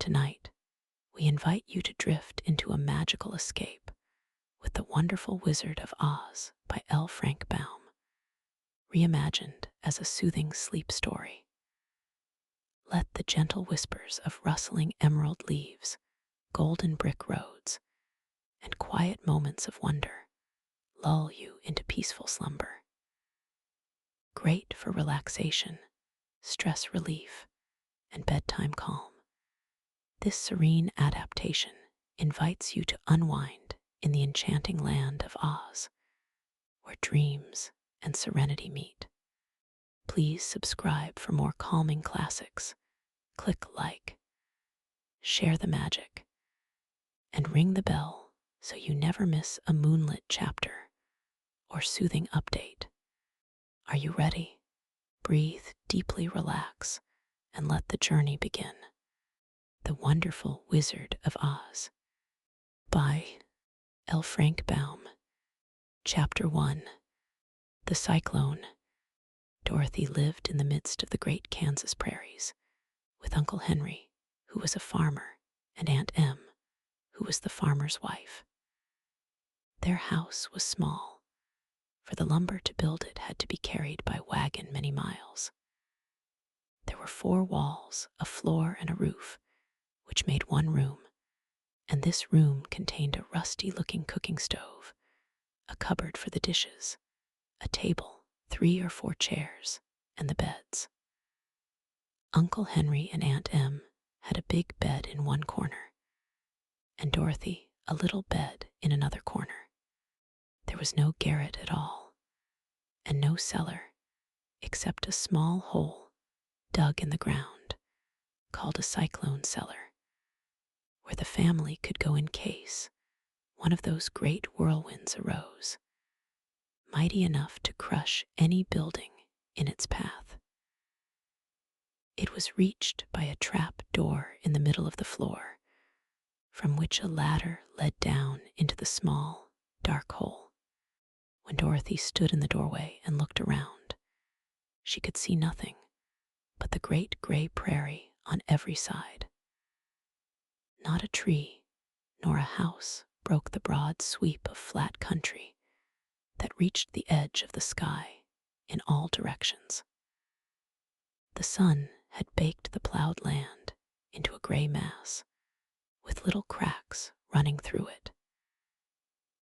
Tonight, we invite you to drift into a magical escape with The Wonderful Wizard of Oz by L. Frank Baum, reimagined as a soothing sleep story. Let the gentle whispers of rustling emerald leaves, golden brick roads, and quiet moments of wonder lull you into peaceful slumber. Great for relaxation, stress relief, and bedtime calm, this serene adaptation invites you to unwind in the enchanting land of Oz, where dreams and serenity meet. Please subscribe for more calming classics. Click like, share the magic, and ring the bell so you never miss a moonlit chapter or soothing update. Are you ready? Breathe deeply, relax, and let the journey begin. The Wonderful Wizard of Oz by L. Frank Baum. Chapter 1. The Cyclone. Dorothy lived in the midst of the great Kansas prairies with Uncle Henry, who was a farmer, and Aunt Em, who was the farmer's wife. Their house was small, for the lumber to build it had to be carried by wagon many miles. There were 4 walls, a floor, and a roof, which made one room, and this room contained a rusty-looking cooking stove, a cupboard for the dishes, a table, 3 or 4 chairs, and the beds. Uncle Henry and Aunt Em had a big bed in one corner, and Dorothy a little bed in another corner. There was no garret at all, and no cellar, except a small hole dug in the ground, called a cyclone cellar, where the family could go in case one of those great whirlwinds arose, mighty enough to crush any building in its path. It was reached by a trap door in the middle of the floor, from which a ladder led down into the small, dark hole. When Dorothy stood in the doorway and looked around, she could see nothing but the great gray prairie on every side. Not a tree nor a house broke the broad sweep of flat country that reached the edge of the sky in all directions. The sun had baked the plowed land into a gray mass, with little cracks running through it.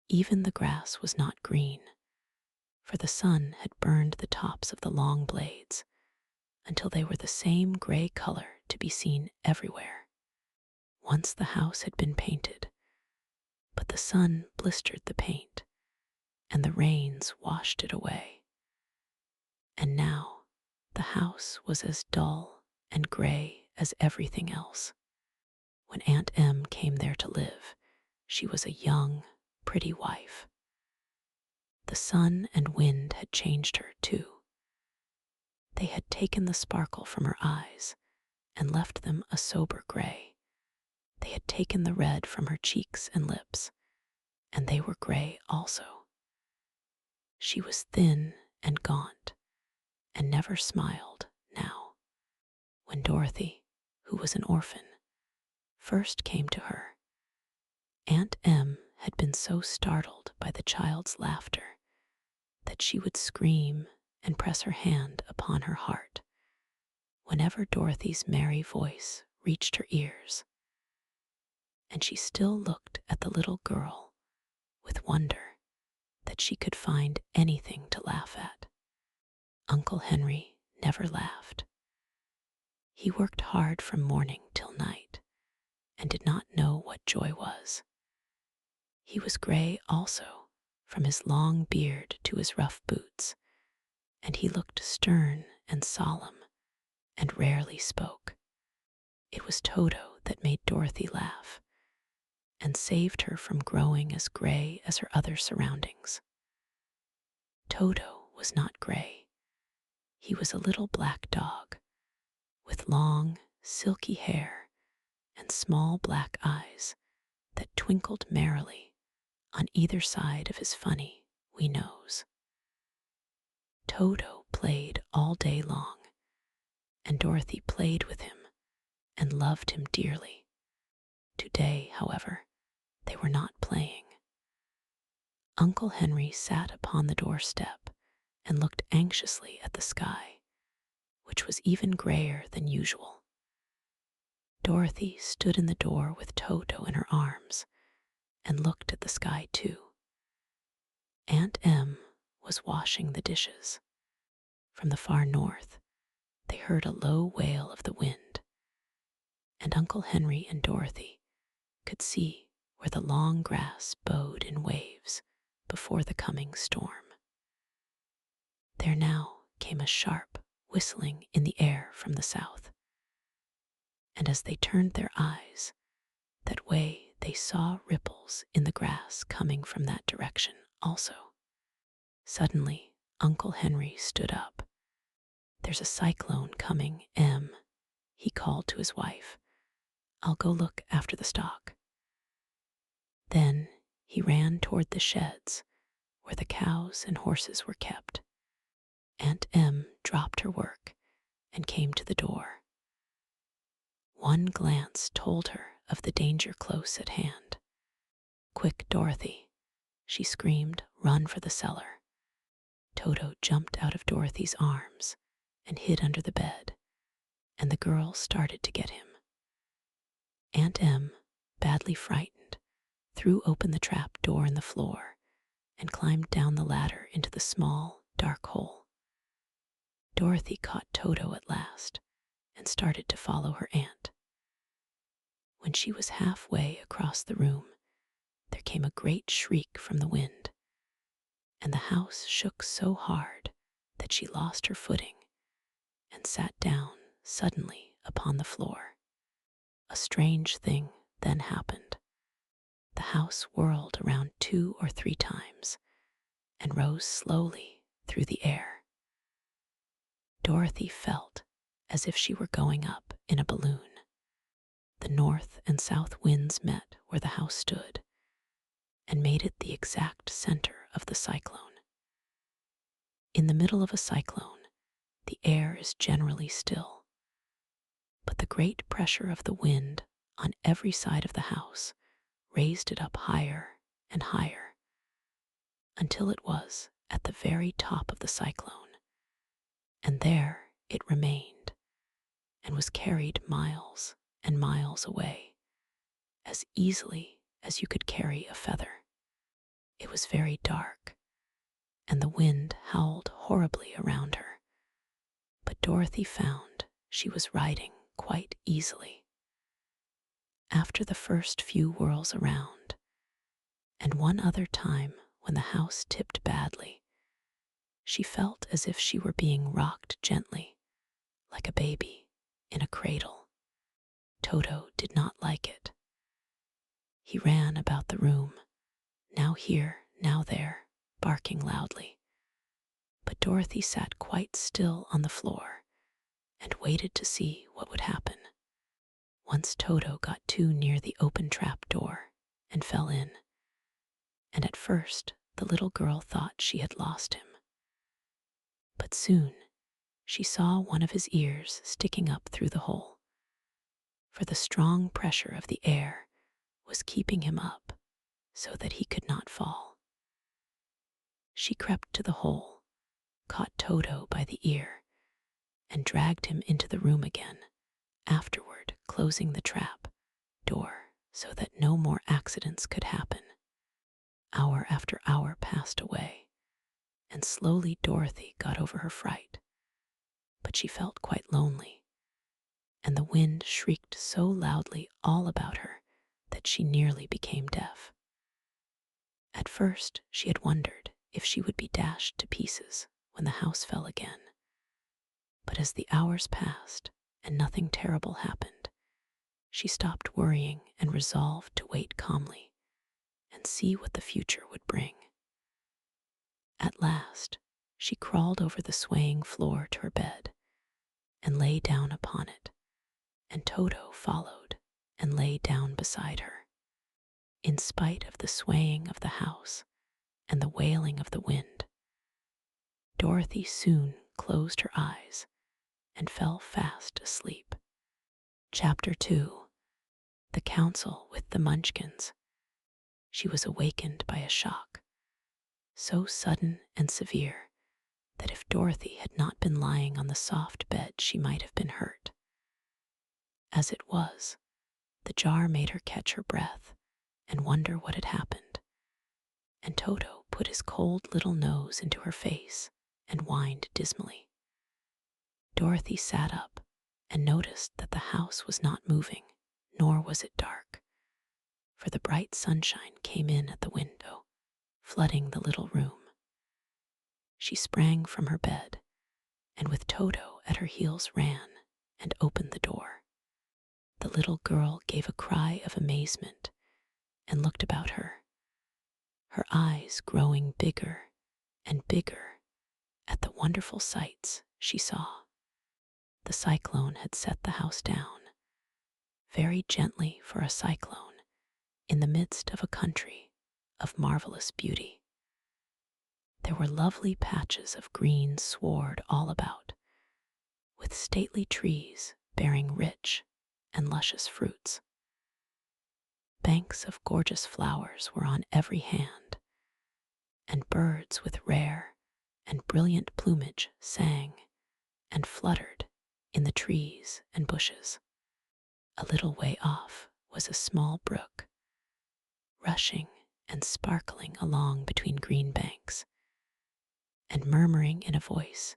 Even the grass was not green, for the sun had burned the tops of the long blades until they were the same gray color to be seen everywhere. Once the house had been painted, but the sun blistered the paint, and the rains washed it away. And now the house was as dull and gray as everything else. When Aunt Em came there to live, she was a young, pretty wife. The sun and wind had changed her, too. They had taken the sparkle from her eyes and left them a sober gray. They had taken the red from her cheeks and lips, and they were gray also. She was thin and gaunt, and never smiled now. When Dorothy, who was an orphan, first came to her, Aunt Em had been so startled by the child's laughter that she would scream and press her hand upon her heart whenever Dorothy's merry voice reached her ears. And she still looked at the little girl with wonder that she could find anything to laugh at. Uncle Henry never laughed. He worked hard from morning till night and did not know what joy was. He was gray also, from his long beard to his rough boots, and he looked stern and solemn and rarely spoke. It was Toto that made Dorothy laugh and saved her from growing as gray as her other surroundings. Toto was not gray. He was a little black dog with long, silky hair and small black eyes that twinkled merrily on either side of his funny, wee nose. Toto played all day long, and Dorothy played with him and loved him dearly. Today, however, they were not playing. Uncle Henry sat upon the doorstep and looked anxiously at the sky, which was even grayer than usual. Dorothy stood in the door with Toto in her arms and looked at the sky too. Aunt Em was washing the dishes. From the far north, they heard a low wail of the wind, and Uncle Henry and Dorothy could see where the long grass bowed in waves before the coming storm. There now came a sharp whistling in the air from the south, and as they turned their eyes that way, they saw ripples in the grass coming from that direction also. Suddenly, Uncle Henry stood up. "There's a cyclone coming, Em," he called to his wife. "I'll go look after the stock." Then he ran toward the sheds where the cows and horses were kept. Aunt Em dropped her work and came to the door. One glance told her of the danger close at hand. "Quick, Dorothy," she screamed, "run for the cellar." Toto jumped out of Dorothy's arms and hid under the bed, and the girl started to get him. Aunt Em, badly frightened, threw open the trap door in the floor and climbed down the ladder into the small, dark hole. Dorothy caught Toto at last and started to follow her aunt. When she was halfway across the room, there came a great shriek from the wind, and the house shook so hard that she lost her footing and sat down suddenly upon the floor. A strange thing then happened. The house whirled around 2 or 3 times and rose slowly through the air. Dorothy felt as if she were going up in a balloon. The north and south winds met where the house stood and made it the exact center of the cyclone. In the middle of a cyclone, the air is generally still, but the great pressure of the wind on every side of the house raised it up higher and higher until it was at the very top of the cyclone, and there it remained and was carried miles and miles away as easily as you could carry a feather. It was very dark, and the wind howled horribly around her, but Dorothy found she was riding quite easily. After the first few whirls around, and one other time when the house tipped badly, she felt as if she were being rocked gently, like a baby in a cradle. Toto did not like it. He ran about the room, now here, now there, barking loudly. But Dorothy sat quite still on the floor and waited to see what would happen. Once Toto got too near the open trap door and fell in, and at first the little girl thought she had lost him. But soon she saw one of his ears sticking up through the hole, for the strong pressure of the air was keeping him up so that he could not fall. She crept to the hole, caught Toto by the ear, and dragged him into the room again, afterward closing the trap door so that no more accidents could happen. Hour after hour passed away, and slowly Dorothy got over her fright, but she felt quite lonely, and the wind shrieked so loudly all about her that she nearly became deaf. At first she had wondered if she would be dashed to pieces when the house fell again, but as the hours passed and nothing terrible happened, she stopped worrying and resolved to wait calmly and see what the future would bring. At last, she crawled over the swaying floor to her bed and lay down upon it, and Toto followed and lay down beside her. In spite of the swaying of the house and the wailing of the wind, Dorothy soon closed her eyes and fell fast asleep. Chapter 2. the council with the Munchkins, she was awakened by a shock, so sudden and severe that if Dorothy had not been lying on the soft bed, she might have been hurt. As it was, the jar made her catch her breath and wonder what had happened, and Toto put his cold little nose into her face and whined dismally. Dorothy sat up and noticed that the house was not moving, nor was it dark, for the bright sunshine came in at the window, flooding the little room. She sprang from her bed, and with Toto at her heels ran and opened the door. The little girl gave a cry of amazement and looked about her, her eyes growing bigger and bigger at the wonderful sights she saw. The cyclone had set the house down, very gently for a cyclone, in the midst of a country of marvelous beauty. There were lovely patches of green sward all about, with stately trees bearing rich and luscious fruits. Banks of gorgeous flowers were on every hand, and birds with rare and brilliant plumage sang and fluttered in the trees and bushes. A little way off was a small brook, rushing and sparkling along between green banks, and murmuring in a voice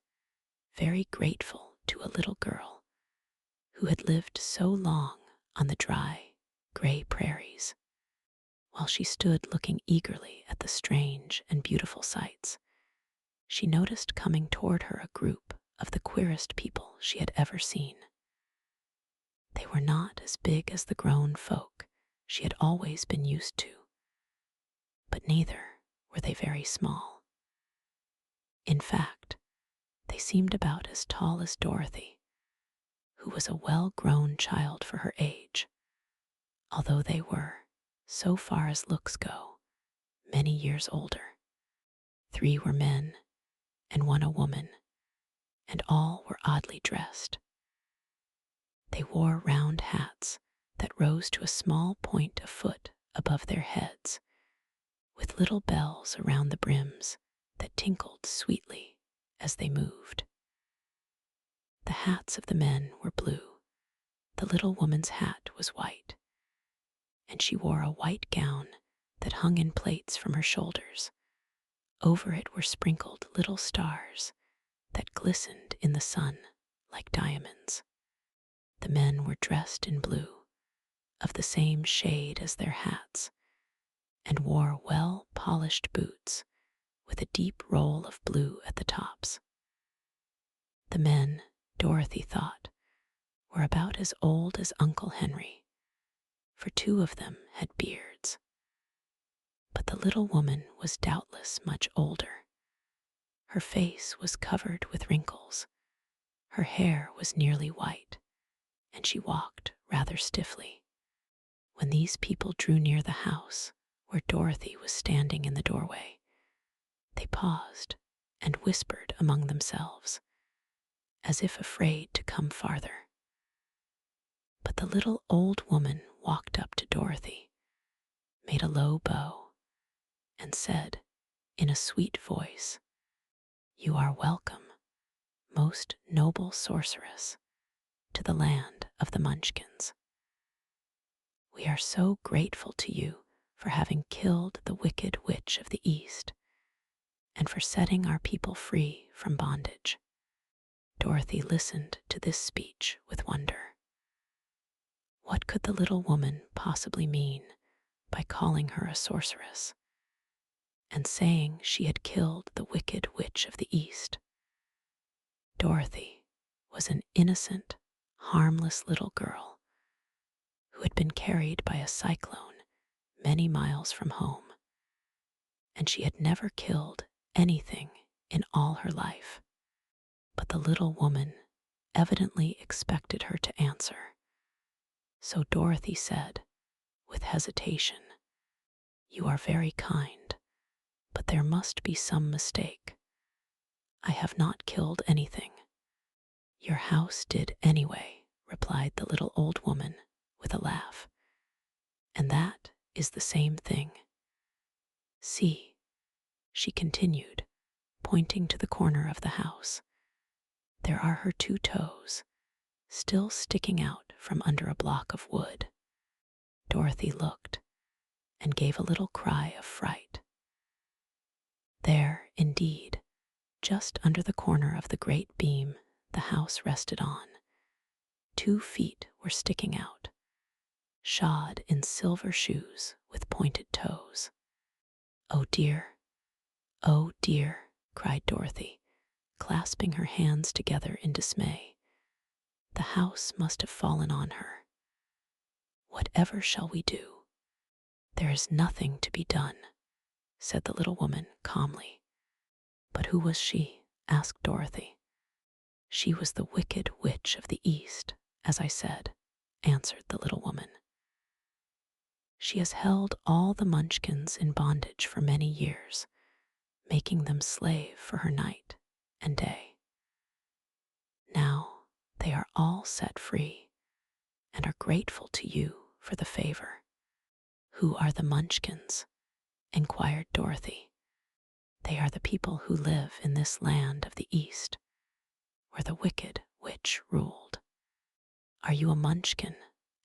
very grateful to a little girl who had lived so long on the dry, gray prairies. While she stood looking eagerly at the strange and beautiful sights, she noticed coming toward her a group of the queerest people she had ever seen. They were not as big as the grown folk she had always been used to, but neither were they very small. In fact, they seemed about as tall as Dorothy, who was a well-grown child for her age, although they were, so far as looks go, many years older. 3 were men and 1 a woman, and all were oddly dressed. They wore round hats that rose to a small point a foot above their heads, with little bells around the brims that tinkled sweetly as they moved. The hats of the men were blue, the little woman's hat was white, and she wore a white gown that hung in plaits from her shoulders. Over it were sprinkled little stars that glistened in the sun like diamonds. The men were dressed in blue, of the same shade as their hats, and wore well-polished boots with a deep roll of blue at the tops. The men, Dorothy thought, were about as old as Uncle Henry, for 2 of them had beards. But the little woman was doubtless much older. Her face was covered with wrinkles, her hair was nearly white, and she walked rather stiffly. When these people drew near the house where Dorothy was standing in the doorway, they paused and whispered among themselves, as if afraid to come farther. But the little old woman walked up to Dorothy, made a low bow, and said in a sweet voice, "You are welcome, most noble sorceress, to the land of the Munchkins. We are so grateful to you for having killed the wicked witch of the East and for setting our people free from bondage." Dorothy listened to this speech with wonder. What could the little woman possibly mean by calling her a sorceress and saying she had killed the wicked witch of the East? Dorothy was an innocent, harmless little girl who had been carried by a cyclone many miles from home, and she had never killed anything in all her life. But the little woman evidently expected her to answer, so Dorothy said, with hesitation, "You are very kind, but there must be some mistake. I have not killed anything." "Your house did anyway," replied the little old woman with a laugh. is the same thing. See, she continued, pointing to the corner of the house. There are her 2 toes, still sticking out from under a block of wood. Dorothy looked and gave a little cry of fright. There, indeed, just under the corner of the great beam the house rested on, 2 feet were sticking out, shod in silver shoes with pointed toes. Oh dear, cried Dorothy, clasping her hands together in dismay. The house must have fallen on her. Whatever shall we do? There is nothing to be done, said the little woman calmly. But who was she? Asked Dorothy. She was the wicked witch of the East, as I said, answered the little woman. She has held all the Munchkins in bondage for many years, making them slave for her night and day. Now they are all set free and are grateful to you for the favor. Who are the Munchkins? Inquired Dorothy. They are the people who live in this land of the East, where the wicked witch ruled. Are you a Munchkin?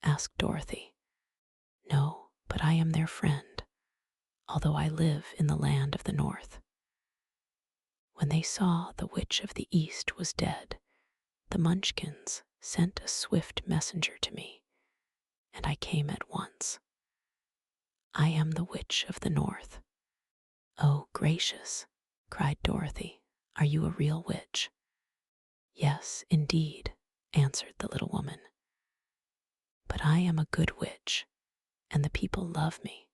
Asked Dorothy. No, but I am their friend, although I live in the land of the North. When they saw the witch of the East was dead, the Munchkins sent a swift messenger to me, and I came at once. I am the witch of the North. Oh, gracious, cried Dorothy, are you a real witch? Yes, indeed, answered the little woman. But I am a good witch, and the people love me.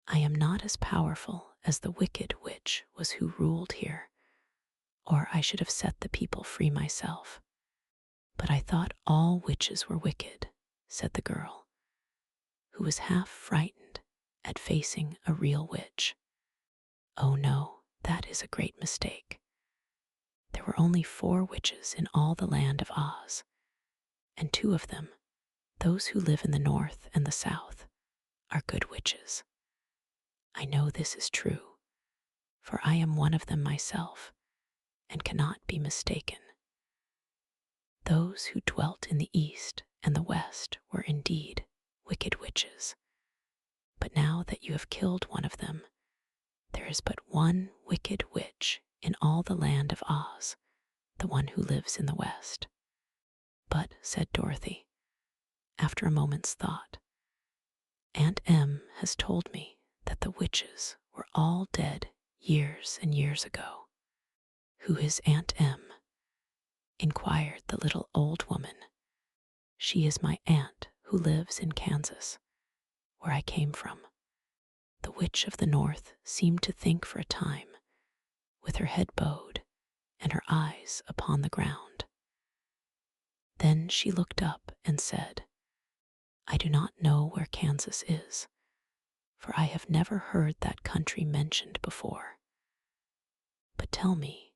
I am not as powerful as the wicked witch was who ruled here, or I should have set the people free myself. But I thought all witches were wicked, said the girl, who was half frightened at facing a real witch. Oh no, that is a great mistake. There were only 4 witches in all the land of Oz, and 2 of them, those who live in the North and the South, are good witches. I know this is true, for I am one of them myself, and cannot be mistaken. Those who dwelt in the East and the West were indeed wicked witches. But now that you have killed one of them, there is but one wicked witch in all the land of Oz, the one who lives in the West. But, said Dorothy, after a moment's thought, Aunt Em has told me that the witches were all dead years and years ago. Who is Aunt Em? Inquired the little old woman. She is my aunt who lives in Kansas, where I came from. The witch of the North seemed to think for a time, with her head bowed and her eyes upon the ground. Then she looked up and said, I do not know where Kansas is, for I have never heard that country mentioned before. But tell me,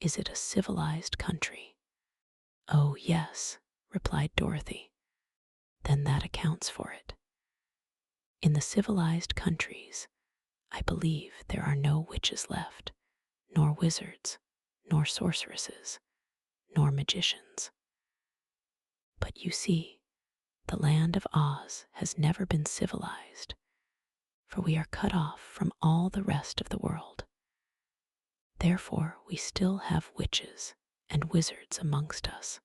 is it a civilized country? Oh, yes, replied Dorothy. Then that accounts for it. In the civilized countries, I believe there are no witches left, nor wizards, nor sorceresses, nor magicians. But you see, the land of Oz has never been civilized, for we are cut off from all the rest of the world. Therefore, we still have witches and wizards amongst us.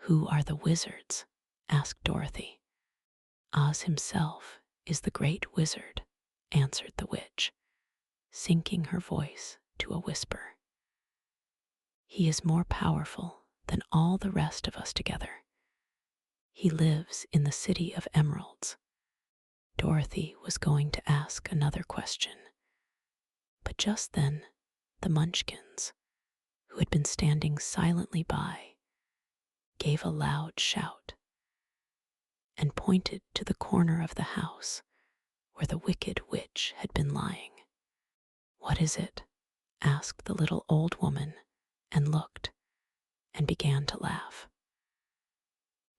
Who are the wizards? Asked Dorothy. Oz himself is the great wizard, answered the witch, sinking her voice to a whisper. He is more powerful than all the rest of us together. He lives in the City of Emeralds. Dorothy was going to ask another question, but just then the Munchkins, who had been standing silently by, gave a loud shout and pointed to the corner of the house where the wicked witch had been lying. What is it? Asked the little old woman, and looked, and began to laugh.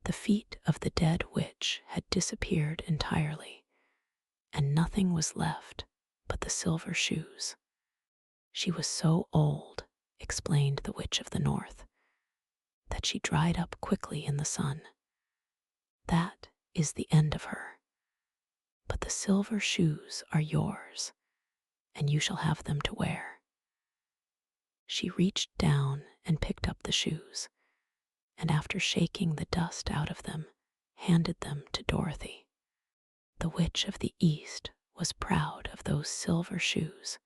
The feet of the dead witch had disappeared entirely, and nothing was left but the silver shoes. She was so old, explained the Witch of the North, that she dried up quickly in the sun. That is the end of her. But the silver shoes are yours, and you shall have them to wear. She reached down and picked up the shoes, and after shaking the dust out of them, handed them to Dorothy. The Witch of the East was proud of those silver shoes,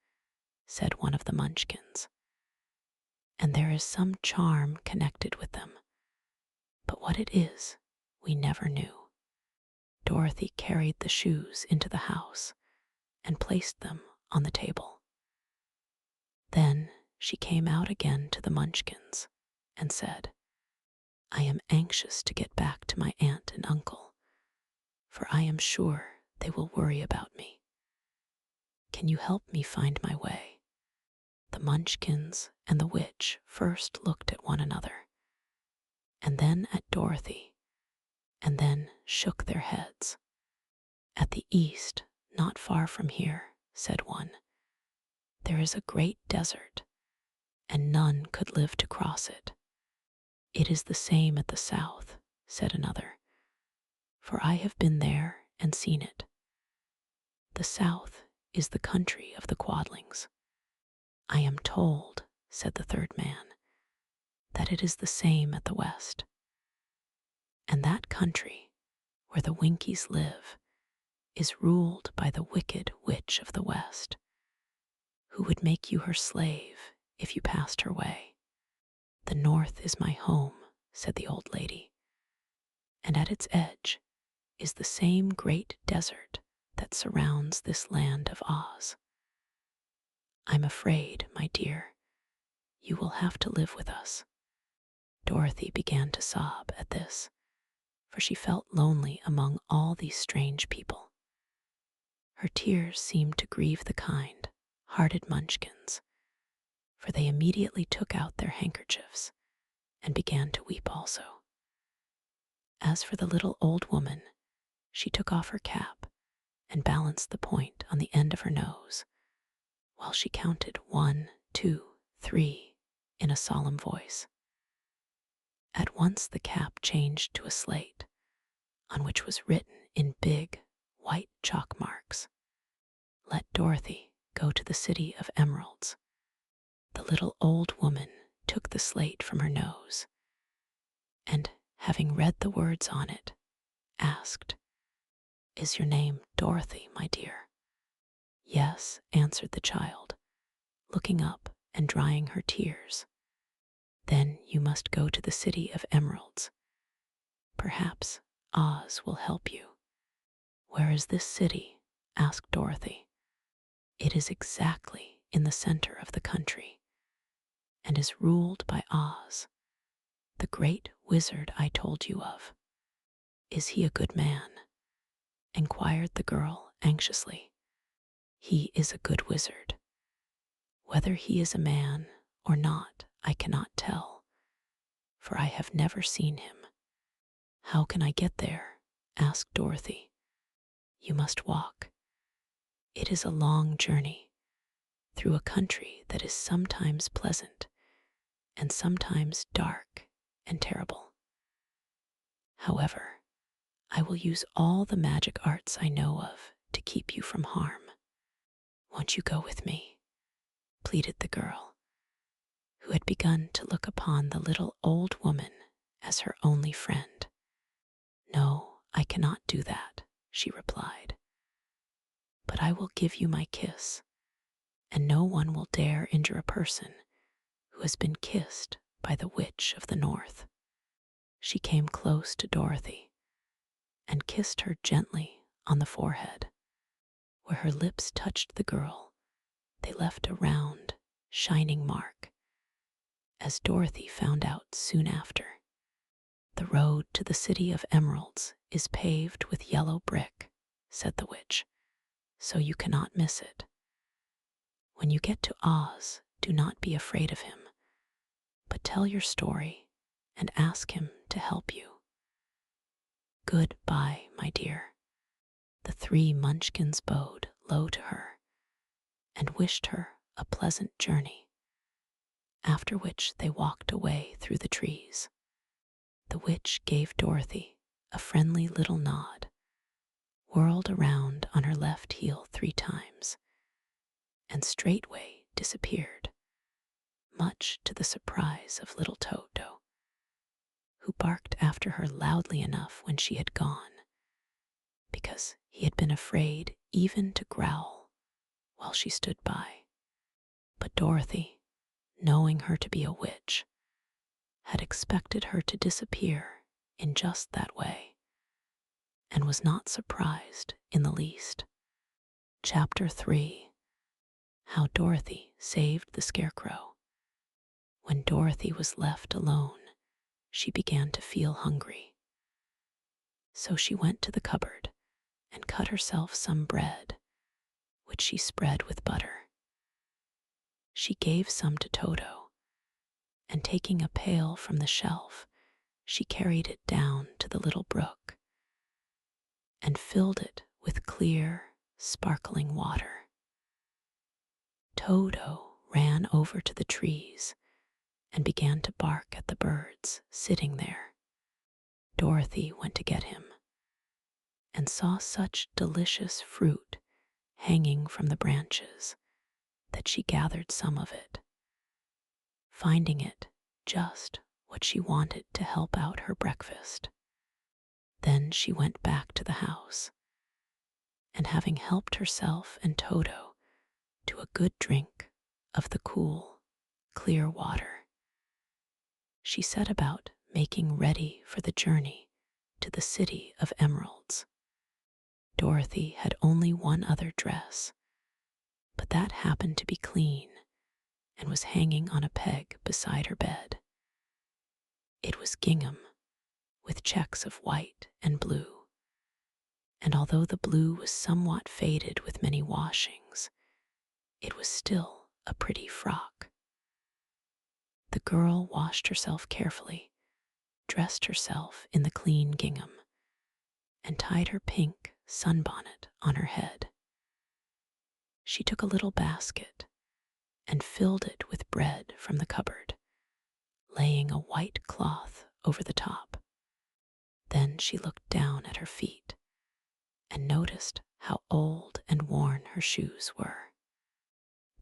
said one of the Munchkins, and there is some charm connected with them, but what it is, we never knew. Dorothy carried the shoes into the house and placed them on the table. Then she came out again to the Munchkins and said, I am anxious to get back to my aunt and uncle, for I am sure they will worry about me. Can you help me find my way? The Munchkins and the witch first looked at one another, and then at Dorothy, and then shook their heads. At the east, not far from here, said one, there is a great desert, and none could live to cross it. It is the same at the south, said another, for I have been there and seen it. The south is the country of the Quadlings. I am told, said the third man, that it is the same at the west. And that country, where the Winkies live, is ruled by the wicked witch of the west, who would make you her slave if you passed her way. The north is my home, said the old lady, and at its edge is the same great desert that surrounds this land of Oz. I'm afraid, my dear, you will have to live with us. Dorothy began to sob at this, for she felt lonely among all these strange people. Her tears seemed to grieve the kind-hearted Munchkins, for they immediately took out their handkerchiefs and began to weep also. As for the little old woman, she took off her cap and balanced the point on the end of her nose, while she counted 1, 2, 3 in a solemn voice. At once the cap changed to a slate, on which was written in big, white chalk marks, Let Dorothy go to the city of emeralds. The little old woman took the slate from her nose, and, having read the words on it, asked, Is your name Dorothy, my dear? Yes, answered the child, looking up and drying her tears. Then you must go to the city of emeralds. Perhaps Oz will help you. Where is this city? Asked Dorothy. It is exactly in the center of the country, and is ruled by Oz, the great wizard I told you of. Is he a good man? Inquired the girl anxiously. He is a good wizard. Whether he is a man or not, I cannot tell, for I have never seen him. How can I get there? Asked Dorothy. You must walk. It is a long journey through a country that is sometimes pleasant and sometimes dark and terrible. However, I will use all the magic arts I know of to keep you from harm. Won't you go with me? Pleaded the girl, who had begun to look upon the little old woman as her only friend. No, I cannot do that, she replied. But I will give you my kiss, and no one will dare injure a person who has been kissed by the Witch of the North. She came close to Dorothy and kissed her gently on the forehead. Where her lips touched the girl, they left a round, shining mark, as Dorothy found out soon after. The road to the city of emeralds is paved with yellow brick, said the witch, so you cannot miss it. When you get to Oz, do not be afraid of him, but tell your story and ask him to help you. Goodbye, my dear. The three 3 Munchkins bowed low to her and wished her a pleasant journey, after which they walked away through the trees. The witch gave Dorothy a friendly little nod, whirled around on her left heel 3 times, and straightway disappeared, much to the surprise of little Toto, who barked after her loudly enough when she had gone, because he had been afraid even to growl while she stood by. But Dorothy, knowing her to be a witch, had expected her to disappear in just that way, and was not surprised in the least. Chapter 3. How Dorothy Saved the Scarecrow. When Dorothy was left alone, she began to feel hungry. So she went to the cupboard and cut herself some bread, which she spread with butter. She gave some to Toto, and taking a pail from the shelf, she carried it down to the little brook and filled it with clear, sparkling water. Toto ran over to the trees and began to bark at the birds sitting there. Dorothy went to get him and saw such delicious fruit hanging from the branches that she gathered some of it, finding it just what she wanted to help out her breakfast. Then she went back to the house, and having helped herself and Toto to a good drink of the cool, clear water, she set about making ready for the journey to the City of Emeralds. Dorothy had only one other dress, but that happened to be clean and was hanging on a peg beside her bed. It was gingham, with checks of white and blue, and although the blue was somewhat faded with many washings, it was still a pretty frock. The girl washed herself carefully, dressed herself in the clean gingham, and tied her pink sunbonnet on her head. She took a little basket and filled it with bread from the cupboard, laying a white cloth over the top. Then she looked down at her feet and noticed how old and worn her shoes were.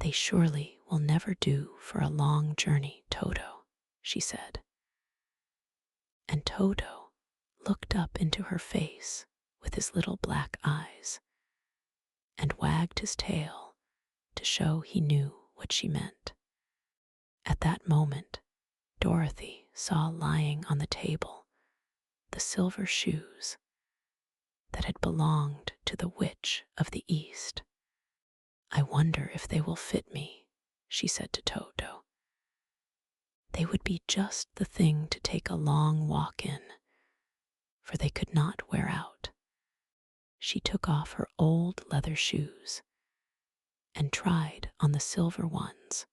"They surely will never do for a long journey, Toto," she said. And Toto looked up into her face with his little black eyes and wagged his tail to show he knew what she meant. At that moment, Dorothy saw lying on the table the silver shoes that had belonged to the Witch of the East. "I wonder if they will fit me," she said to Toto. "They would be just the thing to take a long walk in, for they could not wear out." She took off her old leather shoes and tried on the silver ones,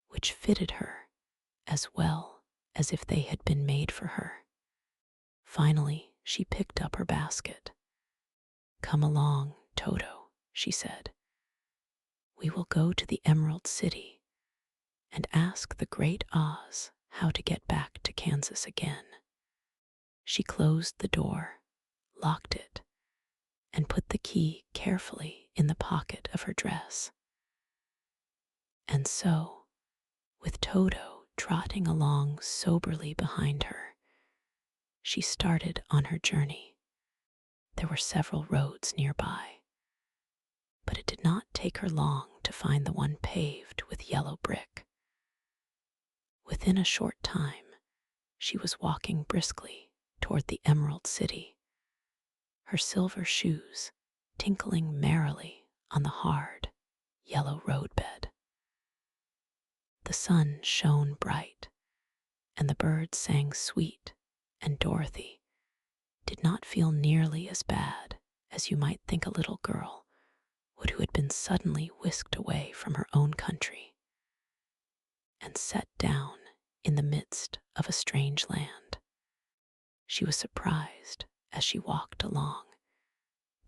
which fitted her as well as if they had been made for her. Finally, she picked up her basket. "Come along, Toto," she said. "We will go to the Emerald City and ask the Great Oz how to get back to Kansas again." She closed the door, locked it, and put the key carefully in the pocket of her dress. And so, with Toto trotting along soberly behind her, she started on her journey. There were several roads nearby, but it did not take her long to find the one paved with yellow brick. Within a short time, she was walking briskly toward the Emerald City, her silver shoes tinkling merrily on the hard, yellow roadbed. The sun shone bright, and the birds sang sweet, and Dorothy did not feel nearly as bad as you might think a little girl would who had been suddenly whisked away from her own country and set down in the midst of a strange land. She was surprised as she walked along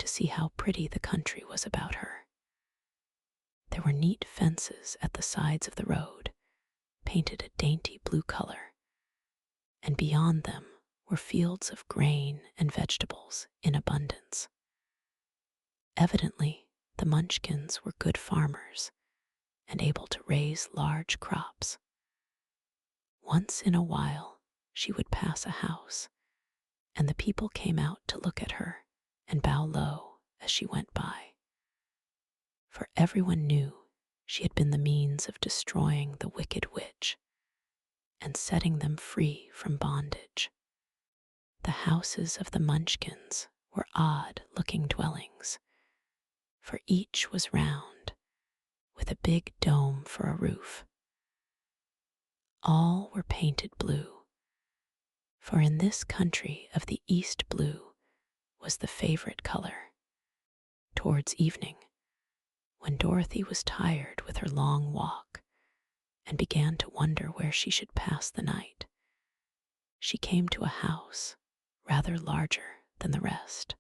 to see how pretty the country was about her. There were neat fences at the sides of the road, painted a dainty blue color, and beyond them were fields of grain and vegetables in abundance. Evidently, the Munchkins were good farmers and able to raise large crops. Once in a while, she would pass a house, and the people came out to look at her and bow low as she went by. For everyone knew she had been the means of destroying the wicked witch and setting them free from bondage. The houses of the Munchkins were odd-looking dwellings, for each was round, with a big dome for a roof. All were painted blue, for in this country of the East blue was the favorite color. Towards evening, when Dorothy was tired with her long walk and began to wonder where she should pass the night, she came to a house rather larger than the rest.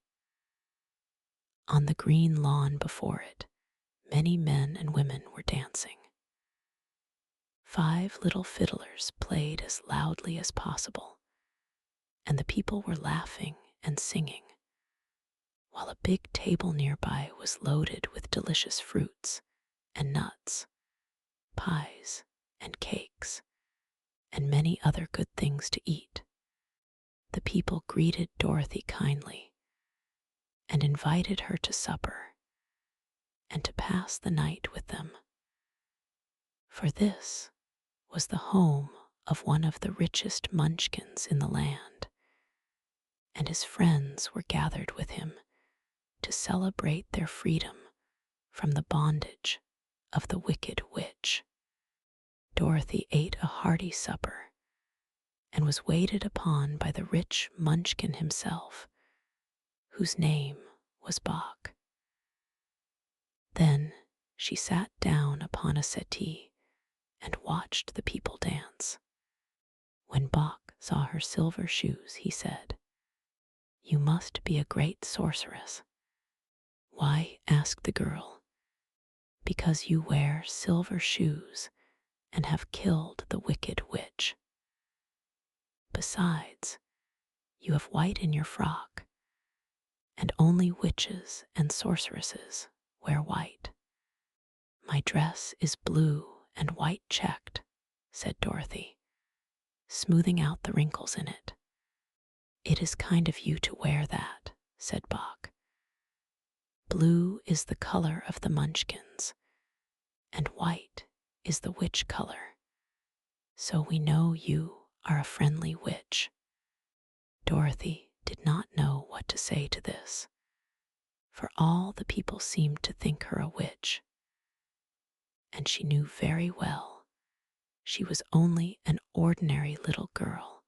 On the green lawn before it, many men and women were dancing. 5 little fiddlers played as loudly as possible, and the people were laughing and singing, while a big table nearby was loaded with delicious fruits and nuts, pies and cakes, and many other good things to eat. The people greeted Dorothy kindly and invited her to supper and to pass the night with them. For this was the home of one of the richest Munchkins in the land, and his friends were gathered with him to celebrate their freedom from the bondage of the wicked witch. Dorothy ate a hearty supper and was waited upon by the rich Munchkin himself, whose name was Bach. Then she sat down upon a settee and watched the people dance. When Bach saw her silver shoes, he said, "You must be a great sorceress." "Why?" asked the girl. "Because you wear silver shoes and have killed the wicked witch. Besides, you have white in your frock, and only witches and sorceresses wear white." "My dress is blue and white checked," said Dorothy, smoothing out the wrinkles in it. "It is kind of you to wear that," said Bach. "Blue is the color of the Munchkins, and white is the witch color, so we know you are a friendly witch." Dorothy did not know what to say to this, for all the people seemed to think her a witch, and she knew very well she was only an ordinary little girl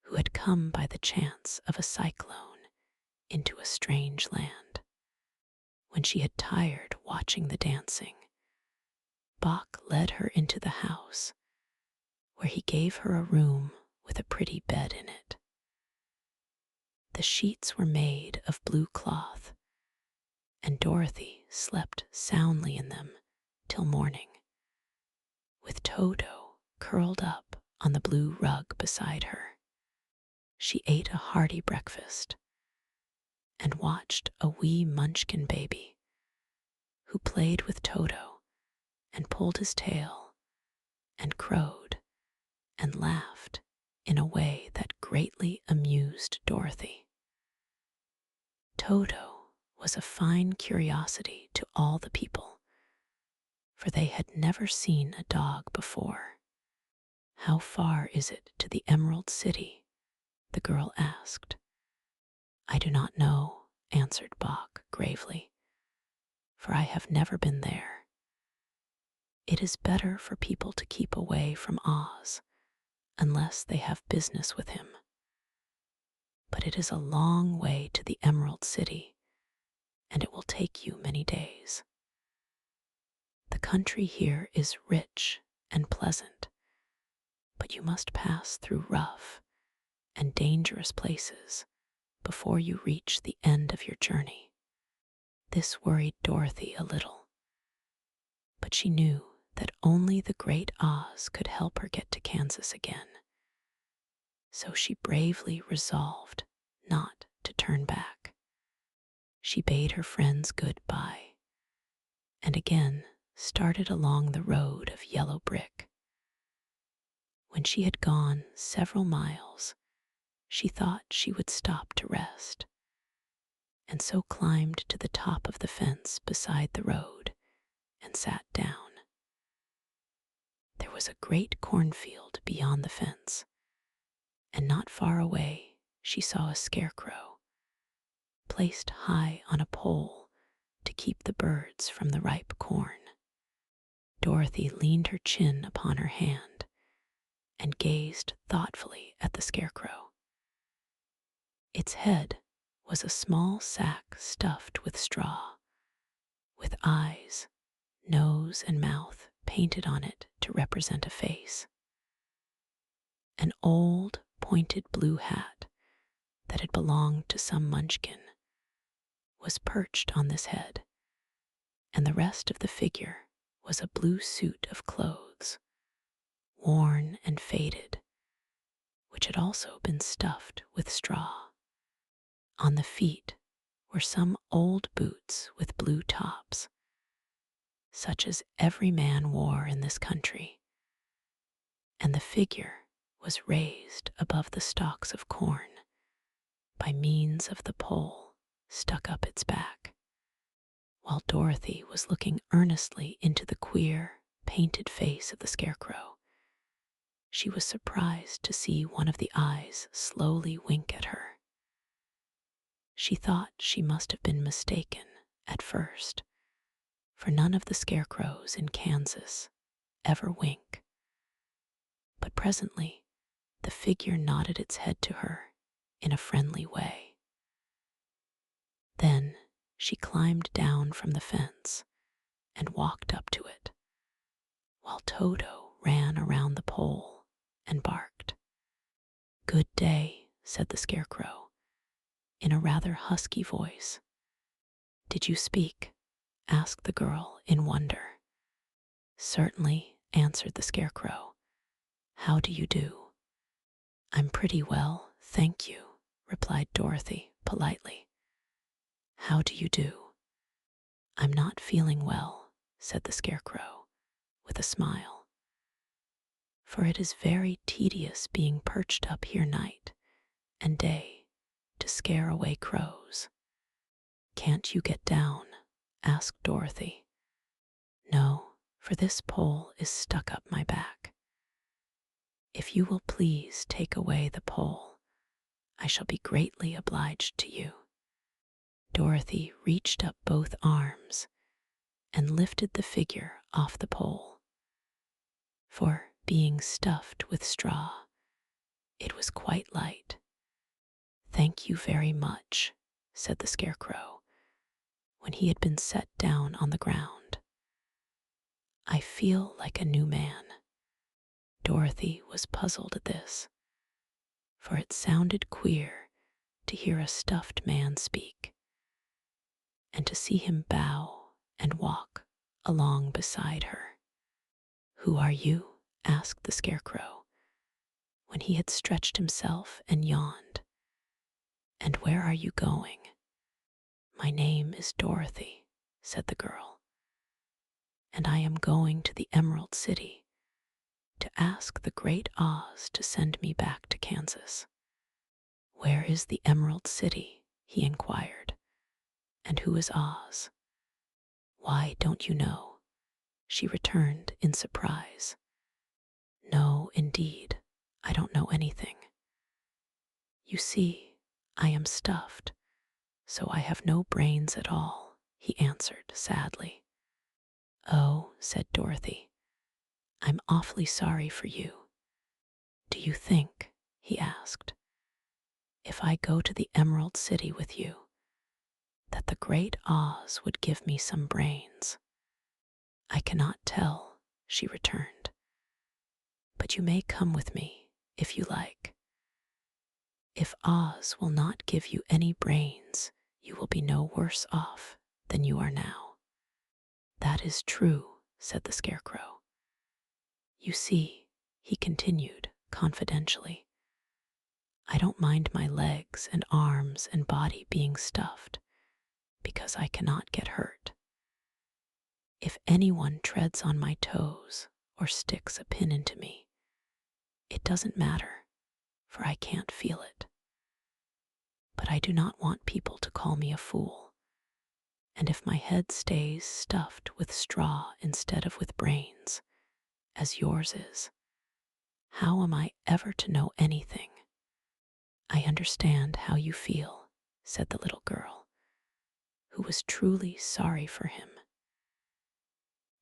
who had come by the chance of a cyclone into a strange land. When she had tired watching the dancing, Bach led her into the house, where he gave her a room with a pretty bed in it. The sheets were made of blue cloth, and Dorothy slept soundly in them till morning, with Toto curled up on the blue rug beside her. She ate a hearty breakfast and watched a wee Munchkin baby who played with Toto and pulled his tail and crowed and laughed in a way that greatly amused Dorothy. Toto was a fine curiosity to all the people, for they had never seen a dog before. "How far is it to the Emerald City?" the girl asked. "I do not know," answered Bach gravely, "for I have never been there. It is better for people to keep away from Oz unless they have business with him. But it is a long way to the Emerald City, and it will take you many days. The country here is rich and pleasant, but you must pass through rough and dangerous places before you reach the end of your journey. This worried Dorothy a little, but she knew that only the great Oz could help her get to Kansas again. So she bravely resolved not to turn back. She bade her friends goodbye and again started along the road of yellow brick. When she had gone several miles, she thought she would stop to rest, and so climbed to the top of the fence beside the road and sat down. There was a great cornfield beyond the fence, and not far away she saw a scarecrow, placed high on a pole to keep the birds from the ripe corn. Dorothy leaned her chin upon her hand and gazed thoughtfully at the scarecrow. Its head was a small sack stuffed with straw, with eyes, nose, and mouth painted on it to represent a face. An old, pointed blue hat that had belonged to some Munchkin was perched on this head, and the rest of the figure was a blue suit of clothes, worn and faded, which had also been stuffed with straw. On the feet were some old boots with blue tops, such as every man wore in this country, and the figure was raised above the stalks of corn by means of the pole stuck up its back. While Dorothy was looking earnestly into the queer, painted face of the scarecrow, she was surprised to see one of the eyes slowly wink at her. She thought she must have been mistaken at first, for none of the scarecrows in Kansas ever wink. But presently the figure nodded its head to her in a friendly way. Then she climbed down from the fence and walked up to it, while Toto ran around the pole and barked. "Good day," said the scarecrow, in a rather husky voice. "Did you speak?" asked the girl in wonder. "Certainly," answered the scarecrow. "How do you do?" "I'm pretty well, thank you," replied Dorothy politely. "How do you do?" "I'm not feeling well," said the scarecrow with a smile, "for it is very tedious being perched up here night and day to scare away crows." "Can't you get down?" asked Dorothy. "No, for this pole is stuck up my back. If you will please take away the pole, I shall be greatly obliged to you." Dorothy reached up both arms and lifted the figure off the pole, for, being stuffed with straw, it was quite light. "Thank you very much," said the scarecrow, when he had been set down on the ground. "I feel like a new man." Dorothy was puzzled at this, for it sounded queer to hear a stuffed man speak, and to see him bow and walk along beside her. "Who are you?" asked the scarecrow, when he had stretched himself and yawned. "And where are you going?" "My name is Dorothy," said the girl, "and I am going to the Emerald City to ask the great Oz to send me back to Kansas." "Where is the Emerald City?" he inquired. "And who is Oz?" "Why, don't you know?" she returned in surprise. "No, indeed, I don't know anything. You see, I am stuffed, so I have no brains at all," he answered sadly. "Oh," said Dorothy, "I'm awfully sorry for you. Do you think," he asked, "if I go to the Emerald City with you, that the great Oz would give me some brains?" "I cannot tell," she returned, "but you may come with me if you like." If Oz will not give you any brains, you will be no worse off than you are now." "That is true," said the Scarecrow. "You see," he continued confidentially, "I don't mind my legs and arms and body being stuffed because I cannot get hurt. If anyone treads on my toes or sticks a pin into me, it doesn't matter, for I can't feel it. But I do not want people to call me a fool, and if my head stays stuffed with straw instead of with brains, as yours is, how am I ever to know anything?" "I understand how you feel," said the little girl, who was truly sorry for him.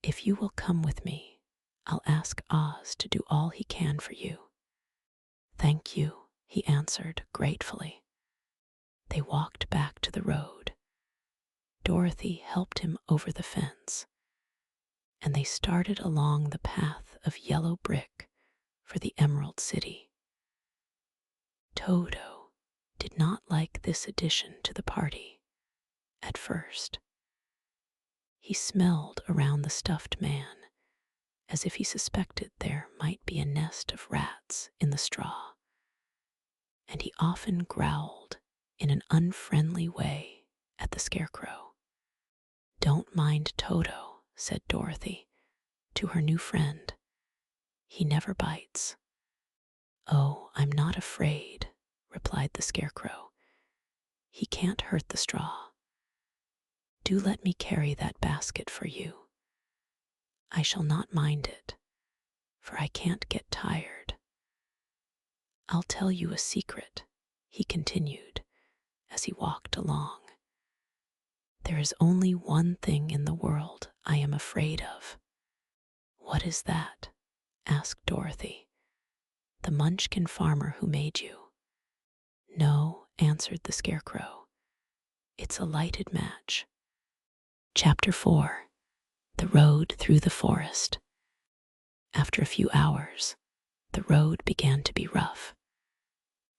"If you will come with me, I'll ask Oz to do all he can for you." "Thank you," he answered gratefully. They walked back to the road. Dorothy helped him over the fence, and they started along the path of yellow brick for the Emerald City. Toto did not like this addition to the party at first. He smelled around the stuffed man as if he suspected there might be a nest of rats in the straw, and he often growled in an unfriendly way at the Scarecrow. "Don't mind Toto," said Dorothy to her new friend. "He never bites." "Oh, I'm not afraid," replied the Scarecrow. "He can't hurt the straw. Do let me carry that basket for you. I shall not mind it, for I can't get tired. I'll tell you a secret," he continued as he walked along. "There is only one thing in the world I am afraid of." "What is that?" asked Dorothy. "The Munchkin farmer who made you." "No," answered the Scarecrow. "It's a lighted match." Chapter 4. The Road Through the Forest. After a few hours, the road began to be rough,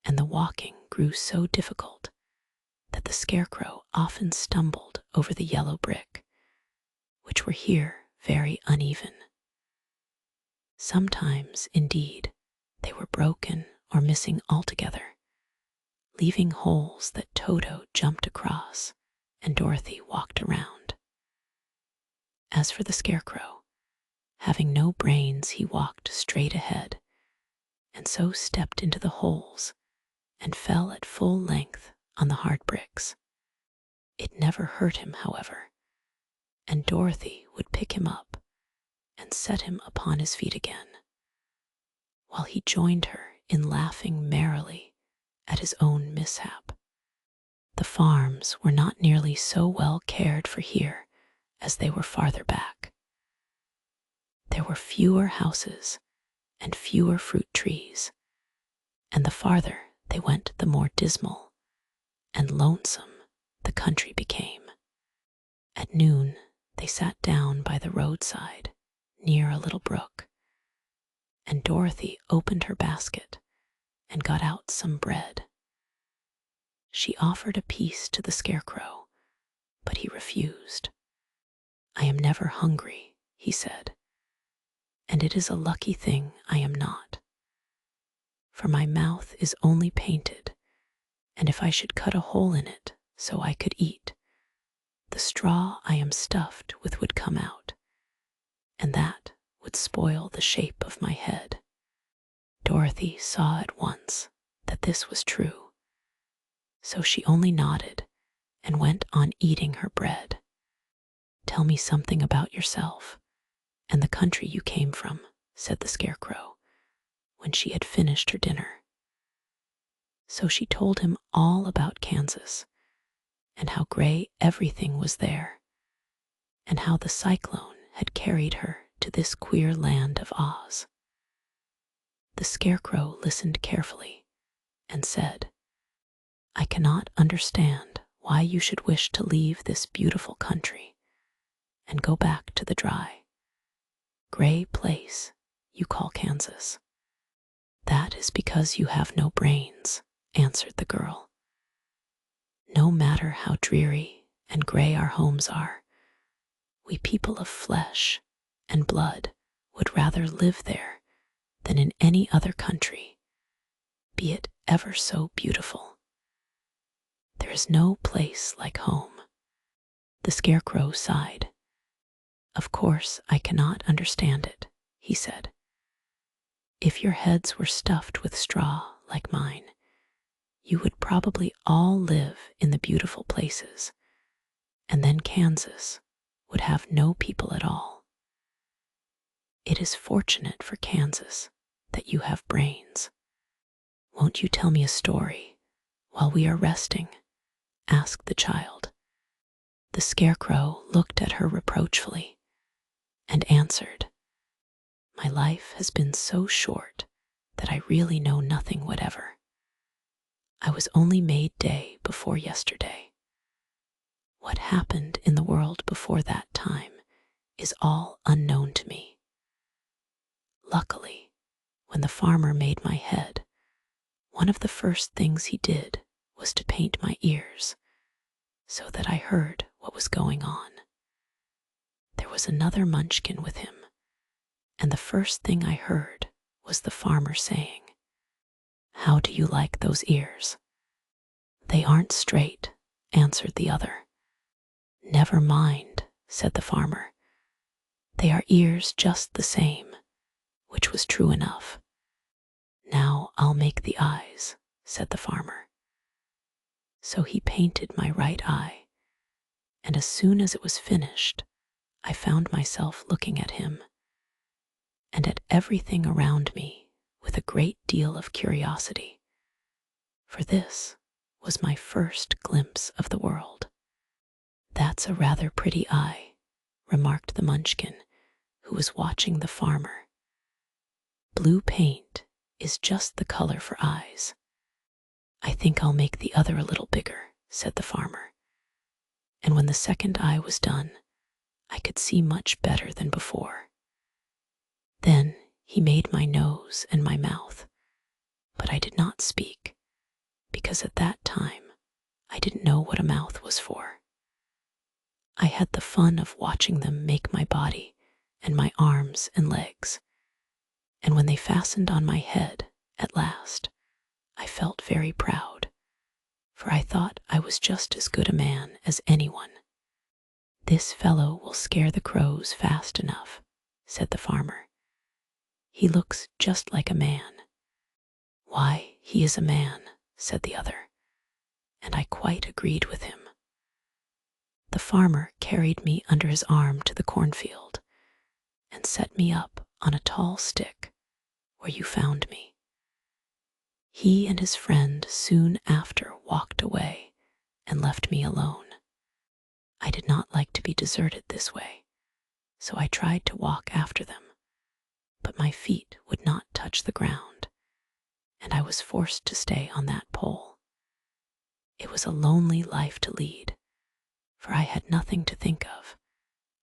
and the walking grew so difficult that the Scarecrow often stumbled over the yellow brick, which were here very uneven. Sometimes, indeed, they were broken or missing altogether, leaving holes that Toto jumped across and Dorothy walked around. As for the Scarecrow, having no brains, he walked straight ahead, and so stepped into the holes and fell at full length on the hard bricks. It never hurt him, however, and Dorothy would pick him up and set him upon his feet again, while he joined her in laughing merrily at his own mishap. The farms were not nearly so well cared for here as they were farther back. There were fewer houses and fewer fruit trees, and the farther they went, the more dismal and lonesome the country became. At noon, they sat down by the roadside near a little brook, and Dorothy opened her basket and got out some bread. She offered a piece to the Scarecrow, but he refused. "I am never hungry," he said, "and it is a lucky thing I am not, for my mouth is only painted, and if I should cut a hole in it so I could eat, the straw I am stuffed with would come out, and that would spoil the shape of my head." Dorothy saw at once that this was true, so she only nodded and went on eating her bread. "Tell me something about yourself and the country you came from," said the Scarecrow, when she had finished her dinner. So she told him all about Kansas, and how gray everything was there, and how the Cyclone had carried her to this queer land of Oz. The Scarecrow listened carefully and said, "I cannot understand why you should wish to leave this beautiful country and go back to the dry, gray place you call Kansas. That is because you have no brains," answered the girl. No matter how dreary and gray our homes are, we people of flesh and blood would rather live there than in any other country, be it ever so beautiful. There is no place like home. The Scarecrow sighed. Of course, I cannot understand it, he said. If your heads were stuffed with straw like mine, you would probably all live in the beautiful places, and then Kansas would have no people at all. It is fortunate for Kansas that you have brains. Won't you tell me a story while we are resting? Asked the child. The Scarecrow looked at her reproachfully and answered, My life has been so short that I really know nothing whatever. I was only made day before yesterday. What happened in the world before that time is all unknown to me. Luckily, when the farmer made my head, one of the first things he did was to paint my ears, so that I heard what was going on. There was another Munchkin with him, and the first thing I heard was the farmer saying, How do you like those ears? They aren't straight, answered the other. Never mind, said the farmer. They are ears just the same, which was true enough. Now I'll make the eyes, said the farmer. So he painted my right eye, and as soon as it was finished, I found myself looking at him and at everything around me with a great deal of curiosity, for this was my first glimpse of the world. That's a rather pretty eye, remarked the Munchkin, who was watching the farmer. Blue paint is just the color for eyes. I think I'll make the other a little bigger, said the farmer. And when the second eye was done, I could see much better than before. Then he made my nose and my mouth, but I did not speak, because at that time I didn't know what a mouth was for. I had the fun of watching them make my body and my arms and legs, and when they fastened on my head at last, I felt very proud, for I thought I was just as good a man as anyone. This fellow will scare the crows fast enough, said the farmer. He looks just like a man. Why, he is a man, said the other, and I quite agreed with him. The farmer carried me under his arm to the cornfield and set me up on a tall stick where you found me. He and his friend soon after walked away and left me alone. I did not like to be deserted this way, so I tried to walk after them, but my feet would not touch the ground, and I was forced to stay on that pole. It was a lonely life to lead, for I had nothing to think of,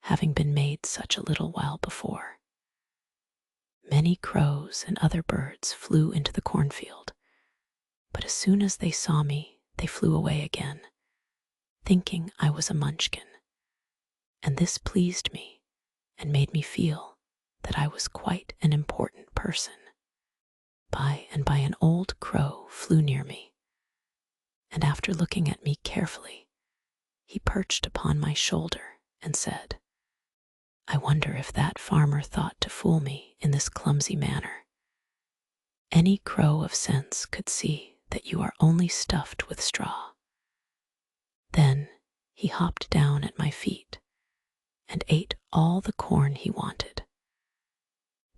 having been made such a little while before. Many crows and other birds flew into the cornfield, but as soon as they saw me, they flew away again, thinking I was a Munchkin, and this pleased me and made me feel that I was quite an important person. By and by an old crow flew near me, and after looking at me carefully, he perched upon my shoulder and said, I wonder if that farmer thought to fool me in this clumsy manner. Any crow of sense could see that you are only stuffed with straw. Then he hopped down at my feet and ate all the corn he wanted.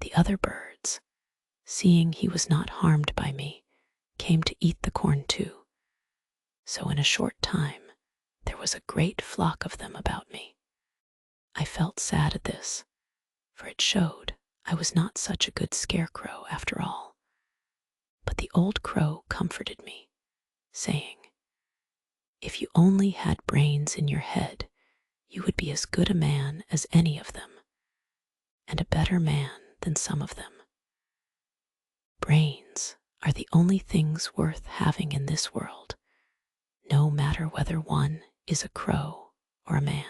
The other birds, seeing he was not harmed by me, came to eat the corn too. So in a short time, there was a great flock of them about me. I felt sad at this, for it showed I was not such a good scarecrow after all. But the old crow comforted me, saying, If you only had brains in your head, you would be as good a man as any of them, and a better man than some of them. Brains, are the only things worth having in this world, no matter whether one is a crow or a man.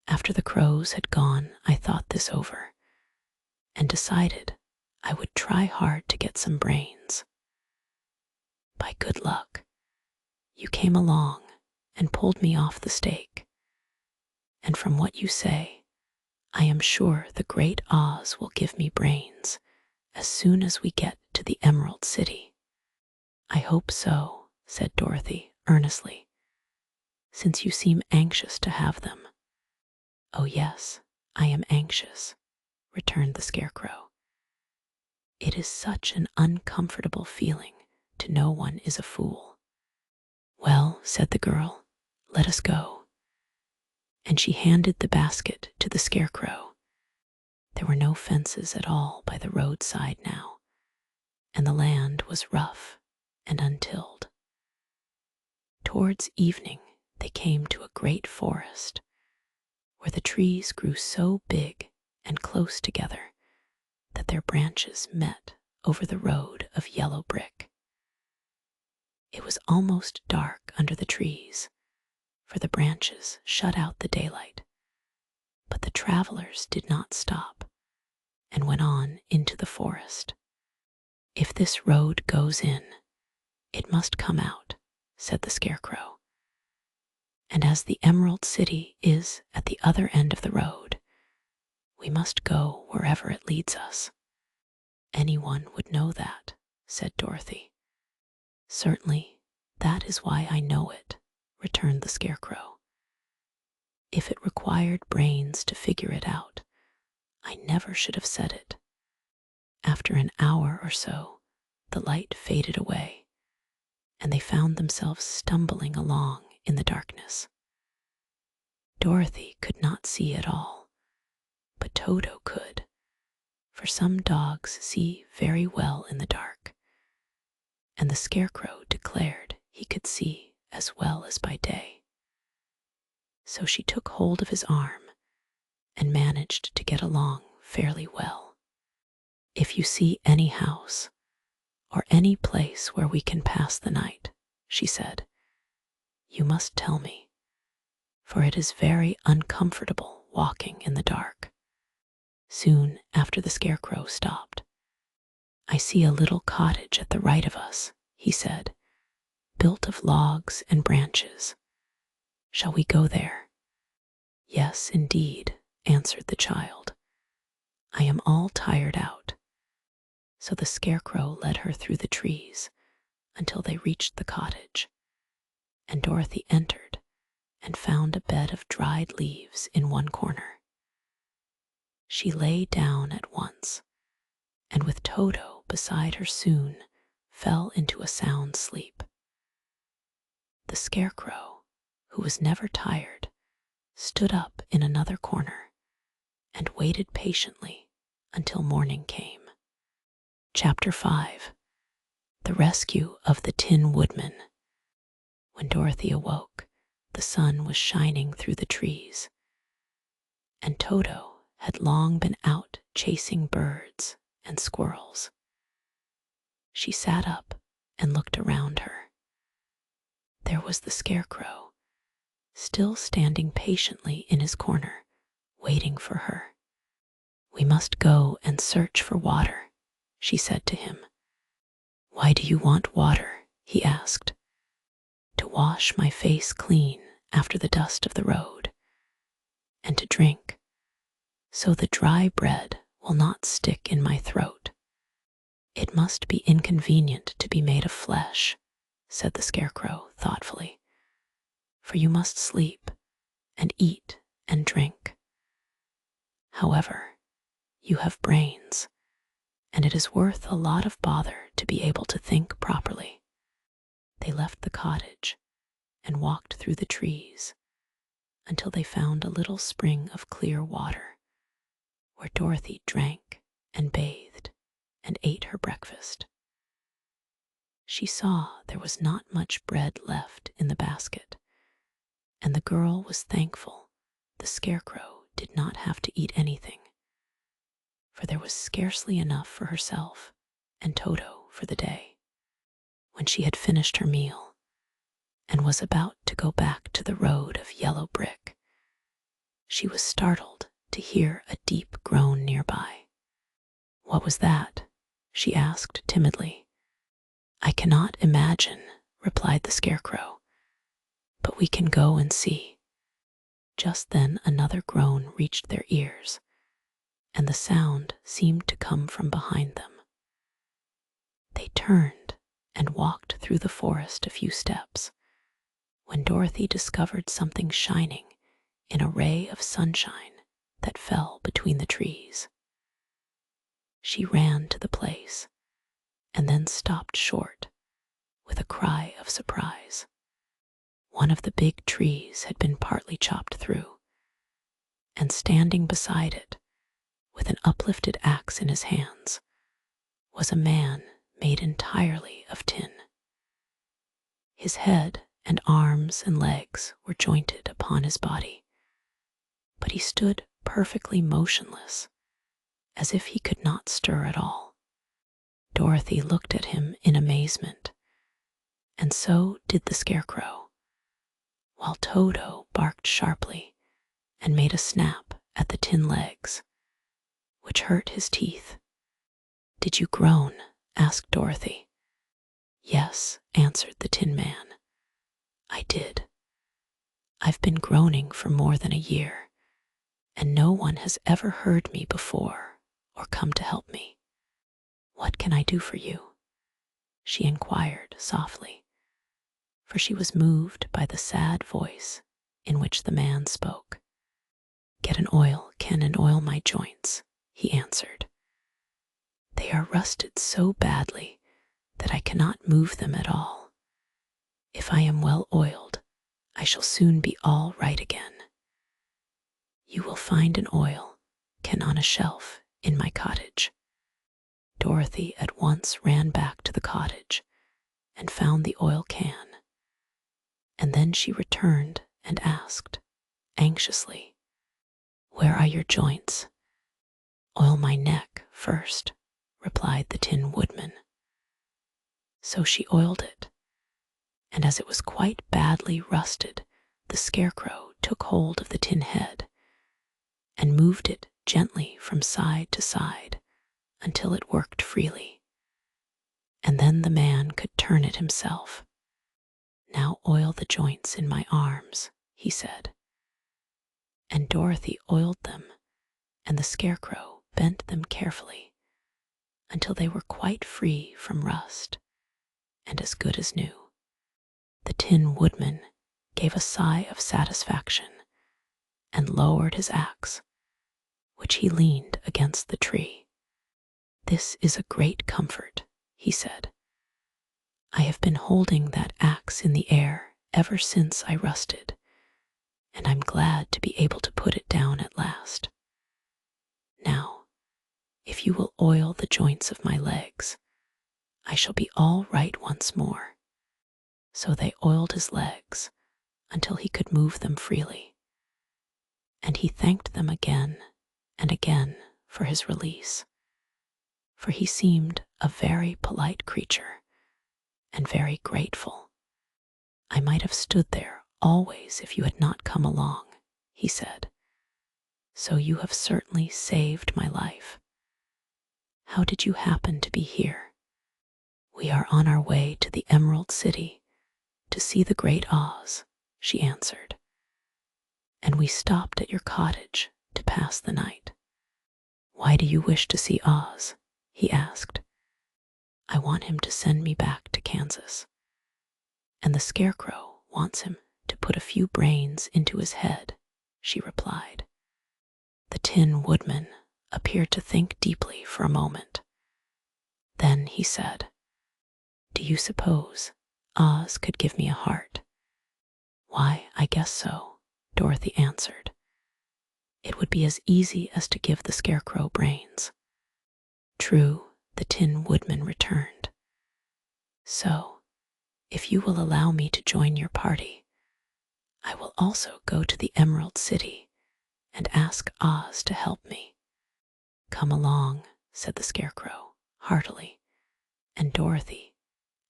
After the crows had gone, I thought this over and decided I would try hard to get some brains. By good luck, you came along and pulled me off the stake, and from what you say, I am sure the great Oz will give me brains as soon as we get to the Emerald City. I hope so, said Dorothy earnestly, since you seem anxious to have them. Oh yes, I am anxious, returned the Scarecrow. It is such an uncomfortable feeling to know one is a fool. Well, said the girl, let us go. And she handed the basket to the Scarecrow. There were no fences at all by the roadside now, and the land was rough and untilled. Towards evening, they came to a great forest, where the trees grew so big and close together that their branches met over the road of yellow brick. It was almost dark under the trees, for the branches shut out the daylight, but the travelers did not stop and went on into the forest. If this road goes in, it must come out, said the Scarecrow. And as the Emerald City is at the other end of the road, we must go wherever it leads us. Anyone would know that, said Dorothy. Certainly, that is why I know it, returned the Scarecrow. If it required brains to figure it out, I never should have said it. After an hour or so, the light faded away, and they found themselves stumbling along in the darkness. Dorothy could not see at all, but Toto could, for some dogs see very well in the dark, and the Scarecrow declared he could see as well as by day. So she took hold of his arm and managed to get along fairly well. If you see any house or any place where we can pass the night, she said, you must tell me, for it is very uncomfortable walking in the dark. Soon after the Scarecrow stopped. I see a little cottage at the right of us, he said, built of logs and branches. Shall we go there? Yes, indeed, answered the child. I am all tired out. So the Scarecrow led her through the trees until they reached the cottage, and Dorothy entered and found a bed of dried leaves in one corner. She lay down at once, and with Toto beside her soon fell into a sound sleep. The Scarecrow, who was never tired, stood up in another corner and waited patiently until morning came. Chapter 5. The Rescue of the Tin Woodman. When Dorothy awoke, the sun was shining through the trees, and Toto had long been out chasing birds and squirrels. She sat up and looked around her. There was the Scarecrow, still standing patiently in his corner, waiting for her. We must go and search for water, she said to him. Why do you want water? He asked. To wash my face clean after the dust of the road, and to drink, so the dry bread will not stick in my throat. It must be inconvenient to be made of flesh, said the Scarecrow thoughtfully, for you must sleep and eat and drink. However, you have brains, and it is worth a lot of bother to be able to think properly. They left the cottage and walked through the trees until they found a little spring of clear water, where Dorothy drank and bathed and ate her breakfast. She saw there was not much bread left in the basket, and the girl was thankful the Scarecrow did not have to eat anything, for there was scarcely enough for herself and Toto for the day. When she had finished her meal and was about to go back to the road of yellow brick, she was startled to hear a deep groan nearby. "What was that?" she asked timidly. "I cannot imagine," replied the Scarecrow, "but we can go and see." Just then another groan reached their ears, and the sound seemed to come from behind them. They turned and walked through the forest a few steps, when Dorothy discovered something shining in a ray of sunshine that fell between the trees. She ran to the place and then stopped short with a cry of surprise. One of the big trees had been partly chopped through, and standing beside it, with an uplifted axe in his hands, was a man made entirely of tin. His head and arms and legs were jointed upon his body, but he stood perfectly motionless, as if he could not stir at all. Dorothy looked at him in amazement, and so did the Scarecrow, while Toto barked sharply and made a snap at the tin legs, which hurt his teeth. "Did you groan?" asked Dorothy. "Yes," answered the Tin Man. "I did. I've been groaning for more than a year, and no one has ever heard me before or come to help me. What can I do for you?" she inquired softly, for she was moved by the sad voice in which the man spoke. "Get an oil can and oil my joints," he answered. "They are rusted so badly that I cannot move them at all. If I am well oiled, I shall soon be all right again. You will find an oil can on a shelf in my cottage." Dorothy at once ran back to the cottage and found the oil can, and then she returned and asked, anxiously, "Where are your joints?" "Oil my neck first," replied the Tin Woodman. So she oiled it, and as it was quite badly rusted, the Scarecrow took hold of the tin head and moved it gently from side to side until it worked freely, and then the man could turn it himself. "Now oil the joints in my arms," he said. And Dorothy oiled them, and the Scarecrow bent them carefully until they were quite free from rust and as good as new. The Tin Woodman gave a sigh of satisfaction and lowered his axe, which he leaned against the tree. "This is a great comfort," he said. "I have been holding that axe in the air ever since I rusted, and I'm glad to be able to put it down at last. Now, if you will oil the joints of my legs, I shall be all right once more." So they oiled his legs until he could move them freely, and he thanked them again and again for his release, for he seemed a very polite creature and very grateful. "I might have stood there always if you had not come along," he said. "So you have certainly saved my life. How did you happen to be here?" "We are on our way to the Emerald City to see the Great Oz," she answered. "And we stopped at your cottage to pass the night." "Why do you wish to see Oz?" he asked. "I want him to send me back to Kansas, and the Scarecrow wants him to put a few brains into his head," she replied. The Tin Woodman appeared to think deeply for a moment. Then he said, "Do you suppose Oz could give me a heart?" "Why, I guess so," Dorothy answered. "It would be as easy as to give the Scarecrow brains." "True," the Tin Woodman returned. "So, if you will allow me to join your party, I will also go to the Emerald City and ask Oz to help me." "Come along," said the Scarecrow heartily, and Dorothy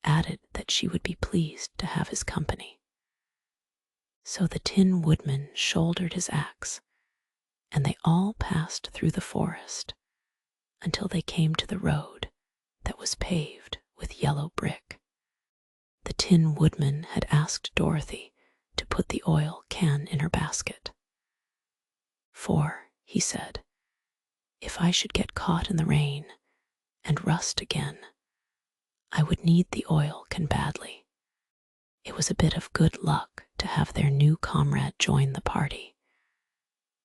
added that she would be pleased to have his company. So the Tin Woodman shouldered his axe, and they all passed through the forest until they came to the road that was paved with yellow brick. The Tin Woodman had asked Dorothy to put the oil can in her basket. "For," he said, "if I should get caught in the rain and rust again, I would need the oil can badly." It was a bit of good luck to have their new comrade join the party,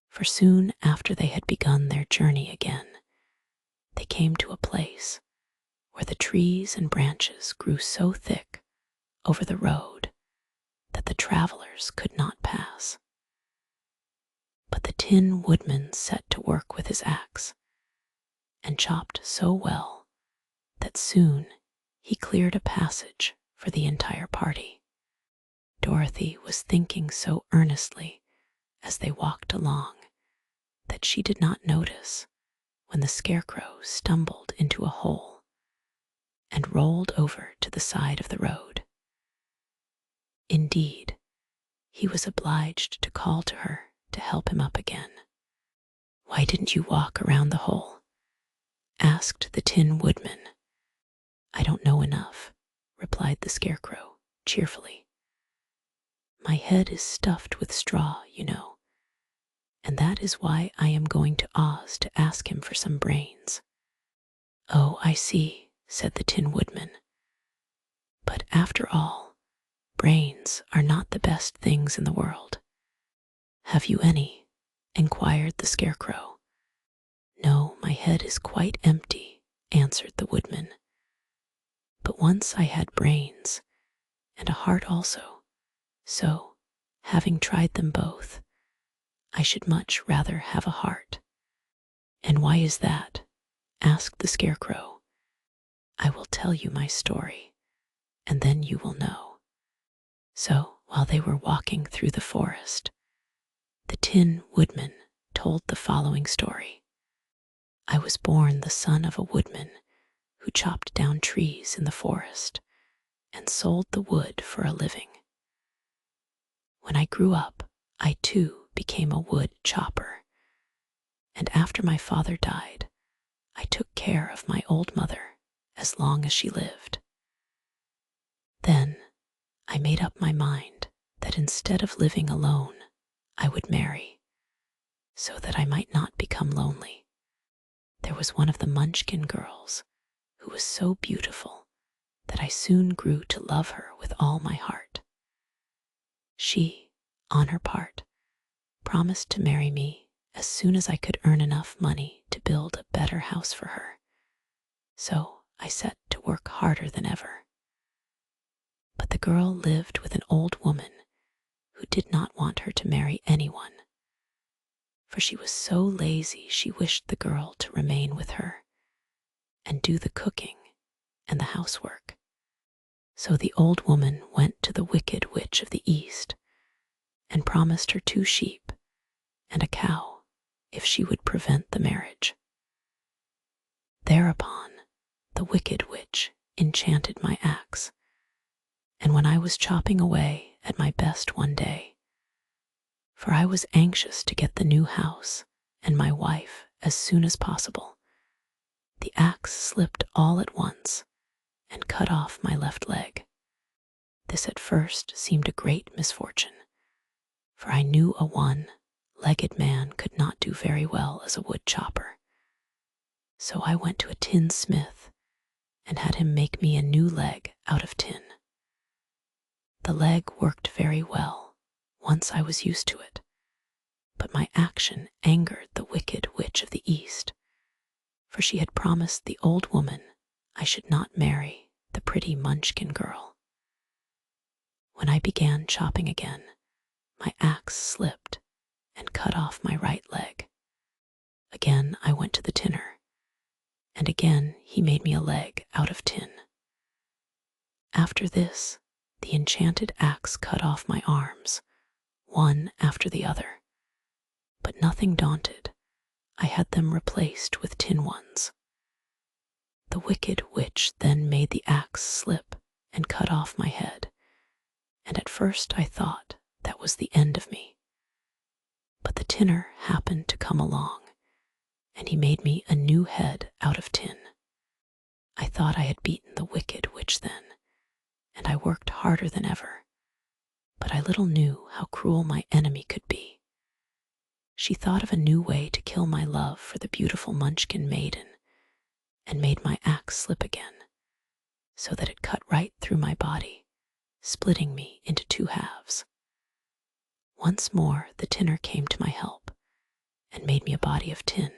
for soon after they had begun their journey again, they came to a place where the trees and branches grew so thick over the road that the travelers could not pass. But the Tin Woodman set to work with his axe and chopped so well that soon he cleared a passage for the entire party. Dorothy was thinking so earnestly as they walked along that she did not notice when the Scarecrow stumbled into a hole and rolled over to the side of the road. Indeed, he was obliged to call to her to help him up again. "Why didn't you walk around the hole?" asked the Tin Woodman. "I don't know enough," replied the Scarecrow cheerfully. "My head is stuffed with straw, you know, and that is why I am going to Oz to ask him for some brains." "Oh, I see," said the Tin Woodman. "But after all, brains are not the best things in the world." "Have you any?" inquired the Scarecrow. "No, my head is quite empty," answered the Woodman. "But once I had brains, and a heart also, so, having tried them both, I should much rather have a heart." "And why is that?" asked the Scarecrow. "I will tell you my story, and then you will know." So, while they were walking through the forest, the Tin Woodman told the following story. "I was born the son of a woodman who chopped down trees in the forest and sold the wood for a living. When I grew up, I too became a wood chopper, and after my father died, I took care of my old mother as long as she lived. Then I made up my mind that instead of living alone, I would marry, so that I might not become lonely. There was one of the Munchkin girls who was so beautiful that I soon grew to love her with all my heart. She, on her part, promised to marry me as soon as I could earn enough money to build a better house for her. So I set to work harder than ever. But the girl lived with an old woman who did not want her to marry anyone, for she was so lazy she wished the girl to remain with her and do the cooking and the housework. So the old woman went to the Wicked Witch of the East and promised her 2 sheep and a cow if she would prevent the marriage. Thereupon, the Wicked Witch enchanted my axe, and when I was chopping away at my best one day, for I was anxious to get the new house and my wife as soon as possible, the axe slipped all at once and cut off my left leg. This at first seemed a great misfortune, for I knew a one-legged man could not do very well as a wood chopper. So I went to a tinsmith and had him make me a new leg out of tin. The leg worked very well once I was used to it, but my action angered the Wicked Witch of the East, for she had promised the old woman I should not marry the pretty Munchkin girl. When I began chopping again, my axe slipped and cut off my right leg. Again I went to the tinner, and again he made me a leg out of tin. After this, the enchanted axe cut off my arms, one after the other, but nothing daunted, I had them replaced with tin ones. The wicked witch then made the axe slip and cut off my head, and at first I thought that was the end of me. But the tinner happened to come along, and he made me a new head out of tin. I thought I had beaten the wicked witch then, and I worked harder than ever, but I little knew how cruel my enemy could be. She thought of a new way to kill my love for the beautiful Munchkin maiden, and made my axe slip again, so that it cut right through my body, splitting me into two halves. Once more the tinner came to my help, and made me a body of tin,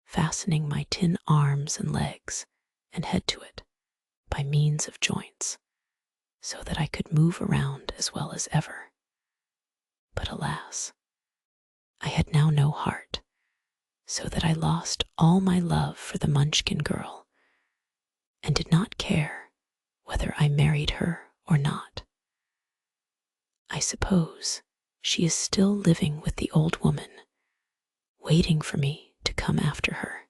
fastening my tin arms and legs and head to it by means of joints, so that I could move around as well as ever. But alas, I had now no heart, so that I lost all my love for the Munchkin girl, and did not care whether I married her or not. I suppose she is still living with the old woman, waiting for me to come after her.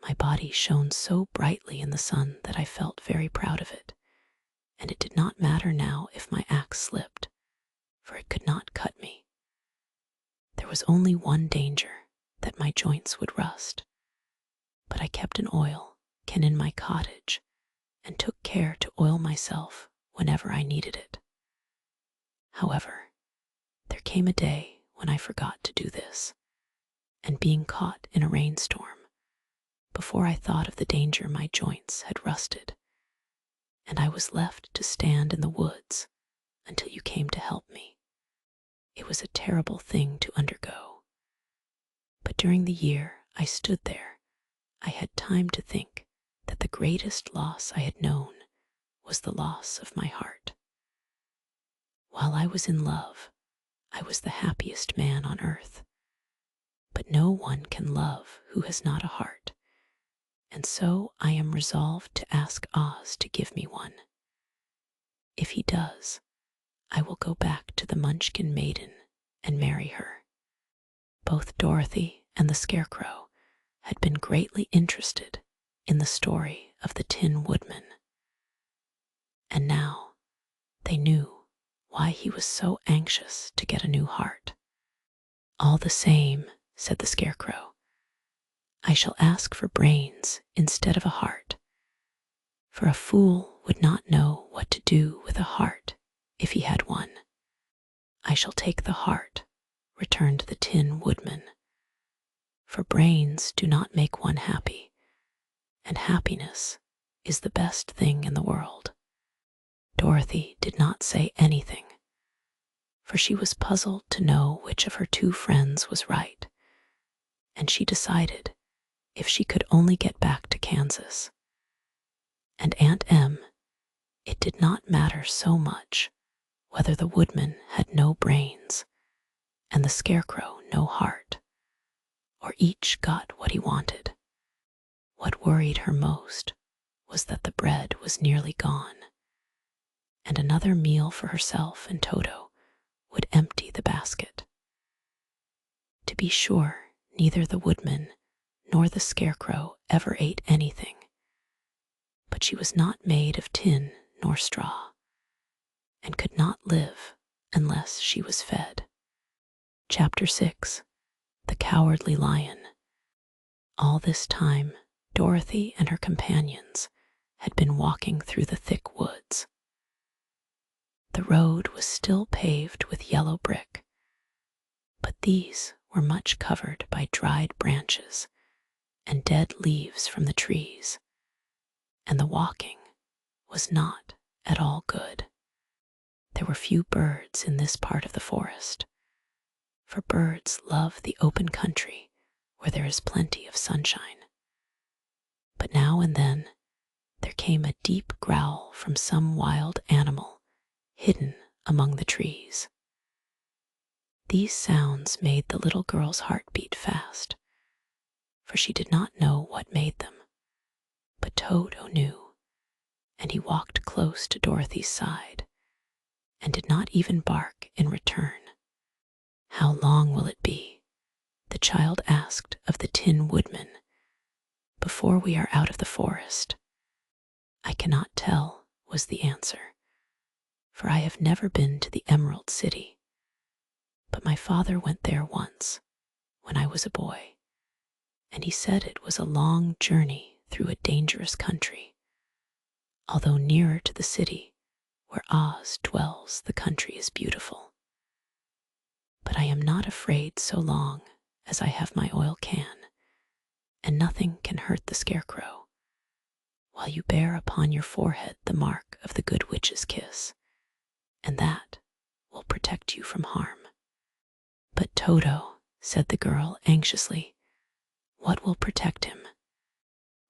My body shone so brightly in the sun that I felt very proud of it, and it did not matter now if my axe slipped, for it could not cut me. There was only one danger, that my joints would rust, but I kept an oil can in my cottage and took care to oil myself whenever I needed it. However, there came a day when I forgot to do this, and being caught in a rainstorm, before I thought of the danger my joints had rusted, and I was left to stand in the woods until you came to help me. It was a terrible thing to undergo, but during the year I stood there, I had time to think that the greatest loss I had known was the loss of my heart. While I was in love, I was the happiest man on earth, but no one can love who has not a heart, and so I am resolved to ask Oz to give me one. If he does, I will go back to the Munchkin maiden and marry her. Both Dorothy and the Scarecrow had been greatly interested in the story of the Tin Woodman, and now they knew why he was so anxious to get a new heart. "All the same," said the Scarecrow, "I shall ask for brains instead of a heart, for a fool would not know what to do with a heart if he had one." "I shall take the heart," returned the Tin Woodman, "for brains do not make one happy, and happiness is the best thing in the world." Dorothy did not say anything, for she was puzzled to know which of her two friends was right, and she decided if she could only get back to Kansas. And Aunt Em, it did not matter so much whether the Woodman had no brains and the Scarecrow no heart, or each got what he wanted. What worried her most was that the bread was nearly gone, and another meal for herself and Toto would empty the basket. To be sure, neither the Woodman nor the Scarecrow ever ate anything, but she was not made of tin nor straw, and could not live unless she was fed. Chapter 6. The Cowardly Lion. All this time, Dorothy and her companions had been walking through the thick woods. The road was still paved with yellow brick, but these were much covered by dried branches and dead leaves from the trees, and the walking was not at all good. There were few birds in this part of the forest, for birds love the open country where there is plenty of sunshine. But now and then there came a deep growl from some wild animal hidden among the trees. These sounds made the little girl's heart beat fast, for she did not know what made them, but Toto knew, and he walked close to Dorothy's side, and did not even bark in return. "How long will it be?" the child asked of the Tin Woodman, before we are out of the forest." "I cannot tell," was the answer, "for I have never been to the Emerald City. But my father went there once, when I was a boy, and he said it was a long journey through a dangerous country. Although nearer to the city, where Oz dwells, the country is beautiful. But I am not afraid so long as I have my oil can, and nothing can hurt the Scarecrow, while you bear upon your forehead the mark of the Good Witch's kiss, and that will protect you from harm." "But Toto," said the girl anxiously, "what will protect him?"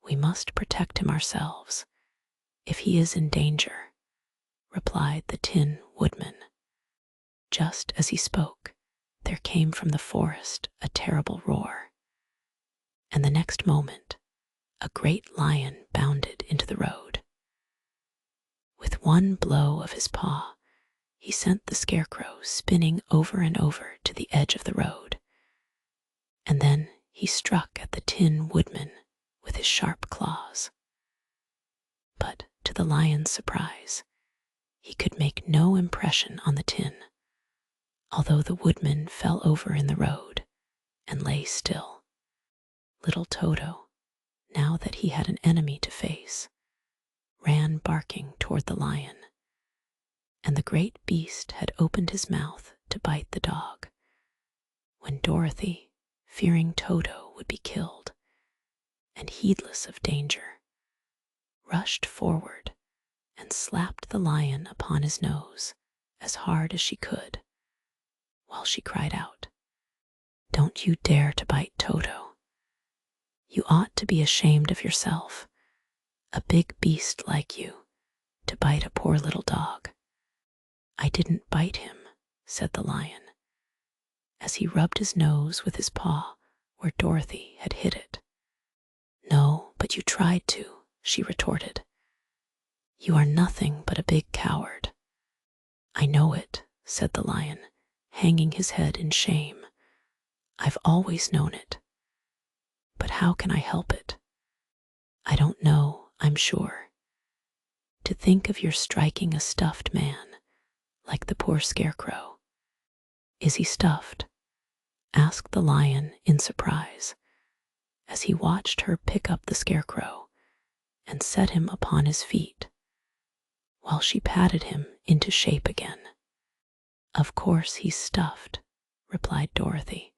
"We must protect him ourselves, if he is in danger," replied the Tin Woodman. Just as he spoke, there came from the forest a terrible roar, and the next moment a great lion bounded into the road. With one blow of his paw, he sent the Scarecrow spinning over and over to the edge of the road, and then he struck at the Tin Woodman with his sharp claws. But to the lion's surprise, he could make no impression on the tin, although the woodman fell over in the road and lay still. Little Toto, now that he had an enemy to face, ran barking toward the lion, and the great beast had opened his mouth to bite the dog, when Dorothy, fearing Toto would be killed, and heedless of danger, rushed forward and slapped the lion upon his nose as hard as she could, while she cried out, "Don't you dare to bite Toto. You ought to be ashamed of yourself, a big beast like you, to bite a poor little dog." "I didn't bite him," said the lion, as he rubbed his nose with his paw where Dorothy had hit it. "No, but you tried to," she retorted. "You are nothing but a big coward." "I know it," said the lion, hanging his head in shame. "I've always known it. But how can I help it? I don't know, I'm sure. To think of your striking a stuffed man, like the poor Scarecrow." "Is he stuffed?" asked the lion in surprise, as he watched her pick up the Scarecrow and set him upon his feet, while she patted him into shape again. "Of course he's stuffed," replied Dorothy,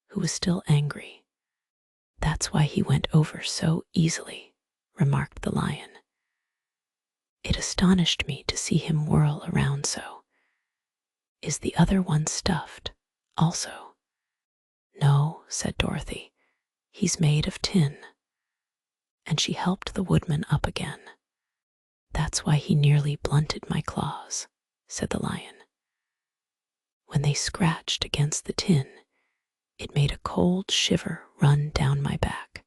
who was still angry. "That's why he went over so easily," remarked the lion. "It astonished me to see him whirl around so. Is the other one stuffed, also?" "No," said Dorothy. "He's made of tin." And she helped the woodman up again. "That's why he nearly blunted my claws," said the lion. "When they scratched against the tin, it made a cold shiver run down my back."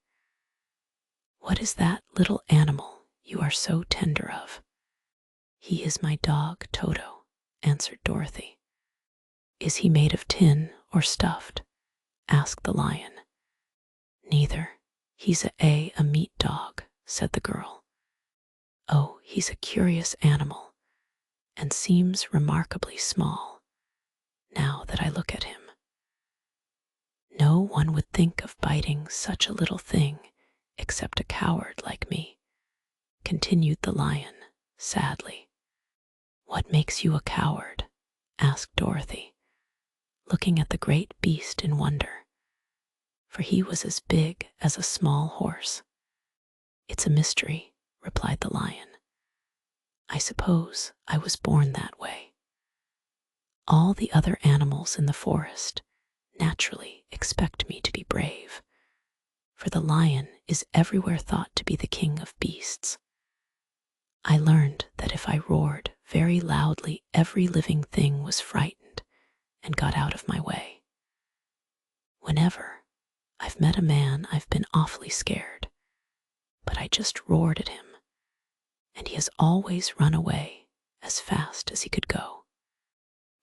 "What is that little animal you are so tender of?" "He is my dog, Toto," answered Dorothy. "Is he made of tin or stuffed?" asked the lion. "Neither. He's a meat dog," said the girl. "Oh, he's a curious animal, and seems remarkably small, now that I look at him. No one would think of biting such a little thing except a coward like me," continued the lion sadly. "What makes you a coward?" asked Dorothy, looking at the great beast in wonder, for he was as big as a small horse. "It's a mystery," replied the lion. "I suppose I was born that way. All the other animals in the forest naturally expect me to be brave, for the lion is everywhere thought to be the king of beasts. I learned that if I roared very loudly, every living thing was frightened and got out of my way. Whenever I've met a man, I've been awfully scared, but I just roared at him, and he has always run away as fast as he could go.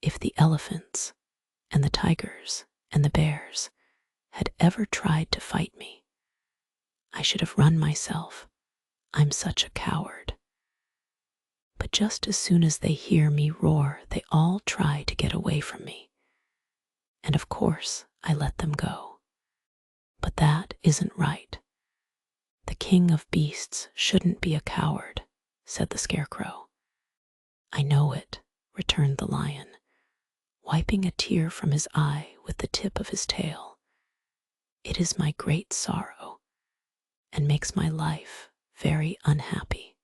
If the elephants and the tigers and the bears had ever tried to fight me, I should have run myself. I'm such a coward. But just as soon as they hear me roar, they all try to get away from me. And of course, I let them go. But that isn't right. The king of beasts shouldn't be a coward, said the Scarecrow. I know it, returned the lion, wiping a tear from his eye with the tip of his tail. It is my great sorrow, and makes my life very unhappy.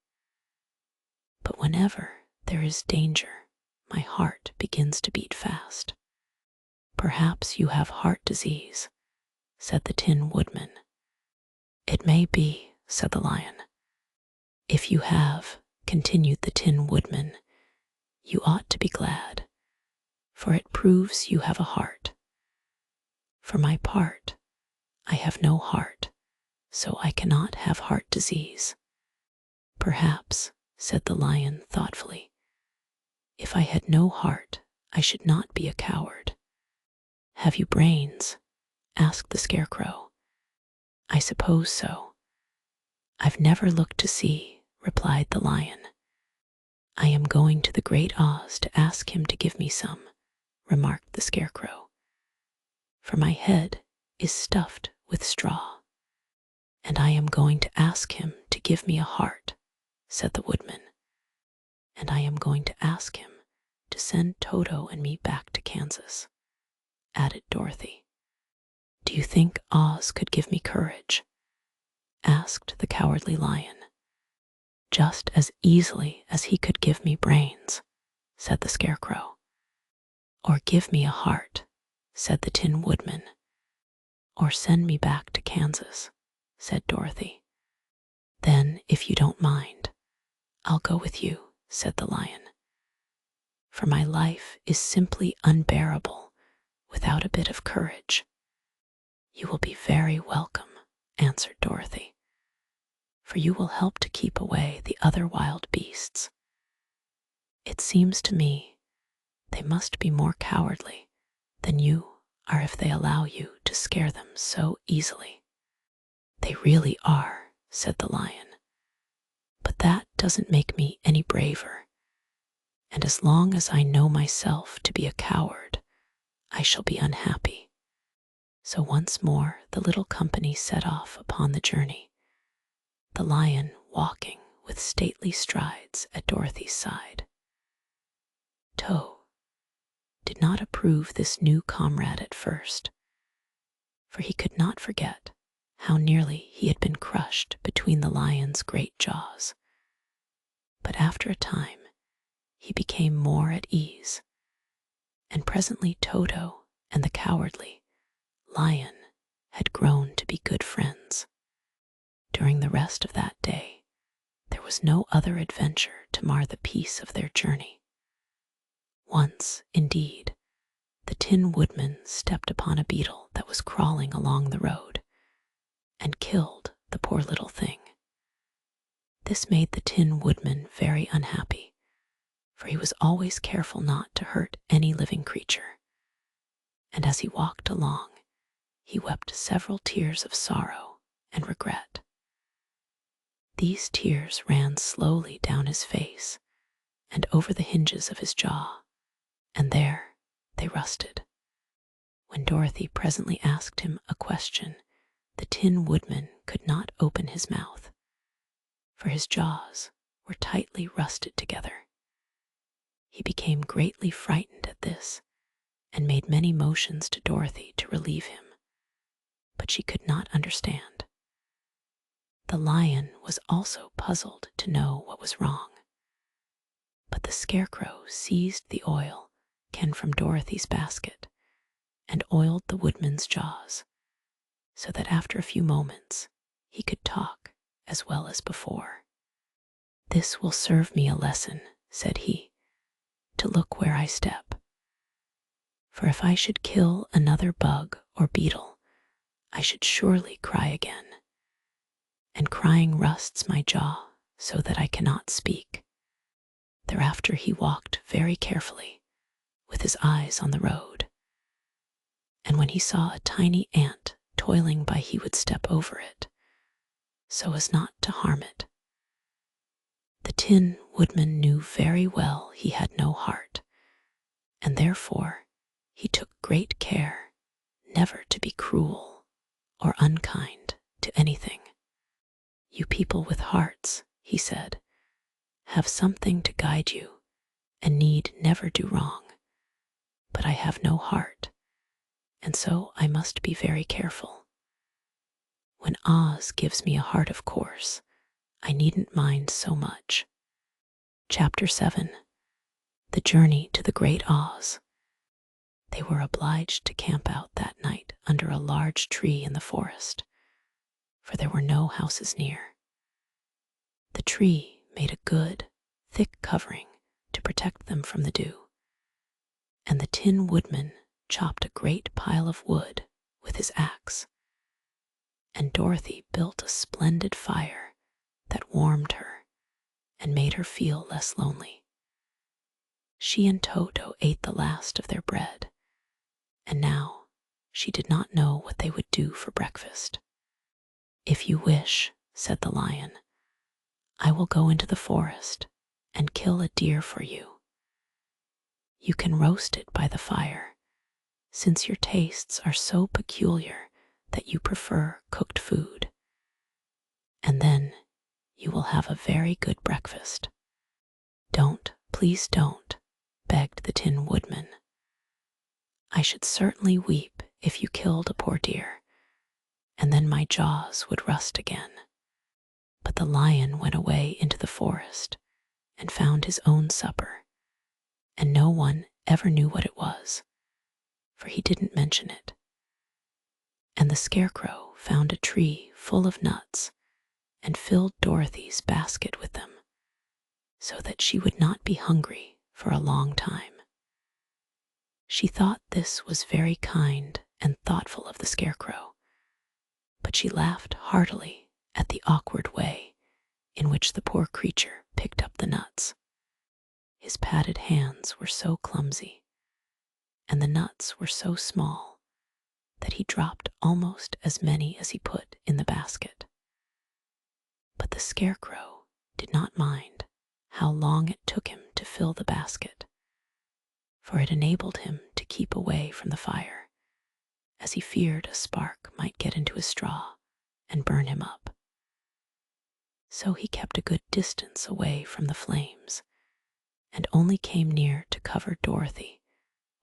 But whenever there is danger, my heart begins to beat fast. Perhaps you have heart disease, said the Tin Woodman. It may be, said the lion. If you have, continued the Tin Woodman, you ought to be glad, for it proves you have a heart. For my part, I have no heart, so I cannot have heart disease. Perhaps, said the lion thoughtfully, if I had no heart, I should not be a coward. Have you brains? Asked the Scarecrow. I suppose so. I've never looked to see, replied the lion. I am going to the Great Oz to ask him to give me some, remarked the Scarecrow. For my head is stuffed with straw. And I am going to ask him to give me a heart, said the Woodman. And I am going to ask him to send Toto and me back to Kansas, added Dorothy. Do you think Oz could give me courage? Asked the Cowardly Lion. Just as easily as he could give me brains, said the Scarecrow. Or give me a heart, said the Tin Woodman. Or send me back to Kansas, said Dorothy. Then, if you don't mind, I'll go with you, said the lion. For my life is simply unbearable without a bit of courage. You will be very welcome, answered Dorothy, for you will help to keep away the other wild beasts. It seems to me they must be more cowardly than you are if they allow you to scare them so easily. They really are, said the lion, but that doesn't make me any braver. And as long as I know myself to be a coward, I shall be unhappy. So once more the little company set off upon the journey, the lion walking with stately strides at Dorothy's side. Toe did not approve this new comrade at first, for he could not forget how nearly he had been crushed between the lion's great jaws. But after a time, he became more at ease, and presently Toto and the Cowardly Lion had grown to be good friends. During the rest of that day, there was no other adventure to mar the peace of their journey. Once, indeed, the Tin Woodman stepped upon a beetle that was crawling along the road, and killed the poor little thing. This made the Tin Woodman very unhappy, for he was always careful not to hurt any living creature. And as he walked along, he wept several tears of sorrow and regret. These tears ran slowly down his face and over the hinges of his jaw, and there they rusted. When Dorothy presently asked him a question, the Tin Woodman could not open his mouth, for his jaws were tightly rusted together. He became greatly frightened at this, and made many motions to Dorothy to relieve him, but she could not understand. The lion was also puzzled to know what was wrong, but the Scarecrow seized the oil can from Dorothy's basket and oiled the Woodman's jaws, so that after a few moments he could talk as well as before. This will serve me a lesson, said he, to look where I step. For if I should kill another bug or beetle, I should surely cry again, and crying rusts my jaw so that I cannot speak. Thereafter he walked very carefully, with his eyes on the road, and when he saw a tiny ant toiling by he would step over it, so as not to harm it. The Tin Woodman knew very well he had no heart, and therefore he took great care never to be cruel or unkind to anything. "You people with hearts," he said, "have something to guide you and need never do wrong. But I have no heart, and so I must be very careful. When Oz gives me a heart, of course, I needn't mind so much." Chapter 7. The Journey to the Great Oz. They were obliged to camp out that night under a large tree in the forest, for there were no houses near. The tree made a good, thick covering to protect them from the dew, and the Tin Woodman chopped a great pile of wood with his axe, and Dorothy built a splendid fire that warmed her and made her feel less lonely. She and Toto ate the last of their bread, and now she did not know what they would do for breakfast. "If you wish," said the lion, "I will go into the forest and kill a deer for you. You can roast it by the fire, since your tastes are so peculiar that you prefer cooked food. And then you will have a very good breakfast." "Don't, please don't," begged the Tin Woodman. "I should certainly weep if you killed a poor deer, and then my jaws would rust again." But the lion went away into the forest and found his own supper, and no one ever knew what it was, for he didn't mention it. And the Scarecrow found a tree full of nuts and filled Dorothy's basket with them, so that she would not be hungry for a long time. She thought this was very kind and thoughtful of the Scarecrow, but she laughed heartily at the awkward way in which the poor creature picked up the nuts. His padded hands were so clumsy, and the nuts were so small that he dropped almost as many as he put in the basket. But the Scarecrow did not mind how long it took him to fill the basket, for it enabled him to keep away from the fire, as he feared a spark might get into his straw and burn him up. So he kept a good distance away from the flames, and only came near to cover Dorothy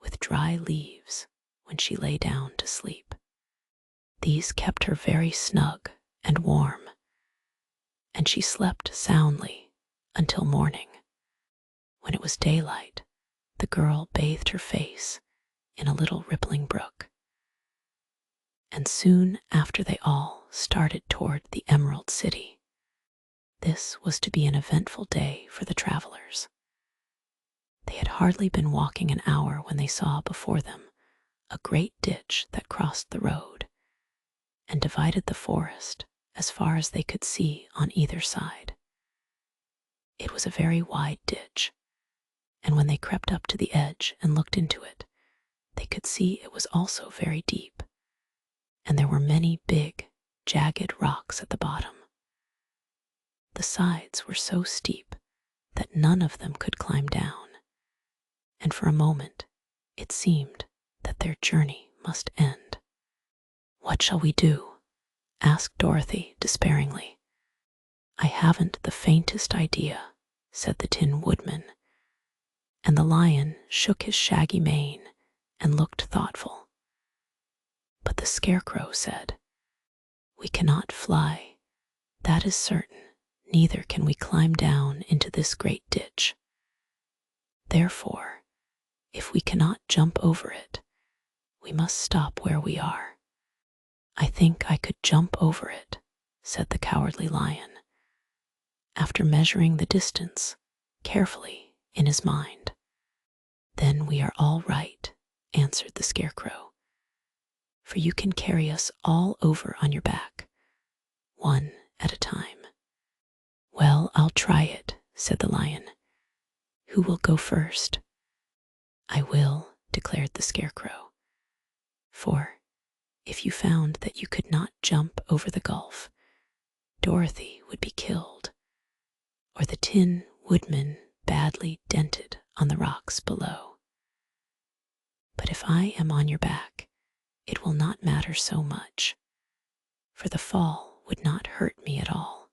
with dry leaves when she lay down to sleep. These kept her very snug and warm, and she slept soundly until morning. When it was daylight, the girl bathed her face in a little rippling brook, and soon after they all started toward the Emerald City. This was to be an eventful day for the travelers. They had hardly been walking an hour when they saw before them a great ditch that crossed the road and divided the forest as far as they could see on either side. It was a very wide ditch, and when they crept up to the edge and looked into it, they could see it was also very deep, and there were many big, jagged rocks at the bottom. The sides were so steep that none of them could climb down, and for a moment it seemed that their journey must end. "What shall we do?" asked Dorothy despairingly. "I haven't the faintest idea," said the Tin Woodman, and the lion shook his shaggy mane and looked thoughtful. But the Scarecrow said, "We cannot fly, that is certain, neither can we climb down into this great ditch. Therefore, if we cannot jump over it, we must stop where we are." "I think I could jump over it," said the Cowardly Lion, after measuring the distance carefully in his mind. "Then we are all right," answered the Scarecrow, "for you can carry us all over on your back, one at a time." "Well, I'll try it," said the lion. "Who will go first?" "I will," declared the Scarecrow, "for if you found that you could not jump over the gulf, Dorothy would be killed, or the Tin Woodman badly dented on the rocks below. But if I am on your back, it will not matter so much, for the fall would not hurt me at all.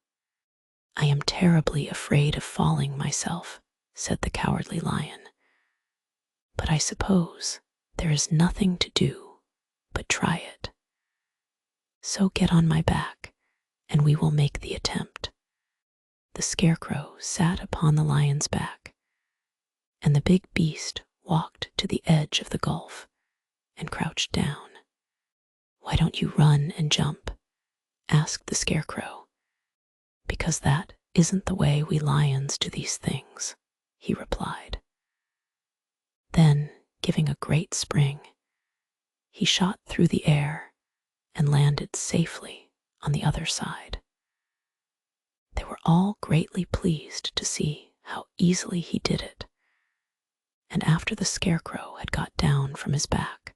I am terribly afraid of falling myself, said the Cowardly Lion, but I suppose there is nothing to do but try it. So get on my back, and we will make the attempt. The Scarecrow sat upon the lion's back, and the big beast walked to the edge of the gulf and crouched down. Why don't you run and jump? Asked the Scarecrow. Because that isn't the way we lions do these things, he replied. Then, giving a great spring, he shot through the air and landed safely on the other side. They were all greatly pleased to see how easily he did it, and after the Scarecrow had got down from his back,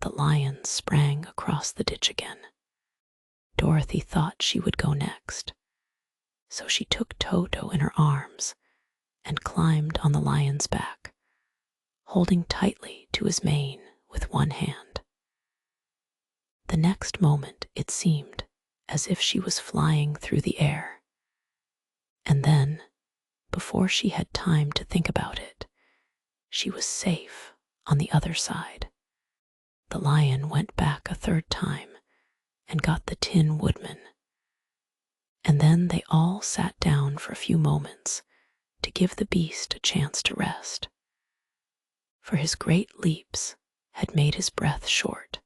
the lion sprang across the ditch again. Dorothy thought she would go next, so she took Toto in her arms and climbed on the lion's back, holding tightly to his mane with one hand. The next moment it seemed as if she was flying through the air, and then, before she had time to think about it, she was safe on the other side. The lion went back a third time and got the Tin Woodman, and then they all sat down for a few moments to give the beast a chance to rest, for his great leaps had made his breath short,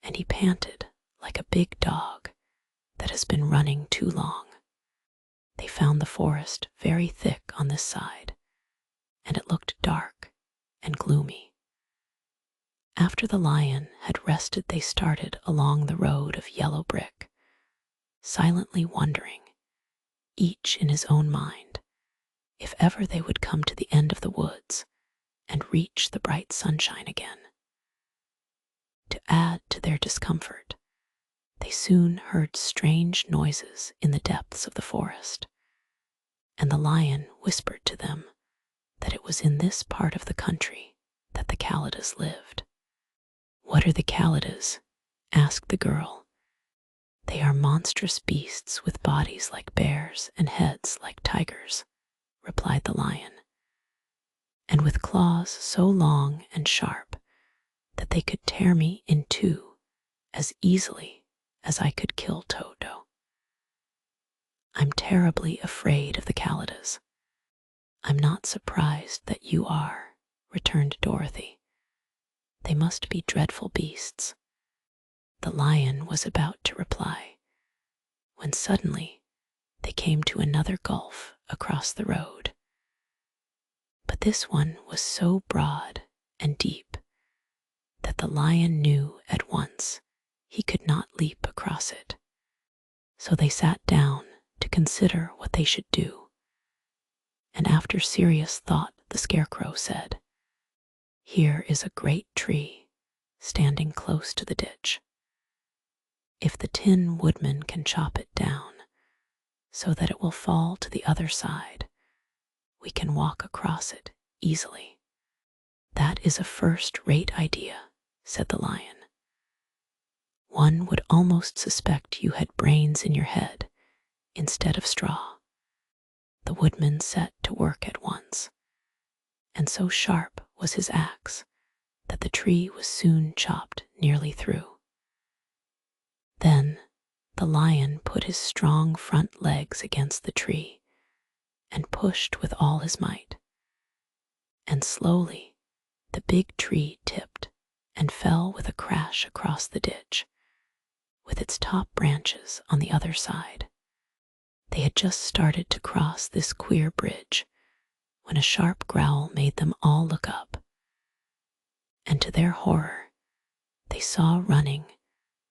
and he panted like a big dog that has been running too long. They found the forest very thick on this side, and it looked dark and gloomy. After the lion had rested, they started along the road of yellow brick, silently wondering, each in his own mind, if ever they would come to the end of the woods and reach the bright sunshine again. To add to their discomfort, they soon heard strange noises in the depths of the forest, and the lion whispered to them that it was in this part of the country that the Kalidas lived. What are the Kalidas? Asked the girl. They are monstrous beasts with bodies like bears and heads like tigers, replied the lion, and with claws so long and sharp that they could tear me in two as easily as I could kill Toto. I'm terribly afraid of the Kalidas. I'm not surprised that you are, returned Dorothy. They must be dreadful beasts. The lion was about to reply, when suddenly they came to another gulf across the road. But this one was so broad and deep that the lion knew at once he could not leap across it. So they sat down to consider what they should do. And after serious thought, the Scarecrow said, "Here is a great tree standing close to the ditch. If the Tin Woodman can chop it down so that it will fall to the other side, we can walk across it easily." "That is a first-rate idea," said the lion. "One would almost suspect you had brains in your head instead of straw." The woodman set to work at once, and so sharp was his axe that the tree was soon chopped nearly through. Then the lion put his strong front legs against the tree and pushed with all his might, and slowly the big tree tipped and fell with a crash across the ditch, with its top branches on the other side. They had just started to cross this queer bridge when a sharp growl made them all look up, and to their horror, they saw running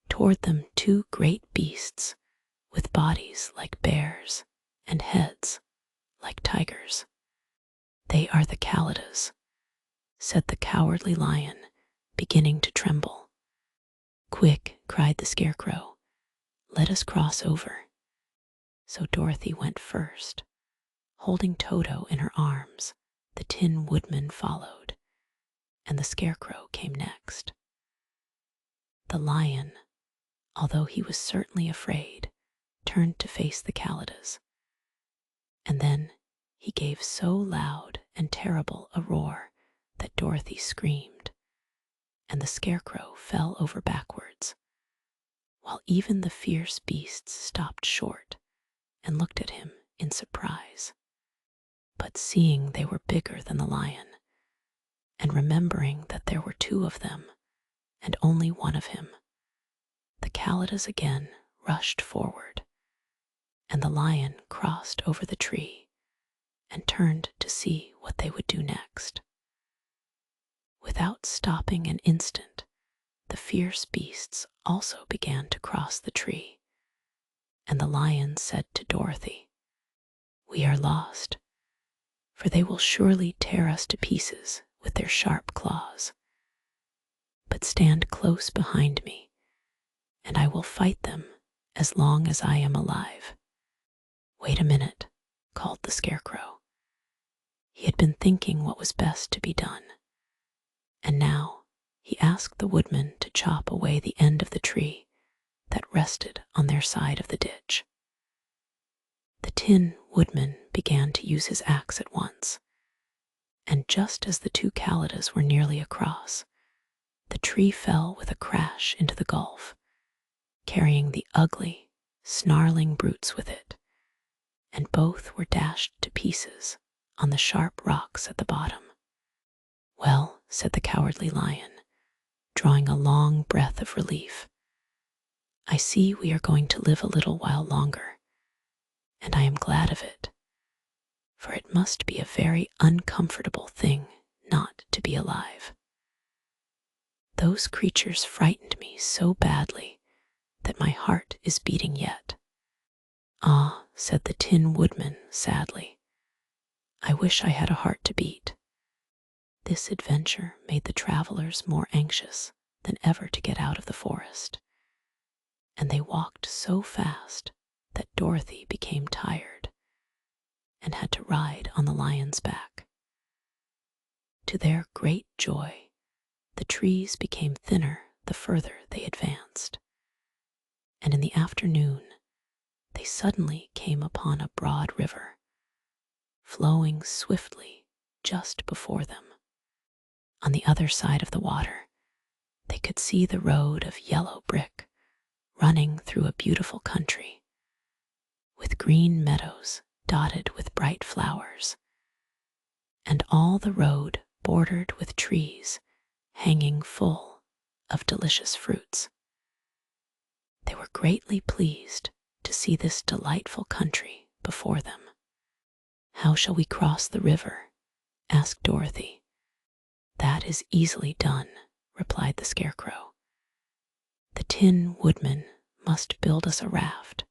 toward them two great beasts with bodies like bears and heads like tigers. "They are the Kalidas," said the Cowardly Lion, beginning to tremble. "Quick," cried the Scarecrow, "let us cross over. So Dorothy went first, holding Toto in her arms. The Tin Woodman followed, and the Scarecrow came next. The lion, although he was certainly afraid, turned to face the Kalidas. And then he gave so loud and terrible a roar that Dorothy screamed, and the Scarecrow fell over backwards, while even the fierce beasts stopped short and looked at him in surprise. But seeing they were bigger than the lion, and remembering that there were two of them and only one of him, the Kalidas again rushed forward, and the lion crossed over the tree and turned to see what they would do next. Without stopping an instant, the fierce beasts also began to cross the tree, and the lion said to Dorothy, "We are lost, for they will surely tear us to pieces with their sharp claws. But stand close behind me, and I will fight them as long as I am alive." "Wait a minute," called the Scarecrow. He had been thinking what was best to be done, and now he asked the woodman to chop away the end of the tree that rested on their side of the ditch. The Tin Woodman began to use his axe at once, and just as the two Kalidas were nearly across, the tree fell with a crash into the gulf, carrying the ugly, snarling brutes with it, and both were dashed to pieces on the sharp rocks at the bottom. "Well," said the Cowardly Lion, drawing a long breath of relief, "I see we are going to live a little while longer, and I am glad of it, for it must be a very uncomfortable thing not to be alive. Those creatures frightened me so badly that my heart is beating yet." "Ah," said the Tin Woodman sadly, "I wish I had a heart to beat." This adventure made the travelers more anxious than ever to get out of the forest, and they walked so fast that Dorothy became tired and had to ride on the lion's back. To their great joy, the trees became thinner the further they advanced, and in the afternoon they suddenly came upon a broad river, flowing swiftly just before them. On the other side of the water, they could see the road of yellow brick running through a beautiful country, with green meadows dotted with bright flowers, and all the road bordered with trees hanging full of delicious fruits. They were greatly pleased to see this delightful country before them. "How shall we cross the river?" asked Dorothy. "That is easily done," replied the Scarecrow. "The Tin Woodman must build us a raft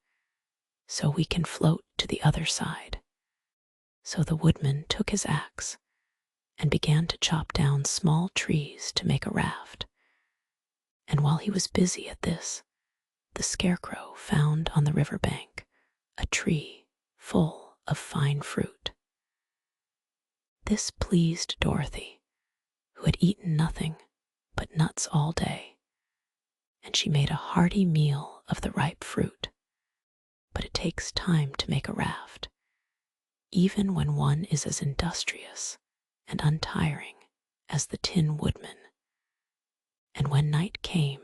so we can float to the other side." So the woodman took his axe and began to chop down small trees to make a raft. And while he was busy at this, the Scarecrow found on the river bank a tree full of fine fruit. This pleased Dorothy, who had eaten nothing but nuts all day, and she made a hearty meal of the ripe fruit. But it takes time to make a raft, even when one is as industrious and untiring as the Tin Woodman. And when night came,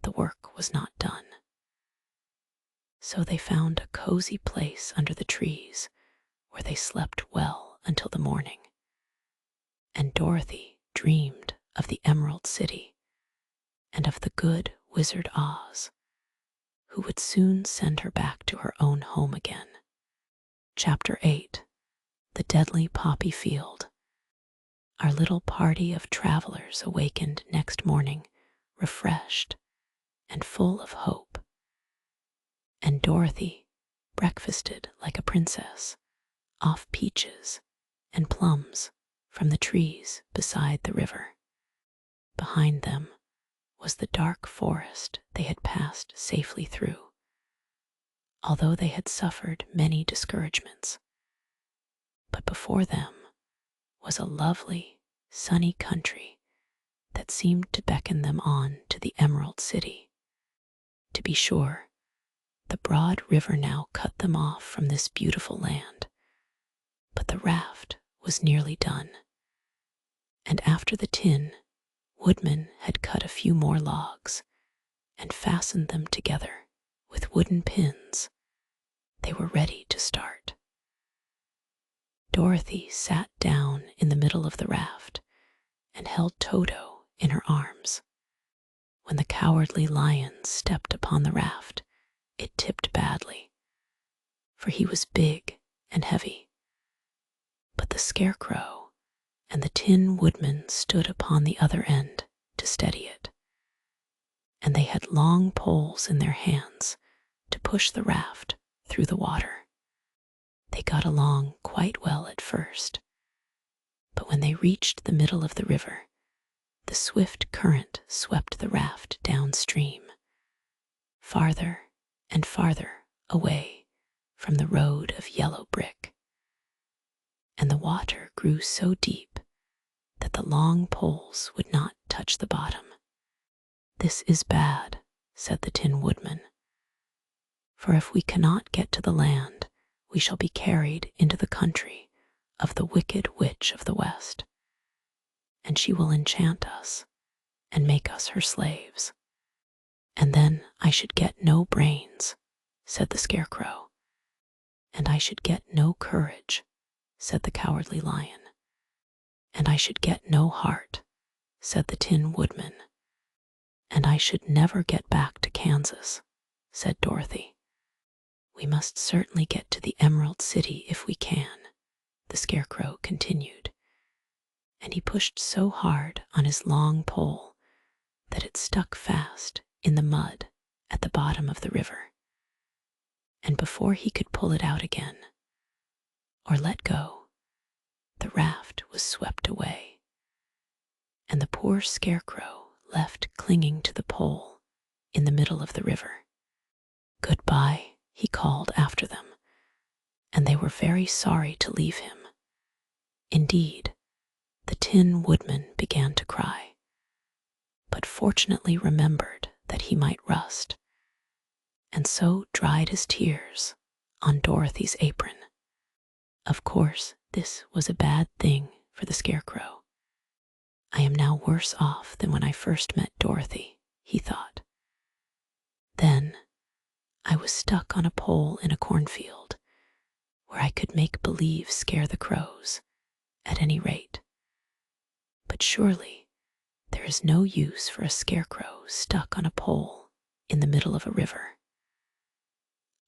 the work was not done. So they found a cozy place under the trees where they slept well until the morning. And Dorothy dreamed of the Emerald City and of the good Wizard Oz, who would soon send her back to her own home again. Chapter 8. The Deadly Poppy Field. Our little party of travelers awakened next morning, refreshed and full of hope, and Dorothy breakfasted like a princess off peaches and plums from the trees beside the river. Behind them was the dark forest they had passed safely through. although they had suffered many discouragements. But before them was a lovely, sunny country that seemed to beckon them on to the Emerald City. To be sure, the broad river now cut them off from this beautiful land, but the raft was nearly done, and after the Tin Woodman had cut a few more logs and fastened them together with wooden pins, they were ready to start. Dorothy sat down in the middle of the raft and held Toto in her arms. When the Cowardly Lion stepped upon the raft, it tipped badly, for he was big and heavy. But the Scarecrow and the Tin Woodman stood upon the other end to steady it, and they had long poles in their hands to push the raft through the water. They got along quite well at first, but when they reached the middle of the river, the swift current swept the raft downstream, farther and farther away from the road of yellow brick. And the water grew so deep that the long poles would not touch the bottom. "This is bad," said the Tin Woodman, "for if we cannot get to the land, we shall be carried into the country of the Wicked Witch of the West, and she will enchant us and make us her slaves. And then I should get no brains," said the Scarecrow. "And I should get no courage," said the Cowardly Lion. "And I should get no heart," said the Tin Woodman. "And I should never get back to Kansas," said Dorothy. "We must certainly get to the Emerald City if we can," the Scarecrow continued, and he pushed so hard on his long pole that it stuck fast in the mud at the bottom of the river. And before he could pull it out again, or let go, the raft was swept away, and the poor Scarecrow left clinging to the pole in the middle of the river. "Goodbye," he called after them, and they were very sorry to leave him. Indeed, the Tin Woodman began to cry, but fortunately remembered that he might rust, and so dried his tears on Dorothy's apron. Of course, this was a bad thing for the Scarecrow. "I am now worse off than when I first met Dorothy," he thought. "Then I was stuck on a pole in a cornfield, where I could make believe scare the crows, at any rate. But surely there is no use for a Scarecrow stuck on a pole in the middle of a river.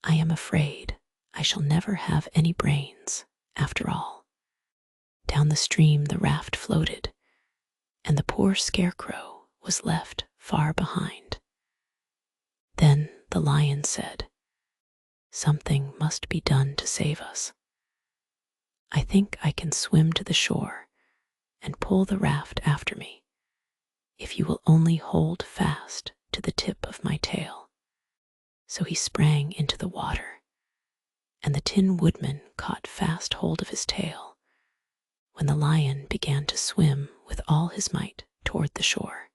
I am afraid I shall never have any brains, after all." Down the stream the raft floated, and the poor Scarecrow was left far behind. Then the Lion said, "Something must be done to save us. I think I can swim to the shore and pull the raft after me, if you will only hold fast to the tip of my tail." So he sprang into the water, and the Tin Woodman caught fast hold of his tail when the Lion began to swim with all his might toward the shore.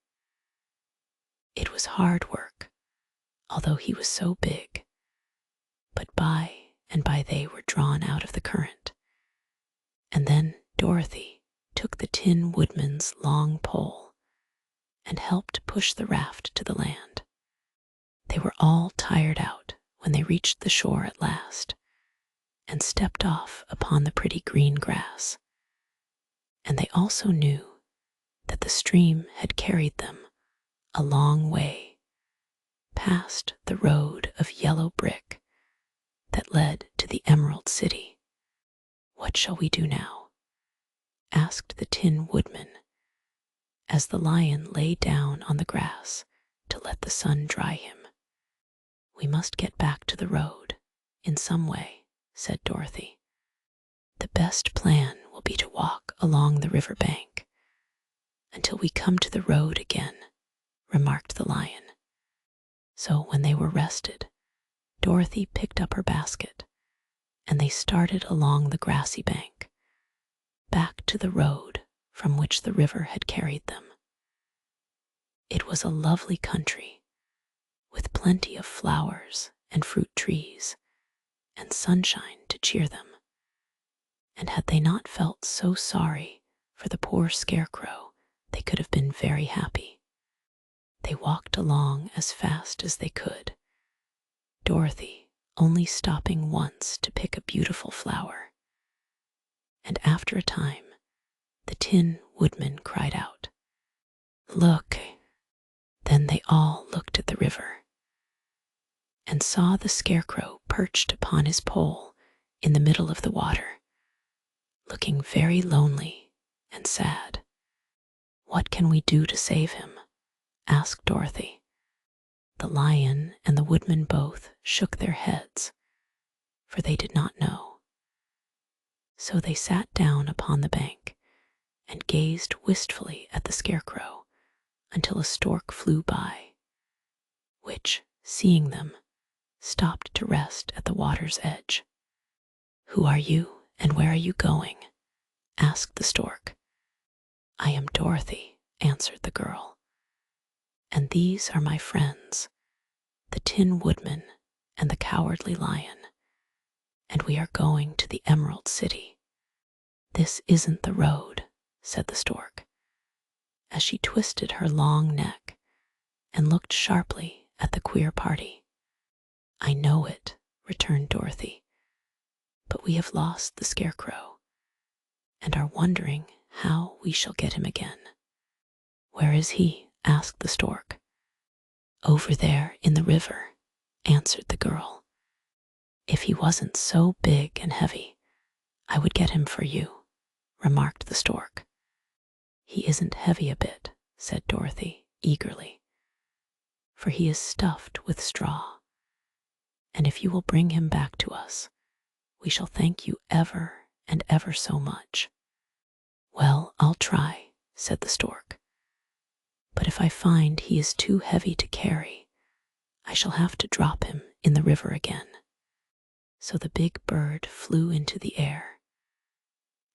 It was hard work, although he was so big, but by and by they were drawn out of the current, and then Dorothy took the Tin Woodman's long pole and helped push the raft to the land. They were all tired out when they reached the shore at last and stepped off upon the pretty green grass, and they also knew that the stream had carried them a long way past the road of yellow brick that led to the Emerald City. "What shall we do now?" asked the Tin Woodman, as the Lion lay down on the grass to let the sun dry him. "We must get back to the road in some way," said Dorothy. "The best plan will be to walk along the river bank until we come to the road again," remarked the Lion. So when they were rested, Dorothy picked up her basket, and they started along the grassy bank, back to the road from which the river had carried them. It was a lovely country, with plenty of flowers and fruit trees, and sunshine to cheer them. And had they not felt so sorry for the poor Scarecrow, they could have been very happy. They walked along as fast as they could, Dorothy only stopping once to pick a beautiful flower. And after a time, the Tin Woodman cried out, "Look!" Then they all looked at the river, and saw the Scarecrow perched upon his pole in the middle of the water, looking very lonely and sad. "What can we do to save him?" asked Dorothy. The Lion and the Woodman both shook their heads, for they did not know. So they sat down upon the bank and gazed wistfully at the Scarecrow until a stork flew by, which, seeing them, stopped to rest at the water's edge. "Who are you, and where are you going?" asked the stork. "I am Dorothy," answered the girl, "and these are my friends, the Tin Woodman and the Cowardly Lion, and we are going to the Emerald City." "This isn't the road," said the stork, as she twisted her long neck and looked sharply at the queer party. "I know it," returned Dorothy, "but we have lost the Scarecrow and are wondering how we shall get him again." "Where is he?" asked the stork. "Over there in the river," answered the girl. "If he wasn't so big and heavy, I would get him for you," remarked the stork. "He isn't heavy a bit," said Dorothy eagerly, "for he is stuffed with straw, and if you will bring him back to us, we shall thank you ever and ever so much." "Well, I'll try," said the stork, "but if I find he is too heavy to carry, I shall have to drop him in the river again." So the big bird flew into the air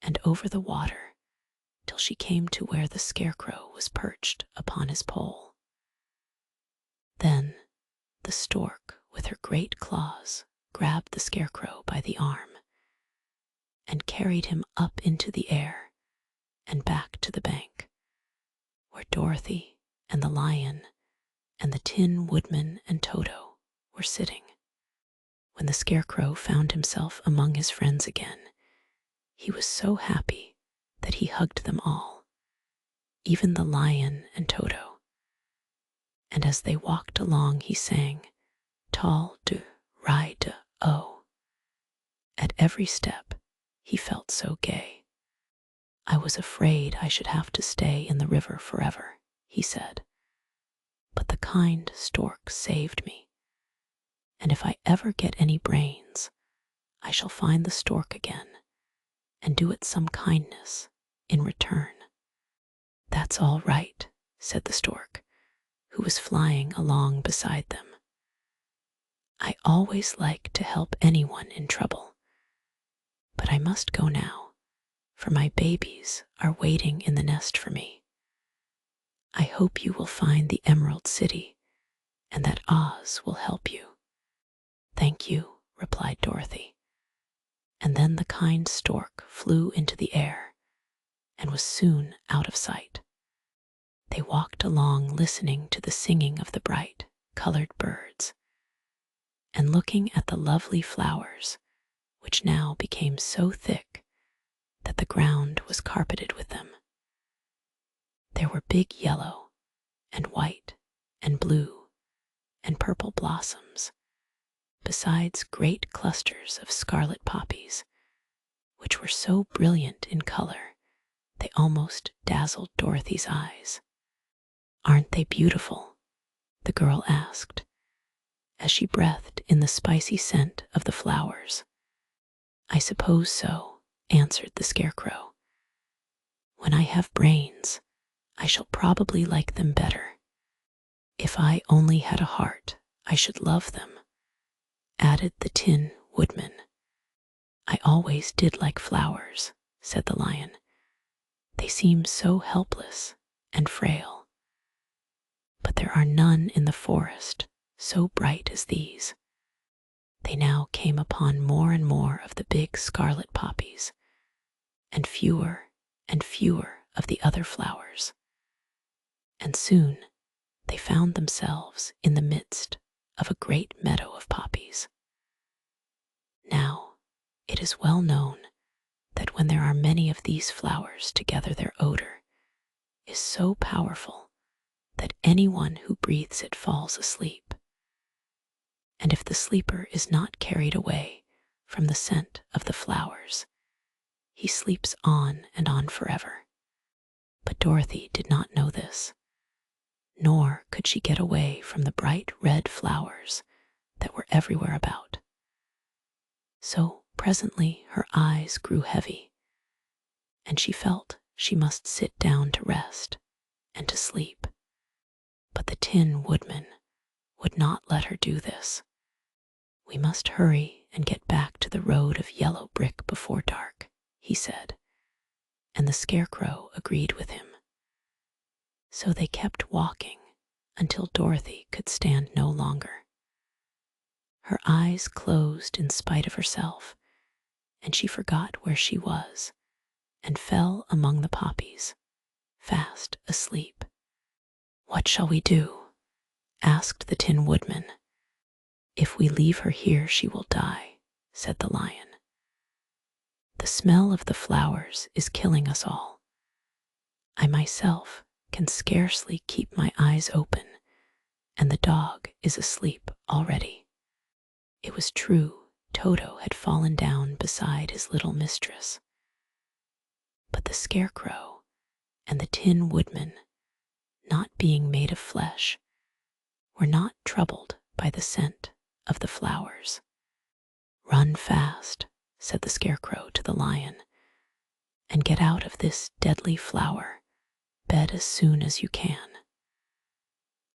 and over the water till she came to where the Scarecrow was perched upon his pole. Then the stork, with her great claws, grabbed the Scarecrow by the arm and carried him up into the air and back to the bank, where Dorothy and the Lion and the Tin Woodman and Toto were sitting. When the Scarecrow found himself among his friends again, he was so happy that he hugged them all, even the Lion and Toto. And as they walked along, he sang, "Tall de ride o." At every step, he felt so gay. "I was afraid I should have to stay in the river forever," he said, "but the kind stork saved me, and if I ever get any brains, I shall find the stork again and do it some kindness in return." "That's all right," said the stork, who was flying along beside them. "I always like to help anyone in trouble, but I must go now, for my babies are waiting in the nest for me. I hope you will find the Emerald City and that Oz will help you." "Thank you," replied Dorothy. And then the kind stork flew into the air and was soon out of sight. They walked along listening to the singing of the bright, colored birds and looking at the lovely flowers, which now became so thick that the ground was carpeted with them. There were big yellow and white and blue and purple blossoms, besides great clusters of scarlet poppies, which were so brilliant in color they almost dazzled Dorothy's eyes. "Aren't they beautiful?" the girl asked, as she breathed in the spicy scent of the flowers. "I suppose so," answered the Scarecrow. "When I have brains, I shall probably like them better. If I only had a heart, I should love them, added the Tin Woodman. I always did like flowers, said the Lion. They seem so helpless and frail. But there are none in the forest so bright as these. They now came upon more and more of the big scarlet poppies, and fewer of the other flowers. And soon they found themselves in the midst of a great meadow of poppies. Now, it is well known that when there are many of these flowers together, their odor is so powerful that anyone who breathes it falls asleep. And if the sleeper is not carried away from the scent of the flowers, he sleeps on and on forever. But Dorothy did not know this, nor could she get away from the bright red flowers that were everywhere about. So presently her eyes grew heavy, and she felt she must sit down to rest and to sleep. But the Tin Woodman would not let her do this. We must hurry and get back to the road of yellow brick before dark, he said, and the Scarecrow agreed with him. So they kept walking until Dorothy could stand no longer. Her eyes closed in spite of herself, and she forgot where she was and fell among the poppies, fast asleep. What shall we do? Asked the Tin Woodman. If we leave her here, she will die, said the Lion. The smell of the flowers is killing us all. I myself can scarcely keep my eyes open, and the dog is asleep already. It was true, Toto had fallen down beside his little mistress. But the Scarecrow and the Tin Woodman, not being made of flesh, were not troubled by the scent of the flowers. Run fast, said the Scarecrow to the Lion, and get out of this deadly flower bed as soon as you can.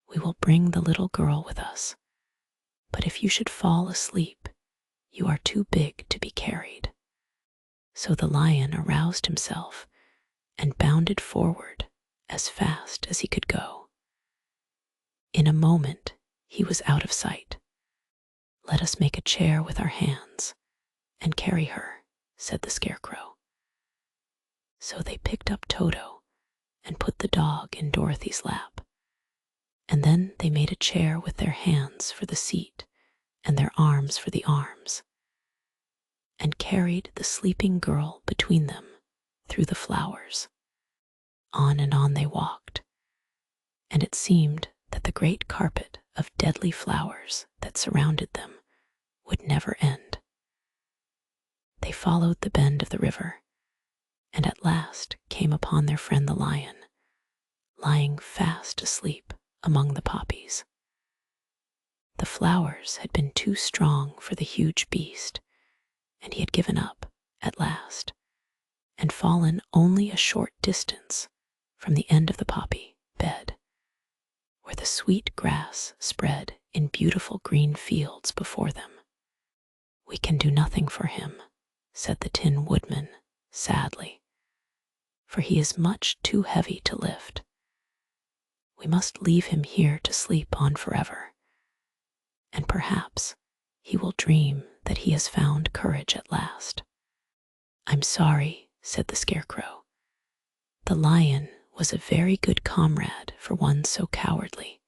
We will bring the little girl with us, but if you should fall asleep, you are too big to be carried. So the Lion aroused himself and bounded forward as fast as he could go. In a moment he was out of sight. Let us make a chair with our hands and carry her, said the Scarecrow. So they picked up Toto and put the dog in Dorothy's lap, and then they made a chair with their hands for the seat and their arms for the arms, and carried the sleeping girl between them through the flowers. On and on they walked, and it seemed that the great carpet of deadly flowers that surrounded them would never end. They followed the bend of the river, and at last came upon their friend the Lion, lying fast asleep among the poppies. The flowers had been too strong for the huge beast, and he had given up at last, and fallen only a short distance from the end of the poppy bed, where the sweet grass spread in beautiful green fields before them. We can do nothing for him, said the Tin Woodman sadly, for he is much too heavy to lift. We must leave him here to sleep on forever, and perhaps he will dream that he has found courage at last. I'm sorry, said the Scarecrow. The Lion was a very good comrade for one so cowardly.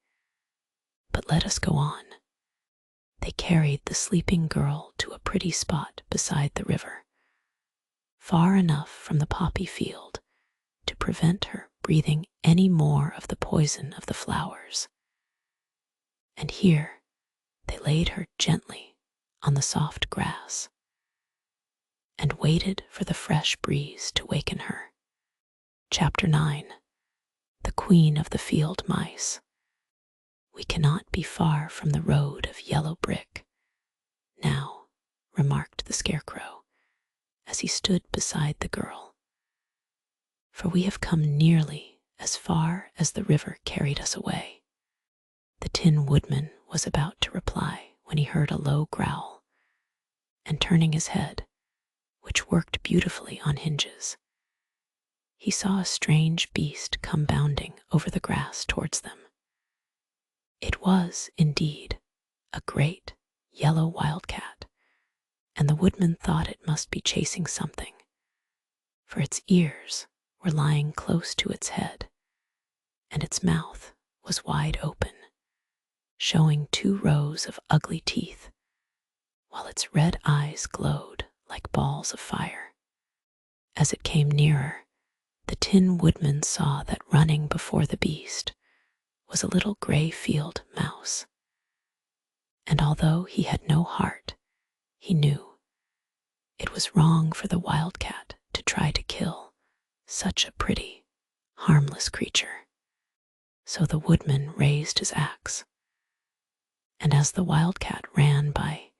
But let us go on. They carried the sleeping girl to a pretty spot beside the river, far enough from the poppy field to prevent her breathing any more of the poison of the flowers. And here they laid her gently on the soft grass and waited for the fresh breeze to waken her. Chapter 9. The Queen of the Field Mice. We cannot be far from the road of yellow brick now, remarked the Scarecrow as he stood beside the girl, for we have come nearly as far as the river carried us away. The Tin Woodman was about to reply when he heard a low growl, and turning his head, which worked beautifully on hinges, he saw a strange beast come bounding over the grass towards them. It was, indeed, a great yellow wildcat, and the woodman thought it must be chasing something, for its ears were lying close to its head, and its mouth was wide open, showing 2 rows of ugly teeth, while its red eyes glowed like balls of fire. As it came nearer, the Tin Woodman saw that running before the beast was a little gray field mouse, and although he had no heart, he knew it was wrong for the wildcat to try to kill such a pretty, harmless creature. So the woodman raised his axe, and as the wildcat ran by,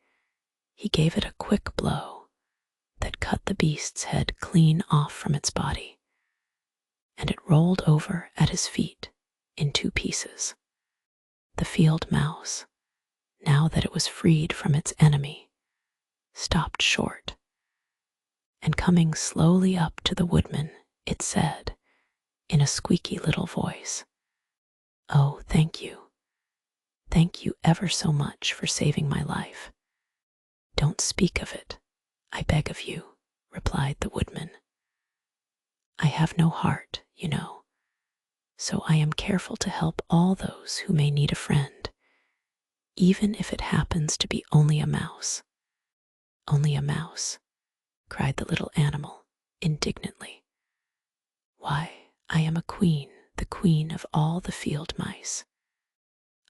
he gave it a quick blow that cut the beast's head clean off from its body, and it rolled over at his feet in 2 pieces. The field mouse, now that it was freed from its enemy, stopped short, and coming slowly up to the woodman, it said, in a squeaky little voice, "Oh, thank you. Thank you ever so much for saving my life." "Don't speak of it, I beg of you," replied the woodman. "I have no heart, you know, so I am careful to help all those who may need a friend, even if it happens to be only a mouse." "Only a mouse," cried the little animal indignantly. "Why, I am a queen, the queen of all the field mice."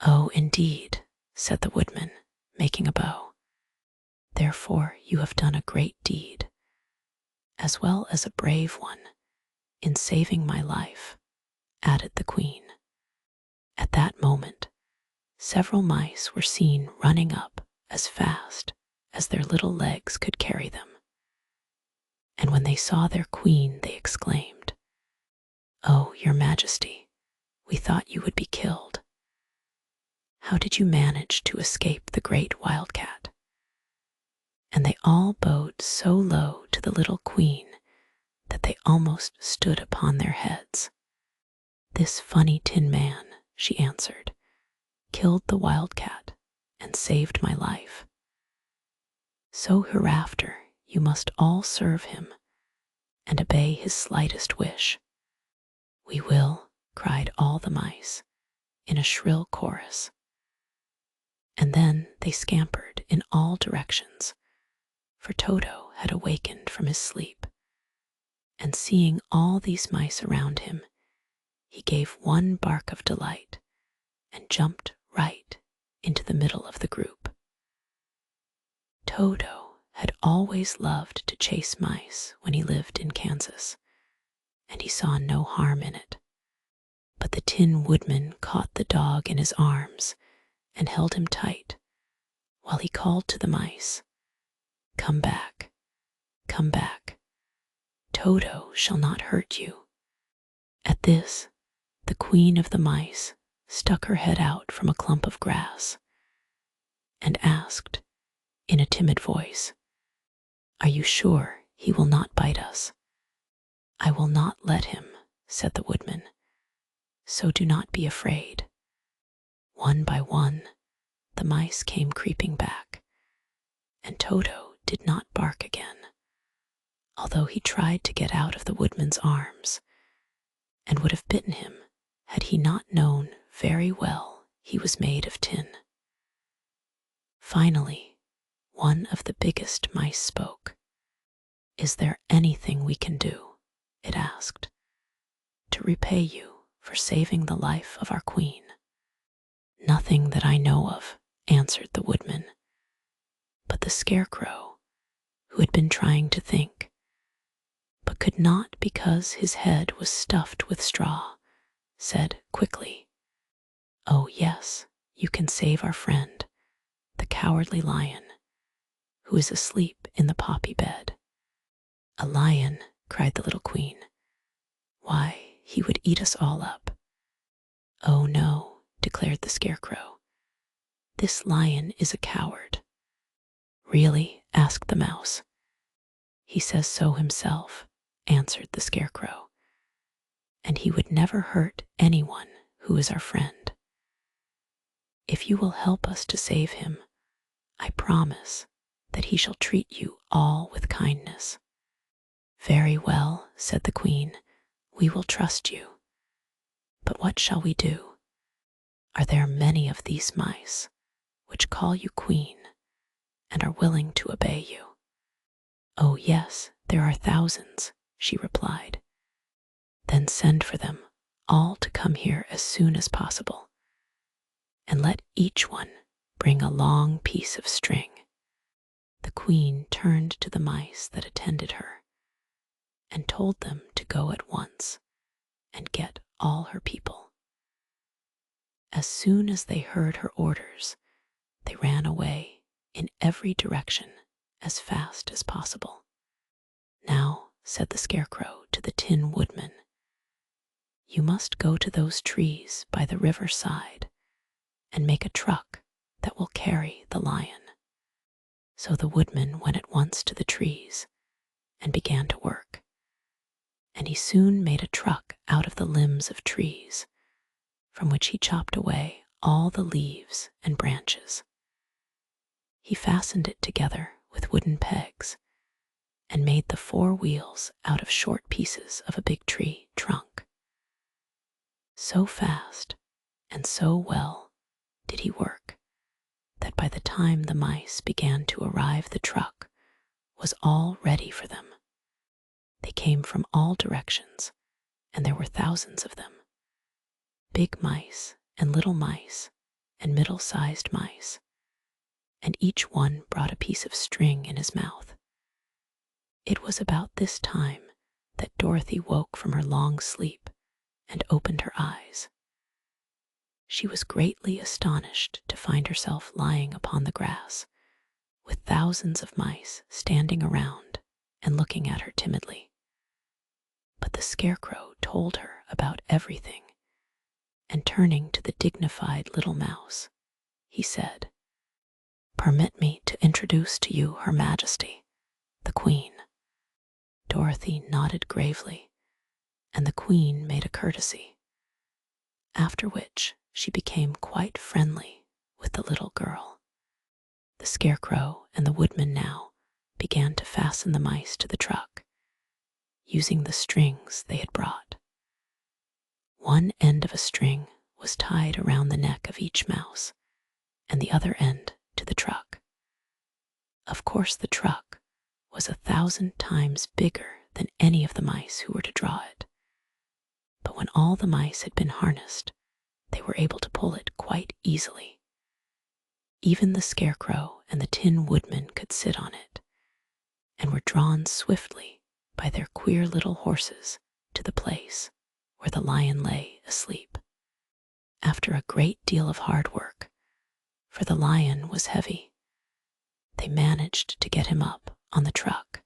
"Oh, indeed," said the woodman, making a bow. "Therefore you have done a great deed, as well as a brave one, in saving my life," added the queen. At that moment, several mice were seen running up as fast as their little legs could carry them. And when they saw their queen, they exclaimed, "Oh, your majesty, we thought you would be killed. How did you manage to escape the great wildcat?" And they all bowed so low to the little queen that they almost stood upon their heads. "This funny tin man," she answered, "killed the wildcat and saved my life. So hereafter you must all serve him and obey his slightest wish." "We will," cried all the mice in a shrill chorus. And then they scampered in all directions, for Toto had awakened from his sleep, and seeing all these mice around him, he gave one bark of delight and jumped right into the middle of the group. Toto had always loved to chase mice when he lived in Kansas, and he saw no harm in it. But the Tin Woodman caught the dog in his arms and held him tight while he called to the mice, "Come back, come back. Toto shall not hurt you." At this, the queen of the mice stuck her head out from a clump of grass and asked, in a timid voice, "Are you sure he will not bite us?" "I will not let him," said the woodman, "so do not be afraid." One by one, the mice came creeping back, and Toto did not bark again, although he tried to get out of the woodman's arms, and would have bitten him had he not known very well he was made of tin. Finally, one of the biggest mice spoke. "Is there anything we can do," it asked, "to repay you for saving the life of our queen?" "Nothing that I know of," answered the woodman. But the Scarecrow, who had been trying to think, but could not because his head was stuffed with straw, said quickly, "Oh yes, you can save our friend, the Cowardly Lion, who is asleep in the poppy bed." "A lion," cried the little queen. "Why, he would eat us all up." "Oh no," declared the Scarecrow. "This lion is a coward." "Really?" asked the mouse. "He says so himself," answered the Scarecrow. "And he would never hurt anyone who is our friend. If you will help us to save him, I promise that he shall treat you all with kindness." "Very well," said the Queen. "We will trust you. But what shall we do? Are there many of these mice which call you Queen and are willing to obey you?" "Oh yes, there are thousands," she replied. "Then send for them all to come here as soon as possible, and let each one bring a long piece of string." The Queen turned to the mice that attended her and told them to go at once and get all her people. As soon as they heard her orders, they ran away in every direction as fast as possible. "Now," said the Scarecrow to the Tin Woodman, "you must go to those trees by the river side and make a truck that will carry the lion." So the Woodman went at once to the trees and began to work, and he soon made a truck out of the limbs of trees, from which he chopped away all the leaves and branches. He fastened it together with wooden pegs and made the 4 wheels out of short pieces of a big tree trunk. So fast and so well did he work that by the time the mice began to arrive, the truck was all ready for them. They came from all directions, and there were thousands of them. Big mice and little mice and middle-sized mice, and each one brought a piece of string in his mouth. It was about this time that Dorothy woke from her long sleep and opened her eyes. She was greatly astonished to find herself lying upon the grass, with thousands of mice standing around and looking at her timidly. But the Scarecrow told her about everything, and turning to the dignified little mouse, he said, "Permit me to introduce to you Her Majesty, the Queen." Dorothy nodded gravely, and the Queen made a courtesy, after which she became quite friendly with the little girl. The Scarecrow and the Woodman now began to fasten the mice to the truck, using the strings they had brought. One end of a string was tied around the neck of each mouse, and the other end to the truck. Of course, the truck was 1,000 times bigger than any of the mice who were to draw it. But when all the mice had been harnessed, they were able to pull it quite easily. Even the Scarecrow and the Tin Woodman could sit on it, and were drawn swiftly by their queer little horses to the place where the lion lay asleep. After a great deal of hard work, for the lion was heavy, they managed to get him up on the truck.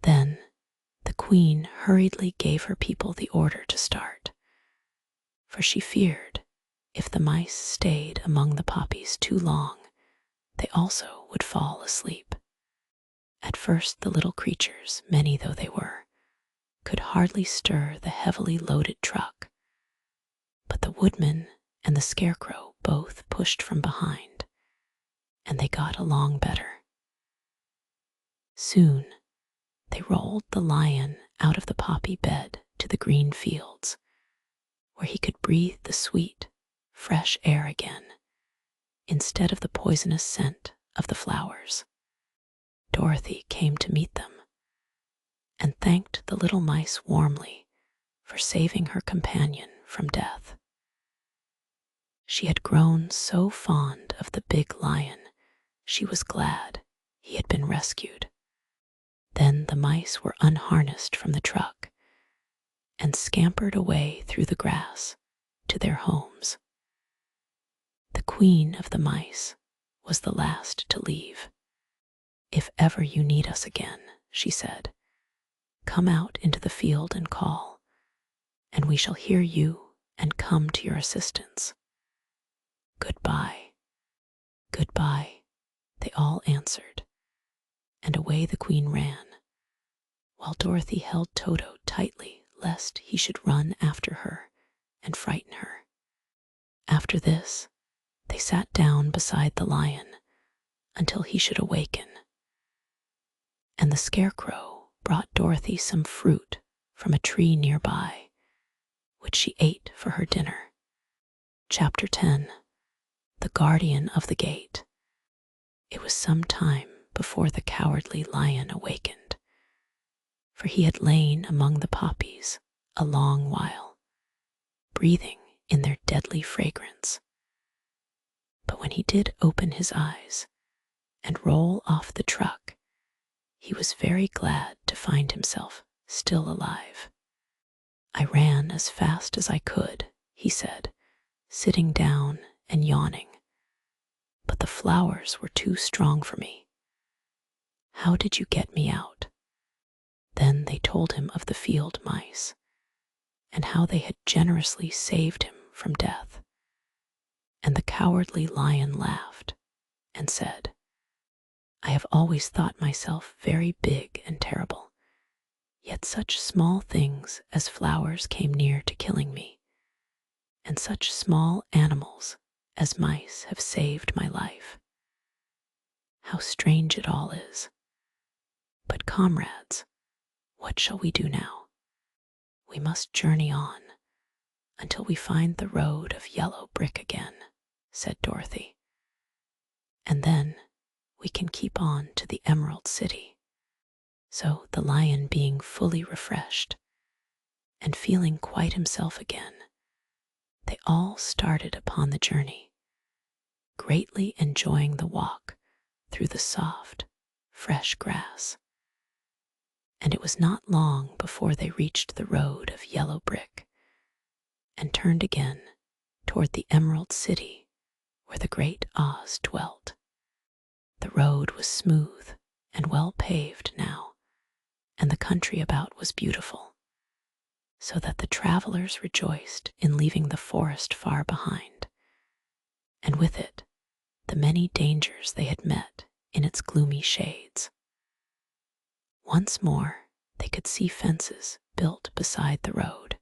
Then the Queen hurriedly gave her people the order to start, for she feared if the mice stayed among the poppies too long, they also would fall asleep. At first the little creatures, many though they were, could hardly stir the heavily loaded truck, but the Woodman and the Scarecrow both pushed from behind, and they got along better. Soon they rolled the lion out of the poppy bed to the green fields, where he could breathe the sweet, fresh air again, instead of the poisonous scent of the flowers. Dorothy came to meet them, and thanked the little mice warmly for saving her companion from death. She had grown so fond of the big lion, she was glad he had been rescued. Then the mice were unharnessed from the truck and scampered away through the grass to their homes. The Queen of the Mice was the last to leave. "If ever you need us again," she said, "come out into the field and call, and we shall hear you and come to your assistance. Goodbye." and away the queen ran, while Dorothy held Toto tightly lest he should run after her and frighten her. After this, they sat down beside the lion until he should awaken, and the Scarecrow brought Dorothy some fruit from a tree nearby, which she ate for her dinner. Chapter 10. The Guardian of the Gate. It was some time before the cowardly lion awakened, for he had lain among the poppies a long while, breathing in their deadly fragrance. But when he did open his eyes and roll off the truck, he was very glad to find himself still alive. I ran as fast as I could, he said, sitting down and yawning, but the flowers were too strong for me. How did you get me out? Then they told him of the field mice, and how they had generously saved him from death. And the cowardly lion laughed and said, I have always thought myself very big and terrible, yet such small things as flowers came near to killing me, and such small animals as mice have saved my life. How strange it all is. But comrades, what shall we do now? We must journey on until we find the road of yellow brick again, said Dorothy. And then we can keep on to the Emerald City. So the lion, being fully refreshed and feeling quite himself again, they all started upon the journey, greatly enjoying the walk through the soft, fresh grass. And it was not long before they reached the road of yellow brick and turned again toward the Emerald City where the great Oz dwelt. The road was smooth and well paved now, and the country about was beautiful, so that the travelers rejoiced in leaving the forest far behind, and with it the many dangers they had met in its gloomy shades. Once more they could see fences built beside the road,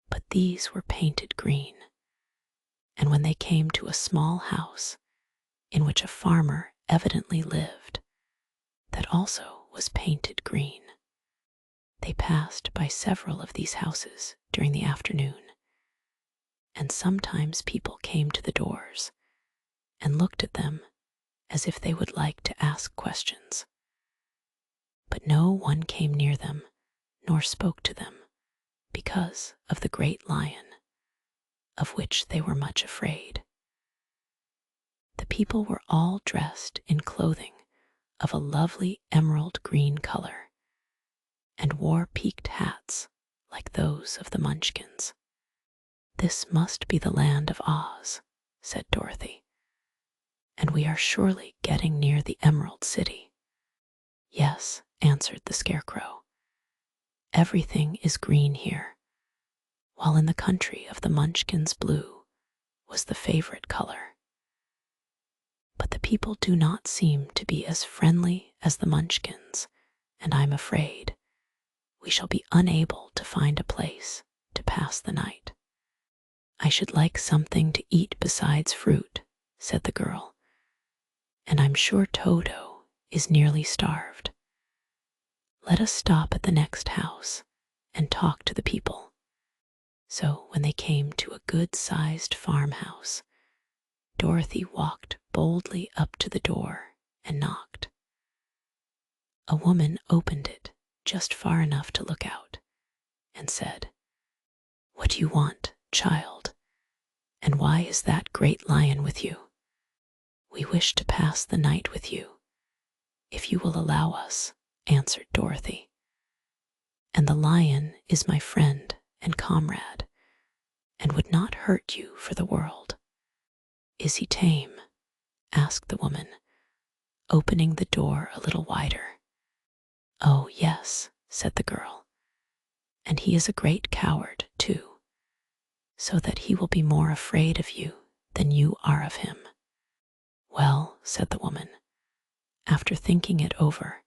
but these were painted green, and when they came to a small house in which a farmer evidently lived, that also was painted green. They passed by several of these houses during the afternoon, and sometimes people came to the doors and looked at them as if they would like to ask questions. But no one came near them nor spoke to them because of the great lion, of which they were much afraid. The people were all dressed in clothing of a lovely emerald green color, and wore peaked hats like those of the Munchkins. This must be the land of Oz, said Dorothy, and we are surely getting near the Emerald City. Yes, answered the Scarecrow. Everything is green here, while in the country of the Munchkins blue was the favorite color. But the people do not seem to be as friendly as the Munchkins, and I'm afraid we shall be unable to find a place to pass the night. I should like something to eat besides fruit, said the girl, and I'm sure Toto is nearly starved. Let us stop at the next house and talk to the people. So when they came to a good-sized farmhouse, Dorothy walked boldly up to the door and knocked. A woman opened it just far enough to look out and said, What do you want, child? And why is that great lion with you? We wish to pass the night with you, if you will allow us, answered Dorothy. And the lion is my friend and comrade, and would not hurt you for the world. Is he tame? Asked the woman, opening the door a little wider. Oh, yes, said the girl, and he is a great coward, too, so that he will be more afraid of you than you are of him. Well, said the woman, after thinking it over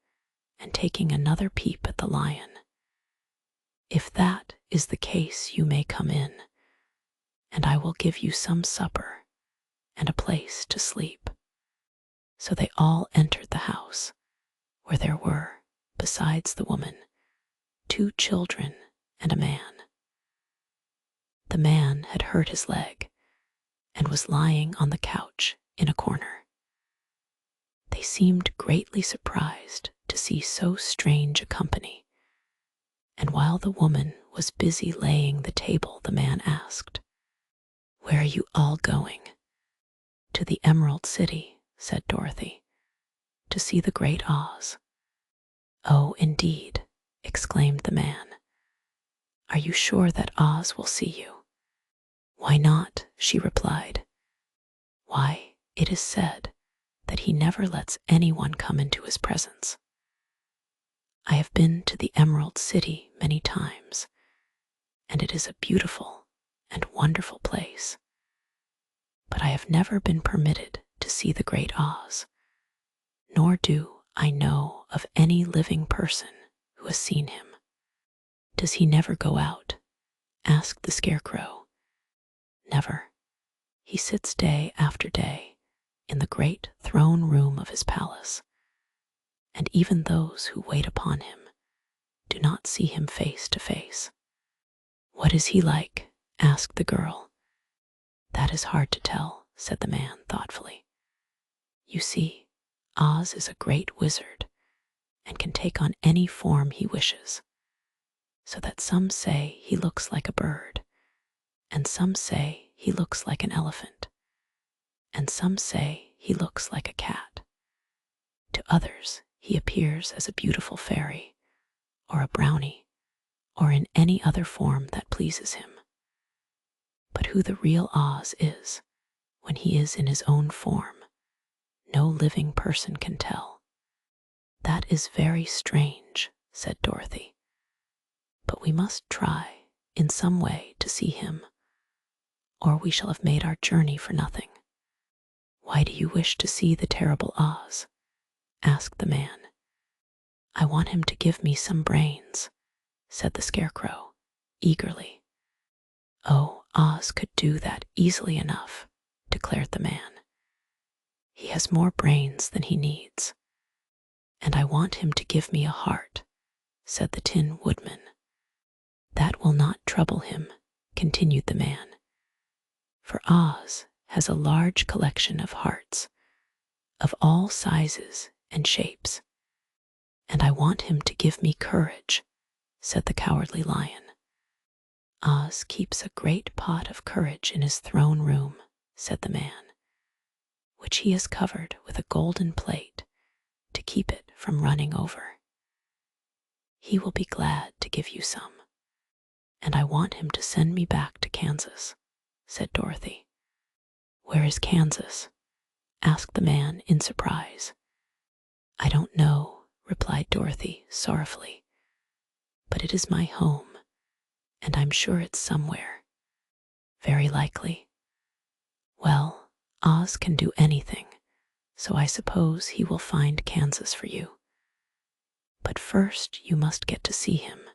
and taking another peep at the lion. "If that is the case, you may come in, and I will give you some supper and a place to sleep." So they all entered the house, where there were, besides the woman, 2 children and a man. The man had hurt his leg and was lying on the couch in a corner. They seemed greatly surprised to see so strange a company, and while the woman was busy laying the table, the man asked, "Where are you all going?" "To the Emerald City," said Dorothy, "to see the Great Oz." "Oh, indeed," exclaimed the man. "Are you sure that Oz will see you?" "Why not?" she replied. "Why, it is said that he never lets anyone come into his presence. I have been to the Emerald City many times, and it is a beautiful and wonderful place. But I have never been permitted to see the Great Oz, nor do I know of any living person who has seen him." "Does he never go out?" asked the Scarecrow. "Never. He sits day after day in the great throne room of his palace, and even those who wait upon him do not see him face to face." "What is he like?" asked the girl. "That is hard to tell," said the man thoughtfully. "You see, Oz is a great wizard and can take on any form he wishes, so that some say he looks like a bird, and some say he looks like an elephant, and some say he looks like a cat. To others, he appears as a beautiful fairy, or a brownie, or in any other form that pleases him. But who the real Oz is, when he is in his own form, no living person can tell." "That is very strange," said Dorothy. "But we must try in some way to see him, or we shall have made our journey for nothing." "Why do you wish to see the terrible Oz?" asked the man. "I want him to give me some brains," said the Scarecrow, eagerly. "Oh, Oz could do that easily enough," declared the man. "He has more brains than he needs." "And I want him to give me a heart," said the Tin Woodman. "That will not trouble him," continued the man, "for Oz has a large collection of hearts, of all sizes and shapes. And I want him to give me courage," said the Cowardly Lion. "Oz keeps a great pot of courage in his throne room," said the man, "which he has covered with a golden plate to keep it from running over. He will be glad to give you some. And I want him to send me back to Kansas," said Dorothy. "Where is Kansas?" asked the man in surprise. "I don't know," replied Dorothy sorrowfully, "but it is my home, and I'm sure it's somewhere. Very likely. Well, Oz can do anything, so I suppose he will find Kansas for you. But first you must get to see him,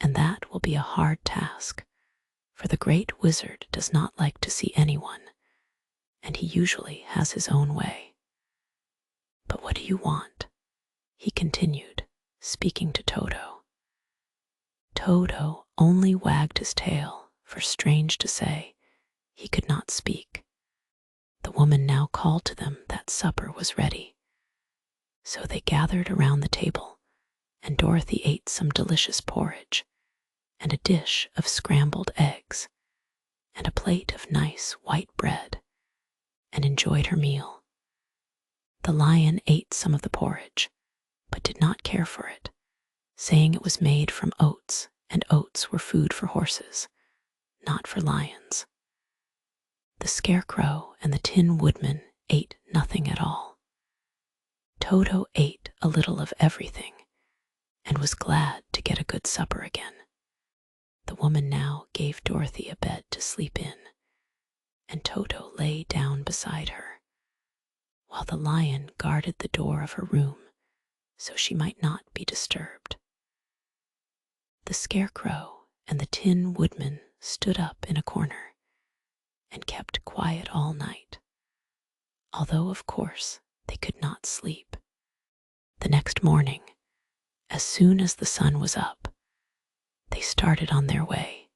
and that will be a hard task, for the great wizard does not like to see anyone, and he usually has his own way. But what do you want?" he continued, speaking to Toto. Toto only wagged his tail, for strange to say, he could not speak. The woman now called to them that supper was ready. So they gathered around the table, and Dorothy ate some delicious porridge, and a dish of scrambled eggs, and a plate of nice white bread, and enjoyed her meal. The lion ate some of the porridge, but did not care for it, saying it was made from oats, and oats were food for horses, not for lions. The Scarecrow and the Tin Woodman ate nothing at all. Toto ate a little of everything, and was glad to get a good supper again. The woman now gave Dorothy a bed to sleep in, and Toto lay down beside her, while the lion guarded the door of her room so she might not be disturbed. The Scarecrow and the Tin Woodman stood up in a corner and kept quiet all night, although of course they could not sleep. The next morning, as soon as the sun was up, they started on their way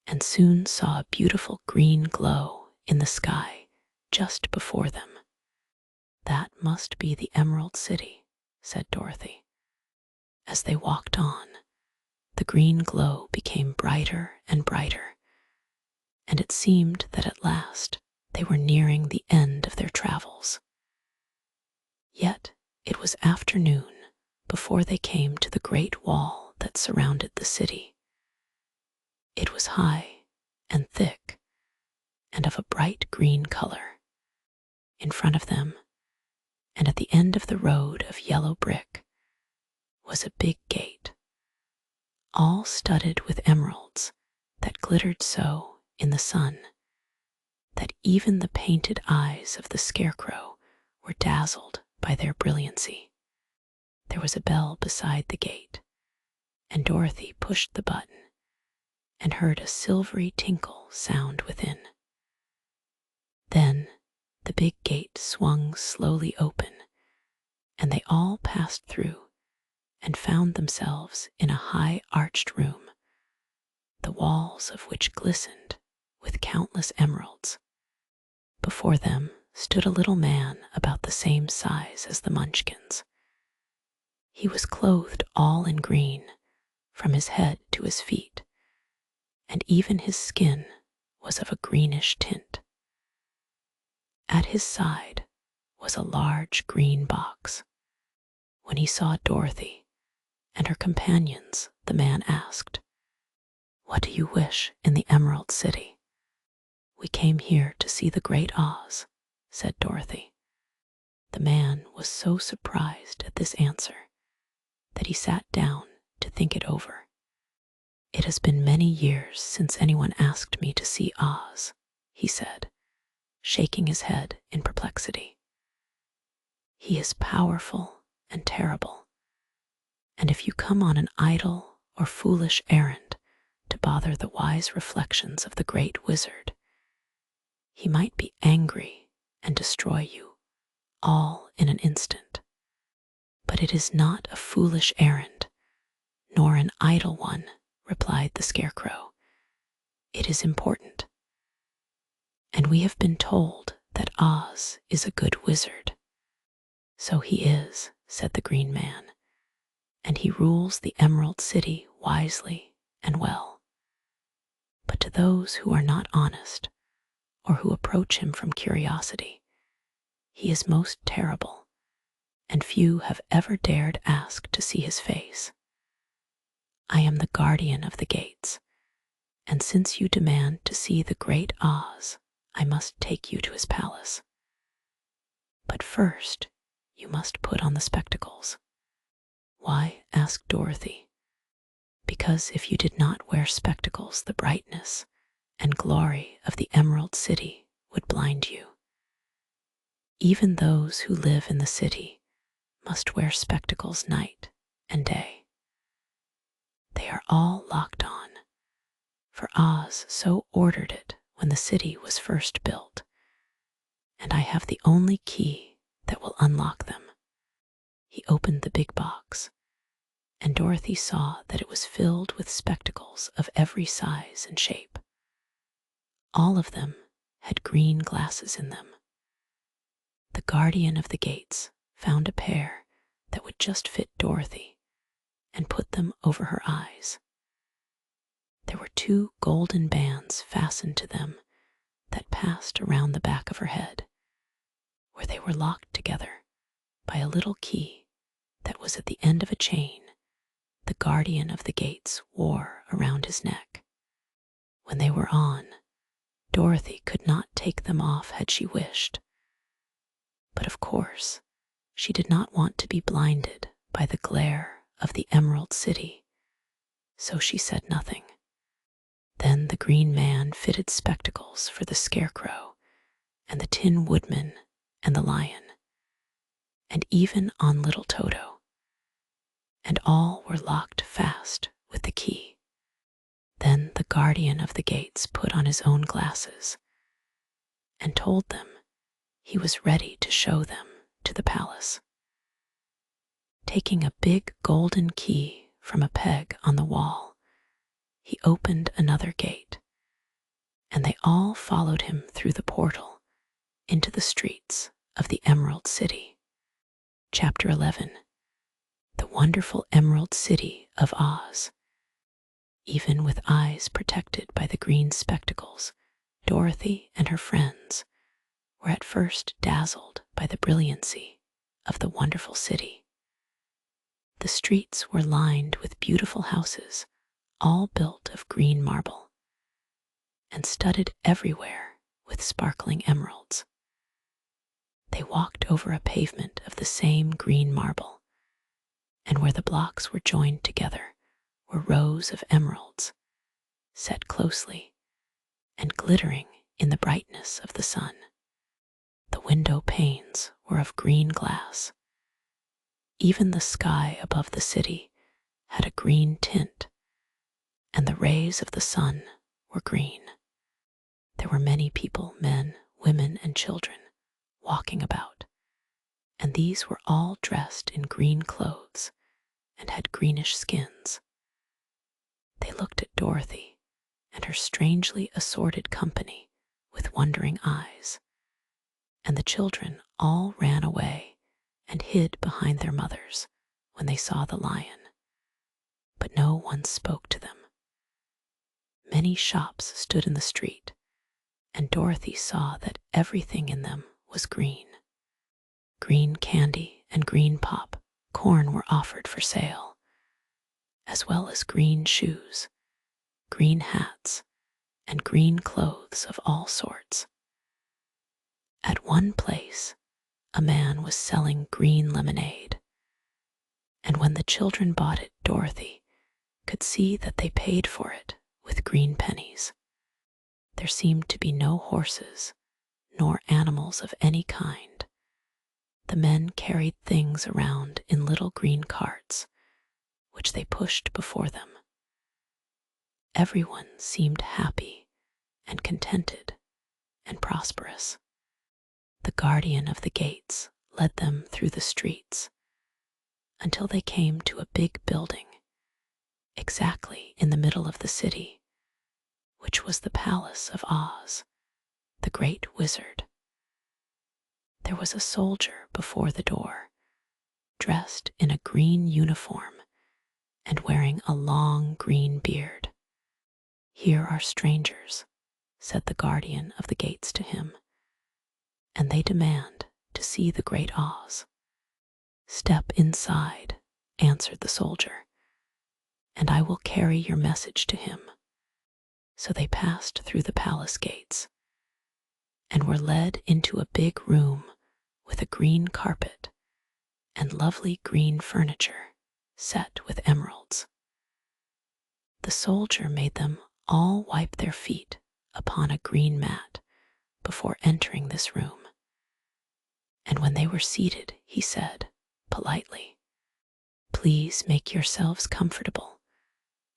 and soon saw a beautiful green glow in the sky just before them. "That must be the Emerald City," said Dorothy. As they walked on, the green glow became brighter and brighter, and it seemed that at last they were nearing the end of their travels. Yet it was afternoon before they came to the great wall that surrounded the city. It was high and thick and of a bright green color. In front of them, and at the end of the road of yellow brick, was a big gate, all studded with emeralds that glittered so in the sun that even the painted eyes of the Scarecrow were dazzled by their brilliancy. There was a bell beside the gate, and Dorothy pushed the button and heard a silvery tinkle sound within. Then the big gate swung slowly open, and they all passed through and found themselves in a high arched room, the walls of which glistened with countless emeralds. Before them stood a little man about the same size as the Munchkins. He was clothed all in green, from his head to his feet, and even his skin was of a greenish tint. At his side was a large green box. When he saw Dorothy and her companions, the man asked, "What do you wish in the Emerald City?" "We came here to see the Great Oz," said Dorothy. The man was so surprised at this answer that he sat down to think it over. "It has been many years since anyone asked me to see Oz," he said, shaking his head in perplexity. "He is powerful and terrible, and if you come on an idle or foolish errand to bother the wise reflections of the great wizard, he might be angry and destroy you all in an instant. But it is not a foolish errand, nor an idle one," replied the Scarecrow. "It is important. And we have been told that Oz is a good wizard." "So he is," said the Green Man, "and he rules the Emerald City wisely and well. But to those who are not honest, or who approach him from curiosity, he is most terrible, and few have ever dared ask to see his face. I am the guardian of the gates, and since you demand to see the Great Oz, I must take you to his palace. But first, you must put on the spectacles." "Why?" asked Dorothy. "Because if you did not wear spectacles, the brightness and glory of the Emerald City would blind you. Even those who live in the city must wear spectacles night and day. They are all locked on, for Oz so ordered it when the city was first built, and I have the only key that will unlock them." He opened the big box, and Dorothy saw that it was filled with spectacles of every size and shape. All of them had green glasses in them. The guardian of the gates found a pair that would just fit Dorothy and put them over her eyes. There were 2 golden bands fastened to them that passed around the back of her head, where they were locked together by a little key that was at the end of a chain the guardian of the gates wore around his neck. When they were on, Dorothy could not take them off had she wished. But of course, she did not want to be blinded by the glare of the Emerald City, so she said nothing. Then the Green Man fitted spectacles for the Scarecrow and the Tin Woodman and the lion, and even on little Toto, and all were locked fast with the key. Then the guardian of the gates put on his own glasses and told them he was ready to show them to the palace. Taking a big golden key from a peg on the wall, he opened another gate, and they all followed him through the portal into the streets of the Emerald City. Chapter 11. The Wonderful Emerald City of Oz. Even with eyes protected by the green spectacles, Dorothy and her friends were at first dazzled by the brilliancy of the wonderful city. The streets were lined with beautiful houses, all built of green marble, and studded everywhere with sparkling emeralds. They walked over a pavement of the same green marble, and where the blocks were joined together were rows of emeralds, set closely and glittering in the brightness of the sun. The window panes were of green glass. Even the sky above the city had a green tint, and the rays of the sun were green. There were many people, men, women, and children, walking about, and these were all dressed in green clothes and had greenish skins. They looked at Dorothy and her strangely assorted company with wondering eyes, and the children all ran away and hid behind their mothers when they saw the lion, but no one spoke to them. Many shops stood in the street, and Dorothy saw that everything in them was green. Green candy and green pop corn were offered for sale, as well as green shoes, green hats, and green clothes of all sorts. At one place, a man was selling green lemonade, and when the children bought it, Dorothy could see that they paid for it with green pennies. There seemed to be no horses, nor animals of any kind. The men carried things around in little green carts, which they pushed before them. Everyone seemed happy and contented and prosperous. The guardian of the gates led them through the streets until they came to a big building exactly in the middle of the city, which was the Palace of Oz, the Great Wizard. There was a soldier before the door, dressed in a green uniform and wearing a long green beard. "Here are strangers," said the guardian of the gates to him, "and they demand to see the Great Oz." "Step inside," answered the soldier, "and I will carry your message to him." So they passed through the palace gates and were led into a big room with a green carpet and lovely green furniture set with emeralds. The soldier made them all wipe their feet upon a green mat before entering this room, and when they were seated, he said, politely, "Please make yourselves comfortable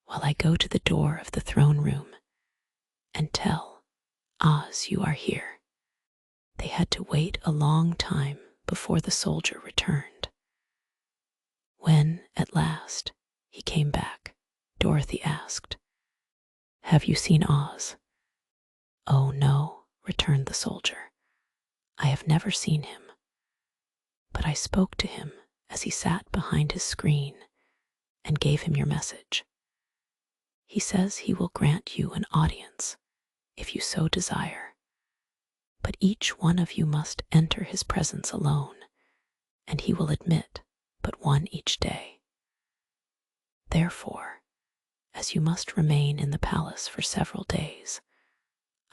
while I go to the door of the throne room and tell Oz you are here." They had to wait a long time before the soldier returned. When, at last, he came back, Dorothy asked, "Have you seen Oz?" "Oh, no," returned the soldier. "I have never seen him, but I spoke to him as he sat behind his screen and gave him your message. He says he will grant you an audience if you so desire, but each one of you must enter his presence alone, and he will admit but one each day. Therefore, as you must remain in the palace for several days,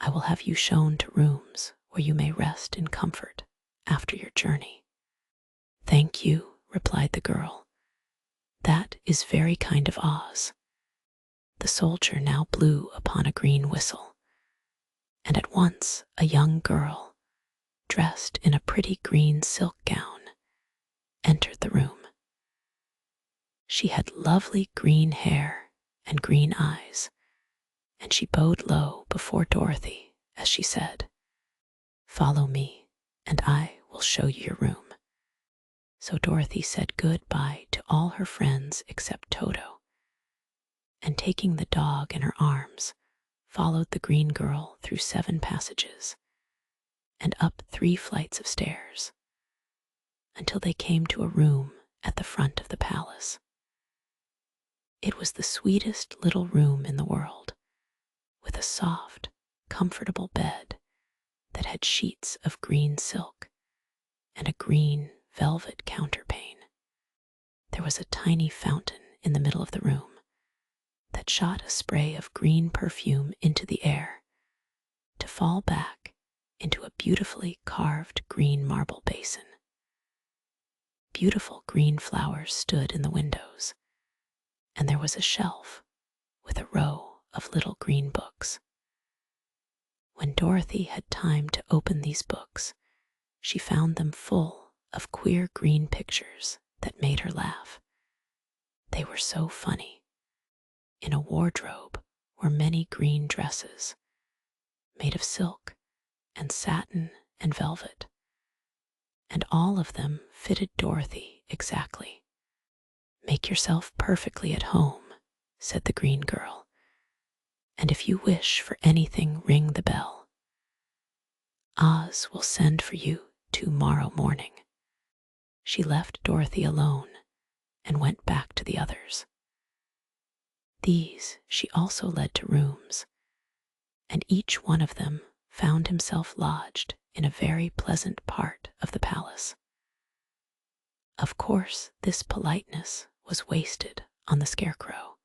I will have you shown to rooms where you may rest in comfort after your journey." "Thank you," replied the girl. "That is very kind of Oz." The soldier now blew upon a green whistle, and at once a young girl, dressed in a pretty green silk gown, entered the room. She had lovely green hair and green eyes, and she bowed low before Dorothy as she said, "Follow me, and I will show you your room." So Dorothy said goodbye to all her friends except Toto, and taking the dog in her arms, followed the green girl through 7 passages and up 3 flights of stairs until they came to a room at the front of the palace. It was the sweetest little room in the world, with a soft, comfortable bed that had sheets of green silk and a green velvet counterpane. There was a tiny fountain in the middle of the room that shot a spray of green perfume into the air to fall back into a beautifully carved green marble basin. Beautiful green flowers stood in the windows, and there was a shelf with a row of little green books. When Dorothy had time to open these books, she found them full of queer green pictures that made her laugh. They were so funny. In a wardrobe were many green dresses, made of silk and satin and velvet, and all of them fitted Dorothy exactly. "Make yourself perfectly at home," said the green girl, "and if you wish for anything, ring the bell. Oz will send for you tomorrow morning." She left Dorothy alone and went back to the others. These she also led to rooms, and each one of them found himself lodged in a very pleasant part of the palace. Of course, this politeness was wasted on the Scarecrow,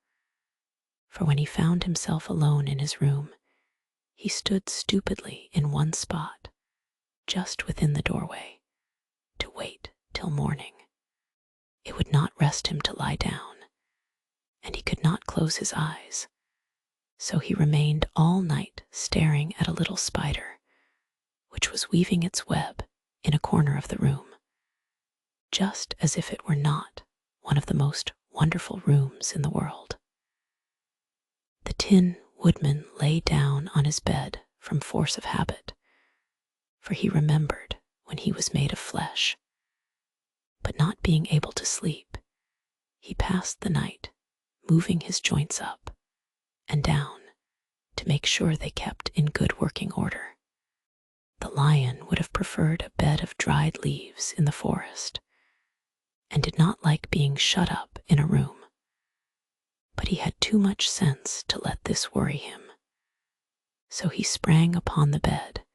for when he found himself alone in his room, he stood stupidly in one spot, just within the doorway, to wait till morning. It would not rest him to lie down, and he could not close his eyes, so he remained all night staring at a little spider, which was weaving its web in a corner of the room, just as if it were not one of the most wonderful rooms in the world. The Tin Woodman lay down on his bed from force of habit, for he remembered when he was made of flesh. But not being able to sleep, he passed the night moving his joints up and down to make sure they kept in good working order. The lion would have preferred a bed of dried leaves in the forest and did not like being shut up in a room, but he had too much sense to let this worry him. So he sprang upon the bed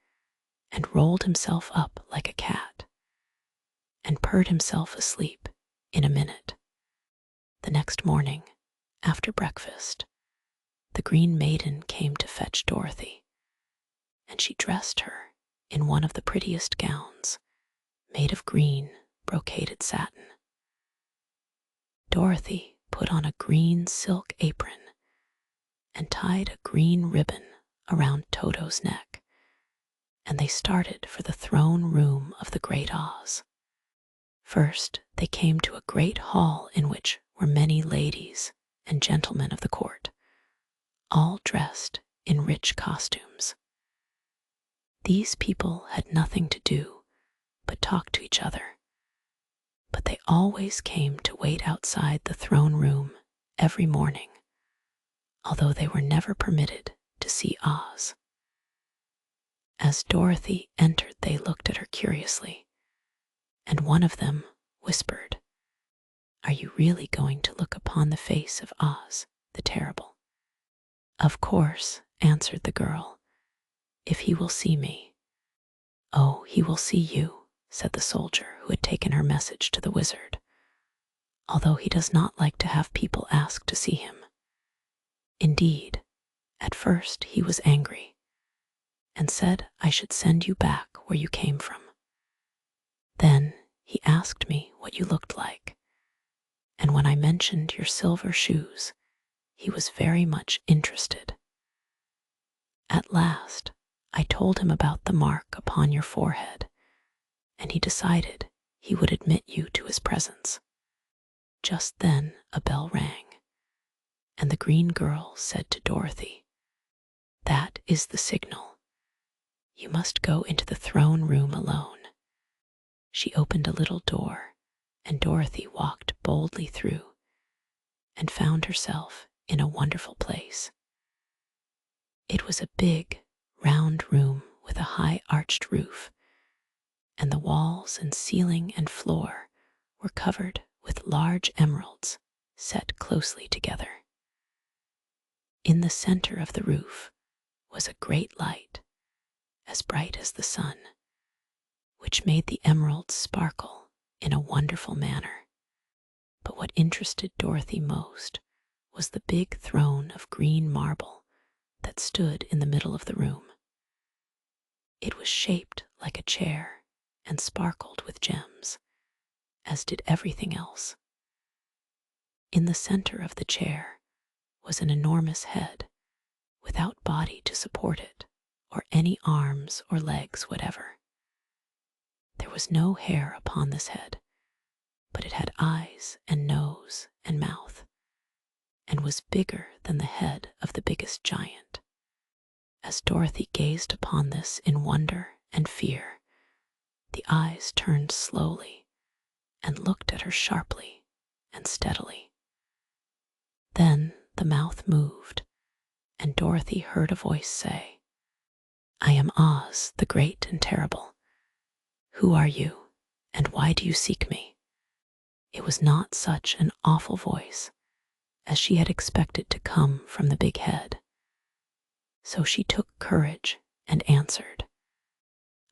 and rolled himself up like a cat and purred himself asleep in a minute. The next morning, after breakfast, the Green Maiden came to fetch Dorothy, and she dressed her in one of the prettiest gowns, made of green brocaded satin. Dorothy put on a green silk apron and tied a green ribbon around Toto's neck, and they started for the throne room of the Great Oz. First, they came to a great hall in which were many ladies and gentlemen of the court, all dressed in rich costumes. These people had nothing to do but talk to each other, but they always came to wait outside the throne room every morning, although they were never permitted to see Oz. As Dorothy entered, they looked at her curiously, and one of them whispered, "Are you really going to look upon the face of Oz the Terrible?" "Of course," answered the girl, "if he will see me." "Oh, he will see you," said the soldier who had taken her message to the wizard, "although he does not like to have people ask to see him. Indeed, at first he was angry and said I should send you back where you came from. Then he asked me what you looked like, and when I mentioned your silver shoes, he was very much interested. At last, I told him about the mark upon your forehead and he decided he would admit you to his presence. Just then a bell rang, and the green girl said to Dorothy, "That is the signal. You must go into the throne room alone." She opened a little door, and Dorothy walked boldly through and found herself in a wonderful place. It was a big, round room with a high arched roof, and the walls and ceiling and floor were covered with large emeralds set closely together. In the center of the roof was a great light, as bright as the sun, which made the emeralds sparkle in a wonderful manner. But what interested Dorothy most was the big throne of green marble that stood in the middle of the room. It was shaped like a chair and sparkled with gems, as did everything else. In the center of the chair was an enormous head, without body to support it, or any arms or legs whatever. There was no hair upon this head, but it had eyes and nose and mouth, and was bigger than the head of the biggest giant. As Dorothy gazed upon this in wonder and fear, the eyes turned slowly and looked at her sharply and steadily. Then the mouth moved, and Dorothy heard a voice say, "I am Oz, the Great and Terrible. Who are you, and why do you seek me?" It was not such an awful voice as she had expected to come from the big head. So she took courage and answered,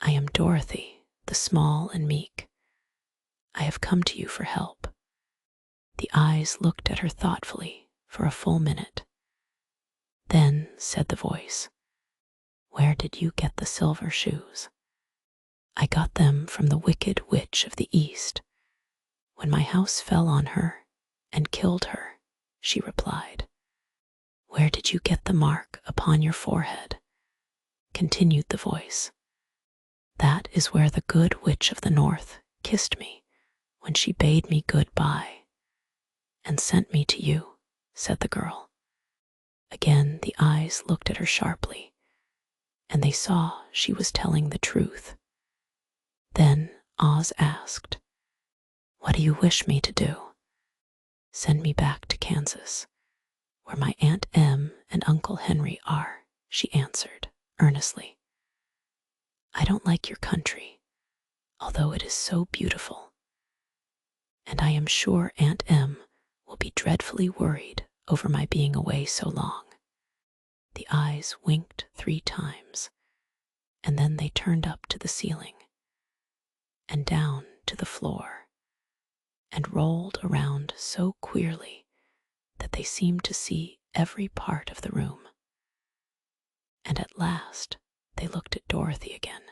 "I am Dorothy, the small and meek. I have come to you for help." The eyes looked at her thoughtfully for a full minute. Then said the voice, "Where did you get the silver shoes?" "I got them from the Wicked Witch of the East, when my house fell on her and killed her," she replied. "Where did you get the mark upon your forehead?" continued the voice. "That is where the Good Witch of the North kissed me when she bade me good-bye and sent me to you," said the girl. Again the eyes looked at her sharply, and they saw she was telling the truth. Then Oz asked, "What do you wish me to do?" "Send me back to Kansas, where my Aunt Em and Uncle Henry are," she answered earnestly. "I don't like your country, although it is so beautiful, and I am sure Aunt Em will be dreadfully worried over my being away so long." The eyes winked 3 times, and then they turned up to the ceiling and down to the floor and rolled around so queerly that they seemed to see every part of the room. And at last they looked at Dorothy again.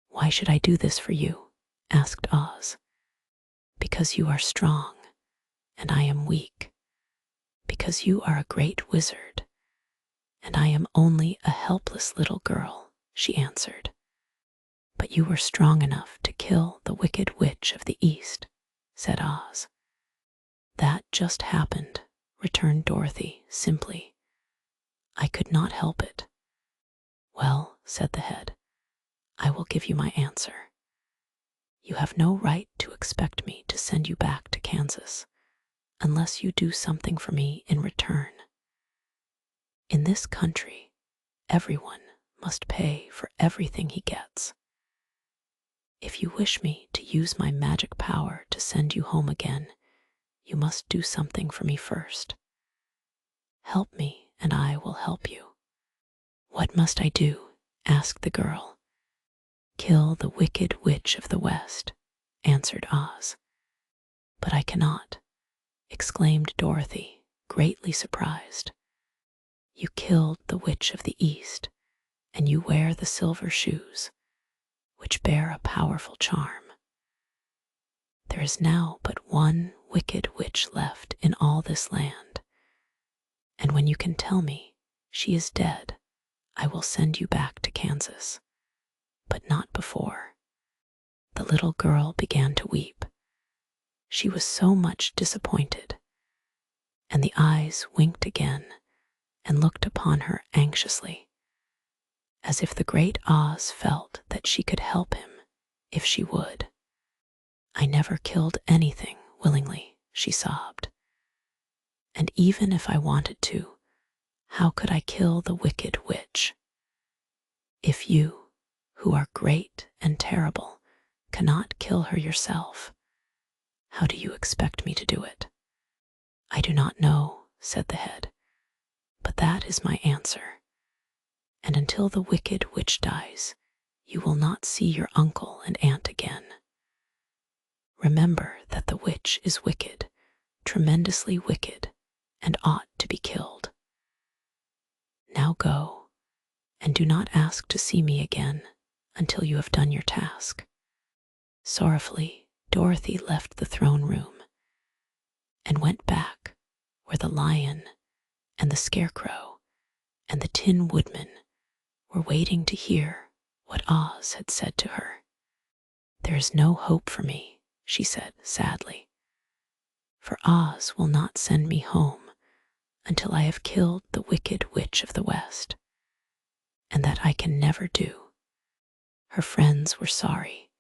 "Why should I do this for you?" asked Oz. "Because you are strong and I am weak. Because you are a great wizard and I am only a helpless little girl," she answered. "But you were strong enough to kill the Wicked Witch of the East," said Oz. "That just happened," returned Dorothy simply. "I could not help it." "Well," said the head, "I will give you my answer. You have no right to expect me to send you back to Kansas unless you do something for me in return. In this country, everyone must pay for everything he gets. If you wish me to use my magic power to send you home again, you must do something for me first. Help me and I will help you." "What must I do?" asked the girl. "Kill the Wicked Witch of the West," answered Oz. "But I cannot," exclaimed Dorothy, greatly surprised. "You killed the Witch of the East, and you wear the silver shoes, which bear a powerful charm. There is now but one wicked witch left in all this land, and when you can tell me she is dead, I will send you back to Kansas, but not before." The little girl began to weep. She was so much disappointed, and the eyes winked again and looked upon her anxiously, as if the great Oz felt that she could help him if she would. "I never killed anything willingly," she sobbed. "And even if I wanted to, how could I kill the wicked witch? If you, who are great and terrible, cannot kill her yourself, how do you expect me to do it?" "I do not know," said the head, "but that is my answer. And until the wicked witch dies, you will not see your uncle and aunt again. Remember that the witch is wicked, tremendously wicked, and ought to be killed. Now go, and do not ask to see me again until you have done your task." Sorrowfully, Dorothy left the throne room and went back where the lion and the Scarecrow and the Tin Woodman were waiting to hear what Oz had said to her. "There is no hope for me," she said sadly, "for Oz will not send me home until I have killed the wicked witch of the West, and that I can never do." Her friends were sorry,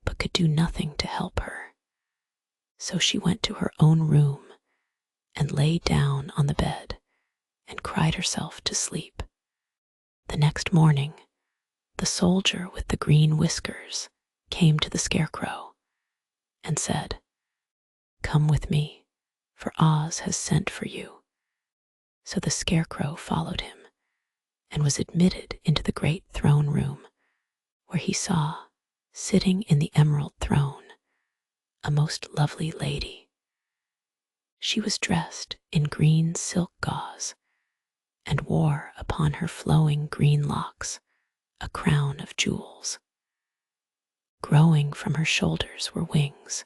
but could do nothing to help her. So she went to her own room and lay down on the bed and cried herself to sleep. The next morning, the soldier with the green whiskers came to the Scarecrow and said, "Come with me, for Oz has sent for you." So the Scarecrow followed him and was admitted into the great throne room, where he saw, sitting in the emerald throne, a most lovely lady. She was dressed in green silk gauze and wore upon her flowing green locks a crown of jewels. Growing from her shoulders were wings,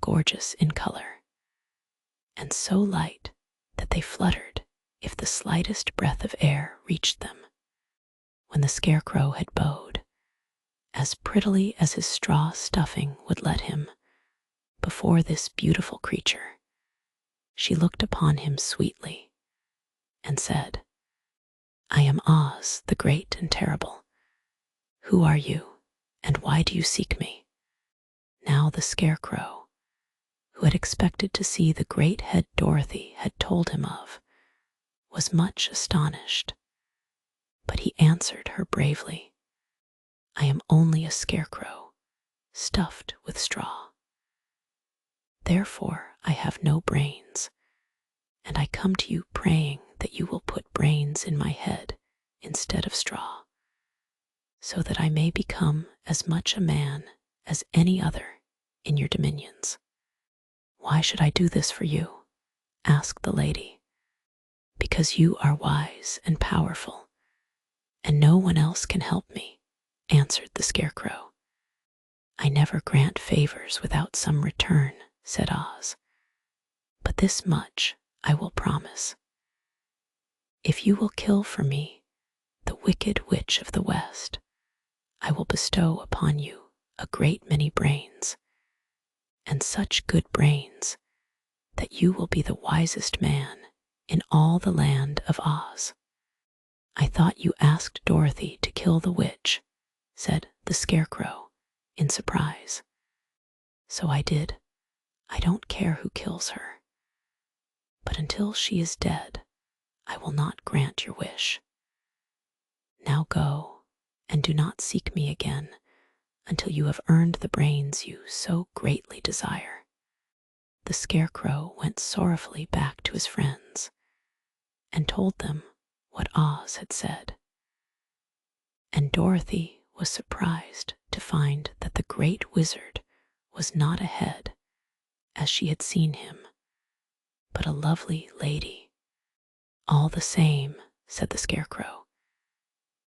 gorgeous in color, and so light that they fluttered if the slightest breath of air reached them. When the Scarecrow had bowed, as prettily as his straw stuffing would let him, before this beautiful creature, she looked upon him sweetly and said, "I am Oz, the great and terrible. Who are you, and why do you seek me?" Now the Scarecrow, who had expected to see the great head Dorothy had told him of, was much astonished, but he answered her bravely, "I am only a scarecrow, stuffed with straw. Therefore I have no brains, and I come to you praying that you will put brains in my head instead of straw, so that I may become as much a man as any other in your dominions." "Why should I do this for you?" asked the lady. "Because you are wise and powerful, and no one else can help me," answered the Scarecrow. "I never grant favors without some return," said Oz, "but this much I will promise. If you will kill for me the wicked witch of the West, I will bestow upon you a great many brains, and such good brains that you will be the wisest man in all the land of Oz." "I thought you asked Dorothy to kill the witch," said the Scarecrow in surprise. "So I did. I don't care who kills her. But until she is dead, I will not grant your wish. Now go, and do not seek me again until you have earned the brains you so greatly desire." The Scarecrow went sorrowfully back to his friends and told them what Oz had said. And Dorothy was surprised to find that the great wizard was not a head, as she had seen him, but a lovely lady. "All the same," said the Scarecrow,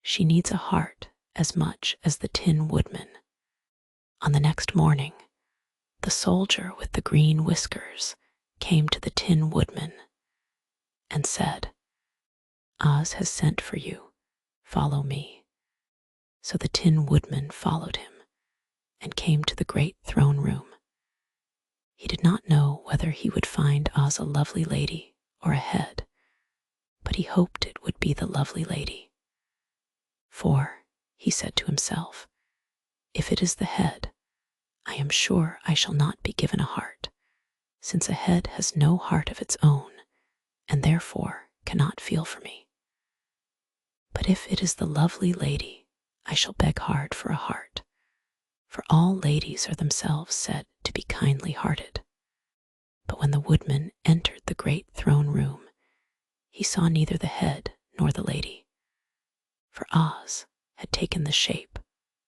"she needs a heart as much as the Tin Woodman." On the next morning, the soldier with the green whiskers came to the Tin Woodman and said, "Oz has sent for you. Follow me." So the Tin Woodman followed him and came came to the great throne room. He did not know whether he would find Oz a lovely lady or a head, but he hoped it would be the lovely lady. For, he said to himself, if it is the head, I am sure I shall not be given a heart, since a head has no heart of its own, and therefore cannot feel for me. But if it is the lovely lady, I shall beg hard for a heart, for all ladies are themselves said to be kindly hearted. But when the woodman entered the great throne room, he saw neither the head nor the lady, for Oz had taken the shape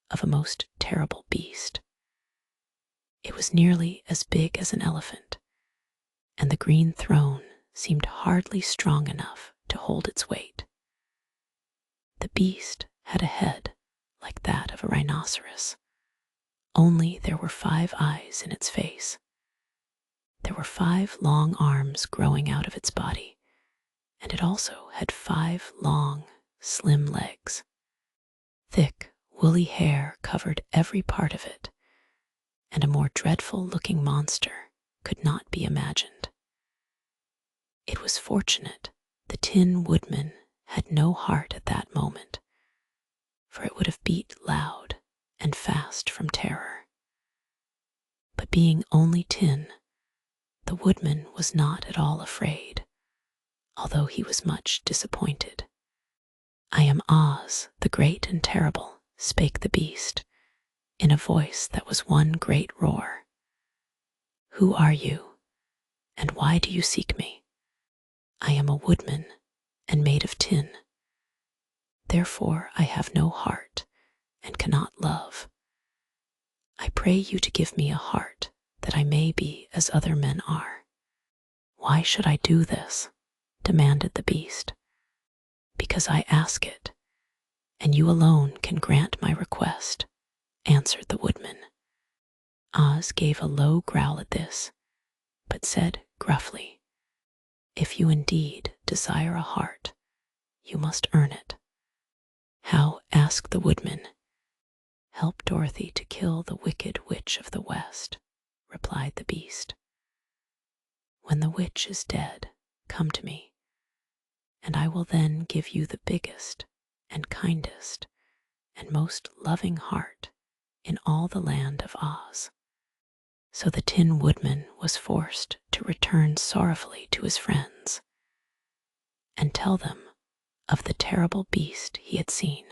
of a most terrible beast. It was nearly as big as an elephant, and the green throne seemed hardly strong enough to hold its weight. The beast had a head like that of a rhinoceros, only there were 5 eyes in its face. There were 5 long arms growing out of its body, and it also had 5 long, slim legs. Thick, woolly hair covered every part of it, and a more dreadful-looking monster could not be imagined. It was fortunate the Tin Woodman had no heart at that moment, for it would have beat loud and fast from terror. But being only tin, the woodman was not at all afraid, although he was much disappointed. I am Oz, the great and terrible, spake the beast, in a voice that was one great roar. Who are you, and why do you seek me? I am a woodman, and made of tin. Therefore I have no heart, and cannot love. I pray you to give me a heart, that I may be as other men are. Why should I do this? Demanded the beast. Because I ask it, and you alone can grant my request, answered the woodman. Oz gave a low growl at this, but said gruffly, if you indeed desire a heart, you must earn it. How? Asked the woodman. Help Dorothy to kill the wicked witch of the West, replied the beast. When the witch is dead, come to me, and I will then give you the biggest and kindest and most loving heart in all the land of Oz. So the Tin Woodman was forced to return sorrowfully to his friends and tell them of the terrible beast he had seen.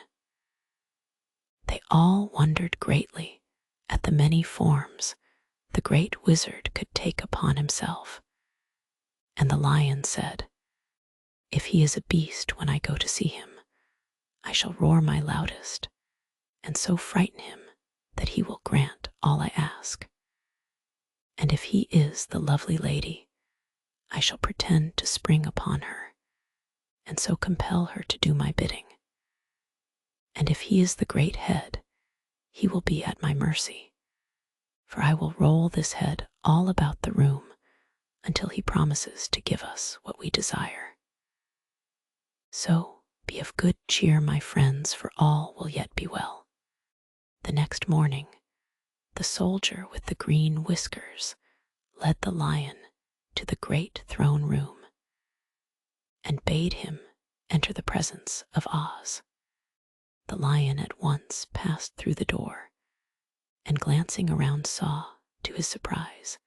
They all wondered greatly at the many forms the great wizard could take upon himself, and the lion said, if he is a beast when I go to see him, I shall roar my loudest, and so frighten him that he will grant all I ask. And if he is the lovely lady, I shall pretend to spring upon her, and so compel her to do my bidding. And if he is the great head, he will be at my mercy, for I will roll this head all about the room until he promises to give us what we desire. So be of good cheer, my friends, for all will yet be well. The next morning, the soldier with the green whiskers led the lion to the great throne room and bade him enter the presence of Oz. The lion at once passed through the door, and glancing around saw, to his surprise,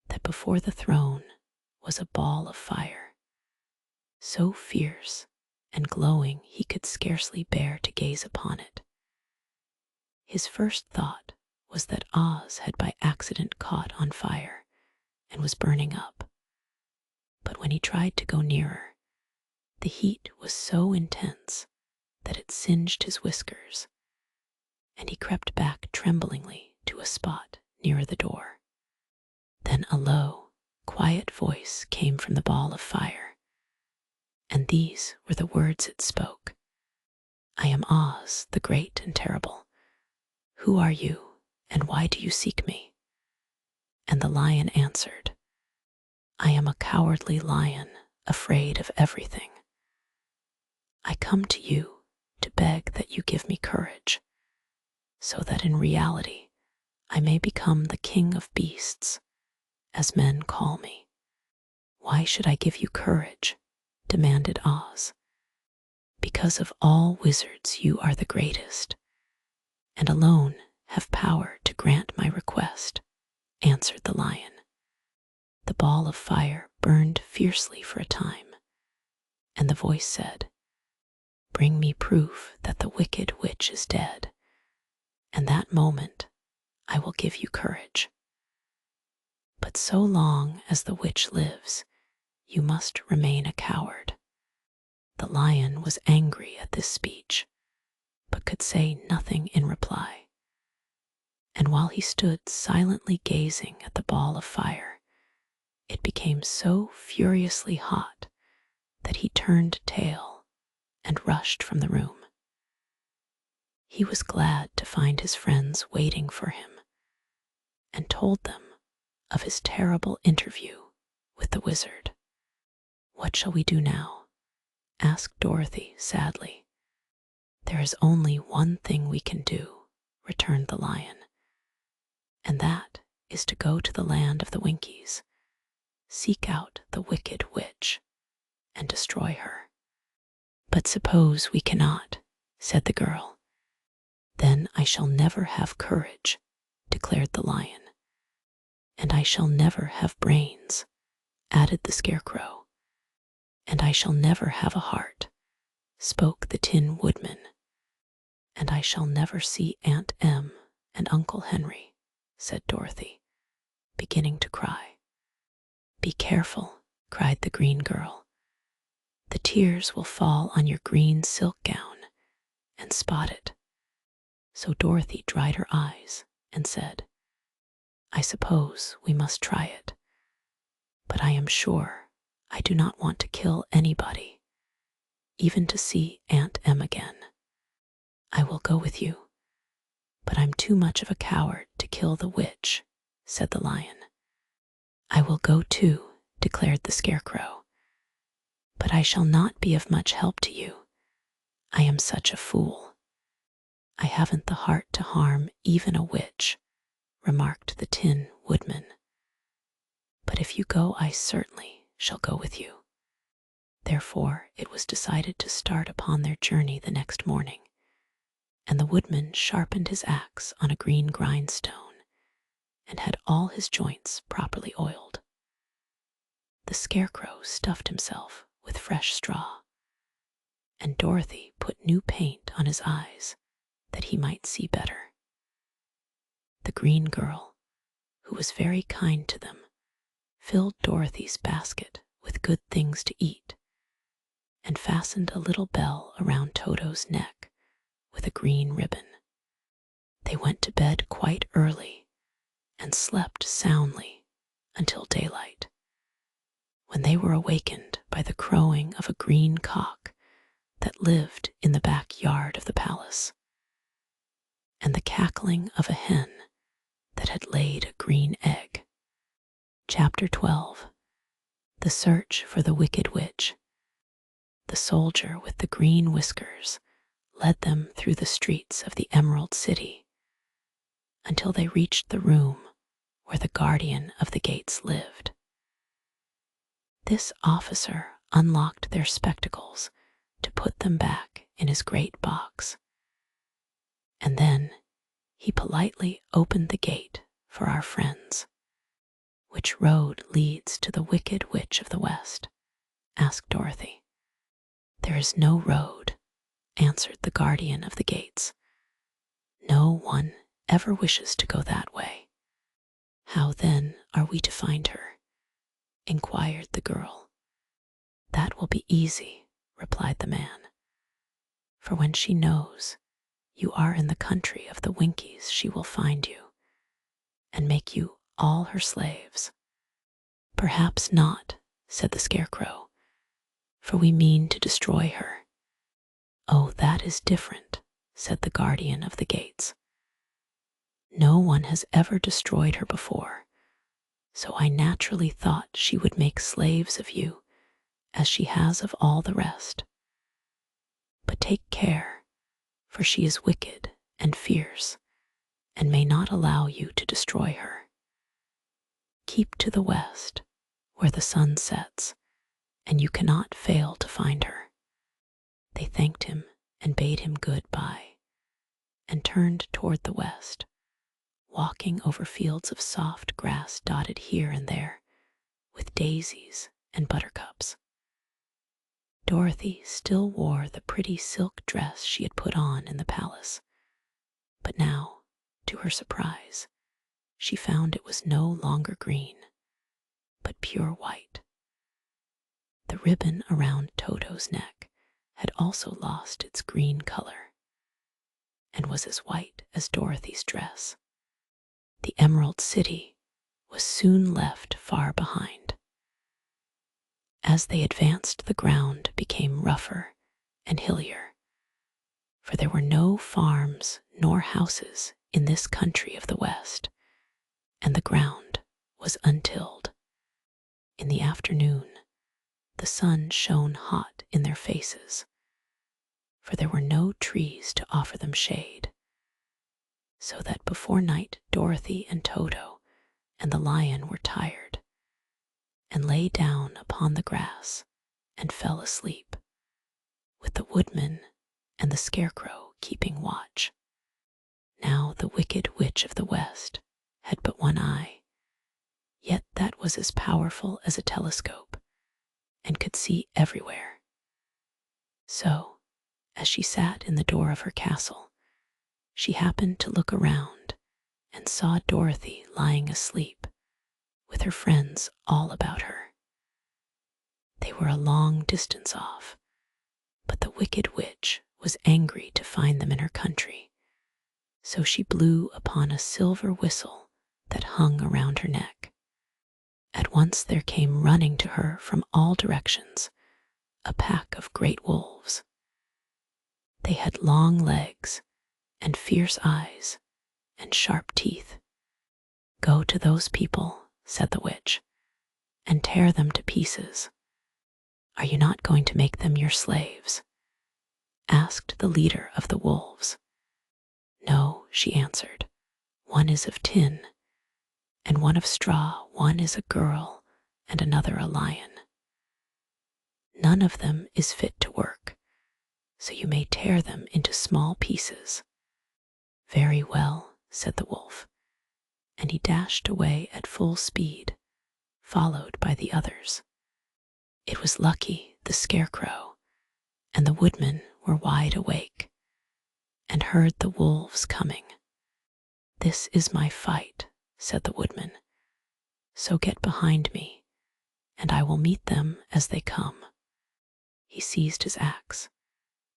that before the throne was a ball of fire, so fierce and glowing he could scarcely bear to gaze upon it. His first thought was that Oz had by accident caught on fire and was burning up. But when he tried to go nearer, the heat was so intense that it singed his whiskers, and he crept back tremblingly to a spot nearer the door. Then a low, quiet voice came from the ball of fire, and these were the words it spoke. I am Oz, the great and terrible. Who are you, and why do you seek me? And the lion answered, I am a cowardly lion, afraid of everything. I come to you to beg that you give me courage, so that in reality I may become the king of beasts, as men call me." "Why should I give you courage?" demanded Oz. "Because of all wizards you are the greatest, and alone have power to grant my request," answered the lion. The ball of fire burned fiercely for a time, and the voice said, "Bring me proof that the wicked witch is dead, and that moment I will give you courage. But so long as the witch lives, you must remain a coward." The lion was angry at this speech, but could say nothing in reply. And while he stood silently gazing at the ball of fire, it became so furiously hot that he turned tail and rushed from the room. He was glad to find his friends waiting for him, and told them of his terrible interview with the wizard. "What shall we do now?" asked Dorothy sadly. "There is only one thing we can do," returned the lion, "and that is to go to the land of the Winkies, seek out the wicked witch, and destroy her." "But suppose we cannot," said the girl. "Then I shall never have courage," declared the lion. "And I shall never have brains," added the Scarecrow. "And I shall never have a heart," spoke the Tin Woodman. "And I shall never see Aunt Em and Uncle Henry," said Dorothy, beginning to cry. "Be careful," cried the green girl. "The tears will fall on your green silk gown and spot it." So Dorothy dried her eyes and said, "I suppose we must try it, but I am sure I do not want to kill anybody, even to see Aunt Em again. I will go with you, but I'm too much of a coward to kill the witch," said the lion. "I will go too," declared the Scarecrow, "but I shall not be of much help to you. I am such a fool. I haven't the heart to harm even a witch," remarked the Tin Woodman. "But if you go, I certainly shall go with you." Therefore it was decided to start upon their journey the next morning, and the woodman sharpened his axe on a green grindstone and had all his joints properly oiled. The Scarecrow stuffed himself with fresh straw, and Dorothy put new paint on his eyes that he might see better. The green girl, who was very kind to them, filled Dorothy's basket with good things to eat and fastened a little bell around Toto's neck with a green ribbon. They went to bed quite early and slept soundly until daylight, when they were awakened by the crowing of a green cock that lived in the backyard of the palace, and the cackling of a hen that had laid a green egg. Chapter 12. The Search for the Wicked Witch. The soldier with the green whiskers led them through the streets of the Emerald City until they reached the room where the guardian of the gates lived. This officer unlocked their spectacles to put them back in his great box, and then he politely opened the gate for our friends. "Which road leads to the Wicked Witch of the West?" asked Dorothy. "There is no road," answered the guardian of the gates. "No one ever wishes to go that way." "How then are we to find her?" inquired the girl. "That will be easy," replied the man. "For when she knows you are in the country of the Winkies, she will find you and make you all her slaves." "Perhaps not," said the Scarecrow, "for we mean to destroy her." "Oh, that is different," said the guardian of the gates. "No one has ever destroyed her before, so I naturally thought she would make slaves of you, as she has of all the rest. But take care, for she is wicked and fierce, and may not allow you to destroy her. Keep to the west, where the sun sets, and you cannot fail to find her." They thanked him and bade him good-bye, and turned toward the west, walking over fields of soft grass dotted here and there with daisies and buttercups. Dorothy still wore the pretty silk dress she had put on in the palace, but now, to her surprise, she found it was no longer green, but pure white. The ribbon around Toto's neck had also lost its green color, and was as white as Dorothy's dress. The Emerald City was soon left far behind. As they advanced, the ground became rougher and hillier, for there were no farms nor houses in this country of the West, and the ground was untilled. In the afternoon, the sun shone hot in their faces, for there were no trees to offer them shade, so that before night Dorothy and Toto and the lion were tired, and lay down upon the grass and fell asleep, with the woodman and the Scarecrow keeping watch. Now the wicked witch of the West had but one eye, yet that was as powerful as a telescope, and could see everywhere. So, as she sat in the door of her castle, she happened to look around and saw Dorothy lying asleep, with her friends all about her. They were a long distance off, but the wicked witch was angry to find them in her country, so she blew upon a silver whistle that hung around her neck. At once there came running to her from all directions a pack of great wolves. They had long legs and fierce eyes and sharp teeth. "Go to those people," said the witch, "and tear them to pieces. Are you not going to make them your slaves?" asked the leader of the wolves. "No," she answered. "One is of tin, and one of straw. One is a girl, and another a lion. None of them is fit to work, so you may tear them into small pieces." "Very well," said the wolf, and he dashed away at full speed, followed by the others. It was lucky the Scarecrow and the woodman were wide awake, and heard the wolves coming. "This is my fight," said the woodman, "so get behind me, and I will meet them as they come." He seized his axe,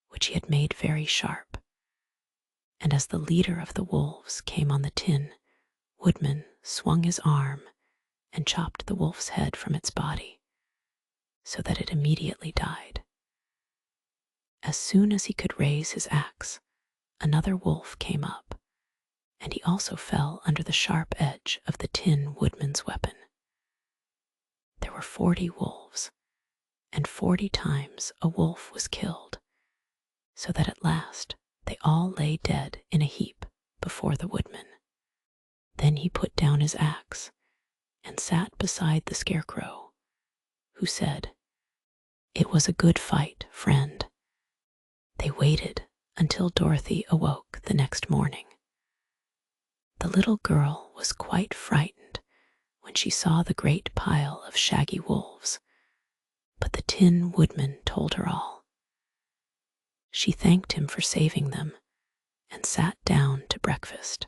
which he had made very sharp, and as the leader of the wolves came on the Tin Woodman swung his arm and chopped the wolf's head from its body, so that it immediately died. As soon as he could raise his axe, another wolf came up, and he also fell under the sharp edge of the Tin Woodman's weapon. There were 40 wolves, and 40 times a wolf was killed, so that at last they all lay dead in a heap before the woodman. Then he put down his axe and sat beside the Scarecrow, who said, "It was a good fight, friend." They waited until Dorothy awoke the next morning. The little girl was quite frightened when she saw the great pile of shaggy wolves, but the Tin Woodman told her all. She thanked him for saving them and sat down to breakfast,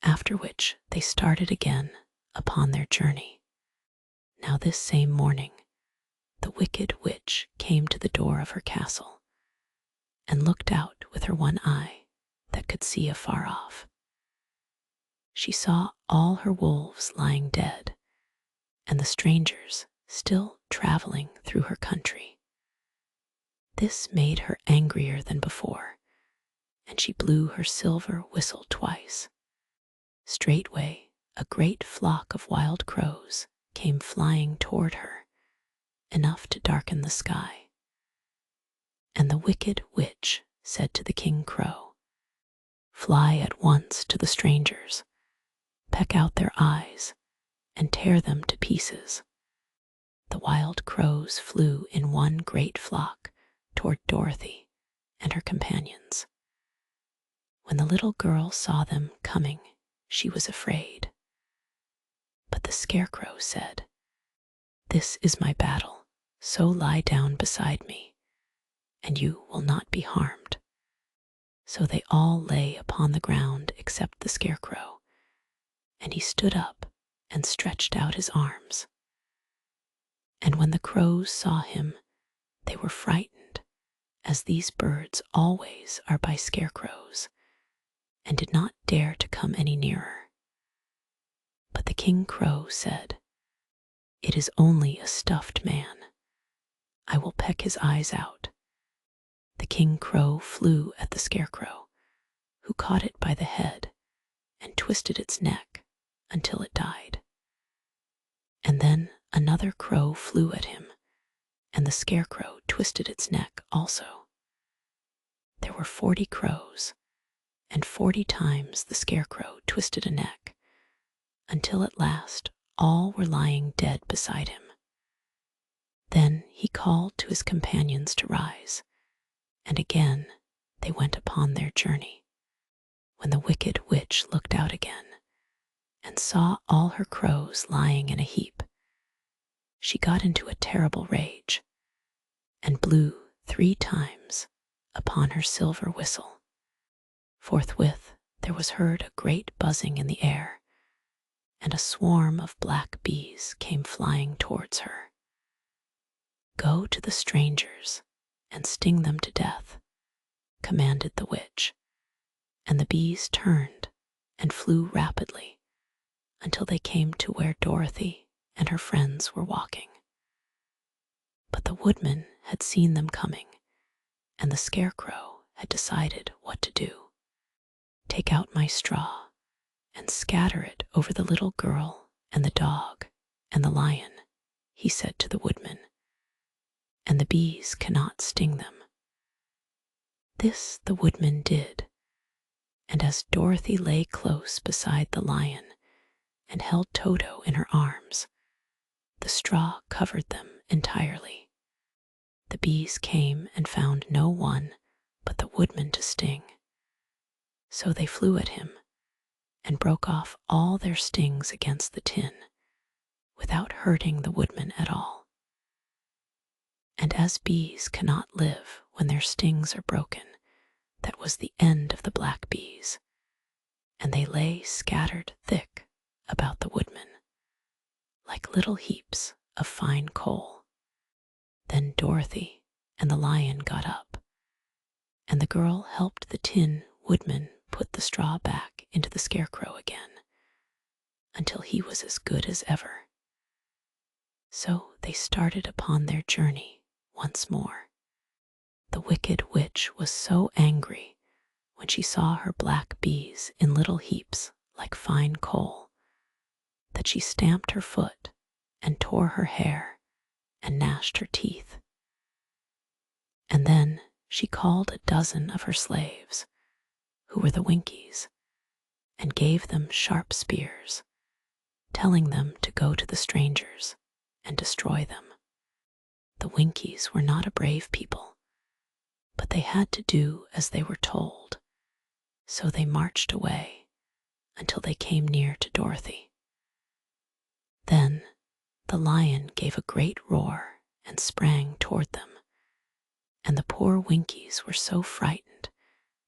after which they started again upon their journey. Now this same morning, the wicked witch came to the door of her castle and looked out with her one eye that could see afar off. She saw all her wolves lying dead, and the strangers still traveling through her country. This made her angrier than before, and she blew her silver whistle twice. Straightway, a great flock of wild crows came flying toward her, enough to darken the sky. And the wicked witch said to the King Crow, fly at once to the strangers, peck out their eyes, and tear them to pieces. The wild crows flew in one great flock toward Dorothy and her companions. When the little girl saw them coming, she was afraid. But the Scarecrow said, "This is my battle, so lie down beside me, and you will not be harmed." So they all lay upon the ground except the Scarecrow, and he stood up and stretched out his arms. And when the crows saw him, they were frightened, as these birds always are by scarecrows, and did not dare to come any nearer. But the King Crow said, "It is only a stuffed man. I will peck his eyes out." The King Crow flew at the Scarecrow, who caught it by the head and twisted its neck until it died. And then another crow flew at him, and the Scarecrow twisted its neck also. There were 40 crows, and 40 times the Scarecrow twisted a neck, until at last all were lying dead beside him. Then he called to his companions to rise, and again they went upon their journey. When the wicked witch looked out again and saw all her crows lying in a heap, she got into a terrible rage and blew 3 times upon her silver whistle. Forthwith there was heard a great buzzing in the air, and a swarm of black bees came flying towards her. "Go to the strangers and sting them to death," commanded the witch, and the bees turned and flew rapidly until they came to where Dorothy and her friends were walking. But the woodman had seen them coming, and the Scarecrow had decided what to do. "Take out my straw and scatter it over the little girl and the dog and the lion," he said to the woodman, "and the bees cannot sting them." This the woodman did, and as Dorothy lay close beside the lion and held Toto in her arms, the straw covered them entirely. The bees came and found no one but the woodman to sting. So they flew at him and broke off all their stings against the tin, without hurting the woodman at all. And as bees cannot live when their stings are broken, that was the end of the black bees, and they lay scattered thick about the woodman, like little heaps of fine coal. Then Dorothy and the lion got up, and the girl helped the Tin Woodman put the straw back into the Scarecrow again, until he was as good as ever. So they started upon their journey once more. The wicked witch was so angry when she saw her black bees in little heaps like fine coal that she stamped her foot and tore her hair and gnashed her teeth. And then she called a dozen of her slaves, who were the Winkies, and gave them sharp spears, telling them to go to the strangers and destroy them. The Winkies were not a brave people, but they had to do as they were told, so they marched away until they came near to Dorothy. Then the lion gave a great roar and sprang toward them, and the poor Winkies were so frightened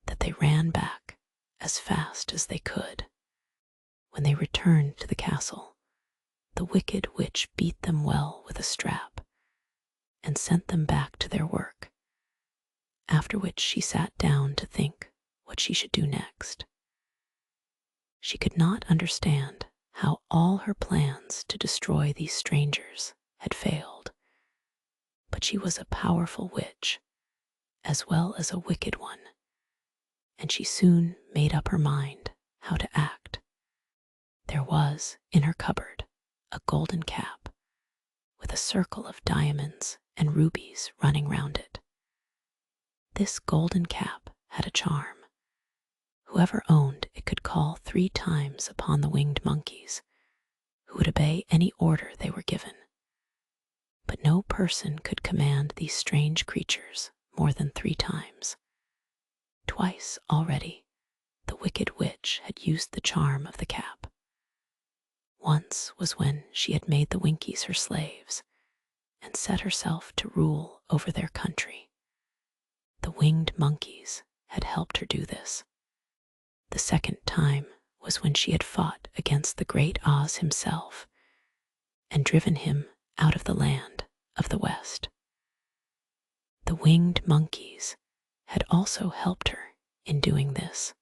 that they ran back as fast as they could. When they returned to the castle, the wicked witch beat them well with a strap and sent them back to their work, after which she sat down to think what she should do next. She could not understand how all her plans to destroy these strangers had failed, but she was a powerful witch as well as a wicked one, and she soon made up her mind how to act. There was in her cupboard a golden cap with a circle of diamonds and rubies running round it. This golden cap had a charm. Whoever owned it could call 3 times upon the winged monkeys, who would obey any order they were given. But no person could command these strange creatures more than 3 times. Twice already, the wicked witch had used the charm of the cap. Once was when she had made the Winkies her slaves and set herself to rule over their country. The winged monkeys had helped her do this. The second time was when she had fought against the great Oz himself and driven him out of the land of the West. The winged monkeys had also helped her in doing this.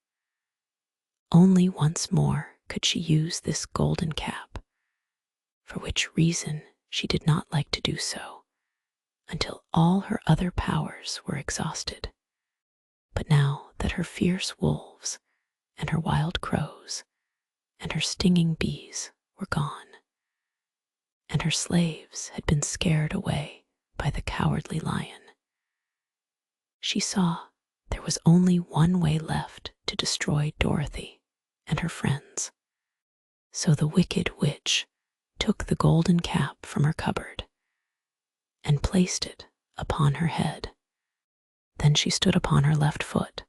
Only once more could she use this golden cap, for which reason she did not like to do so until all her other powers were exhausted. But now that her fierce wolves and her wild crows and her stinging bees were gone, and her slaves had been scared away by the cowardly lion, she saw there was only one way left to destroy Dorothy and her friends. So the wicked witch took the golden cap from her cupboard and placed it upon her head. Then she stood upon her left foot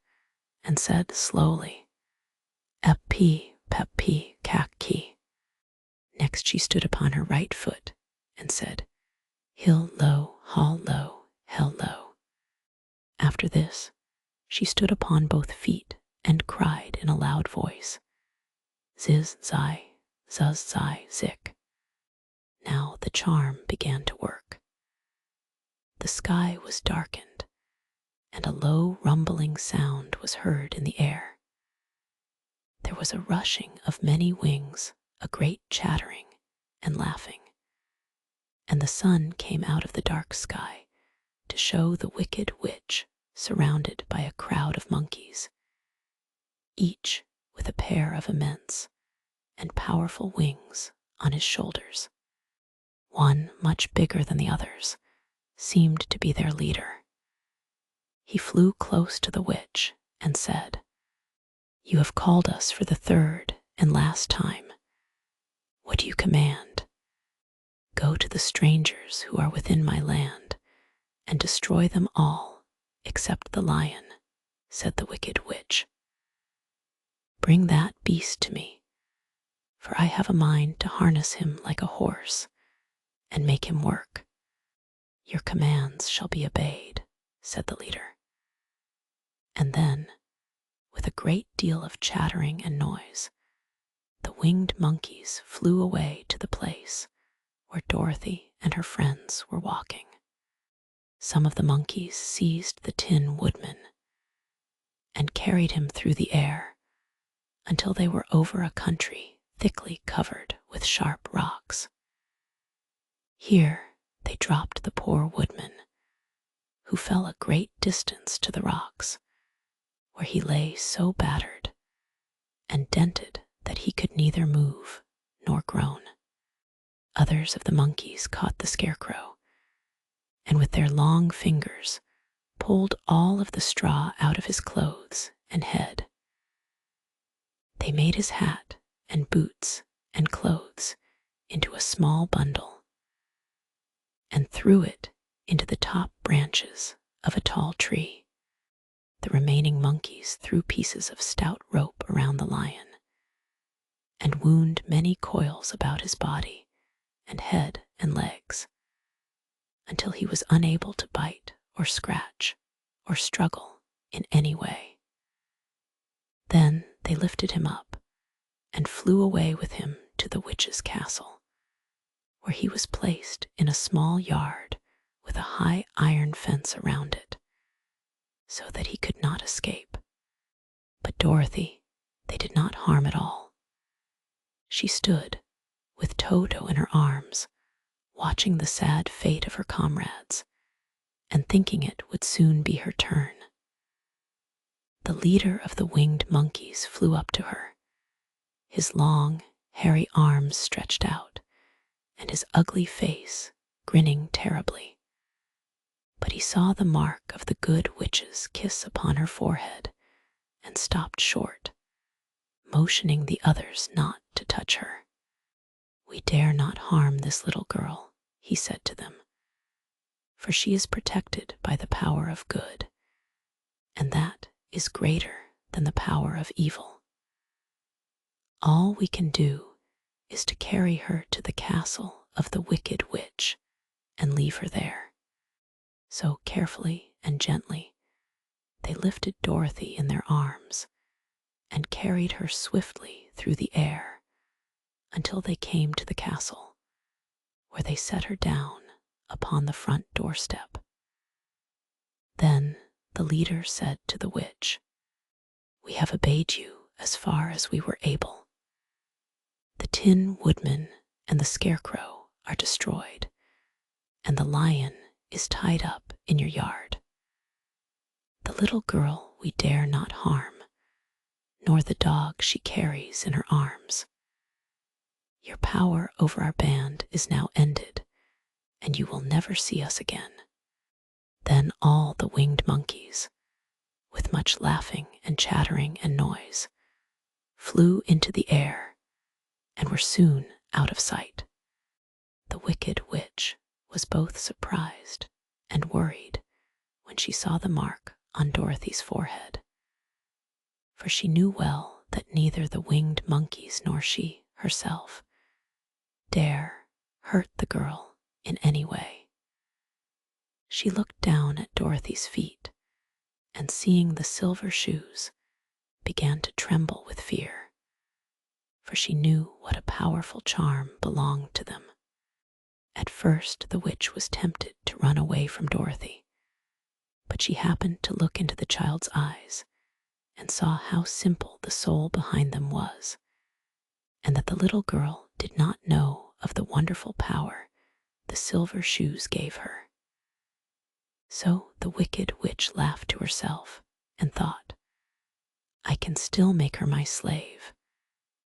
and said slowly, "Ep-pee, pep-pee, cack-kee." Next she stood upon her right foot and said, "Hill-lo, haul-lo, hell-lo." After this, she stood upon both feet and cried in a loud voice, "Ziz-zai, zuz-zai, zik." Now the charm began to work. The sky was darkened, and a low rumbling sound was heard in the air. There was a rushing of many wings, a great chattering and laughing, and the sun came out of the dark sky to show the wicked witch surrounded by a crowd of monkeys, each with a pair of immense and powerful wings on his shoulders. One, much bigger than the others, seemed to be their leader. He flew close to the witch and said, "You have called us for the 3rd and last time. What do you command?" "Go to the strangers who are within my land and destroy them all except the lion," said the wicked witch. "Bring that beast to me, for I have a mind to harness him like a horse and make him work." "Your commands shall be obeyed," said the leader. And then, with a great deal of chattering and noise, the winged monkeys flew away to the place where Dorothy and her friends were walking. Some of the monkeys seized the Tin Woodman and carried him through the air until they were over a country thickly covered with sharp rocks. Here they dropped the poor woodman, who fell a great distance to the rocks, where he lay so battered and dented that he could neither move nor groan. Others of the monkeys caught the Scarecrow, and with their long fingers pulled all of the straw out of his clothes and head. They made his hat and boots and clothes into a small bundle and threw it into the top branches of a tall tree. The remaining monkeys threw pieces of stout rope around the lion and wound many coils about his body and head and legs until he was unable to bite or scratch or struggle in any way. Then they lifted him up and flew away with him to the witch's castle, where he was placed in a small yard with a high iron fence around it, so that he could not escape. But Dorothy they did not harm at all. She stood, with Toto in her arms, watching the sad fate of her comrades, and thinking it would soon be her turn. The leader of the winged monkeys flew up to her, his long, hairy arms stretched out, and his ugly face grinning terribly. But he saw the mark of the good witch's kiss upon her forehead and stopped short motioning the others not to touch her. "We dare not harm this little girl," he said to them, "for she is protected by the power of good, and that is greater than the power of evil. All we can do is to carry her to the castle of the Wicked Witch and leave her there." So carefully and gently, they lifted Dorothy in their arms and carried her swiftly through the air until they came to the castle, where they set her down upon the front doorstep. Then the leader said to the witch, "We have obeyed you as far as we were able. The Tin Woodman and the Scarecrow are destroyed, and the lion is tied up in your yard. The little girl we dare not harm, nor the dog she carries in her arms. Your power over our band is now ended, and you will never see us again." Then all the winged monkeys, with much laughing and chattering and noise, flew into the air and were soon out of sight. The Wicked Witch was both surprised and worried when she saw the mark on Dorothy's forehead, for she knew well that neither the winged monkeys nor she herself dare hurt the girl in any way. She looked down at Dorothy's feet, and seeing the silver shoes, began to tremble with fear, for she knew what a powerful charm belonged to them. At first the witch was tempted to run away from Dorothy, but she happened to look into the child's eyes and saw how simple the soul behind them was, and that the little girl did not know of the wonderful power the silver shoes gave her. So the Wicked Witch laughed to herself and thought, "I can still make her my slave,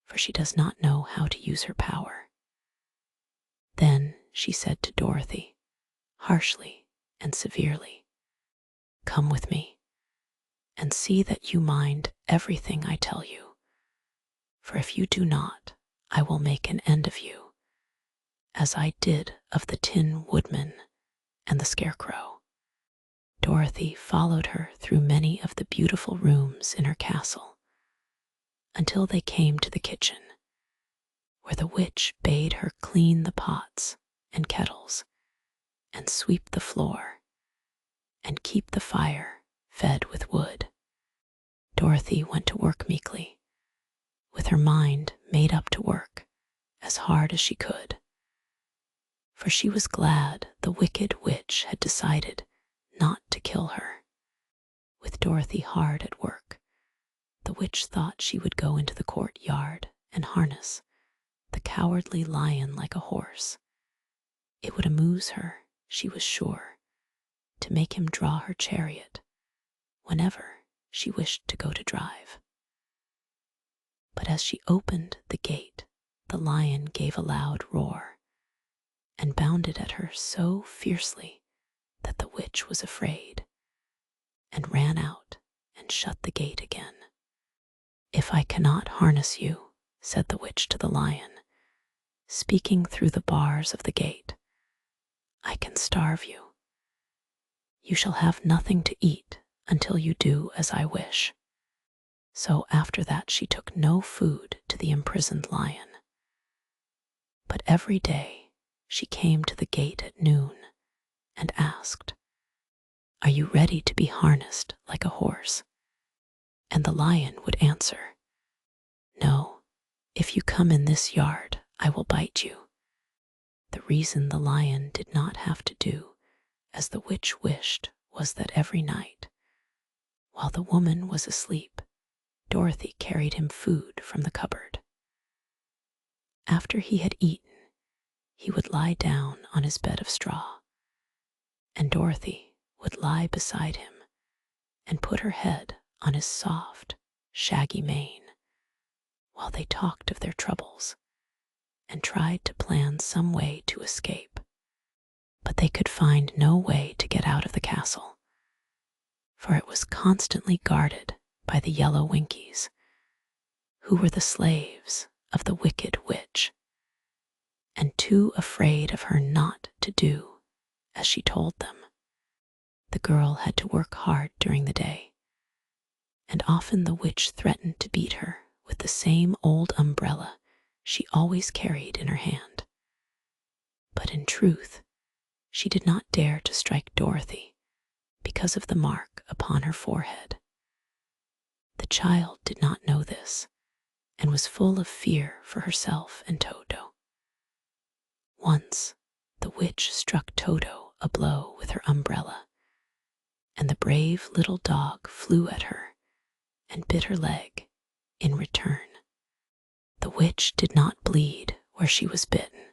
for she does not know how to use her power." Then she said to Dorothy, harshly and severely, "Come with me, and see that you mind everything I tell you, for if you do not, I will make an end of you, as I did of the Tin Woodman and the Scarecrow." Dorothy followed her through many of the beautiful rooms in her castle, until they came to the kitchen, where the witch bade her clean the pots and kettles, and sweep the floor, and keep the fire fed with wood. Dorothy went to work meekly, with her mind made up to work as hard as she could, for she was glad the Wicked Witch had decided not to kill her. With Dorothy hard at work, the witch thought she would go into the courtyard and harness the cowardly lion like a horse. It would amuse her, she was sure, to make him draw her chariot whenever she wished to go to drive. But as she opened the gate, the lion gave a loud roar and bounded at her so fiercely that the witch was afraid, and ran out and shut the gate again. "If I cannot harness you," said the witch to the lion, speaking through the bars of the gate, "I can starve you. You shall have nothing to eat until you do as I wish." So after that she took no food to the imprisoned lion. But every day she came to the gate at noon and asked, "Are you ready to be harnessed like a horse?" And the lion would answer, "No, if you come in this yard, I will bite you." The reason the lion did not have to do as the witch wished was that every night, while the woman was asleep, Dorothy carried him food from the cupboard. After he had eaten, he would lie down on his bed of straw, and Dorothy would lie beside him and put her head on his soft, shaggy mane, while they talked of their troubles and tried to plan some way to escape. But they could find no way to get out of the castle, for it was constantly guarded by the yellow Winkies, who were the slaves of the wicked witch, and too afraid of her not to do as she told them. The girl had to work hard during the day, and often the witch threatened to beat her with the same old umbrella she always carried in her hand. But in truth, she did not dare to strike Dorothy because of the mark upon her forehead. The child did not know this and was full of fear for herself and Toto. Once, the witch struck Toto a blow with her umbrella, and the brave little dog flew at her and bit her leg in return. The witch did not bleed where she was bitten,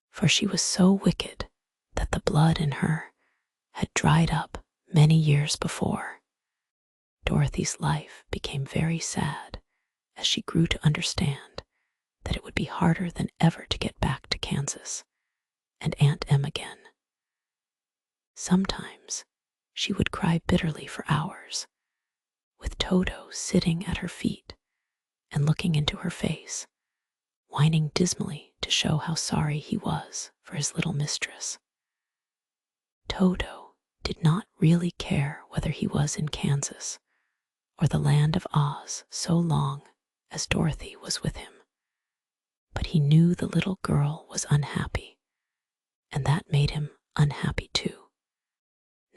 for she was so wicked that the blood in her had dried up many years before. Dorothy's life became very sad as she grew to understand that it would be harder than ever to get back to Kansas and Aunt Em again. Sometimes she would cry bitterly for hours, with Toto sitting at her feet and looking into her face, whining dismally to show how sorry he was for his little mistress. Toto did not really care whether he was in Kansas or the land of Oz so long as Dorothy was with him. But he knew the little girl was unhappy, and that made him unhappy too.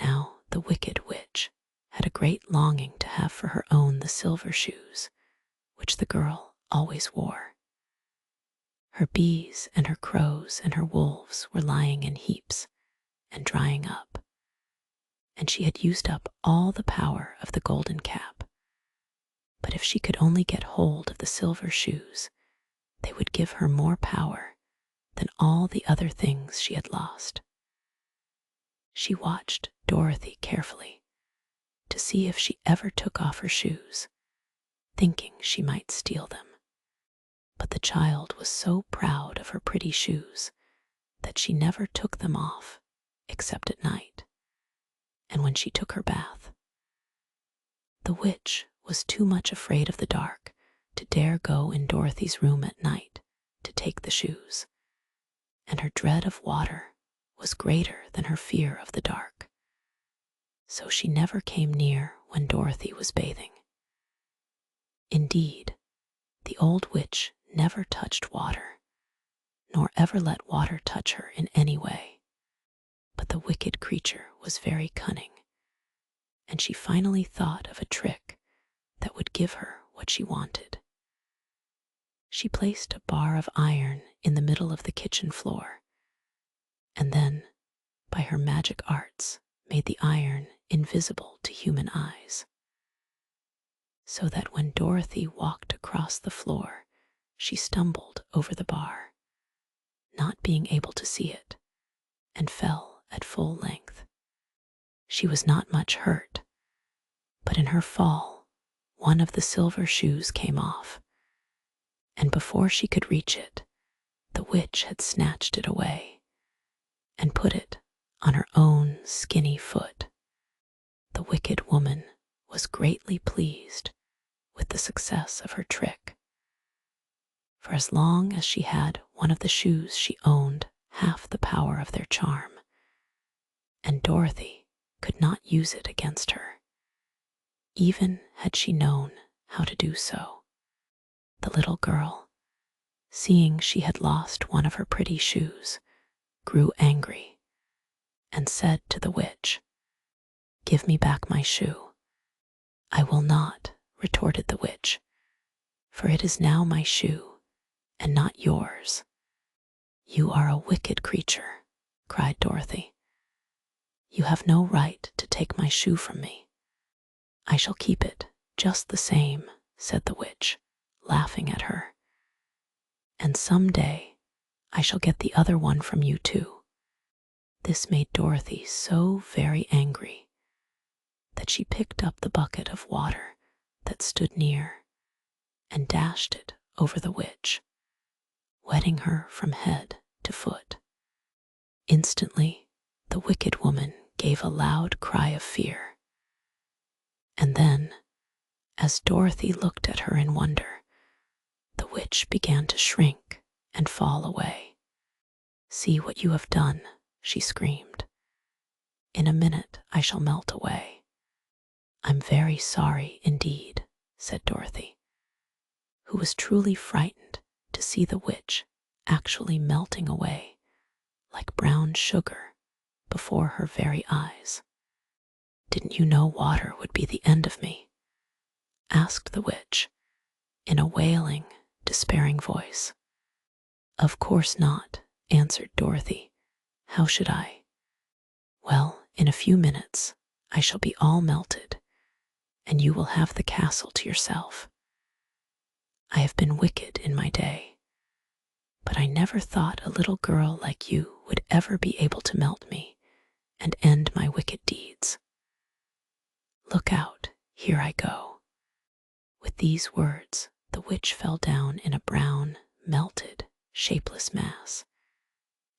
Now the wicked witch had a great longing to have for her own the silver shoes, which the girl always wore. Her bees and her crows and her wolves were lying in heaps and drying up, and she had used up all the power of the golden cap. But if she could only get hold of the silver shoes, they would give her more power than all the other things she had lost. She watched Dorothy carefully to see if she ever took off her shoes, thinking she might steal them. But the child was so proud of her pretty shoes that she never took them off except at night and when she took her bath. The witch was too much afraid of the dark to dare go in Dorothy's room at night to take the shoes, and her dread of water was greater than her fear of the dark. So she never came near when Dorothy was bathing. Indeed, the old witch never touched water, nor ever let water touch her in any way. But the wicked creature was very cunning, and she finally thought of a trick that would give her what she wanted. She placed a bar of iron in the middle of the kitchen floor, and then, by her magic arts, made the iron invisible to human eyes, so that when Dorothy walked across the floor, she stumbled over the bar, not being able to see it, and fell at full length. She was not much hurt, but in her fall, one of the silver shoes came off, and before she could reach it, the witch had snatched it away and put it on her own skinny foot. The wicked woman was greatly pleased with the success of her trick, for as long as she had one of the shoes she owned half the power of their charm, and Dorothy could not use it against her, even had she known how to do so. The little girl, seeing she had lost one of her pretty shoes, grew angry and said to the witch, "Give me back my shoe." "I will not," retorted the witch, "for it is now my shoe and not yours." "You are a wicked creature," cried Dorothy. "You have no right to take my shoe from me." "I shall keep it just the same," said the witch, laughing at her. "And some day I shall get the other one from you too." This made Dorothy so very angry that she picked up the bucket of water that stood near and dashed it over the witch, wetting her from head to foot. Instantly, the wicked woman gave a loud cry of fear, and then, As Dorothy looked at her in wonder, the witch began to shrink and fall away. "See what you have done," she screamed. "In a minute I shall melt away." "I'm very sorry indeed," said Dorothy, who was truly frightened to see the witch actually melting away like brown sugar before her very eyes. "Didn't you know water would be the end of me?" asked the witch in a wailing, despairing voice. "Of course not," answered Dorothy. "How should I? Well, in a few minutes I shall be all melted, and you will have the castle to yourself. I have been wicked in my day, but I never thought a little girl like you would ever be able to melt me and end my wicked deeds. Look out, here I go." With these words, the witch fell down in a brown, melted, shapeless mass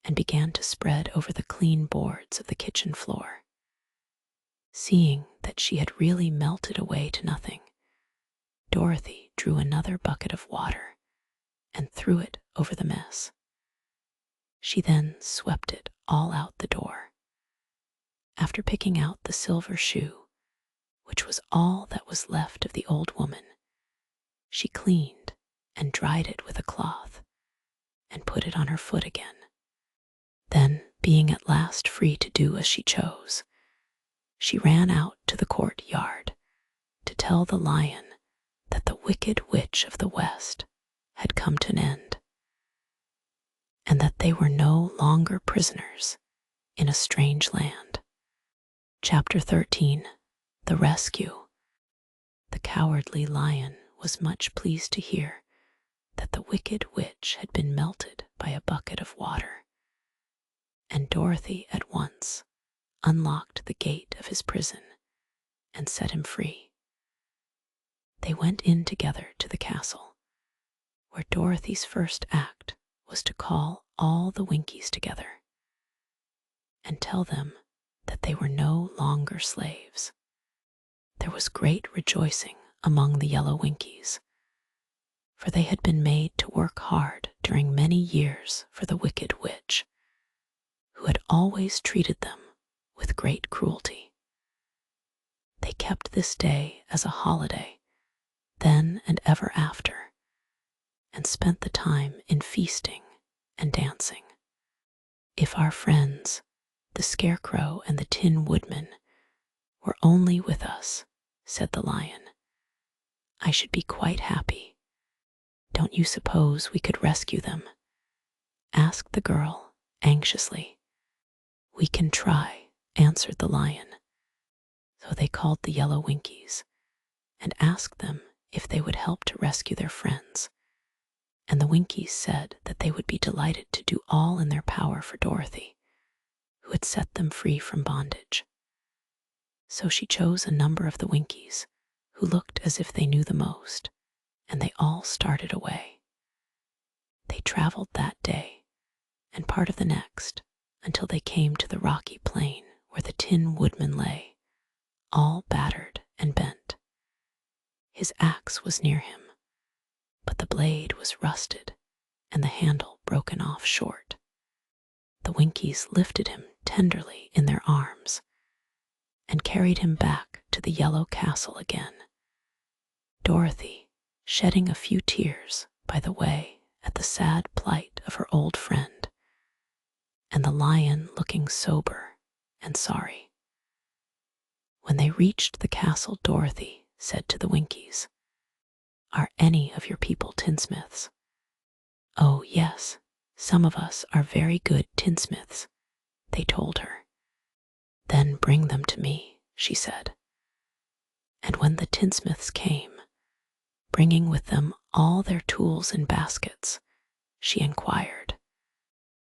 and began to spread over the clean boards of the kitchen floor. Seeing that she had really melted away to nothing, Dorothy drew another bucket of water and threw it over the mess. She then swept it all out the door. After picking out the silver shoe, which was all that was left of the old woman, she cleaned and dried it with a cloth and put it on her foot again. Then, being at last free to do as she chose, she ran out to the courtyard to tell the lion that the wicked witch of the West had come to an end, and that they were no longer prisoners in a strange land. Chapter 13. The Rescue. The cowardly lion was much pleased to hear that the wicked witch had been melted by a bucket of water, and Dorothy at once unlocked the gate of his prison and set him free. They went in together to the castle, where Dorothy's first act was to call all the Winkies together and tell them that they were no longer slaves. There was great rejoicing among the yellow Winkies, for they had been made to work hard during many years for the wicked witch, who had always treated them with great cruelty. They kept this day as a holiday, then and ever after, and spent the time in feasting and dancing. "If our friends, the Scarecrow and the Tin Woodman, were only with us," said the lion, "I should be quite happy. Don't you suppose we could rescue them?" asked the girl anxiously. "We can try," answered the lion. So they called the yellow Winkies and asked them if they would help to rescue their friends, and the Winkies said that they would be delighted to do all in their power for Dorothy, who had set them free from bondage. So she chose a number of the Winkies who looked as if they knew the most, and they all started away. They traveled that day and part of the next until they came to the rocky plain where the Tin Woodman lay, all battered and bent. His axe was near him, but the blade was rusted and the handle broken off short. The Winkies lifted him tenderly in their arms and carried him back to the yellow castle again. Dorothy, shedding a few tears by the way at the sad plight of her old friend, and the lion looking sober and sorry. When they reached the castle, Dorothy said to the Winkies, "Are any of your people tinsmiths?" "Oh, yes, some of us are very good tinsmiths," they told her. "Then bring them to me," she said. And when the tinsmiths came, bringing with them all their tools in baskets, she inquired,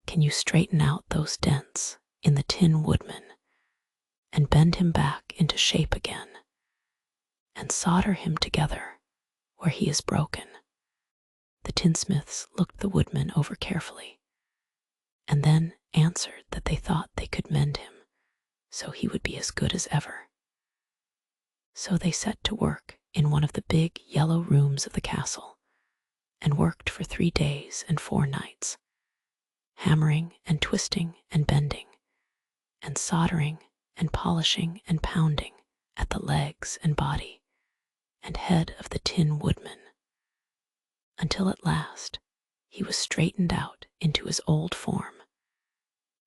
"Can you straighten out those dents in the Tin Woodman and bend him back into shape again, and solder him together where he is broken?" The tinsmiths looked the woodman over carefully, and then answered that they thought they could mend him so he would be as good as ever. So they set to work in one of the big yellow rooms of the castle and worked for 3 days and 4 nights, hammering and twisting and bending, and soldering and polishing and pounding at the legs and body and head of the Tin Woodman, until at last he was straightened out into his old form,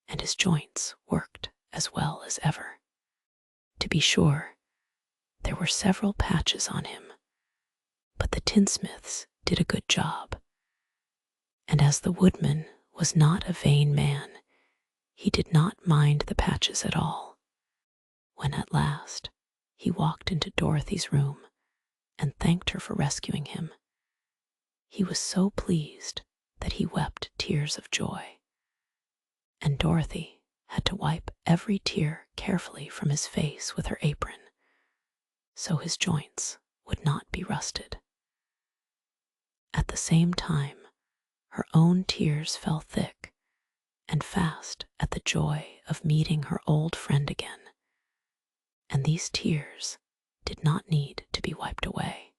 and his joints worked as well as ever. To be sure, there were several patches on him, but the tinsmiths did a good job, and as the woodman was not a vain man, he did not mind the patches at all. When at last he walked into Dorothy's room and thanked her for rescuing him, he was so pleased that he wept tears of joy, and Dorothy had to wipe every tear carefully from his face with her apron, so his joints would not be rusted. At the same time, her own tears fell thick and fast at the joy of meeting her old friend again, and these tears did not need to be wiped away.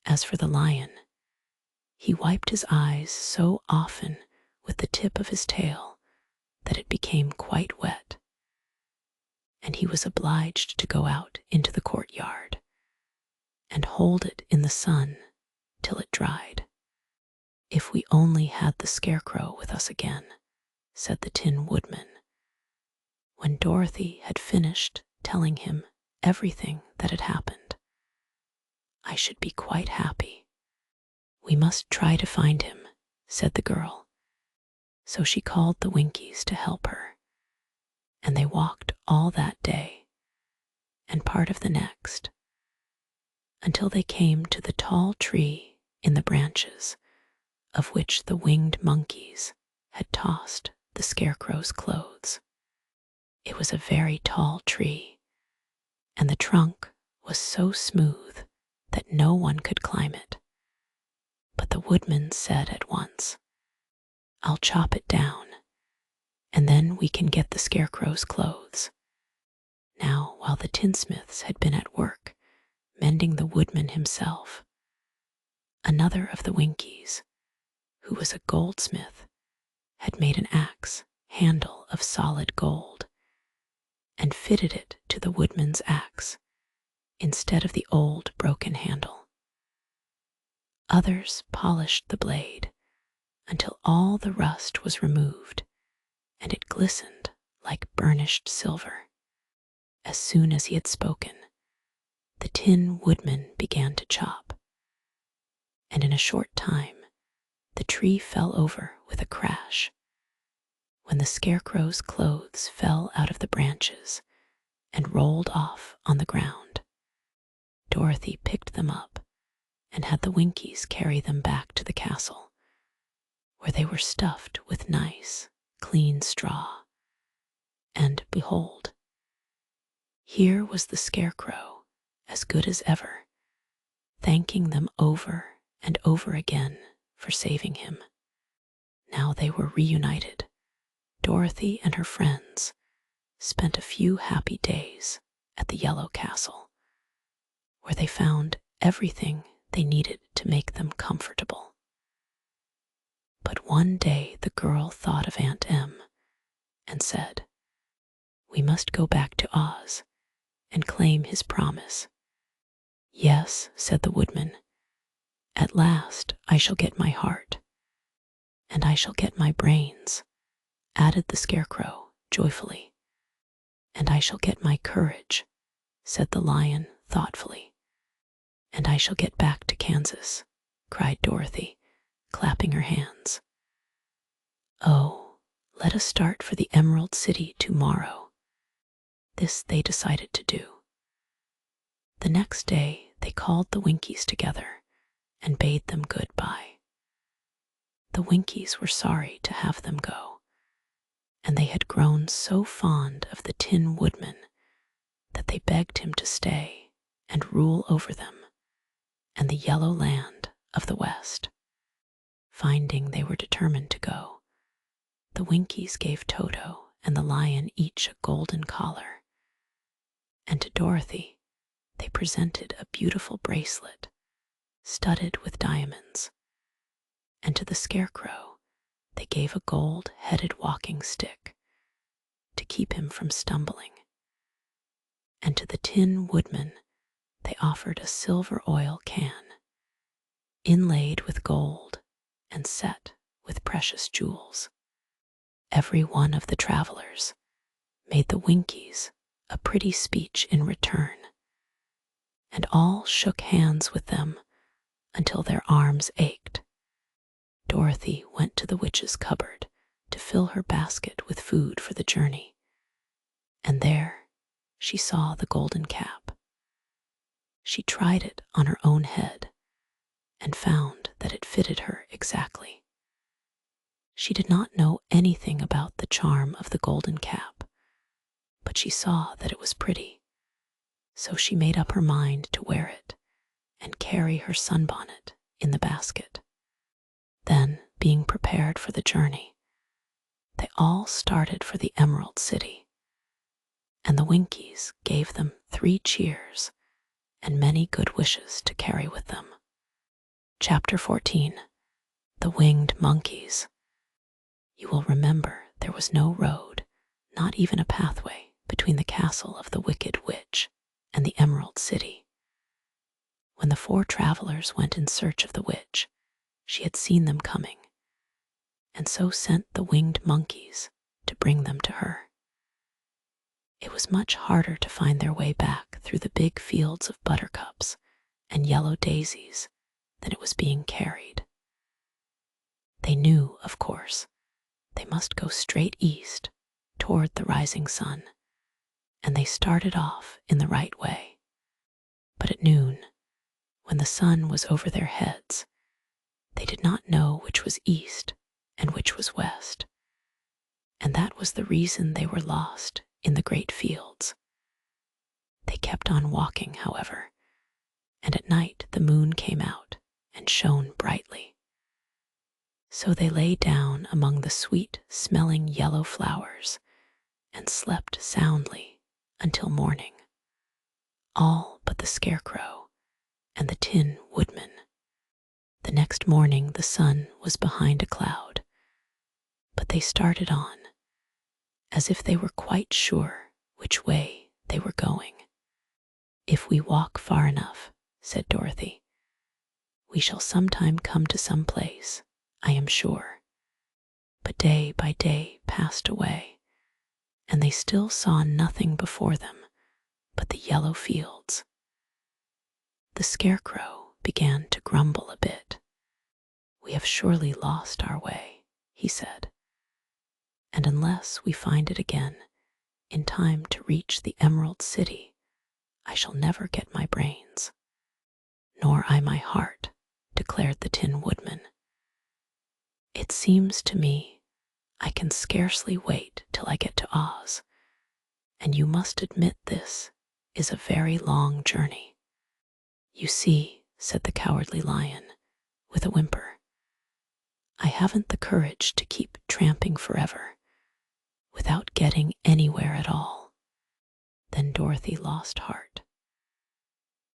As for the lion, he wiped his eyes so often with the tip of his tail that it became quite wet, and he was obliged to go out into the courtyard and hold it in the sun till it dried. "If we only had the Scarecrow with us again," said the Tin Woodman, when Dorothy had finished telling him everything that had happened. "I should be quite happy." "We must try to find him," said the girl. So she called the Winkies to help her, and they walked all that day and part of the next, until they came to the tall tree in the branches of which the winged monkeys had tossed the Scarecrow's clothes. It was a very tall tree, and the trunk was so smooth that no one could climb it. But the woodman said at once, "I'll chop it down, and then we can get the Scarecrow's clothes." Now, while the tinsmiths had been at work mending the woodman himself, another of the Winkies, who was a goldsmith, had made an axe handle of solid gold and fitted it to the woodman's axe instead of the old broken handle. Others polished the blade until all the rust was removed and it glistened like burnished silver. As soon as he had spoken, the Tin Woodman began to chop, and in a short time the tree fell over with a crash. When the Scarecrow's clothes fell out of the branches and rolled off on the ground, Dorothy picked them up and had the Winkies carry them back to the castle, where they were stuffed with nice, clean straw. And behold, here was the Scarecrow, as good as ever, thanking them over and over again for saving him. Now they were reunited. Dorothy and her friends spent a few happy days at the Yellow Castle, where they found everything they needed to make them comfortable. But one day the girl thought of Aunt Em and said, "We must go back to Oz and claim his promise." "Yes," said the woodman, "at last I shall get my heart." "And I shall get my brains," added the Scarecrow joyfully. "And I shall get my courage," said the lion thoughtfully. "And I shall get back to Kansas," cried Dorothy, clapping her hands. "Oh, let us start for the Emerald City tomorrow." This they decided to do. The next day they called the Winkies together and bade them goodbye. The Winkies were sorry to have them go, and they had grown so fond of the Tin Woodman that they begged him to stay and rule over them and the yellow land of the West. Finding they were determined to go, the Winkies gave Toto and the lion each a golden collar, and to Dorothy they presented a beautiful bracelet studded with diamonds, and to the Scarecrow they gave a gold-headed walking stick to keep him from stumbling, and to the Tin Woodman they offered a silver oil can inlaid with gold and set with precious jewels. Every one of the travelers made the Winkies a pretty speech in return, and all shook hands with them until their arms ached. Dorothy went to the witch's cupboard to fill her basket with food for the journey, and there she saw the golden cap. She tried it on her own head and found that it fitted her exactly. She did not know anything about the charm of the golden cap, but she saw that it was pretty, so she made up her mind to wear it and carry her sunbonnet in the basket. Then, being prepared for the journey, they all started for the Emerald City, and the Winkies gave them 3 cheers and many good wishes to carry with them. Chapter 14. The Winged Monkeys. You will remember there was no road, not even a pathway, between the castle of the Wicked Witch and the Emerald City. When the 4 travelers went in search of the witch, she had seen them coming, and so sent the winged monkeys to bring them to her. It was much harder to find their way back through the big fields of buttercups and yellow daisies than it was being carried. They knew, of course, they must go straight east toward the rising sun, and they started off in the right way. But at noon, when the sun was over their heads, they did not know which was east and which was west, and that was the reason they were lost in the great fields. They kept on walking, however, and at night the moon came out and shone brightly. So they lay down among the sweet-smelling yellow flowers and slept soundly until morning, all but the Scarecrow and the Tin Woodman. The next morning the sun was behind a cloud, but they started on, as if they were quite sure which way they were going. "If we walk far enough," said Dorothy, "we shall sometime come to some place, I am sure." But day by day passed away, and they still saw nothing before them but the yellow fields. The Scarecrow began to grumble a bit. "We have surely lost our way," he said, "and unless we find it again in time to reach the Emerald City, I shall never get my brains." "Nor I my heart," declared the Tin Woodman. "It seems to me I can scarcely wait till I get to Oz, and you must admit this is a very long journey." "You see," said the Cowardly Lion, with a whimper, "I haven't the courage to keep tramping forever without getting anywhere at all." Then Dorothy lost heart.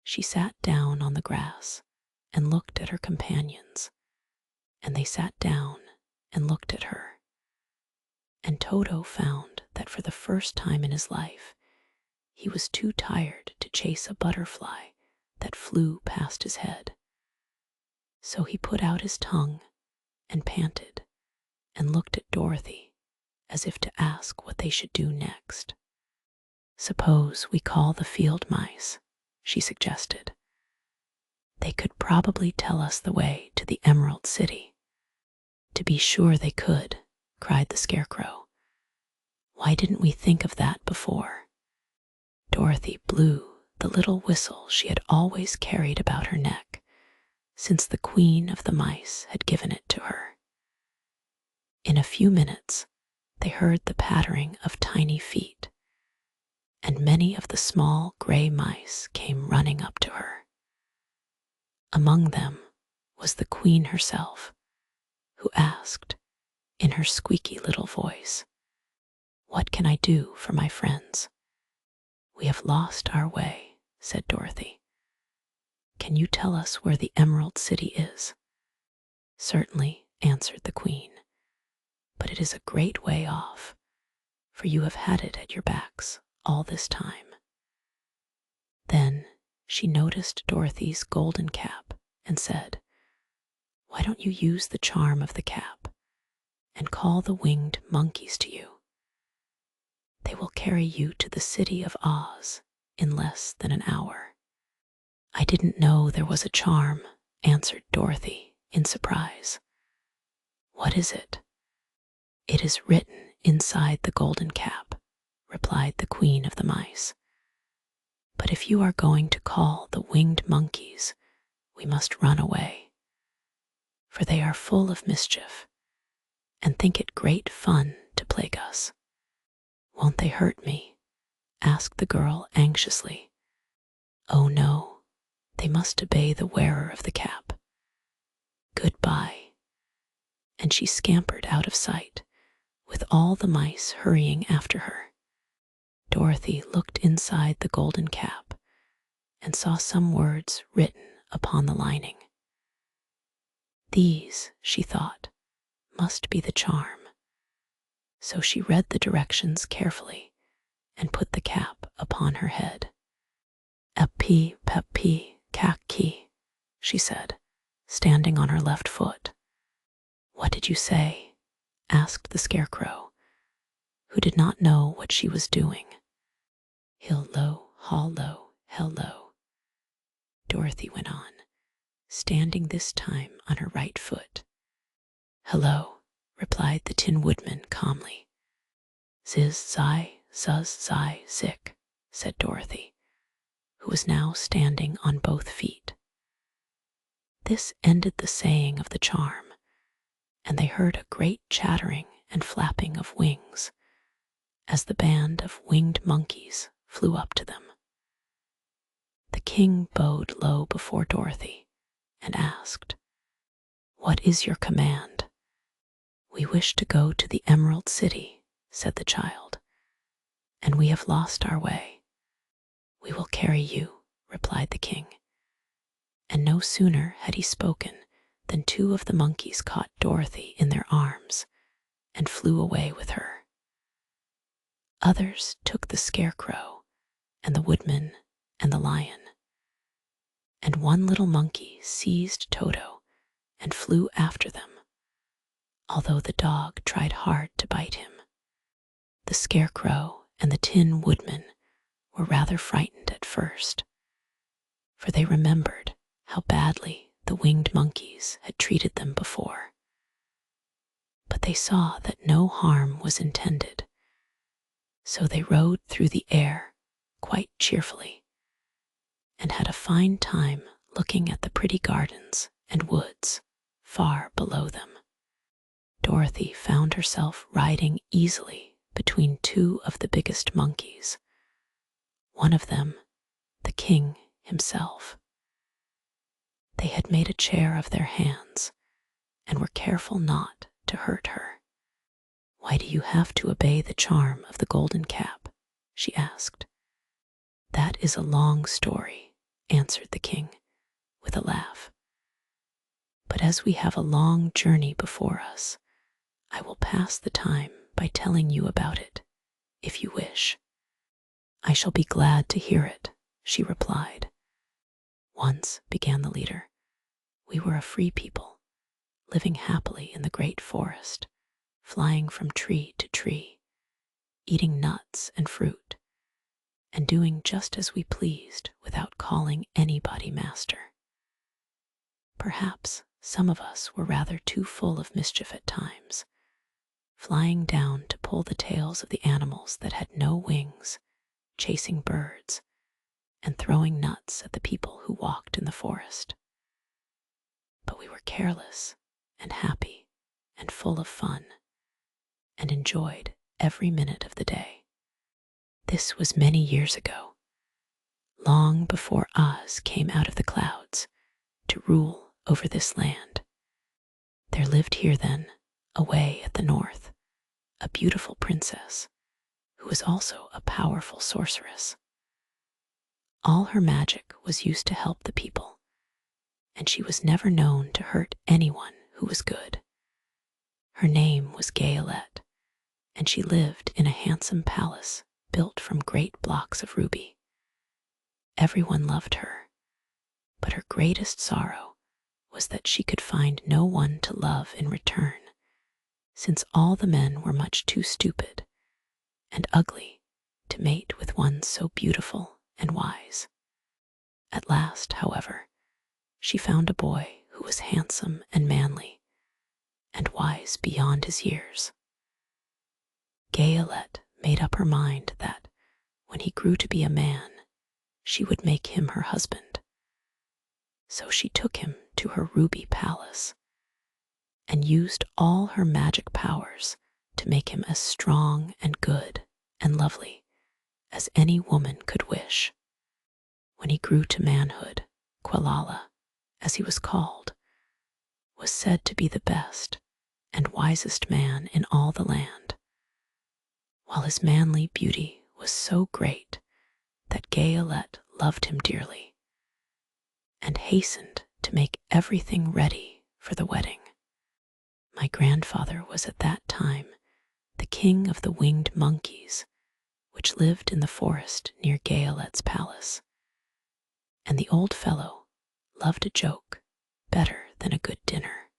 She sat down on the grass and looked at her companions, and they sat down and looked at her. And Toto found that for the first time in his life, he was too tired to chase a butterfly that flew past his head. So he put out his tongue and panted and looked at Dorothy as if to ask what they should do next. "Suppose we call the field mice," she suggested. "They could probably tell us the way to the Emerald City." "To be sure they could," cried the Scarecrow. "Why didn't we think of that before?" Dorothy blew the little whistle she had always carried about her neck since the Queen of the Mice had given it to her. In a few minutes, they heard the pattering of tiny feet, and many of the small gray mice came running up to her. Among them was the Queen herself, who asked, in her squeaky little voice, "What can I do for my friends? We have lost our way said Dorothy. "Can you tell us where the Emerald City is?" "Certainly," answered the Queen, "but it is a great way off, for you have had it at your backs all this time." Then she noticed Dorothy's golden cap and said, "Why don't you use the charm of the cap and call the winged monkeys to you? They will carry you to the city of Oz in less than an hour." "I didn't know there was a charm," answered Dorothy in surprise. "What is it?" "It is written inside the golden cap," replied the Queen of the Mice. "But if you are going to call the winged monkeys, we must run away, for they are full of mischief and think it great fun to plague us." "Won't they hurt me?" asked the girl anxiously. "Oh no, they must obey the wearer of the cap. Goodbye." And she scampered out of sight, with all the mice hurrying after her. Dorothy looked inside the golden cap and saw some words written upon the lining. These, she thought, must be the charm. So she read the directions carefully and put the cap upon her head. "Epi, pepi, kaki," she said, standing on her left foot. "What did you say?" asked the Scarecrow, who did not know what she was doing. "Hill-lo, haw-lo, hello," Dorothy went on, standing this time on her right foot. "Hello," replied the Tin Woodman calmly. "Ziz, zai, zuz, zai, zik," said Dorothy, who was now standing on both feet. This ended the saying of the charm, and they heard a great chattering and flapping of wings as the band of winged monkeys flew up to them. The king bowed low before Dorothy and asked, "What is your command?" "We wish to go to the Emerald City," said the child, "and we have lost our way." "We will carry you," replied the king. And no sooner had he spoken than two of the monkeys caught Dorothy in their arms and flew away with her. Others took the Scarecrow and the Woodman and the Lion, and one little monkey seized Toto and flew after them, although the dog tried hard to bite him. The Scarecrow and the Tin Woodman were rather frightened at first, for they remembered how badly the winged monkeys had treated them before. But they saw that no harm was intended, so they rode through the air quite cheerfully and had a fine time looking at the pretty gardens and woods far below them. Dorothy found herself riding easily between two of the biggest monkeys, one of them the king himself. They had made a chair of their hands and were careful not to hurt her. "Why do you have to obey the charm of the golden cap?" she asked. "That is a long story," answered the king with a laugh. "But as we have a long journey before us, I will pass the time by telling you about it, if you wish." "I shall be glad to hear it," she replied. "Once," began the leader, "we were a free people, living happily in the great forest, flying from tree to tree, eating nuts and fruit, and doing just as we pleased without calling anybody master. Perhaps some of us were rather too full of mischief at times, flying down to pull the tails of the animals that had no wings, chasing birds, and throwing nuts at the people who walked in the forest. But we were careless and happy and full of fun, and enjoyed every minute of the day. This was many years ago, long before Oz came out of the clouds to rule over this land. There lived here then, away at the north, a beautiful princess who was also a powerful sorceress. All her magic was used to help the people, and she was never known to hurt anyone who was good. Her name was Gayolette, and she lived in a handsome palace built from great blocks of ruby. Everyone loved her, but her greatest sorrow was that she could find no one to love in return, since all the men were much too stupid and ugly to mate with one so beautiful and wise. At last, however, she found a boy who was handsome and manly, and wise beyond his years. Gayolette made up her mind that, when he grew to be a man, she would make him her husband. So she took him to her ruby palace and used all her magic powers to make him as strong and good and lovely as any woman could wish. When he grew to manhood, Quilala, as he was called, was said to be the best and wisest man in all the land, while his manly beauty was so great that Gayolette loved him dearly and hastened to make everything ready for the wedding. My grandfather was at that time the king of the winged monkeys, which lived in the forest near Gayolette's palace, and the old fellow loved a joke better than a good dinner.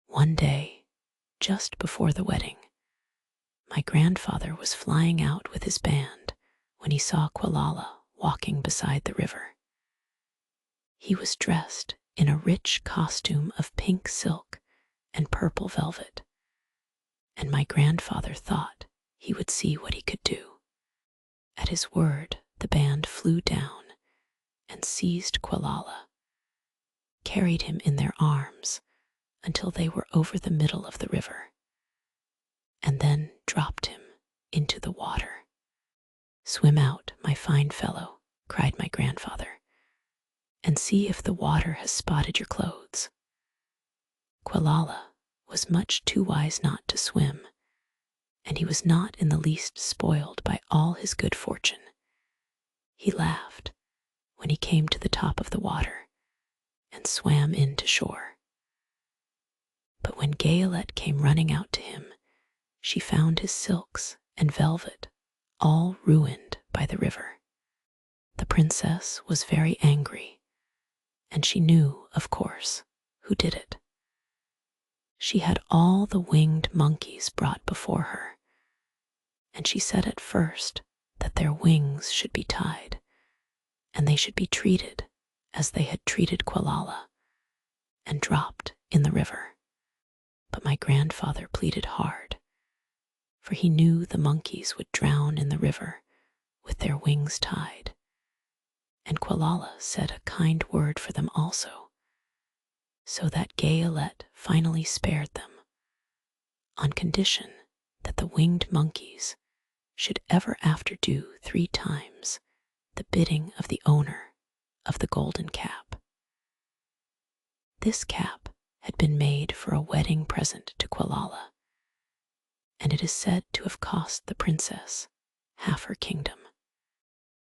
One day, just before the wedding, my grandfather was flying out with his band when he saw Quilala walking beside the river. He was dressed in a rich costume of pink silk and purple velvet, and my grandfather thought he would see what he could do. At his word, the band flew down and seized Quilala, carried him in their arms until they were over the middle of the river, and then dropped him into the water. "Swim out, my fine fellow," cried my grandfather, "and see if the water has spotted your clothes." Quilala was much too wise not to swim, and he was not in the least spoiled by all his good fortune. He laughed when he came to the top of the water and swam in to shore. But when Gayolette came running out to him, she found his silks and velvet all ruined by the river. The princess was very angry, and she knew, of course, who did it. She had all the winged monkeys brought before her, and she said at first that their wings should be tied, and they should be treated as they had treated Quilala, and dropped in the river. But my grandfather pleaded hard, for he knew the monkeys would drown in the river with their wings tied, and Quilala said a kind word for them also, so that Gayolette finally spared them, on condition that the winged monkeys should ever after do 3 times the bidding of the owner of the golden cap. This cap had been made for a wedding present to Quilala, and it is said to have cost the princess half her kingdom.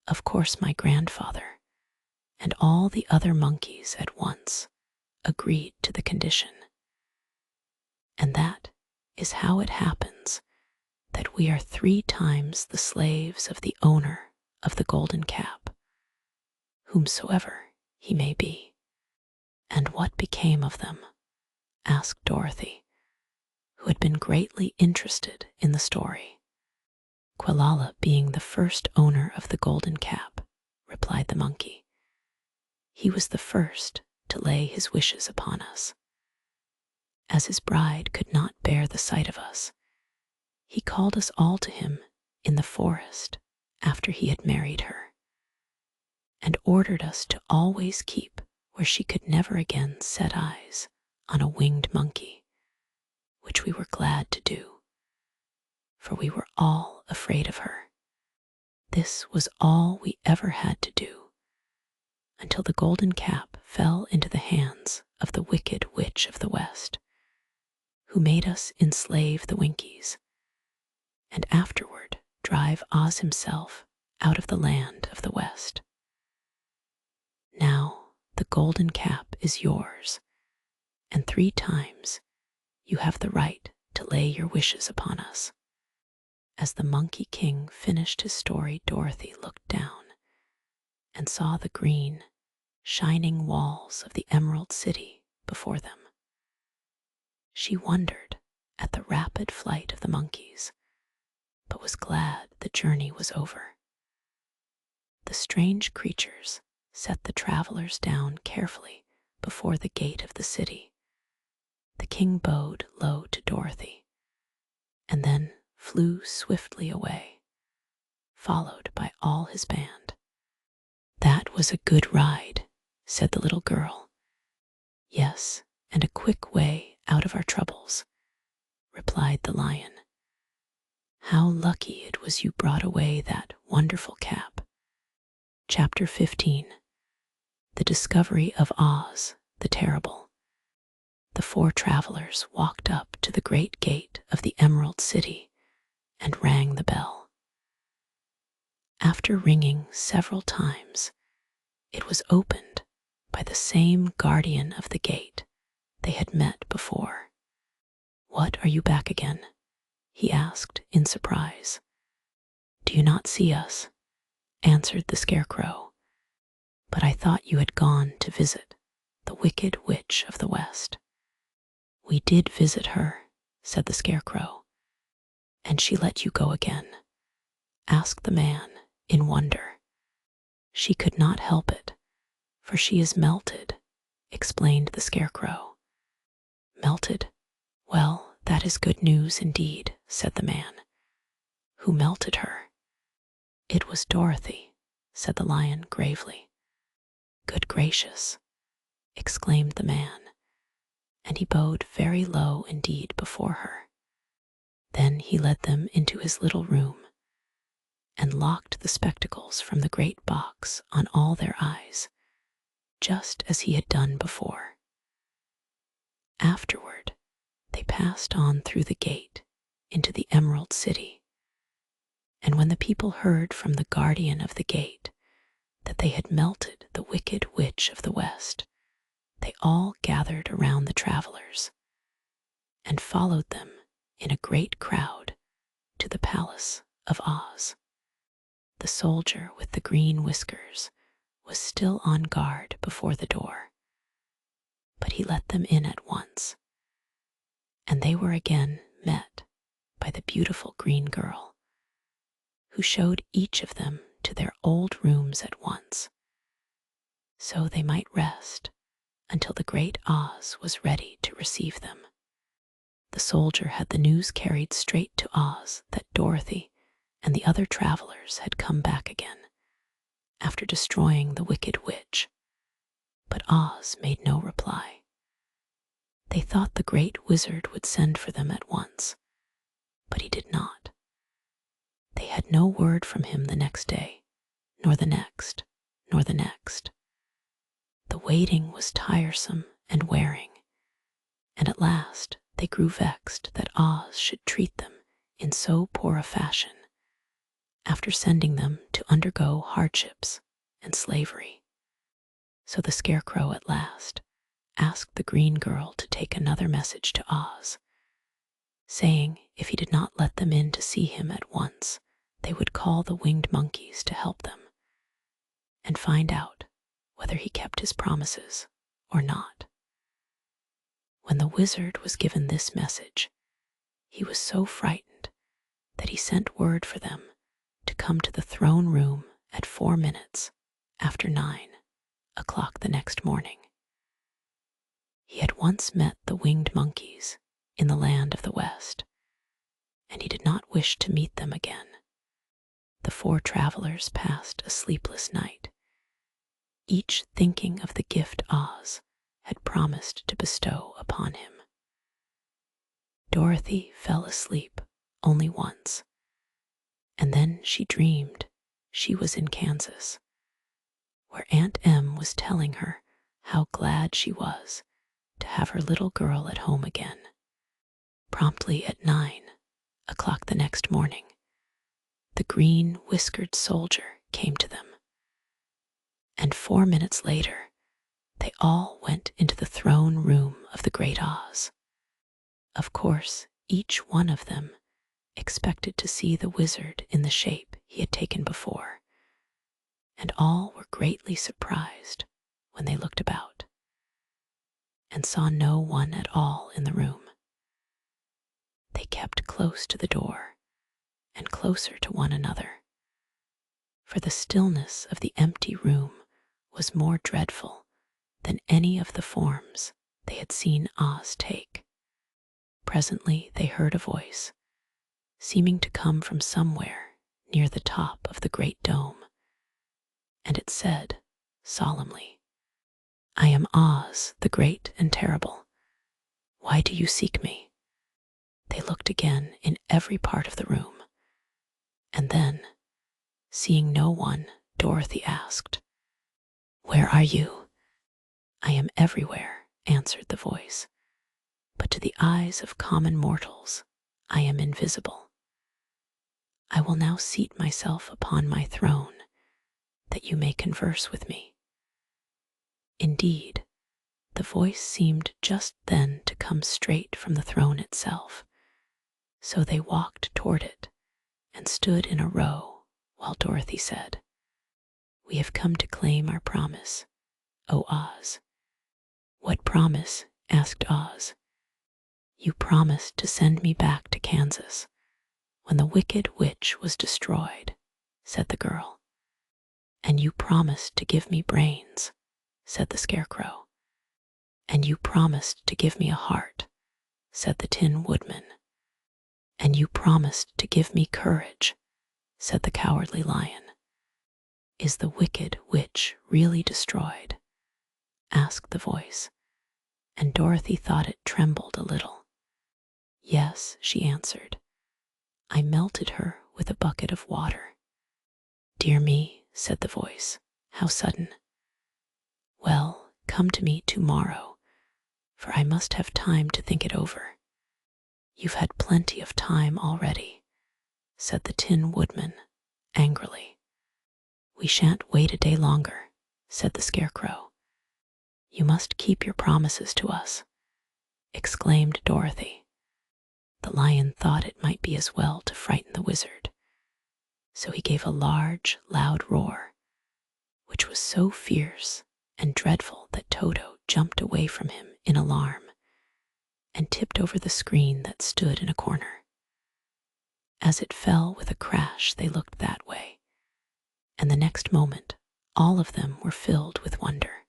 Of course, my grandfather and all the other monkeys at once agreed to the condition. And that is how it happens that we are 3 times the slaves of the owner of the golden cap, whomsoever he may be. "And what became of them?" asked Dorothy, who had been greatly interested in the story. "Quilala being the first owner of the golden cap," replied the monkey. "He was the first to lay his wishes upon us. As his bride could not bear the sight of us, he called us all to him in the forest after he had married her, and ordered us to always keep where she could never again set eyes on a winged monkey, which we were glad to do, for we were all afraid of her. This was all we ever had to do, until the golden cap fell into the hands of the wicked witch of the West, who made us enslave the Winkies, and afterward drive Oz himself out of the land of the West. Now the golden cap is yours, and 3 times you have the right to lay your wishes upon us." As the Monkey King finished his story, Dorothy looked down and saw the green, shining walls of the Emerald City before them. She wondered at the rapid flight of the monkeys, but was glad the journey was over. The strange creatures set the travelers down carefully before the gate of the city. The king bowed low to Dorothy, and then flew swiftly away, followed by all his band. "That was a good ride," said the little girl. "Yes, and a quick way out of our troubles," replied the lion. "How lucky it was you brought away that wonderful cap." Chapter 15. The Discovery of Oz the Terrible. The 4 travelers walked up to the great gate of the Emerald City and rang the bell. After ringing several times, it was opened by the same guardian of the gate they had met before. "What, are you back again?" he asked in surprise. "Do you not see us?" answered the Scarecrow. "But I thought you had gone to visit the Wicked Witch of the West." "We did visit her," said the Scarecrow. "And she let you go again?" asked the man in wonder. "She could not help it, for she is melted," explained the Scarecrow. "Melted? Well, that is good news indeed," said the man. "Who melted her?" "It was Dorothy," said the lion gravely. "Good gracious," exclaimed the man, and he bowed very low indeed before her. Then he led them into his little room and locked the spectacles from the great box on all their eyes, just as he had done before. Afterward, they passed on through the gate into the Emerald City, and when the people heard from the guardian of the gate that they had melted the Wicked Witch of the West, they all gathered around the travelers and followed them in a great crowd to the palace of Oz. The soldier with the green whiskers was still on guard before the door, but he let them in at once, and they were again met by the beautiful green girl, who showed each of them to their old rooms at once, so they might rest until the great Oz was ready to receive them. The soldier had the news carried straight to Oz that Dorothy and the other travelers had come back again, after destroying the Wicked Witch, but Oz made no reply. They thought the great wizard would send for them at once, but he did not. They had no word from him the next day, nor the next, nor the next. The waiting was tiresome and wearing, and at last they grew vexed that Oz should treat them in so poor a fashion, after sending them to undergo hardships and slavery. So the Scarecrow at last asked the green girl to take another message to Oz, saying if he did not let them in to see him at once, they would call the winged monkeys to help them and find out whether he kept his promises or not. When the wizard was given this message, he was so frightened that he sent word for them to come to the throne room at 4 minutes after 9 o'clock the next morning. He had once met the winged monkeys in the land of the West, and he did not wish to meet them again. The 4 travelers passed a sleepless night, each thinking of the gift Oz had promised to bestow upon him. Dorothy fell asleep only once, and then she dreamed she was in Kansas, where Aunt Em was telling her how glad she was to have her little girl at home again. Promptly at 9 o'clock the next morning, the green whiskered soldier came to them. And 4 minutes later, they all went into the throne room of the Great Oz. Of course, each one of them expected to see the wizard in the shape he had taken before, and all were greatly surprised when they looked about and saw no one at all in the room. They kept close to the door and closer to one another, for the stillness of the empty room was more dreadful than any of the forms they had seen Oz take. Presently they heard a voice, seeming to come from somewhere near the top of the great dome, and it said solemnly, "I am Oz, the Great and Terrible. Why do you seek me?" They looked again in every part of the room, and then, seeing no one, Dorothy asked, "Where are you?" "I am everywhere," answered the voice, "but to the eyes of common mortals I am invisible. I will now seat myself upon my throne, that you may converse with me." Indeed, the voice seemed just then to come straight from the throne itself, so they walked toward it and stood in a row while Dorothy said, "We have come to claim our promise, O Oz." "What promise?" asked Oz. "You promised to send me back to Kansas when the wicked witch was destroyed," said the girl. "And you promised to give me brains," said the Scarecrow. "And you promised to give me a heart," said the Tin Woodman. "And you promised to give me courage," said the Cowardly Lion. "Is the wicked witch really destroyed?" asked the voice, and Dorothy thought it trembled a little. "Yes," she answered. "I melted her with a bucket of water." "Dear me," said the voice, "how sudden. Well, come to me tomorrow, for I must have time to think it over." "You've had plenty of time already," said the Tin Woodman angrily. "We shan't wait a day longer," said the Scarecrow. "You must keep your promises to us," exclaimed Dorothy. The lion thought it might be as well to frighten the wizard, so he gave a large, loud roar, which was so fierce and dreadful that Toto jumped away from him in alarm and tipped over the screen that stood in a corner. As it fell with a crash, they looked that way, and the next moment all of them were filled with wonder,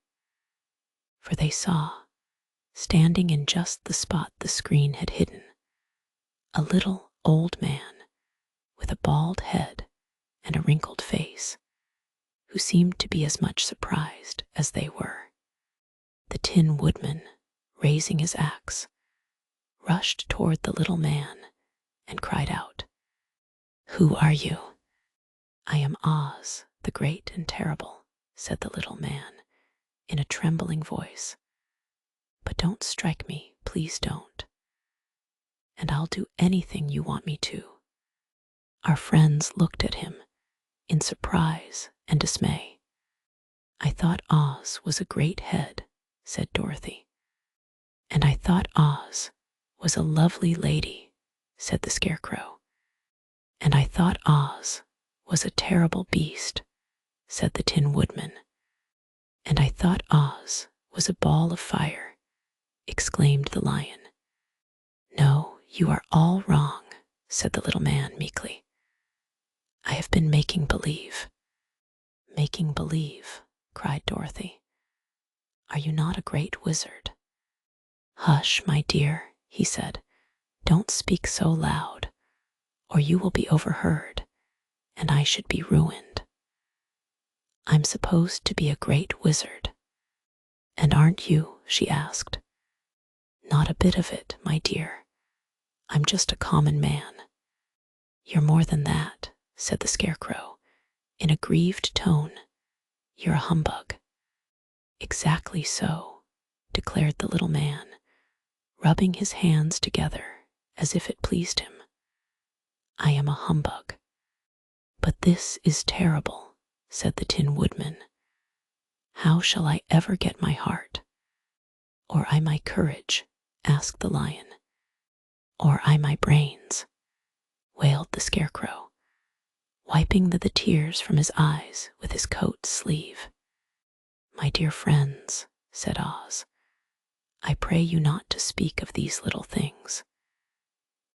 for they saw, standing in just the spot the screen had hidden, a little old man with a bald head and a wrinkled face, who seemed to be as much surprised as they were. The Tin Woodman, raising his axe, rushed toward the little man and cried out, "Who are you?" "I am Oz, the Great and Terrible," said the little man in a trembling voice. "But don't strike me, please don't. And I'll do anything you want me to." Our friends looked at him in surprise and dismay. "I thought Oz was a great head," said Dorothy. "And I thought Oz was a lovely lady," said the Scarecrow. "And I thought Oz was a terrible beast," said the Tin Woodman. "And I thought Oz was a ball of fire," exclaimed the lion. "No, you are all wrong," said the little man meekly. "I have been making believe." "Making believe?" cried Dorothy. "Are you not a great wizard?" "Hush, my dear," he said. "Don't speak so loud, or you will be overheard, and I should be ruined. I'm supposed to be a great wizard." "And aren't you?" she asked. "Not a bit of it, my dear. I'm just a common man." "You're more than that," said the Scarecrow, in a grieved tone. "You're a humbug." "Exactly so," declared the little man, rubbing his hands together as if it pleased him. "I am a humbug." "But this is terrible," said the Tin Woodman. "How shall I ever get my heart?" "Or I my courage?" asked the Lion. "Or I my brains?" wailed the Scarecrow, wiping the tears from his eyes with his coat sleeve. "My dear friends," said Oz, "I pray you not to speak of these little things.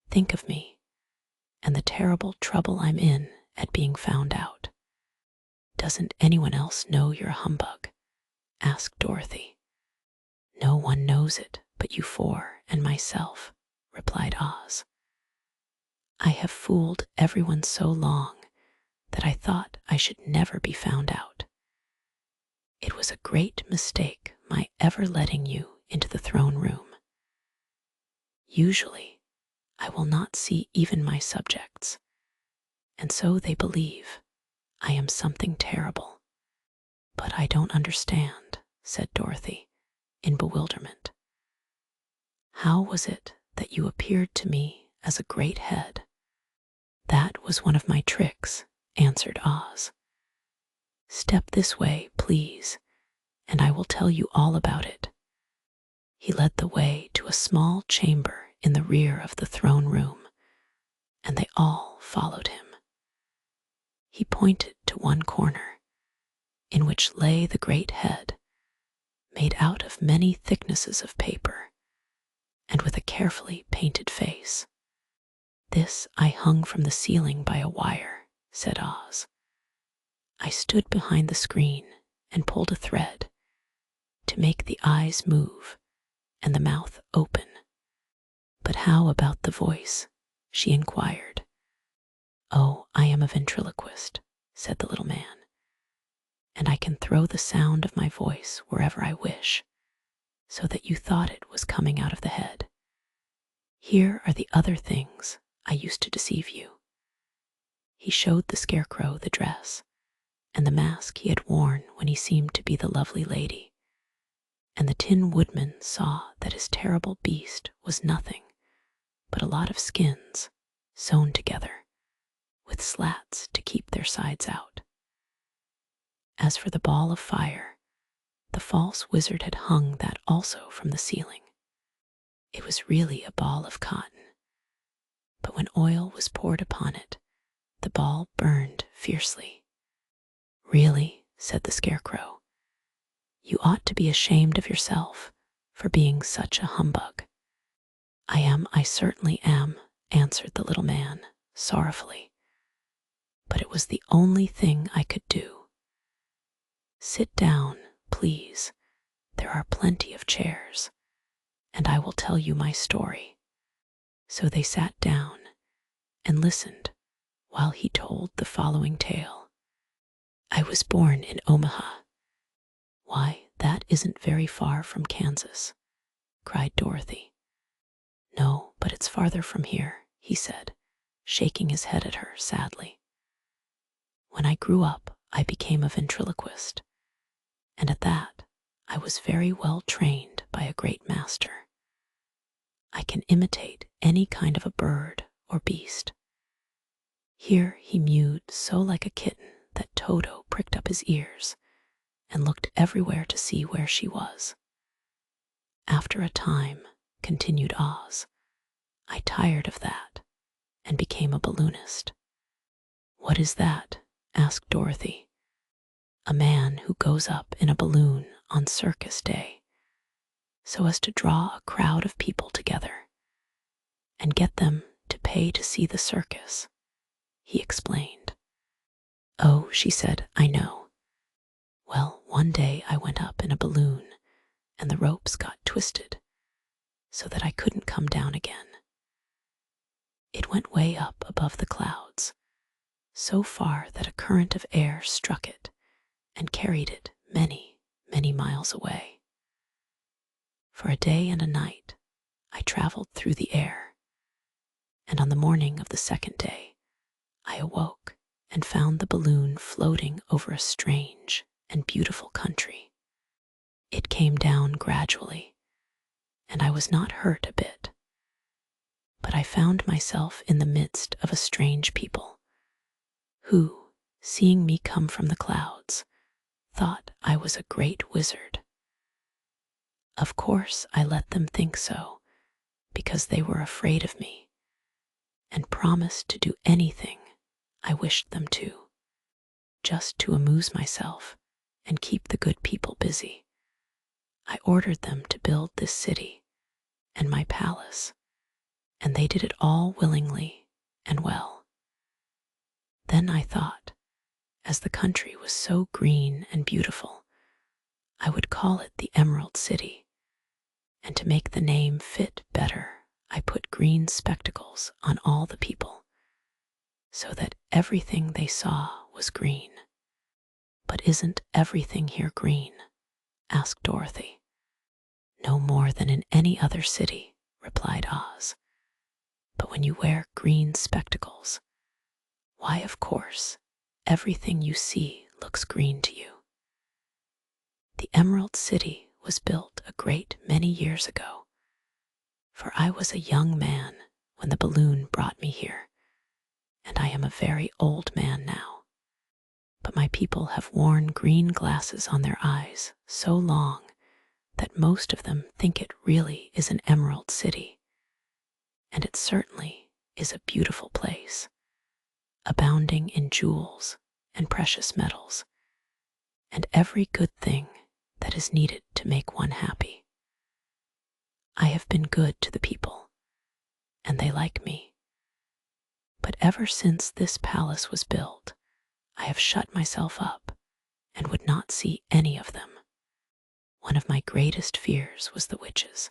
Think of me, and the terrible trouble I'm in at being found out." "Doesn't anyone else know you're a humbug?" asked Dorothy. "No one knows it but you four and myself," replied Oz. "I have fooled everyone so long that I thought I should never be found out. It was a great mistake my ever letting you into the throne room. Usually, I will not see even my subjects, and so they believe I am something terrible." "But I don't understand," said Dorothy, in bewilderment. "How was it that you appeared to me as a great head?" "That was one of my tricks," answered Oz. "Step this way, please, and I will tell you all about it." He led the way to a small chamber in the rear of the throne room, and they all followed him. He pointed to one corner, in which lay the great head, made out of many thicknesses of paper, and with a carefully painted face. "This I hung from the ceiling by a wire," said Oz. "I stood behind the screen and pulled a thread to make the eyes move and the mouth open." "But how about the voice?" she inquired. "Oh, I am a ventriloquist," said the little man, "and I can throw the sound of my voice wherever I wish, so that you thought it was coming out of the head. Here are the other things I used to deceive you." He showed the Scarecrow the dress and the mask he had worn when he seemed to be the lovely lady, and the Tin Woodman saw that his terrible beast was nothing but a lot of skins sewn together with slats to keep their sides out. As for the ball of fire, the false wizard had hung that also from the ceiling. It was really a ball of cotton, but when oil was poured upon it, the ball burned fiercely. "Really," said the Scarecrow, "you ought to be ashamed of yourself for being such a humbug." I certainly am," answered the little man sorrowfully, "but it was the only thing I could do. Sit down, please. There are plenty of chairs, and I will tell you my story." So they sat down and listened while he told the following tale. "I was born in Omaha." "Why, that isn't very far from Kansas," cried Dorothy. "No, but it's farther from here," he said, shaking his head at her sadly. "When I grew up, I became a ventriloquist, and at that, I was very well trained by a great master. I can imitate any kind of a bird or beast." Here he mewed so like a kitten that Toto pricked up his ears and looked everywhere to see where she was. "After a time," continued Oz, "I tired of that and became a balloonist." "What is that?" asked Dorothy. "A man who goes up in a balloon on circus day so as to draw a crowd of people together and get them to pay to see the circus," he explained. "Oh," she said, "I know. Well, one day I went up in a balloon and the ropes got twisted so that I couldn't come down again. It went way up above the clouds, so far that a current of air struck it and carried it many, many miles away. For a day and a night, I traveled through the air, and on the morning of the second day, I awoke and found the balloon floating over a strange and beautiful country. It came down gradually, and I was not hurt a bit, but I found myself in the midst of a strange people who, seeing me come from the clouds, thought I was a great wizard. Of course, I let them think so, because they were afraid of me, and promised to do anything I wished them to, just to amuse myself and keep the good people busy. I ordered them to build this city and my palace, and they did it all willingly and well. Then I thought, as the country was so green and beautiful, I would call it the Emerald City, and to make the name fit better, I put green spectacles on all the people, so that everything they saw was green. But isn't everything here green? Asked Dorothy. No more than in any other city, replied Oz. But when you wear green spectacles, why, of course, everything you see looks green to you. The Emerald City was built a great many years ago, for I was a young man when the balloon brought me here, and I am a very old man now. But my people have worn green glasses on their eyes so long that most of them think it really is an Emerald City, and it certainly is a beautiful place, abounding in jewels and precious metals, and every good thing that is needed to make one happy. I have been good to the people, and they like me. But ever since this palace was built, I have shut myself up and would not see any of them. One of my greatest fears was the witches,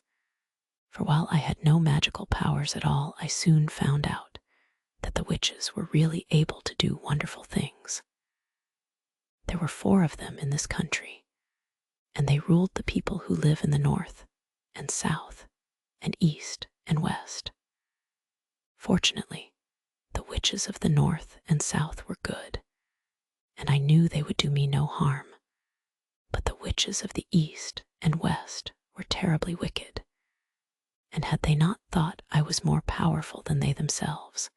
for while I had no magical powers at all, I soon found out that the witches were really able to do wonderful things. There were 4 of them in this country, and they ruled the people who live in the north and south and east and west. Fortunately, the witches of the north and south were good, and I knew they would do me no harm. But the witches of the east and west were terribly wicked, and had they not thought I was more powerful than they themselves,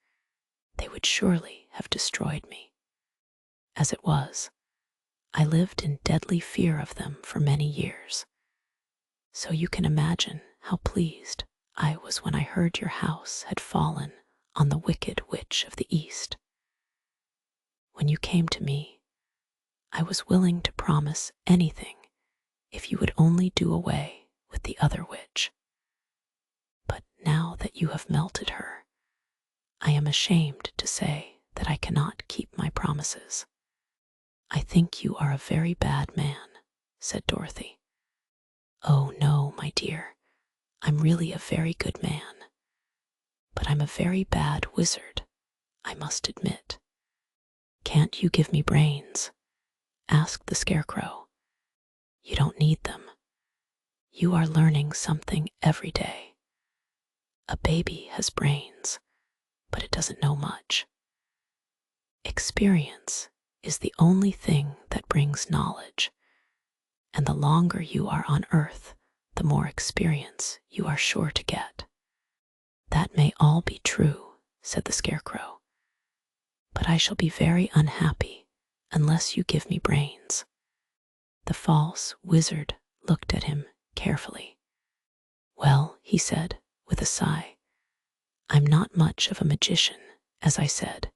they would surely have destroyed me. As it was, I lived in deadly fear of them for many years. So you can imagine how pleased I was when I heard your house had fallen on the wicked witch of the east. When you came to me, I was willing to promise anything if you would only do away with the other witch. But now that you have melted her, I am ashamed to say that I cannot keep my promises. I think you are a very bad man, said Dorothy. Oh no, my dear, I'm really a very good man. But I'm a very bad wizard, I must admit. Can't you give me brains? Asked the Scarecrow. You don't need them. You are learning something every day. A baby has brains, but it doesn't know much. Experience is the only thing that brings knowledge, and the longer you are on Earth, the more experience you are sure to get. That may all be true, said the Scarecrow, but I shall be very unhappy unless you give me brains. The false wizard looked at him carefully. Well, he said with a sigh, I'm not much of a magician, as I said,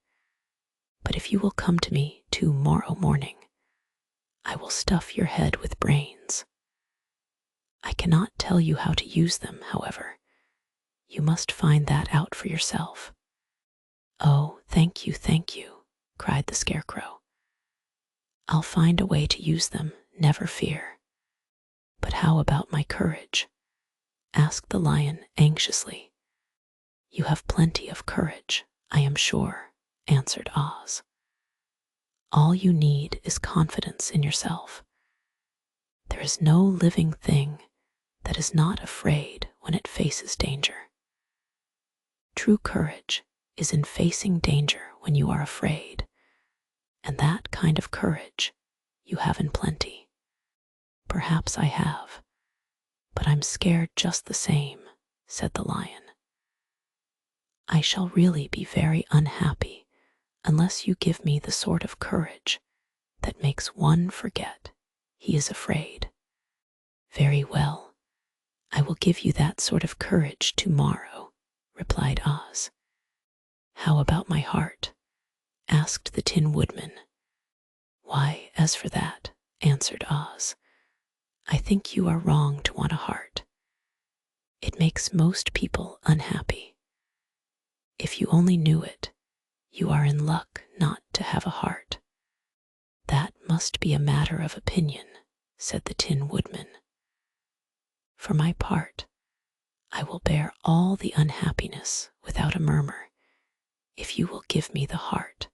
but if you will come to me tomorrow morning, I will stuff your head with brains. I cannot tell you how to use them, however. You must find that out for yourself. Oh, thank you, cried the Scarecrow. I'll find a way to use them, never fear. But how about my courage? Asked the Lion anxiously. You have plenty of courage, I am sure, answered Oz. All you need is confidence in yourself. There is no living thing that is not afraid when it faces danger. True courage is in facing danger when you are afraid, and that kind of courage you have in plenty. Perhaps I have, but I'm scared just the same, said the Lion. I shall really be very unhappy unless you give me the sort of courage that makes one forget he is afraid. Very well, I will give you that sort of courage tomorrow, replied Oz. How about my heart? Asked the Tin Woodman. Why, as for that, answered Oz, I think you are wrong to want a heart. It makes most people unhappy. If you only knew it, you are in luck not to have a heart. That must be a matter of opinion, said the Tin Woodman. For my part, I will bear all the unhappiness without a murmur, if you will give me the heart.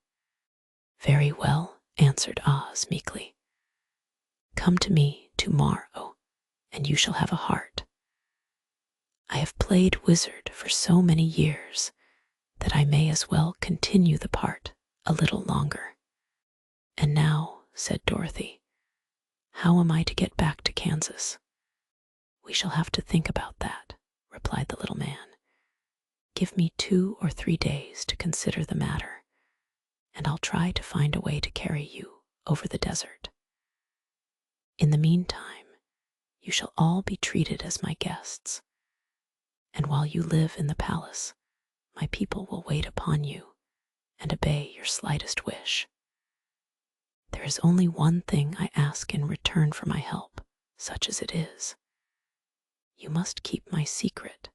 Very well, answered Oz meekly. Come to me tomorrow, and you shall have a heart. I have played wizard for so many years that I may as well continue the part a little longer. And now, said Dorothy, how am I to get back to Kansas? We shall have to think about that, replied the little man. Give me 2 or 3 days to consider the matter, and I'll try to find a way to carry you over the desert. In the meantime, you shall all be treated as my guests, and while you live in the palace, my people will wait upon you and obey your slightest wish. There is only one thing I ask in return for my help, such as it is. You must keep my secret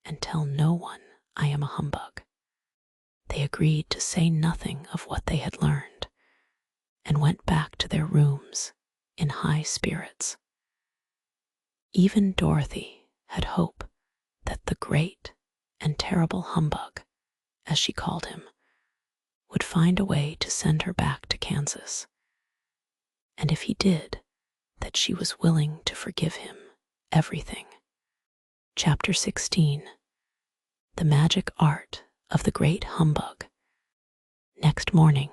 and tell no one I am a humbug. They agreed to say nothing of what they had learned, and went back to their rooms in high spirits. Even Dorothy had hope that the great and terrible Humbug, as she called him, would find a way to send her back to Kansas. And if he did, that she was willing to forgive him everything. Chapter 16. The Magic Art of the Great Humbug. Next morning,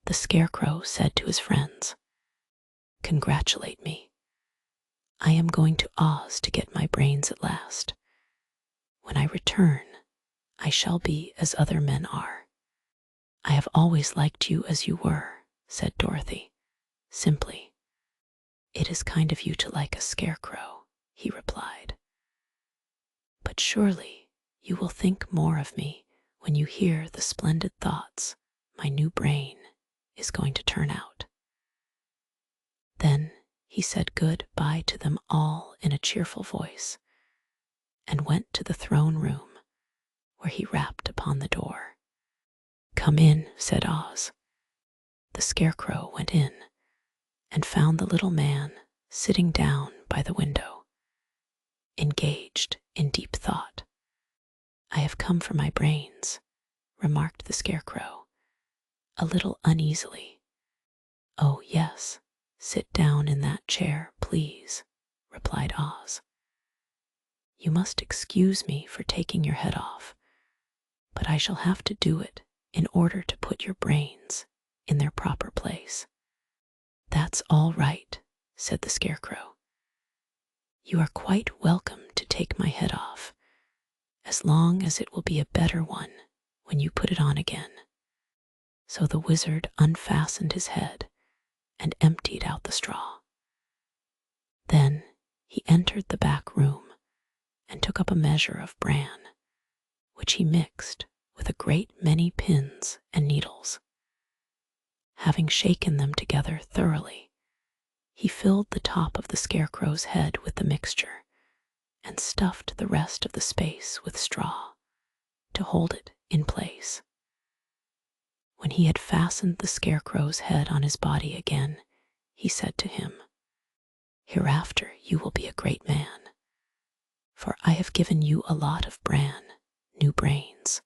the Scarecrow said to his friends, Congratulate me. I am going to Oz to get my brains at last. When I return, I shall be as other men are. I have always liked you as you were, said Dorothy, simply. It is kind of you to like a scarecrow, he replied. But surely you will think more of me when you hear the splendid thoughts my new brain is going to turn out. Then he said good-bye to them all in a cheerful voice, and went to the throne room, where he rapped upon the door. Come in, said Oz. The Scarecrow went in, and found the little man sitting down by the window, engaged in deep thought. I have come for my brains, remarked the Scarecrow, a little uneasily. Oh, yes, sit down in that chair, please, replied Oz. You must excuse me for taking your head off, but I shall have to do it in order to put your brains in their proper place. That's all right, said the Scarecrow. You are quite welcome to take my head off, as long as it will be a better one when you put it on again. So the wizard unfastened his head and emptied out the straw. Then he entered the back room and took up a measure of bran, which he mixed with a great many pins and needles. Having shaken them together thoroughly, he filled the top of the Scarecrow's head with the mixture and stuffed the rest of the space with straw to hold it in place. When he had fastened the Scarecrow's head on his body again, he said to him, Hereafter you will be a great man, for I have given you a lot of bran, new brains.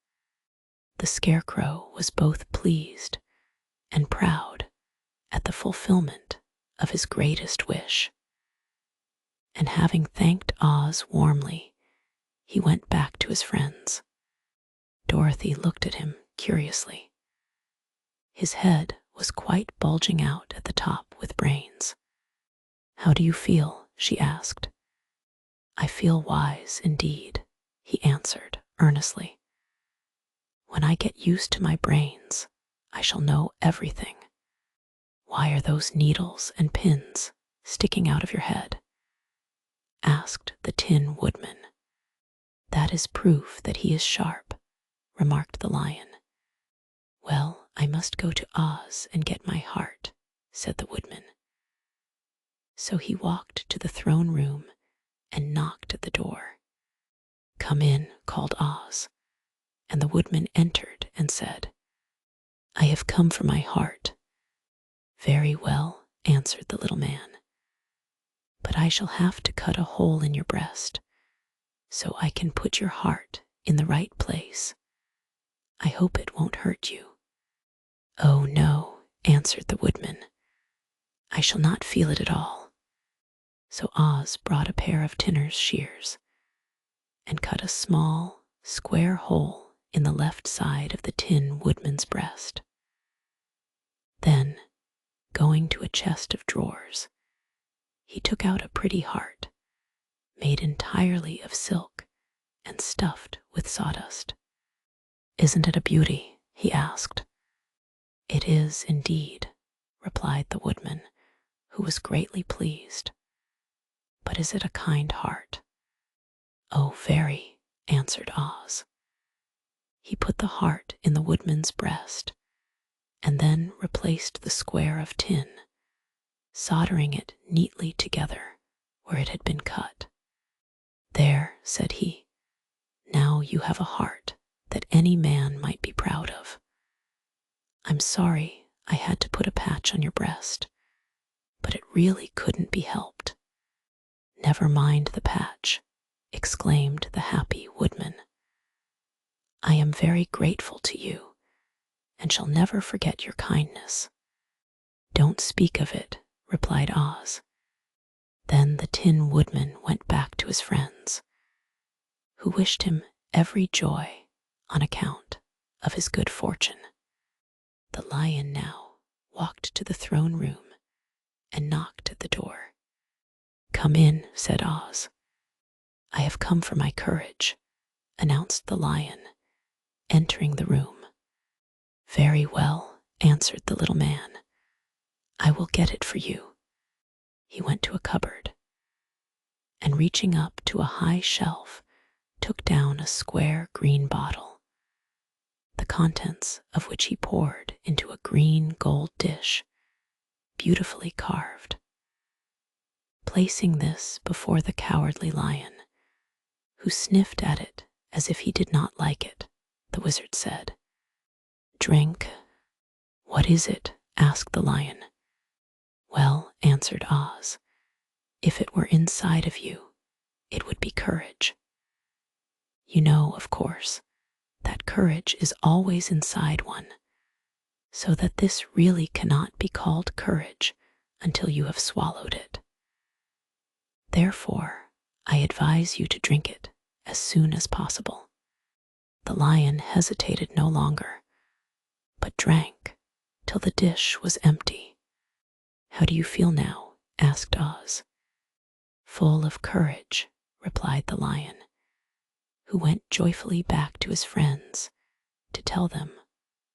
The Scarecrow was both pleased and proud at the fulfillment of his greatest wish. And having thanked Oz warmly, he went back to his friends. Dorothy looked at him curiously. His head was quite bulging out at the top with brains. How do you feel? She asked. I feel wise indeed, he answered earnestly. When I get used to my brains, I shall know everything. Why are those needles and pins sticking out of your head?" asked the Tin Woodman. "That is proof that he is sharp," remarked the Lion. "Well, I must go to Oz and get my heart," said the Woodman. So he walked to the throne room and knocked at the door. "Come in," called Oz, and the Woodman entered and said, "I have come for my heart." "Very well," answered the little man, "but I shall have to cut a hole in your breast so I can put your heart in the right place. I hope it won't hurt you." "Oh no," answered the Woodman, "I shall not feel it at all." So Oz brought a pair of tinner's shears and cut a small, square hole in the left side of the Tin Woodman's breast. Then, going to a chest of drawers, he took out a pretty heart, made entirely of silk and stuffed with sawdust. "Isn't it a beauty?" he asked. "It is indeed," replied the Woodman, who was greatly pleased. "But is it a kind heart?" "Oh, very," answered Oz. He put the heart in the Woodman's breast and then replaced the square of tin, soldering it neatly together where it had been cut. "There," said he, "now you have a heart that any man might be proud of. I'm sorry I had to put a patch on your breast, but it really couldn't be helped." "Never mind the patch," exclaimed the happy Woodman. "I am very grateful to you and shall never forget your kindness." "Don't speak of it," replied Oz. Then the Tin Woodman went back to his friends, who wished him every joy on account of his good fortune. The Lion now walked to the throne room and knocked at the door. "Come in," said Oz. "I have come for my courage," announced the Lion, entering the room. "Very well," answered the little man. "I will get it for you." He went to a cupboard and, reaching up to a high shelf, took down a square green bottle, the contents of which he poured into a green gold dish, beautifully carved. Placing this before the Cowardly Lion, who sniffed at it as if he did not like it, the Wizard said, "Drink." "What is it?" asked the Lion. "Well," answered Oz, "if it were inside of you, it would be courage. You know, of course, that courage is always inside one, so that this really cannot be called courage until you have swallowed it. Therefore, I advise you to drink it as soon as possible." The Lion hesitated no longer, but drank till the dish was empty. "How do you feel now?" asked Oz. "Full of courage," replied the Lion, who went joyfully back to his friends to tell them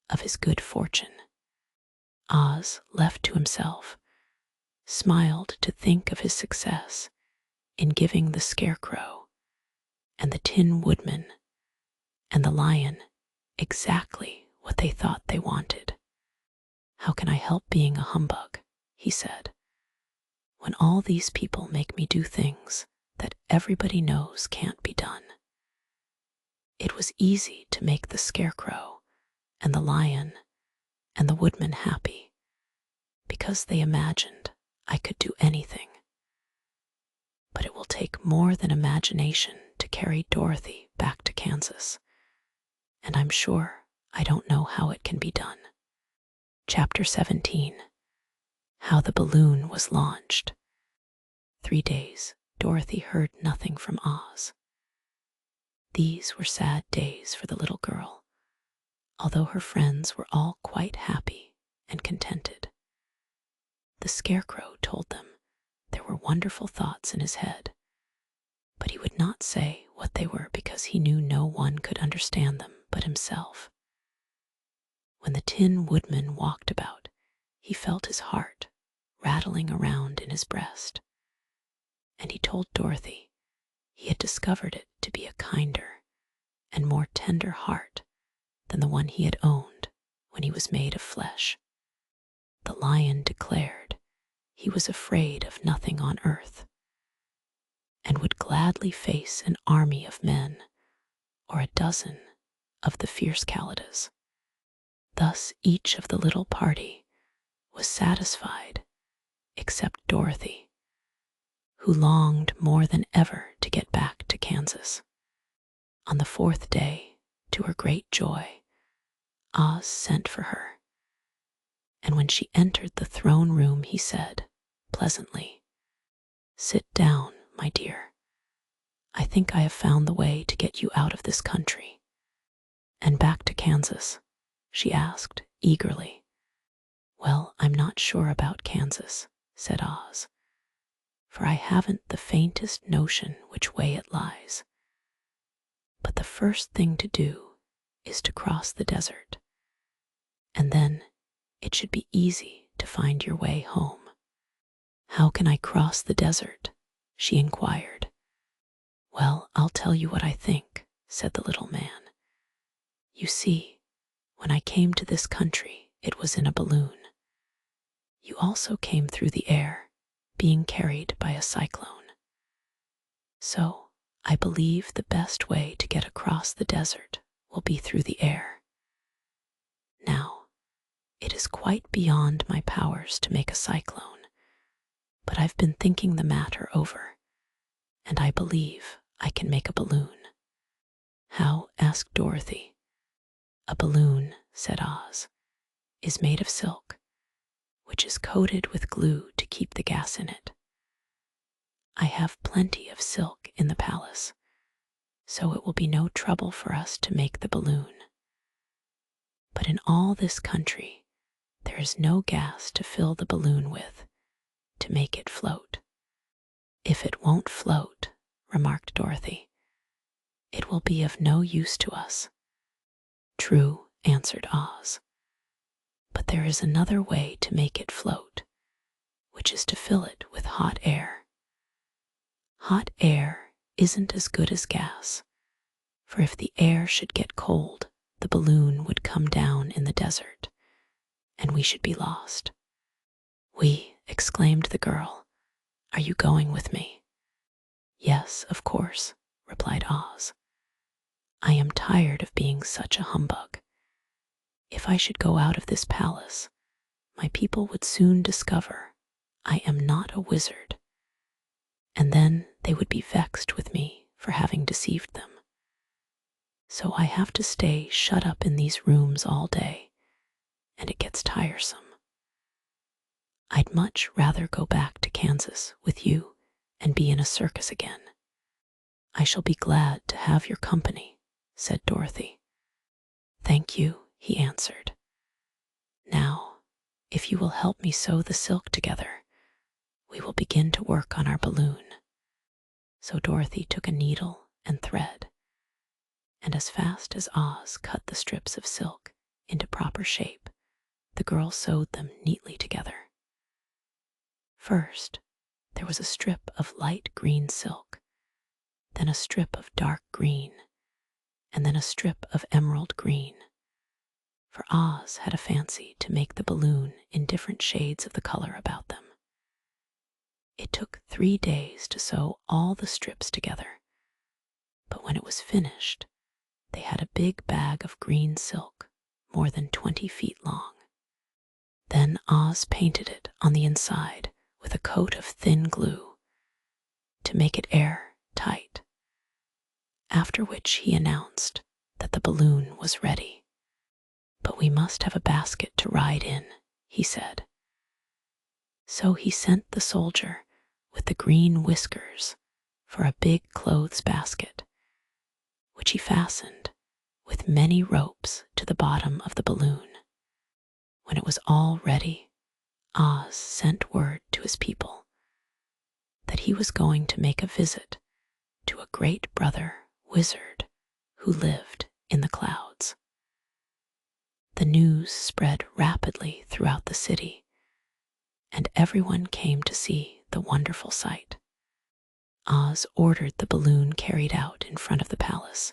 of his good fortune. Oz, left to himself, smiled to think of his success in giving the Scarecrow and the Tin Woodman and the Lion exactly what they thought they wanted. "How can I help being a humbug?" he said, "when all these people make me do things that everybody knows can't be done?" It was easy to make the Scarecrow and the Lion and the Woodman happy, because they imagined I could do anything. But it will take more than imagination to carry Dorothy back to Kansas, and I'm sure I don't know how it can be done. Chapter 17. How the Balloon Was Launched. 3 days, Dorothy heard nothing from Oz. These were sad days for the little girl, although her friends were all quite happy and contented. The Scarecrow told them there were wonderful thoughts in his head, but he would not say what they were because he knew no one could understand them but himself. When the Tin Woodman walked about, he felt his heart rattling around in his breast, and he told Dorothy he had discovered it to be a kinder and more tender heart than the one he had owned when he was made of flesh. The lion declared he was afraid of nothing on earth, and would gladly face an army of men or a dozen of the fierce Kalidas. Thus each of the little party was satisfied except Dorothy, who longed more than ever to get back to Kansas. On the 4th day, to her great joy, Oz sent for her, and when she entered the throne room, he said, pleasantly, "Sit down, my dear. I think I have found the way to get you out of this country." "And back to Kansas?" she asked eagerly. "Well, I'm not sure about Kansas," said Oz, "for I haven't the faintest notion which way it lies. But the first thing to do is to cross the desert, and then it should be easy to find your way home." "How can I cross the desert?" she inquired. "Well, I'll tell you what I think," said the little man. "You see, when I came to this country, it was in a balloon. You also came through the air, being carried by a cyclone. So, I believe the best way to get across the desert will be through the air. Now, it is quite beyond my powers to make a cyclone, but I've been thinking the matter over, and I believe I can make a balloon." "How?" asked Dorothy. "A balloon," said Oz, "is made of silk, which is coated with glue to keep the gas in it. I have plenty of silk in the palace, so it will be no trouble for us to make the balloon. But in all this country, there is no gas to fill the balloon with to make it float." "If it won't float," remarked Dorothy, "it will be of no use to us." "True," answered Oz, "but there is another way to make it float, which is to fill it with hot air. Hot air isn't as good as gas, for if the air should get cold, the balloon would come down in the desert, and we should be lost." "We," exclaimed the girl. "Are you going with me?" "Yes, of course," replied Oz. "I am tired of being such a humbug. If I should go out of this palace, my people would soon discover I am not a wizard, and then they would be vexed with me for having deceived them. So I have to stay shut up in these rooms all day, and it gets tiresome. I'd much rather go back to Kansas with you and be in a circus again." "I shall be glad to have your company," said Dorothy. "Thank you," he answered. "Now, if you will help me sew the silk together, we will begin to work on our balloon." So Dorothy took a needle and thread, and as fast as Oz cut the strips of silk into proper shape, the girl sewed them neatly together. First, there was a strip of light green silk, then a strip of dark green, and then a strip of emerald green, for Oz had a fancy to make the balloon in different shades of the color about them. It took 3 days to sew all the strips together, but when it was finished, they had a big bag of green silk more than 20 feet long. Then Oz painted it on the inside with a coat of thin glue to make it air tight, after which he announced that the balloon was ready. "But we must have a basket to ride in," he said. So he sent the soldier with the green whiskers for a big clothes basket, which he fastened with many ropes to the bottom of the balloon. When it was all ready, Oz sent word to his people that he was going to make a visit to a great brother wizard who lived in the clouds. The news spread rapidly throughout the city, and everyone came to see the wonderful sight. Oz ordered the balloon carried out in front of the palace,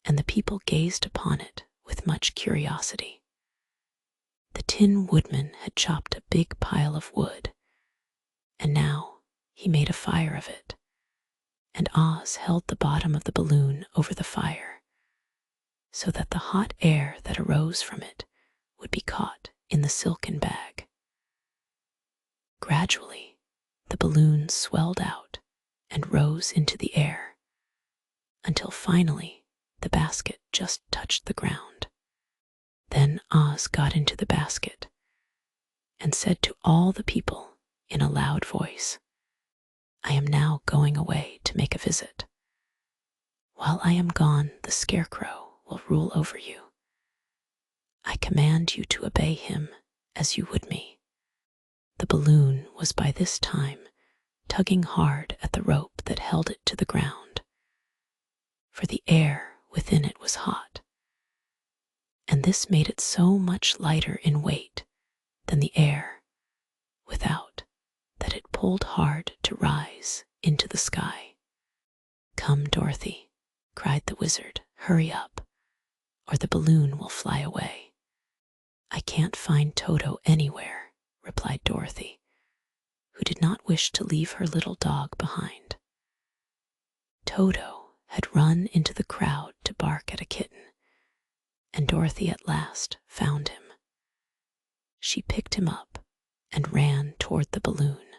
and the people gazed upon it with much curiosity. The Tin Woodman had chopped a big pile of wood, and now he made a fire of it, and Oz held the bottom of the balloon over the fire so that the hot air that arose from it would be caught in the silken bag. Gradually, the balloon swelled out and rose into the air, until finally the basket just touched the ground. Then Oz got into the basket and said to all the people in a loud voice, "I am now going away to make a visit. While I am gone, the Scarecrow will rule over you. I command you to obey him as you would me." The balloon was by this time tugging hard at the rope that held it to the ground, for the air within it was hot, and this made it so much lighter in weight than the air without that it pulled hard to rise into the sky. "Come, Dorothy," cried the wizard, "hurry up, or the balloon will fly away." "I can't find Toto anywhere," replied Dorothy, who did not wish to leave her little dog behind. Toto had run into the crowd to bark at a kitten, and Dorothy at last found him. She picked him up and ran toward the balloon.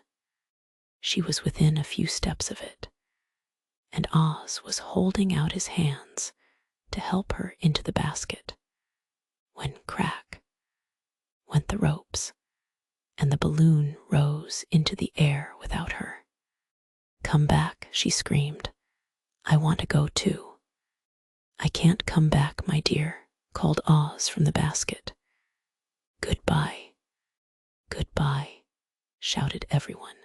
She was within a few steps of it, and Oz was holding out his hands to help her into the basket, when crack went the ropes, and the balloon rose into the air without her. "Come back," she screamed. "I want to go too." "I can't come back, my dear," called Oz from the basket. "Goodbye, goodbye," shouted everyone,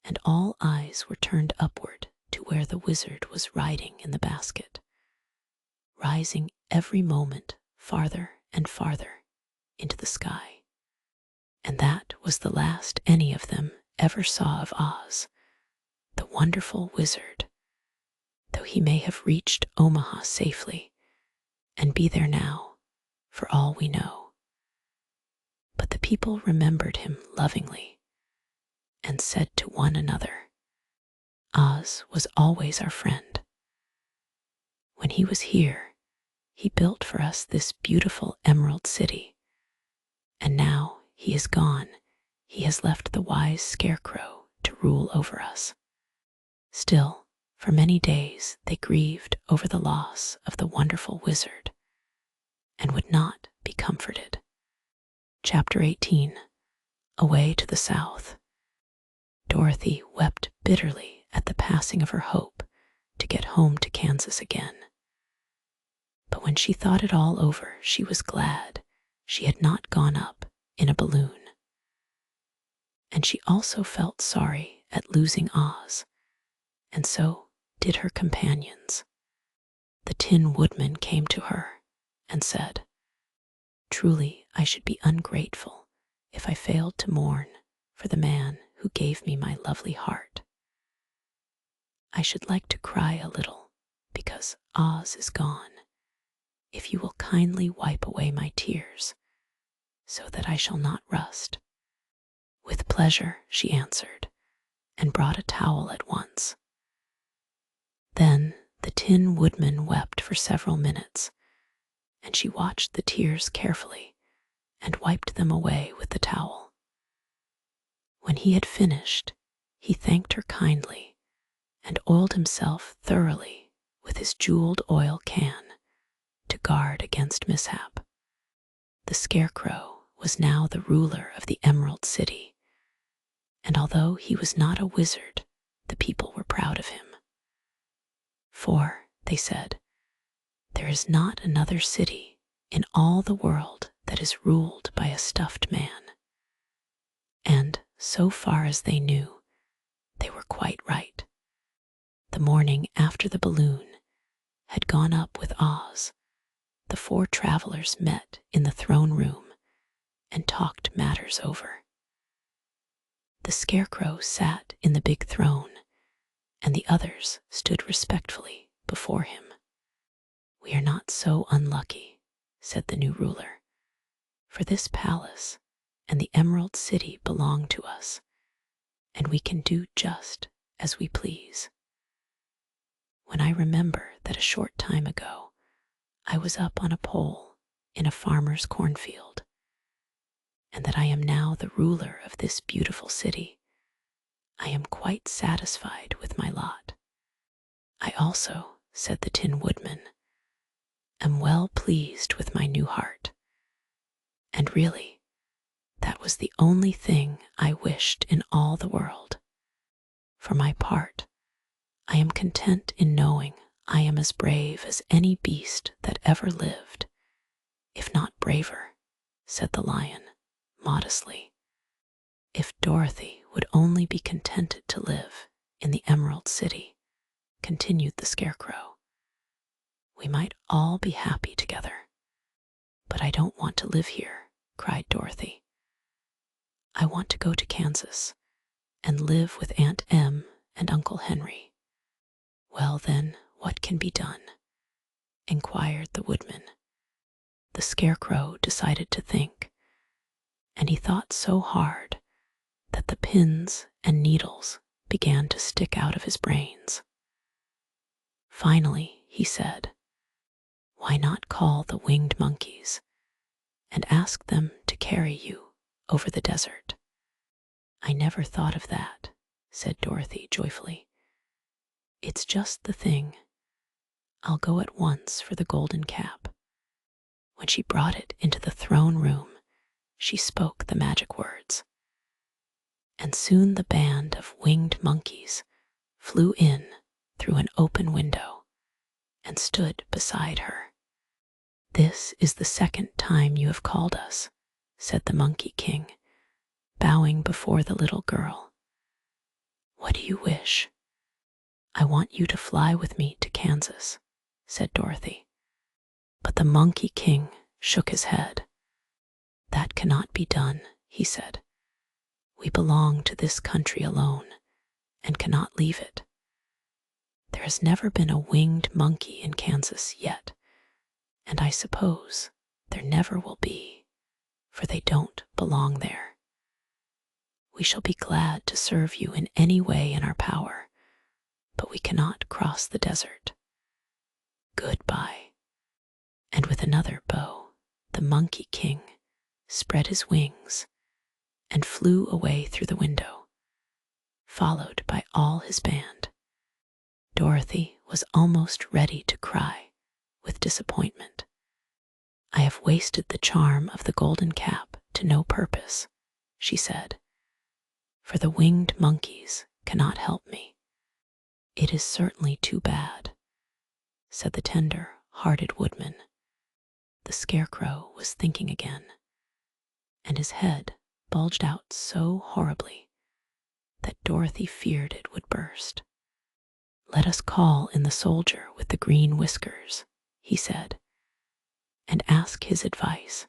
and all eyes were turned upward to where the wizard was riding in the basket, rising every moment farther and farther into the sky. And that was the last any of them ever saw of Oz, the wonderful wizard, though he may have reached Omaha safely and be there now, for all we know. But the people remembered him lovingly and said to one another, "Oz was always our friend. When he was here, he built for us this beautiful Emerald City, and now he is gone, he has left the wise Scarecrow to rule over us." Still, for many days they grieved over the loss of the wonderful wizard and would not be comforted. Chapter 18. Away to the South. Dorothy wept bitterly at the passing of her hope to get home to Kansas again. But when she thought it all over, she was glad she had not gone up in a balloon. And she also felt sorry at losing Oz, and so did her companions. The Tin Woodman came to her and said, "Truly, I should be ungrateful if I failed to mourn for the man who gave me my lovely heart. I should like to cry a little because Oz is gone, if you will kindly wipe away my tears so that I shall not rust." "With pleasure," she answered, and brought a towel at once. Then the Tin Woodman wept for several minutes, and she watched the tears carefully and wiped them away with the towel. When he had finished, he thanked her kindly and oiled himself thoroughly with his jeweled oil can to guard against mishap. The Scarecrow was now the ruler of the Emerald City, and although he was not a wizard, the people were proud of him. "For," they said, "there is not another city in all the world that is ruled by a stuffed man." And, so far as they knew, they were quite right. The morning after the balloon had gone up with Oz, the four travelers met in the throne room and talked matters over. The Scarecrow sat in the big throne, and the others stood respectfully before him. "We are not so unlucky," said the new ruler, "for this palace and the Emerald City belong to us, and we can do just as we please. When I remember that a short time ago I was up on a pole in a farmer's cornfield, and that I am now the ruler of this beautiful city, I am quite satisfied with my lot. I also," said the Tin Woodman, "am well pleased with my new heart, and really, that was the only thing I wished in all the world. For my part, I am content in knowing I am as brave as any beast that ever lived, if not braver," said the Lion, modestly. "If Dorothy would only be contented to live in the Emerald City," continued the Scarecrow, "we might all be happy together." "But I don't want to live here," cried Dorothy. "I want to go to Kansas and live with Aunt Em and Uncle Henry." "Well, then, what can be done?" inquired the Woodman. The Scarecrow decided to think, and he thought so hard that the pins and needles began to stick out of his brains. Finally, he said, "Why not call the winged monkeys and ask them to carry you over the desert?" "I never thought of that," said Dorothy joyfully. "It's just the thing. I'll go at once for the golden cap." When she brought it into the throne room, she spoke the magic words, and soon the band of winged monkeys flew in through an open window and stood beside her. "This is the second time you have called us," said the Monkey King, bowing before the little girl. "What do you wish?" "I want you to fly with me to Kansas," said Dorothy. But the Monkey King shook his head. "That cannot be done," he said. "We belong to this country alone and cannot leave it. There has never been a winged monkey in Kansas yet, and I suppose there never will be, for they don't belong there. We shall be glad to serve you in any way in our power, but we cannot cross the desert. Goodbye." And with another bow, the Monkey King spread his wings and flew away through the window, followed by all his band. Dorothy was almost ready to cry with disappointment. "I have wasted the charm of the golden cap to no purpose," she said, "for the winged monkeys cannot help me." "It is certainly too bad," said the tender-hearted Woodman. The Scarecrow was thinking again, and his head bulged out so horribly that Dorothy feared it would burst. "Let us call in the soldier with the green whiskers," he said, "and ask his advice."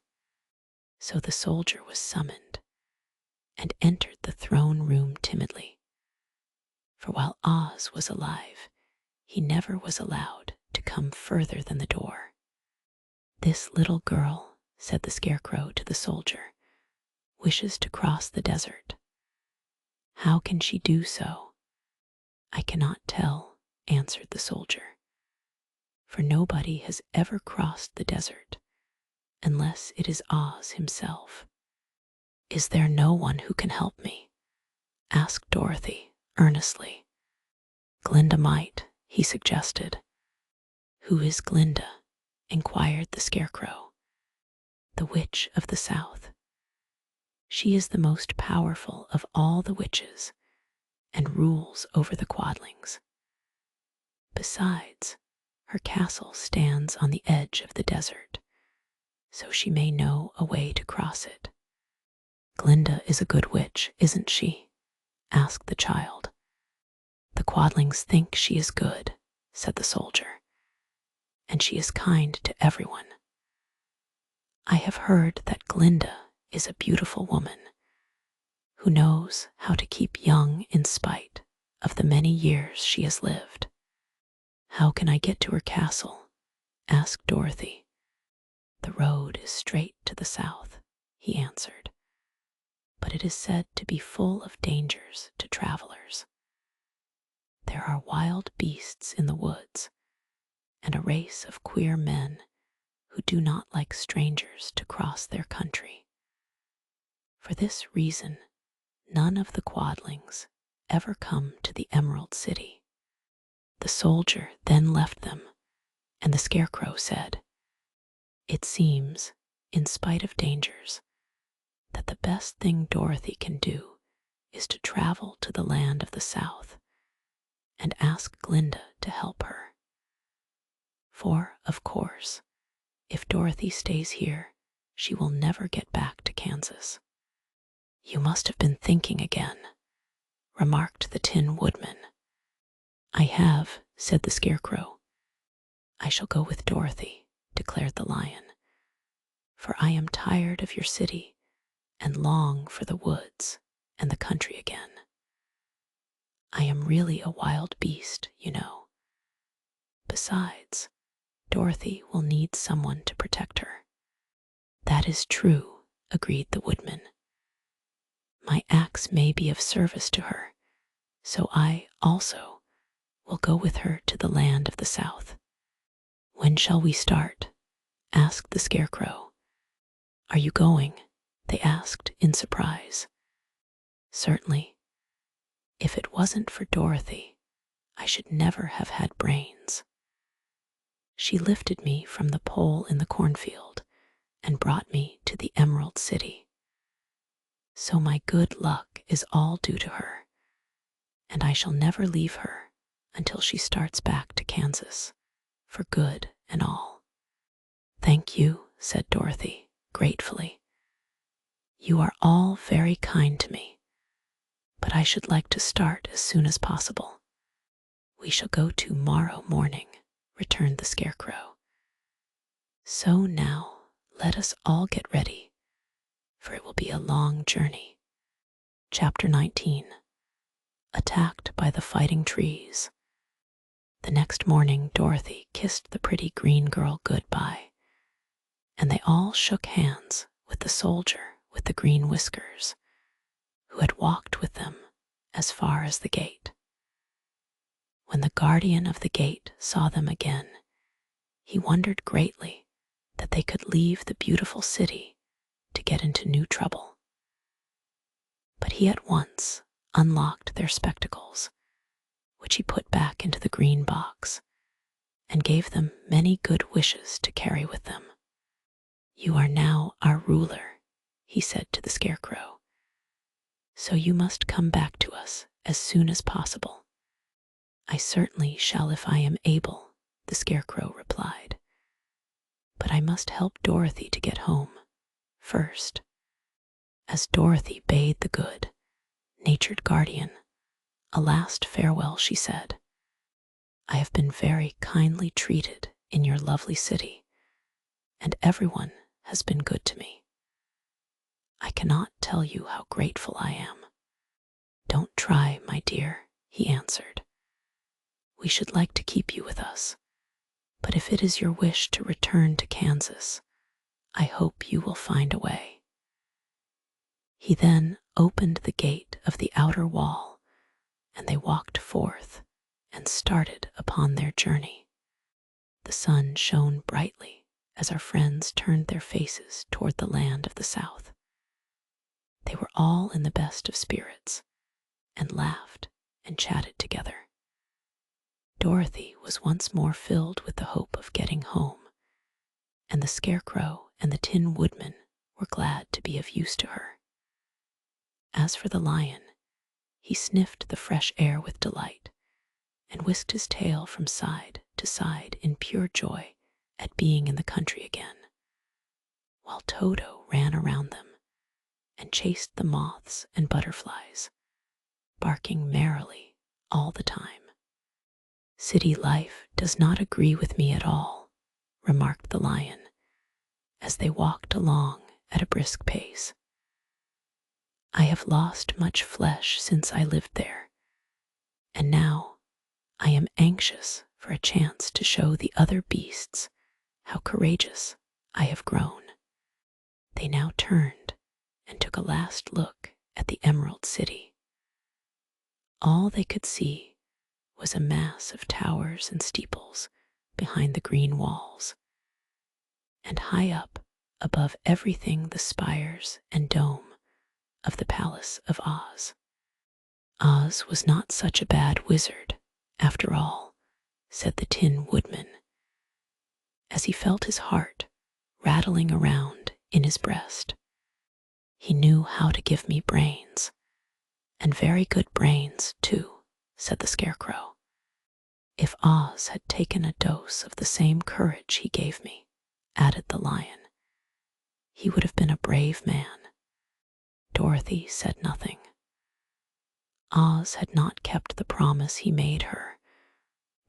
So the soldier was summoned and entered the throne room timidly, for while Oz was alive, he never was allowed to come further than the door. "This little girl," said the Scarecrow to the soldier, "wishes to cross the desert. How can she do so?" "I cannot tell," answered the soldier, "for nobody has ever crossed the desert unless it is Oz himself." "Is there no one who can help me?" asked Dorothy earnestly. "Glinda might," he suggested. "Who is Glinda?" inquired the Scarecrow. "The Witch of the South. She is the most powerful of all the witches and rules over the Quadlings. Besides, her castle stands on the edge of the desert, so she may know a way to cross it." "Glinda is a good witch, isn't she?" asked the child. "The Quadlings think she is good," said the soldier, "and she is kind to everyone, I have heard that Glinda is a beautiful woman who knows how to keep young in spite of the many years she has lived. How can I get to her castle? Asked Dorothy. The road is straight to the south, he answered, but it is said to be full of dangers to travelers. There are wild beasts in the woods and a race of queer men who do not like strangers to cross their country. For this reason, none of the Quadlings ever come to the Emerald City. The soldier then left them, and the Scarecrow said, "It seems, in spite of dangers, that the best thing Dorothy can do is to travel to the land of the South and ask Glinda to help her. For, of course, if Dorothy stays here, she will never get back to Kansas." "You must have been thinking again," remarked the Tin Woodman. "I have," said the Scarecrow. "I shall go with Dorothy," declared the Lion, "for I am tired of your city and long for the woods and the country again. I am really a wild beast, you know. Besides, Dorothy will need someone to protect her." "That is true," agreed the Woodman. "My axe may be of service to her, so I, also, will go with her to the land of the South." "When shall we start?" asked the Scarecrow. "Are you going?" they asked in surprise. "Certainly. If it wasn't for Dorothy, I should never have had brains. She lifted me from the pole in the cornfield and brought me to the Emerald City. So my good luck is all due to her, and I shall never leave her until she starts back to Kansas, for good and all." "Thank you," said Dorothy, gratefully. "You are all very kind to me, but I should like to start as soon as possible." "We shall go tomorrow morning," returned the Scarecrow. "So now let us all get ready, for it will be a long journey." Chapter 19. Attacked by the Fighting Trees. The next morning Dorothy kissed the pretty green girl goodbye, and they all shook hands with the soldier with the green whiskers, who had walked with them as far as the gate. When the guardian of the gate saw them again, he wondered greatly that they could leave the beautiful city to get into new trouble. But he at once unlocked their spectacles, which he put back into the green box, and gave them many good wishes to carry with them. "You are now our ruler," he said to the Scarecrow, "so you must come back to us as soon as possible." "I certainly shall if I am able," the Scarecrow replied. "But I must help Dorothy to get home first." As Dorothy bade the good, natured guardian a last farewell, she said, "I have been very kindly treated in your lovely city, and everyone has been good to me. I cannot tell you how grateful I am." "Don't try, my dear," he answered. "We should like to keep you with us, but if it is your wish to return to Kansas, I hope you will find a way." He then opened the gate of the outer wall, and they walked forth and started upon their journey. The sun shone brightly as our friends turned their faces toward the land of the South. They were all in the best of spirits and laughed and chatted together. Dorothy was once more filled with the hope of getting home, and the Scarecrow and the Tin Woodman were glad to be of use to her. As for the Lion, he sniffed the fresh air with delight and whisked his tail from side to side in pure joy at being in the country again, while Toto ran around them and chased the moths and butterflies, barking merrily all the time. "City life does not agree with me at all," remarked the Lion, as they walked along at a brisk pace. "I have lost much flesh since I lived there, and now I am anxious for a chance to show the other beasts how courageous I have grown." They now turned and took a last look at the Emerald City. All they could see was a mass of towers and steeples behind the green walls, and high up above everything the spires and dome of the Palace of Oz. Oz was not such a bad wizard, after all, said the Tin Woodman, as he felt his heart rattling around in his breast. "He knew how to give me brains, and very good brains, too," said the Scarecrow. "If Oz had taken a dose of the same courage he gave me," added the Lion, "he would have been a brave man." Dorothy said nothing. Oz had not kept the promise he made her,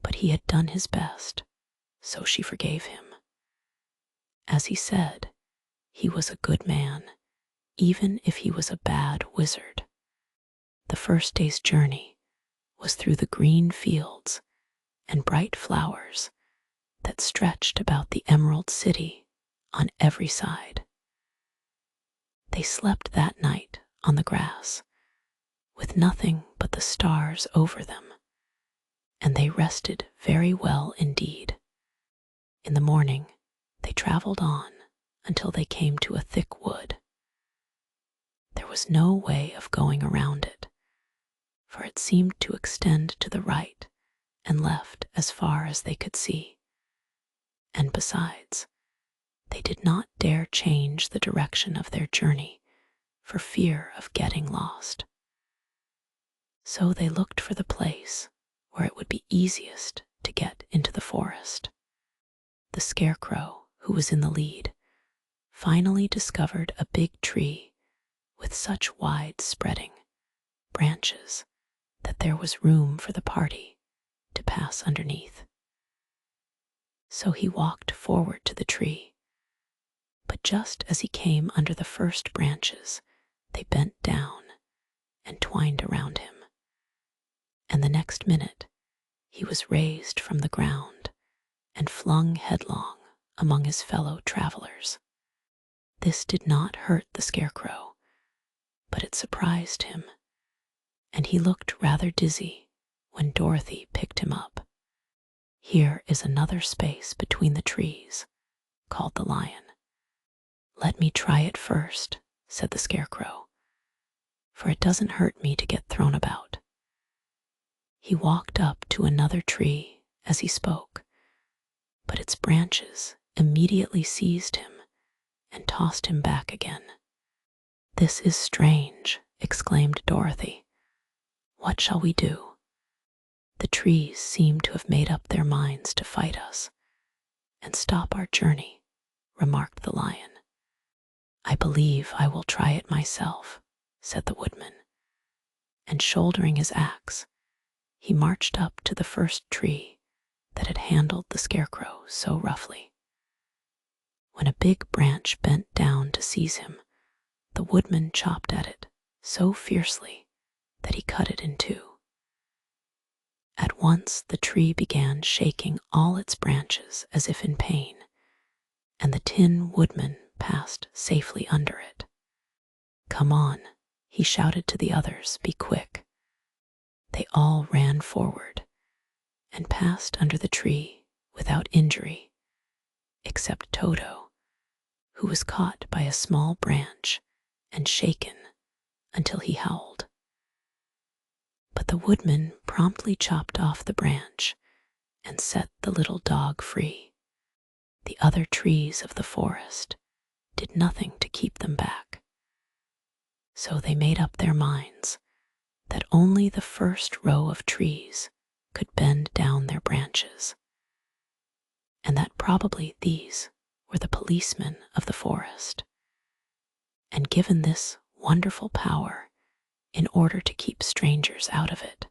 but he had done his best, so she forgave him. As he said, he was a good man, even if he was a bad wizard. The first day's journey was through the green fields and bright flowers that stretched about the Emerald City on every side. They slept that night on the grass, with nothing but the stars over them, and they rested very well indeed. In the morning, they traveled on until they came to a thick wood. There was no way of going around it, for it seemed to extend to the right and left as far as they could see. And besides, they did not dare change the direction of their journey for fear of getting lost. So they looked for the place where it would be easiest to get into the forest. The Scarecrow, who was in the lead, finally discovered a big tree with such wide-spreading branches that there was room for the party to pass underneath. So he walked forward to the tree, but just as he came under the first branches, they bent down and twined around him, and the next minute he was raised from the ground and flung headlong among his fellow travelers. This did not hurt the Scarecrow, but it surprised him, and he looked rather dizzy when Dorothy picked him up. "Here is another space between the trees," called the Lion. "Let me try it first," said the Scarecrow, "for it doesn't hurt me to get thrown about." He walked up to another tree as he spoke, but its branches immediately seized him and tossed him back again. "This is strange," exclaimed Dorothy. "What shall we do? The trees seem to have made up their minds to fight us and stop our journey," remarked the Lion. "I believe I will try it myself," said the Woodman, and shouldering his axe, he marched up to the first tree that had handled the Scarecrow so roughly. When a big branch bent down to seize him, the Woodman chopped at it so fiercely that he cut it in two. At once the tree began shaking all its branches as if in pain, and the Tin Woodman passed safely under it. "Come on," he shouted to the others, "be quick." They all ran forward and passed under the tree without injury, except Toto, who was caught by a small branch and shaken until he howled. But the Woodman promptly chopped off the branch and set the little dog free. The other trees of the forest did nothing to keep them back. So they made up their minds that only the first row of trees could bend down their branches, and that probably these were the policemen of the forest. And given this wonderful power in order to keep strangers out of it,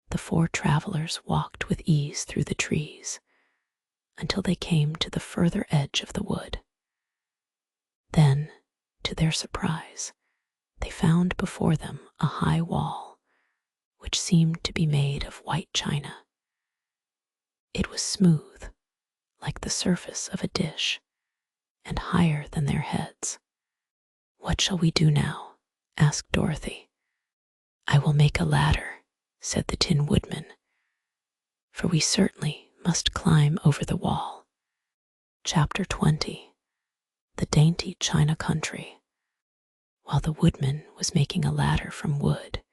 the four travelers walked with ease through the trees until they came to the further edge of the wood. to their surprise, they found before them a high wall, which seemed to be made of white china. It was smooth, like the surface of a dish, and higher than their heads. "What shall we do now?" asked Dorothy. "I will make a ladder," said the Tin Woodman, "for we certainly must climb over the wall." Chapter 20. The Dainty China Country. While the woodman was making a ladder from wood,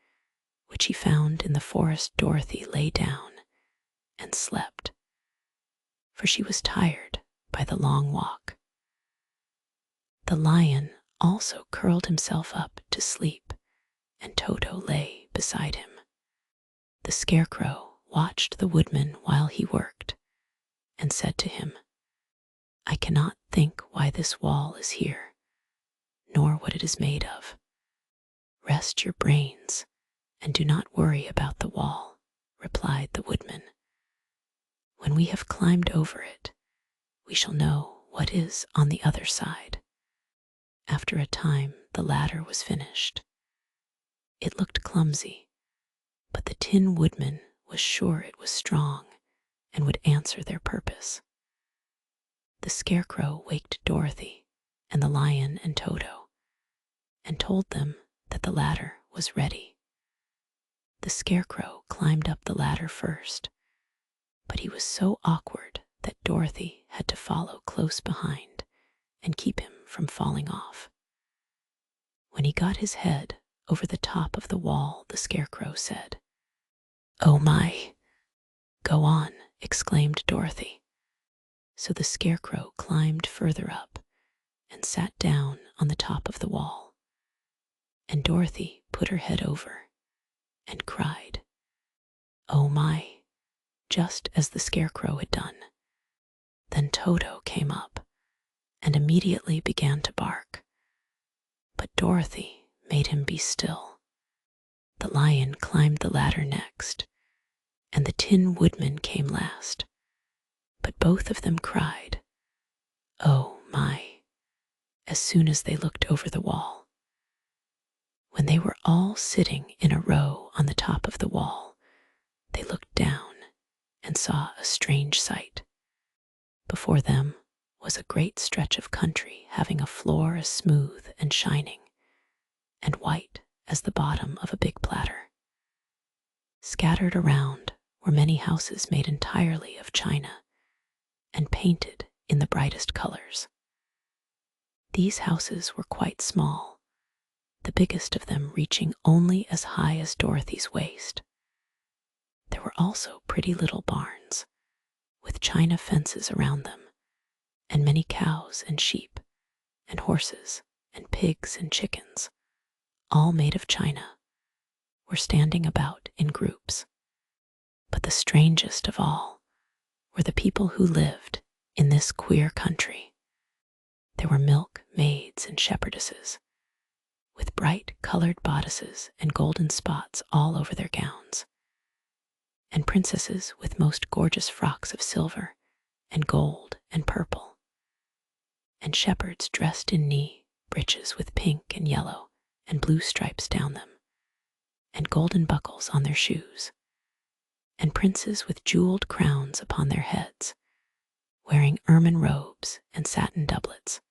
which he found in the forest, Dorothy lay down and slept, for she was tired by the long walk. The lion also curled himself up to sleep, and Toto lay beside him. The Scarecrow watched the woodman while he worked, and said to him, "I cannot think why this wall is here, nor what it is made of. Rest your brains, and do not worry about the wall," replied the woodman. "When we have climbed over it, we shall know what is on the other side." After a time, the ladder was finished. It looked clumsy, but the Tin Woodman was sure it was strong and would answer their purpose. The Scarecrow waked Dorothy and the lion and Toto, and told them that the ladder was ready. The Scarecrow climbed up the ladder first, but he was so awkward that Dorothy had to follow close behind and keep him from falling off. When he got his head over the top of the wall, the Scarecrow said, "Oh my!" "Go on," exclaimed Dorothy. So the Scarecrow climbed further up and sat down on the top of the wall, and Dorothy put her head over and cried, "Oh my!" just as the Scarecrow had done. Then Toto came up and immediately began to bark, but Dorothy made him be still. The lion climbed the ladder next, and the Tin Woodman came last, but both of them cried, "Oh my!" as soon as they looked over the wall. When they were all sitting in a row on the top of the wall, they looked down and saw a strange sight. Before them was a great stretch of country having a floor as smooth and shining and white as the bottom of a big platter. Scattered around were many houses made entirely of china and painted in the brightest colors. These houses were quite small, the biggest of them reaching only as high as Dorothy's waist. There were also pretty little barns, with china fences around them, and many cows and sheep and horses and pigs and chickens, all made of china, were standing about in groups. But the strangest of all were the people who lived in this queer country. There were milk maids and shepherdesses, with bright colored bodices and golden spots all over their gowns, and princesses with most gorgeous frocks of silver and gold and purple, and shepherds dressed in knee breeches with pink and yellow and blue stripes down them, and golden buckles on their shoes, and princes with jeweled crowns upon their heads, wearing ermine robes and satin doublets,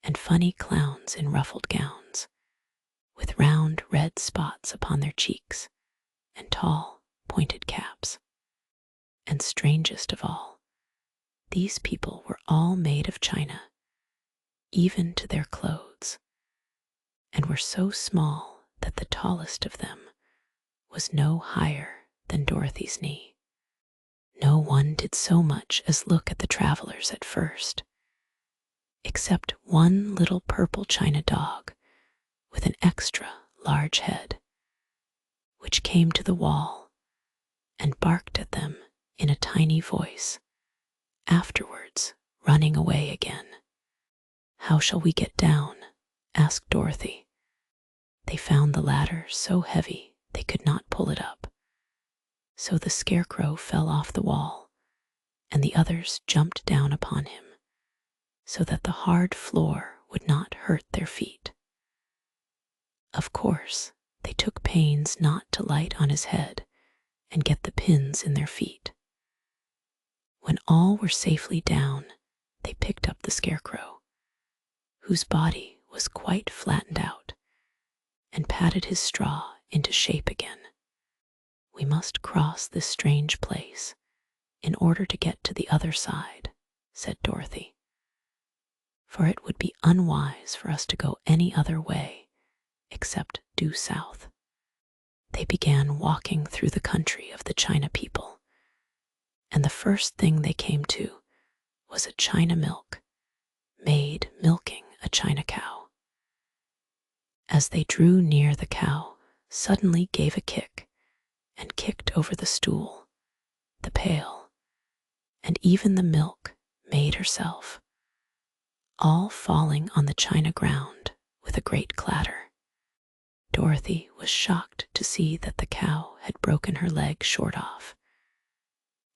and funny clowns in ruffled gowns, with round red spots upon their cheeks and tall, pointed caps. And strangest of all, these people were all made of china, even to their clothes, and were so small that the tallest of them was no higher than Dorothy's knee. No one did so much as look at the travelers at first, except one little purple china dog with an extra large head, which came to the wall and barked at them in a tiny voice, afterwards running away again. "How shall we get down?" asked Dorothy. They found the ladder so heavy they could not pull it up. So the Scarecrow fell off the wall, and the others jumped down upon him, so that the hard floor would not hurt their feet. Of course, they took pains not to light on his head and get the pins in their feet. When all were safely down, they picked up the Scarecrow, whose body was quite flattened out, and patted his straw into shape again. "We must cross this strange place in order to get to the other side," said Dorothy, "for it would be unwise for us to go any other way except due south." They began walking through the country of the China people, and the first thing they came to was a China milk maid milking a China cow. As they drew near, the cow suddenly gave a kick and kicked over the stool, the pail, and even the milk maid herself, all falling on the china ground with a great clatter. Dorothy was shocked to see that the cow had broken her leg short off,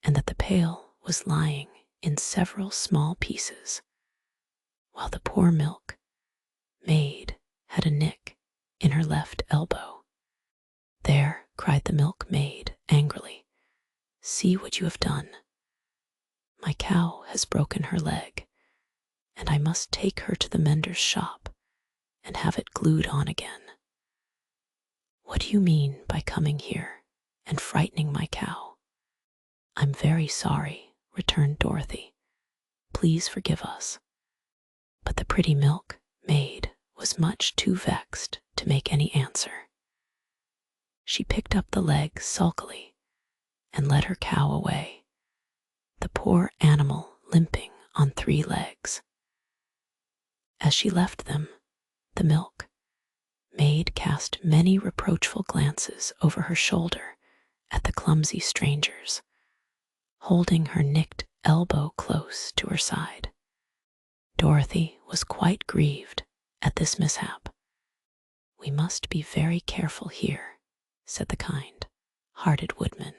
and that the pail was lying in several small pieces, while the poor milk maid had a nick in her left elbow. "There," cried the milkmaid angrily, "see what you have done. My cow has broken her leg, and I must take her to the mender's shop and have it glued on again." "What do you mean by coming here and frightening my cow?" "I'm very sorry," returned Dorothy. "Please forgive us." But the pretty milk maid was much too vexed to make any answer. She picked up the leg sulkily and led her cow away, the poor animal limping on 3 legs. As she left them, the milk maid cast many reproachful glances over her shoulder at the clumsy strangers, holding her nicked elbow close to her side. Dorothy was quite grieved at this mishap. "We must be very careful here," said the kind-hearted woodman,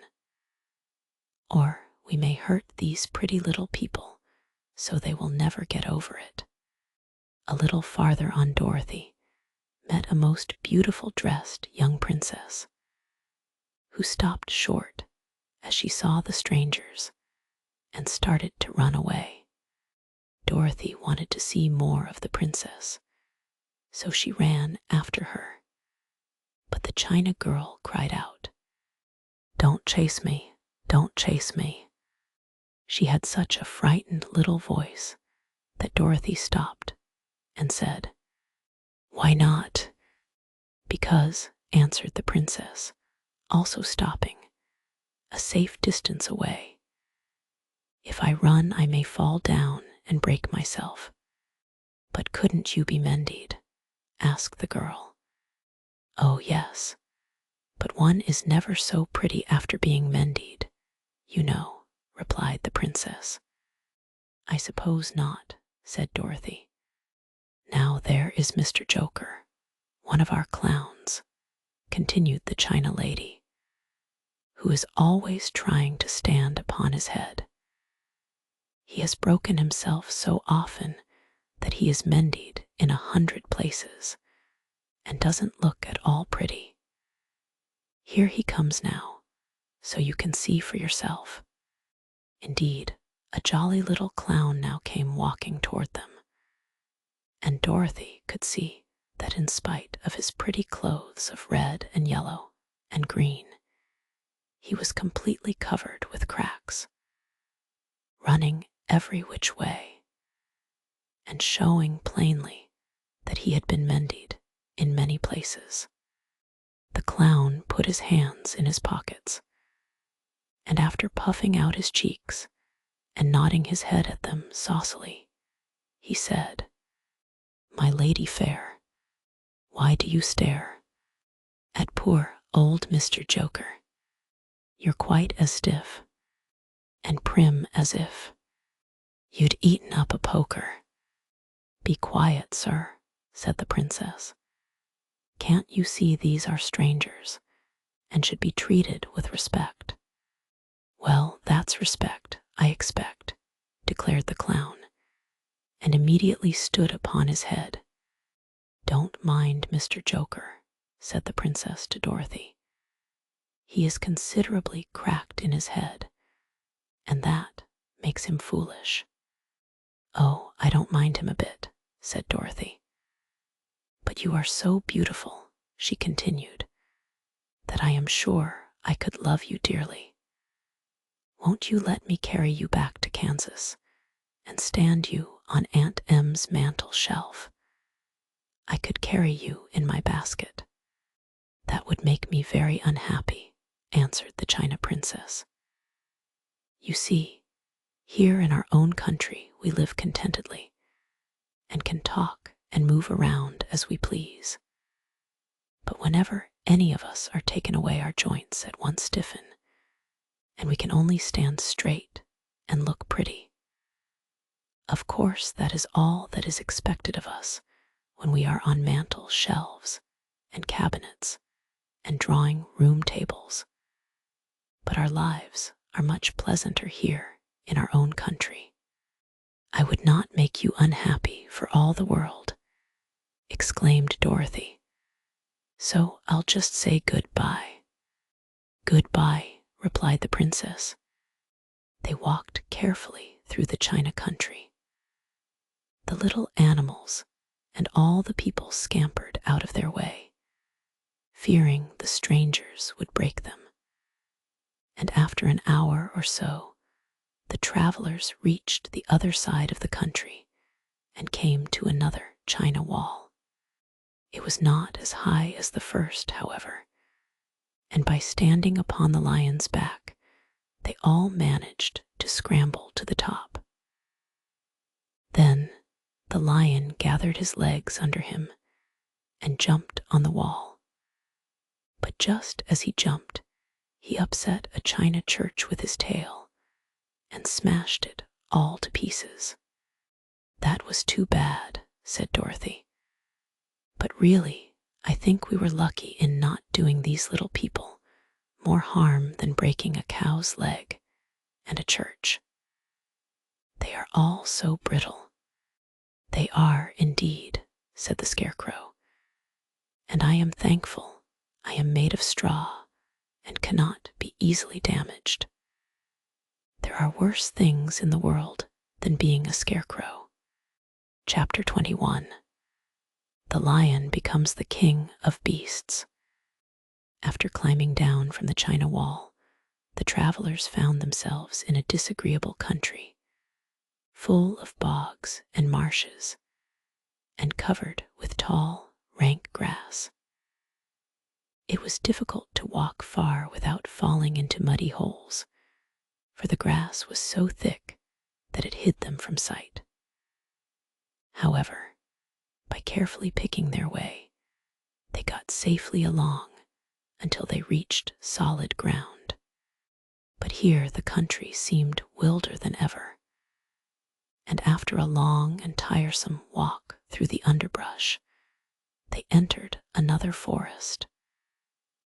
"or we may hurt these pretty little people so they will never get over it." A little farther on, Dorothy met a most beautiful dressed young princess, who stopped short as she saw the strangers and started to run away. Dorothy wanted to see more of the princess, so she ran after her. But the China girl cried out, "Don't chase me, don't chase me." She had such a frightened little voice that Dorothy stopped and said, "Why not?" "Because," answered the princess, also stopping, a safe distance away, "if I run I may fall down and break myself." "But couldn't you be mended?" asked the girl. "Oh, yes, but one is never so pretty after being mended, you know," replied the princess. "I suppose not," said Dorothy. "Now there is Mr. Joker, one of our clowns," continued the China lady, "who is always trying to stand upon his head. He has broken himself so often that he is mended in 100 places, and doesn't look at all pretty. Here he comes now, so you can see for yourself." Indeed, a jolly little clown now came walking toward them, and Dorothy could see that in spite of his pretty clothes of red and yellow and green, he was completely covered with cracks, running every which way, and showing plainly that he had been mended in many places. The clown put his hands in his pockets, and after puffing out his cheeks and nodding his head at them saucily, he said, "My lady fair, why do you stare at poor old Mr. Joker? You're quite as stiff and prim as if you'd eaten up a poker." "Be quiet, sir," said the princess. "Can't you see these are strangers and should be treated with respect?" "Well, that's respect, I expect," declared the clown, and immediately stood upon his head. "Don't mind Mr. Joker," said the princess to Dorothy. "He is considerably cracked in his head, and that makes him foolish." "Oh, I don't mind him a bit," said Dorothy. "But you are so beautiful," she continued, "that I am sure I could love you dearly. Won't you let me carry you back to Kansas and stand you on Aunt Em's mantel shelf? I could carry you in my basket." "That would make me very unhappy," answered the China Princess. "You see, here in our own country we live contentedly and can talk and move around as we please. But whenever any of us are taken away, our joints at once stiffen, and we can only stand straight and look pretty. Of course, that is all that is expected of us when we are on mantel shelves and cabinets and drawing room tables. But our lives are much pleasanter here in our own country." "I would not make you unhappy for all the world," exclaimed Dorothy. "So I'll just say goodbye." "Goodbye," replied the princess. They walked carefully through the China country. The little animals and all the people scampered out of their way, fearing the strangers would break them. And after an hour or so, the travelers reached the other side of the country and came to another China wall. It was not as high as the first, however, and by standing upon the lion's back, they all managed to scramble to the top. Then the lion gathered his legs under him and jumped on the wall. But just as he jumped, he upset a china church with his tail and smashed it all to pieces. "That was too bad," said Dorothy. "But really, I think we were lucky in not doing these little people more harm than breaking a cow's leg and a church. They are all so brittle." "They are indeed," said the Scarecrow, "and I am thankful I am made of straw and cannot be easily damaged. There are worse things in the world than being a scarecrow." Chapter 21. The Lion Becomes the King of Beasts. After climbing down from the China wall, the travelers found themselves in a disagreeable country, full of bogs and marshes, and covered with tall, rank grass. It was difficult to walk far without falling into muddy holes, for the grass was so thick that it hid them from sight. However, by carefully picking their way, they got safely along until they reached solid ground. But here the country seemed wilder than ever, and after a long and tiresome walk through the underbrush, they entered another forest,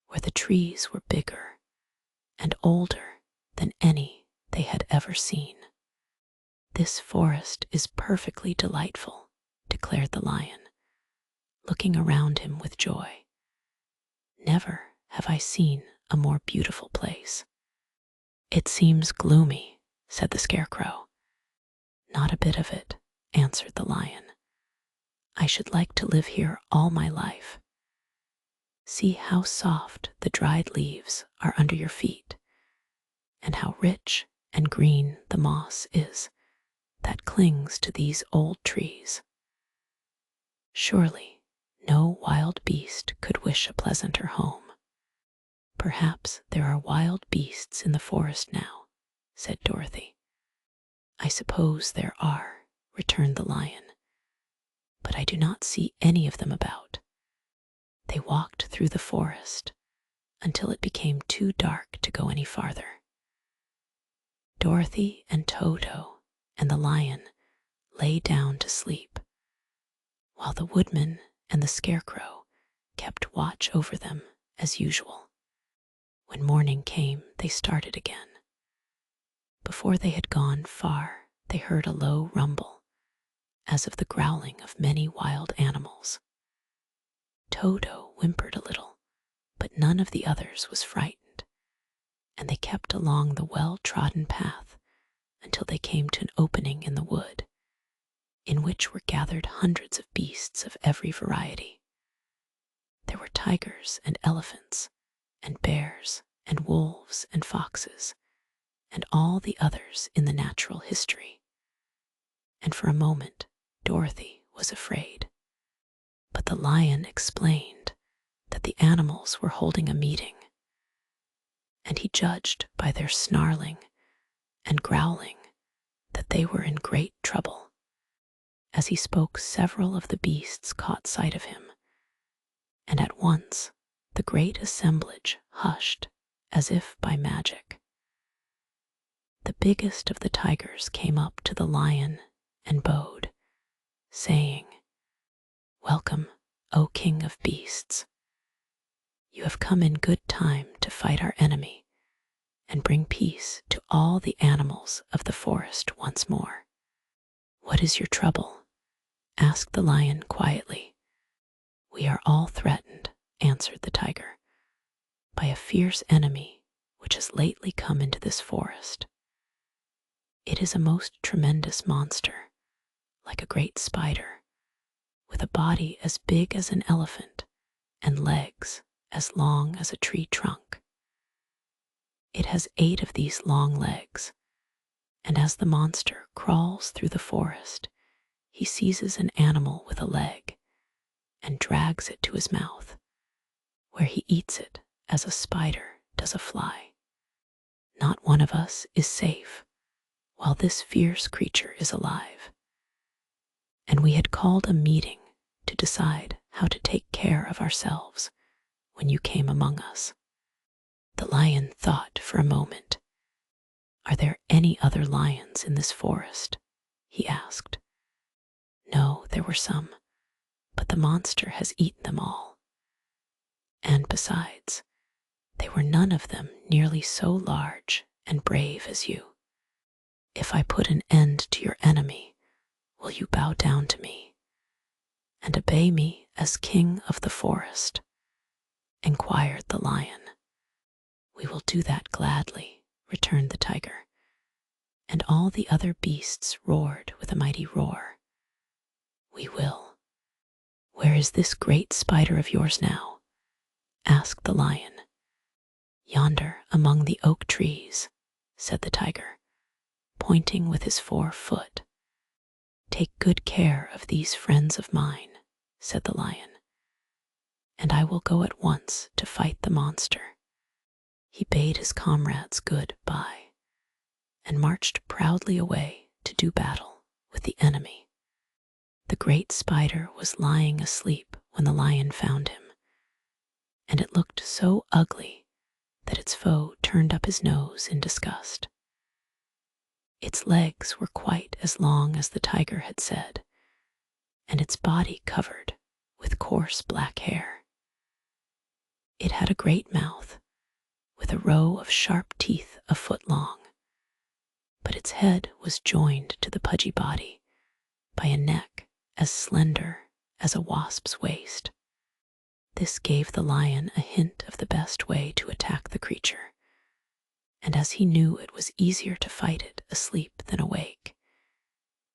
where the trees were bigger and older than any they had ever seen. "This forest is perfectly delightful," declared the lion, looking around him with joy. "Never have I seen a more beautiful place." "It seems gloomy," said the Scarecrow. "Not a bit of it," answered the lion. "I should like to live here all my life. See how soft the dried leaves are under your feet, and how rich and green the moss is that clings to these old trees. Surely no wild beast could wish a pleasanter home." "Perhaps there are wild beasts in the forest now," said Dorothy. "I suppose there are," returned the lion, "but I do not see any of them about." They walked through the forest until it became too dark to go any farther. Dorothy and Toto and the lion lay down to sleep, while the woodman and the Scarecrow kept watch over them as usual. When morning came, they started again. Before they had gone far, they heard a low rumble, as of the growling of many wild animals. Toto whimpered a little, but none of the others was frightened, and they kept along the well-trodden path until they came to an opening in the wood, in which were gathered hundreds of beasts of every variety. There were tigers and elephants, and bears and wolves and foxes, and all the others in the natural history. And for a moment Dorothy was afraid. But the lion explained that the animals were holding a meeting, and he judged by their snarling and growling that they were in great trouble. As he spoke, several of the beasts caught sight of him, and at once the great assemblage hushed as if by magic. The biggest of the tigers came up to the lion and bowed, saying, "Welcome, O King of Beasts. You have come in good time to fight our enemy and bring peace to all the animals of the forest once more." "What is your trouble?" asked the lion quietly. "We are all threatened," answered the tiger, "by a fierce enemy which has lately come into this forest. It is a most tremendous monster, like a great spider, with a body as big as an elephant and legs as long as a tree trunk. It has 8 of these long legs, and as the monster crawls through the forest, he seizes an animal with a leg and drags it to his mouth, where he eats it as a spider does a fly. Not one of us is safe while this fierce creature is alive. And we had called a meeting to decide how to take care of ourselves when you came among us." The lion thought for a moment. "Are there any other lions in this forest?" he asked. "No, there were some, but the monster has eaten them all. And besides, they were none of them nearly so large and brave as you. If I put an end to your enemy, will you bow down to me and obey me as king of the forest?" inquired the lion. "We will do that gladly," returned the tiger, and all the other beasts roared with a mighty roar. "We will." "Where is this great spider of yours now?" asked the lion. "Yonder among the oak trees," said the tiger, pointing with his 4 foot. "Take good care of these friends of mine," said the lion, "and I will go at once to fight the monster." He bade his comrades good-bye and marched proudly away to do battle with the enemy. The great spider was lying asleep when the lion found him, and it looked so ugly that its foe turned up his nose in disgust. Its legs were quite as long as the tiger had said, and its body covered with coarse black hair. It had a great mouth, with a row of sharp teeth a foot long, but its head was joined to the pudgy body by a neck as slender as a wasp's waist. This gave the lion a hint of the best way to attack the creature, and as he knew it was easier to fight it asleep than awake,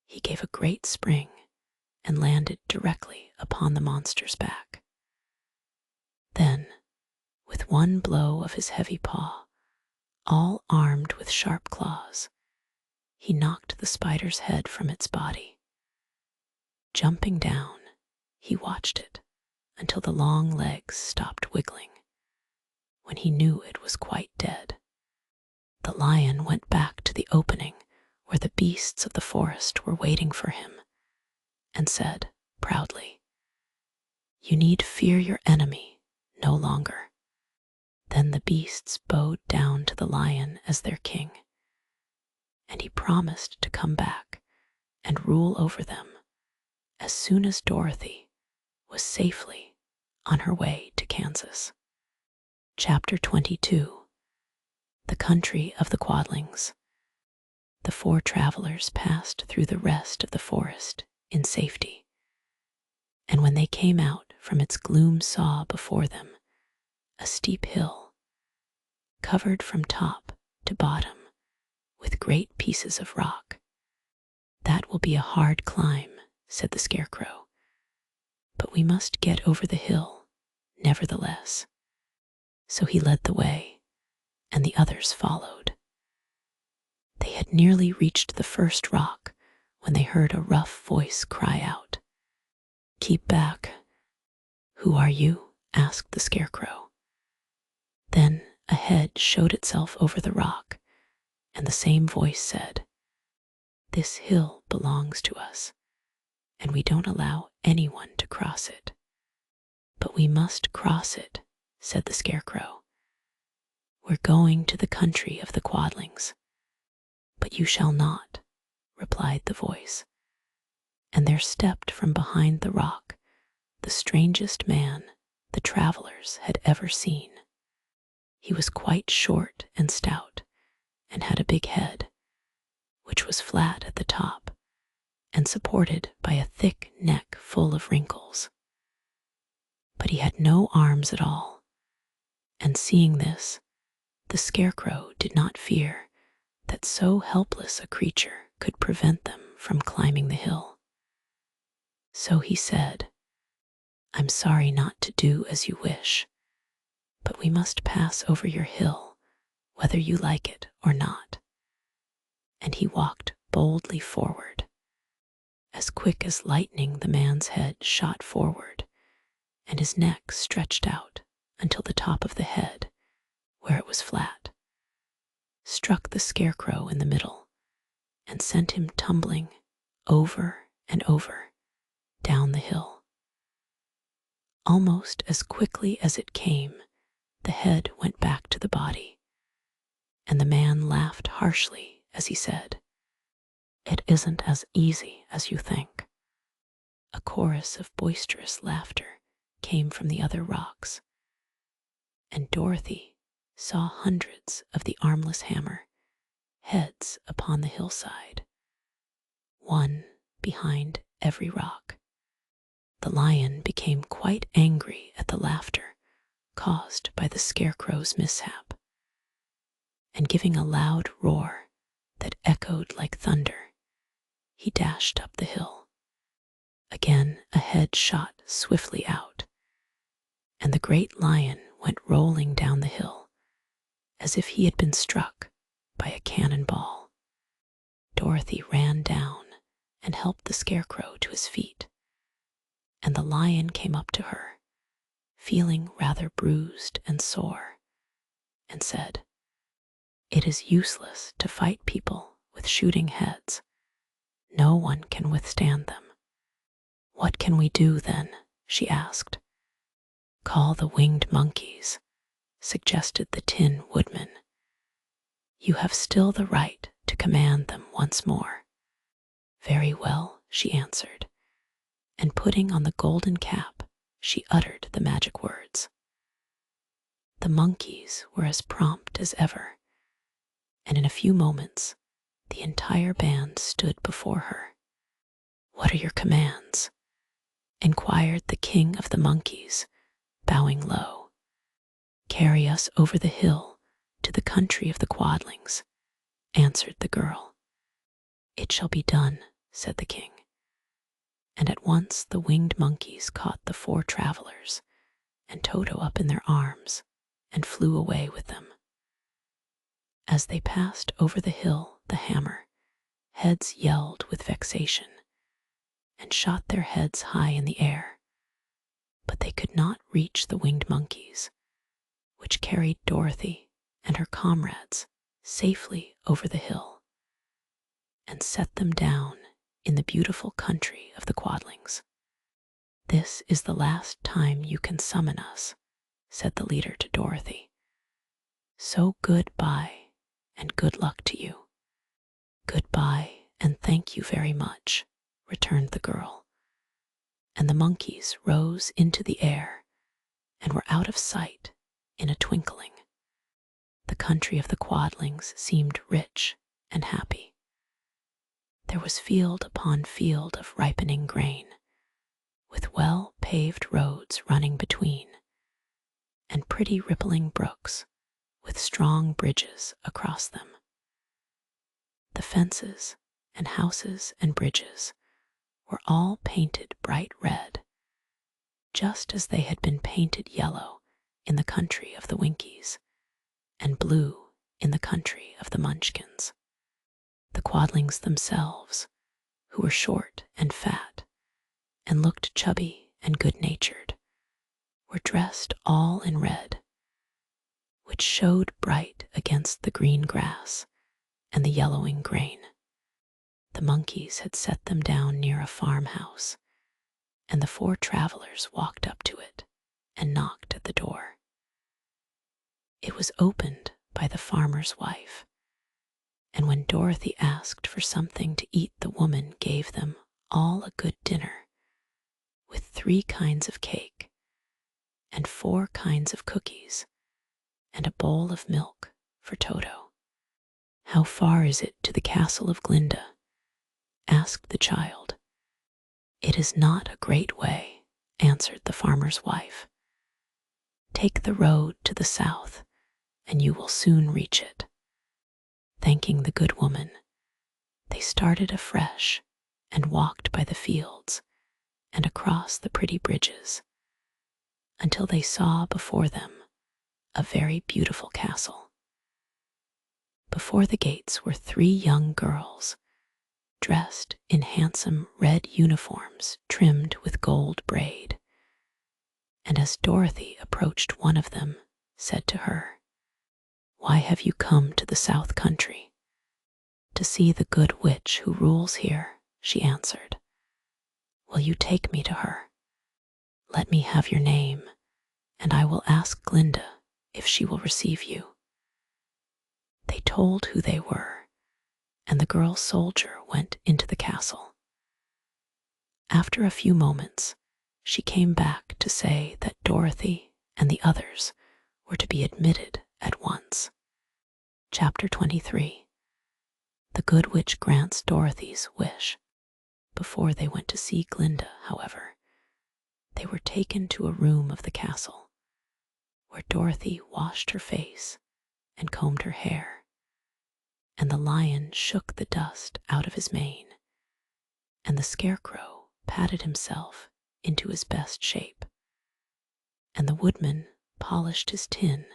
he gave a great spring and landed directly upon the monster's back. Then, with one blow of his heavy paw, all armed with sharp claws, he knocked the spider's head from its body. Jumping down, he watched it until the long legs stopped wiggling, when he knew it was quite dead. The lion went back to the opening where the beasts of the forest were waiting for him, and said proudly, "You need fear your enemy no longer." Then the beasts bowed down to the lion as their king, and he promised to come back and rule over them as soon as Dorothy was safely on her way to Kansas. Chapter 22. The Country of the Quadlings. The 4 travelers passed through the rest of the forest in safety. And when they came out from its gloom saw before them a steep hill, covered from top to bottom with great pieces of rock. "That will be a hard climb," said the Scarecrow, "but we must get over the hill, nevertheless." So he led the way, and the others followed. They had nearly reached the first rock when they heard a rough voice cry out, "Keep back." "Who are you?" asked the Scarecrow. Then a head showed itself over the rock, and the same voice said, "This hill belongs to us, and we don't allow anyone to cross it." "But we must cross it," said the Scarecrow. "We're going to the country of the Quadlings." "But you shall not," replied the voice. And there stepped from behind the rock the strangest man the travelers had ever seen. He was quite short and stout, and had a big head, which was flat at the top and supported by a thick neck full of wrinkles. But he had no arms at all, and seeing this, the Scarecrow did not fear that so helpless a creature could prevent them from climbing the hill. So he said, "I'm sorry not to do as you wish, but we must pass over your hill, whether you like it or not." And he walked boldly forward. As quick as lightning, the man's head shot forward, and his neck stretched out until the top of the head, where it was flat, struck the Scarecrow in the middle and sent him tumbling over and over down the hill. Almost as quickly as it came, the head went back to the body, and the man laughed harshly as he said, "It isn't as easy as you think." A chorus of boisterous laughter came from the other rocks, and Dorothy saw hundreds of the armless hammer heads upon the hillside, one behind every rock. The lion became quite angry at the laughter caused by the Scarecrow's mishap, and giving a loud roar that echoed like thunder, he dashed up the hill. Again a head shot swiftly out, and the great lion went rolling down the hill as if he had been struck by a cannonball. Dorothy ran down and helped the Scarecrow to his feet, and the lion came up to her, feeling rather bruised and sore, and said, "It is useless to fight people with shooting heads. No one can withstand them." "What can we do then?" she asked. "Call the winged monkeys," suggested the Tin Woodman. "You have still the right to command them once more." "Very well," she answered, and putting on the golden cap, she uttered the magic words. The monkeys were as prompt as ever, and in a few moments the entire band stood before her. "What are your commands?" inquired the king of the monkeys, bowing low. "Carry us over the hill to the country of the Quadlings," answered the girl. "It shall be done," said the king. And at once the winged monkeys caught the 4 travelers and Toto up in their arms and flew away with them. As they passed over the hill, the hammer heads yelled with vexation and shot their heads high in the air, but they could not reach the winged monkeys, which carried Dorothy and her comrades safely over the hill and set them down in the beautiful country of the Quadlings. "This is the last time you can summon us," said the leader to Dorothy. "So goodbye and good luck to you." "Goodbye and thank you very much," returned the girl, and the monkeys rose into the air and were out of sight in a twinkling. The country of the Quadlings seemed rich and happy. There was field upon field of ripening grain, with well-paved roads running between, and pretty rippling brooks with strong bridges across them. The fences and houses and bridges were all painted bright red, just as they had been painted yellow in the country of the Winkies and blue in the country of the Munchkins. The Quadlings themselves, who were short and fat and looked chubby and good-natured, were dressed all in red, which showed bright against the green grass and the yellowing grain. The monkeys had set them down near a farmhouse, and the 4 travelers walked up to it and knocked at the door. It was opened by the farmer's wife, and when Dorothy asked for something to eat, the woman gave them all a good dinner, with 3 kinds of cake and 4 kinds of cookies and a bowl of milk for Toto. "How far is it to the castle of Glinda?" asked the child. "It is not a great way," answered the farmer's wife. "Take the road to the south, and you will soon reach it." Thanking the good woman, they started afresh and walked by the fields and across the pretty bridges until they saw before them a very beautiful castle. Before the gates were 3 young girls, dressed in handsome red uniforms trimmed with gold braid, and as Dorothy approached, one of them said to her, "Why have you come to the South Country?" "To see the good witch who rules here," she answered. "Will you take me to her? Let me have your name, and I will ask Glinda if she will receive you." They told who they were, and the girl soldier went into the castle. After a few moments, she came back to say that Dorothy and the others were to be admitted at once. Chapter 23. The Good Witch grants Dorothy's wish. Before they went to see Glinda, however, they were taken to a room of the castle, where Dorothy washed her face and combed her hair, and the lion shook the dust out of his mane, and the Scarecrow patted himself into his best shape, and the Woodman polished his tin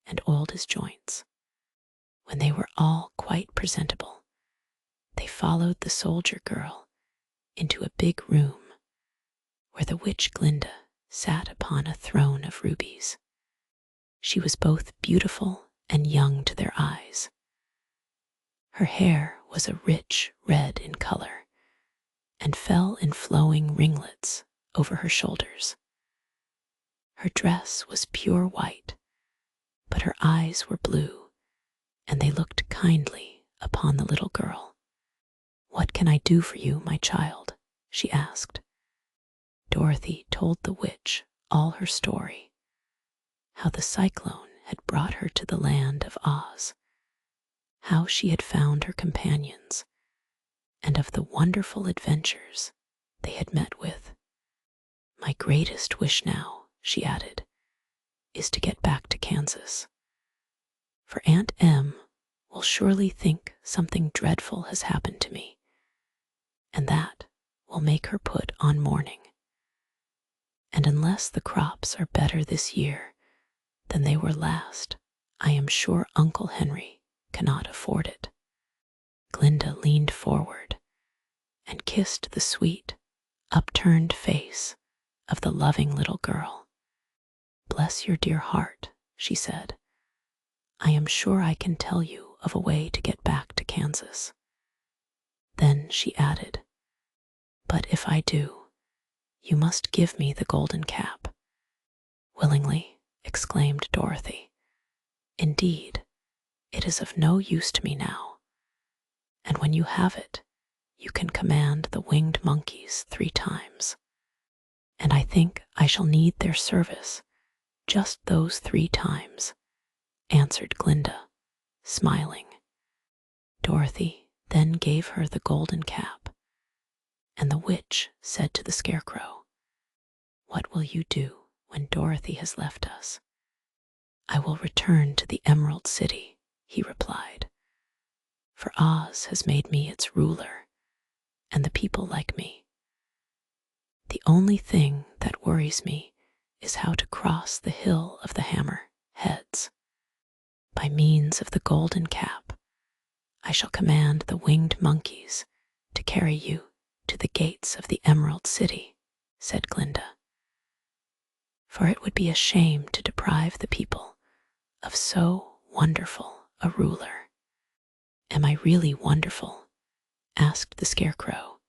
and oiled his joints. When they were all quite presentable, they followed the soldier girl into a big room where the witch Glinda sat upon a throne of rubies. She was both beautiful and young to their eyes. Her hair was a rich red in color and fell in flowing ringlets over her shoulders. Her dress was pure white, but her eyes were blue, and they looked kindly upon the little girl. "What can I do for you, my child?" she asked. Dorothy told the witch all her story, how the Cyclone had brought her to the land of Oz, how she had found her companions, and of the wonderful adventures they had met with. "My greatest wish now," she added, "is to get back to Kansas. For Aunt Em will surely think something dreadful has happened to me, and that will make her put on mourning. And unless the crops are better this year than they were last, I am sure Uncle Henry cannot afford it." Glinda leaned forward and kissed the sweet, upturned face of the loving little girl. "Bless your dear heart," she said. "I am sure I can tell you of a way to get back to Kansas." Then she added, "But if I do, you must give me the golden cap." "Willingly," exclaimed Dorothy. "Indeed, it is of no use to me now, and when you have it, you can command the winged monkeys 3 times. And I think I shall need their service just those 3 times," answered Glinda, smiling. Dorothy then gave her the golden cap, and the witch said to the Scarecrow, "What will you do when Dorothy has left us?" "I will return to the Emerald City," he replied, "for Oz has made me its ruler, and the people like me. The only thing that worries me is how to cross the Hill of the Hammer Heads. By means of the golden cap, I shall command the winged monkeys to carry you to the gates of the Emerald City," said Glinda. "For it would be a shame to deprive the people of so wonderful a ruler." "Am I really wonderful?" asked the Scarecrow.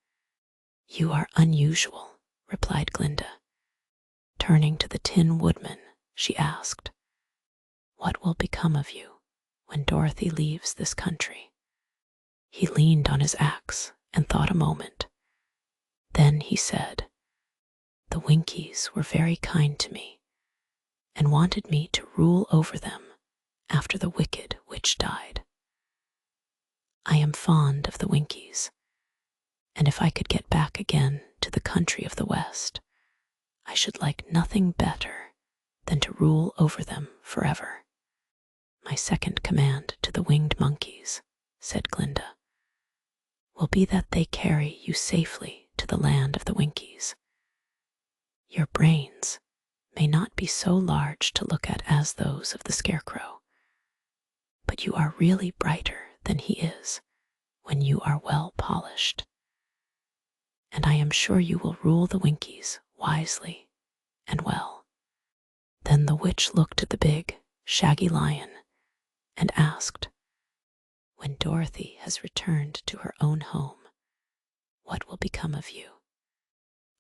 "You are unusual," replied Glinda. Turning to the Tin Woodman, she asked, "What will become of you when Dorothy leaves this country?" He leaned on his axe and thought a moment. Then he said, "The Winkies were very kind to me and wanted me to rule over them after the wicked witch died. I am fond of the Winkies, and if I could get back again to the country of the West, I should like nothing better than to rule over them forever." "My second command to the winged monkeys," said Glinda, "will be that they carry you safely to the land of the Winkies. Your brains may not be so large to look at as those of the Scarecrow, but you are really brighter than he is when you are well polished. And I am sure you will rule the Winkies wisely and well." Then the witch looked at the big, shaggy lion and asked, "When Dorothy has returned to her own home, what will become of you?"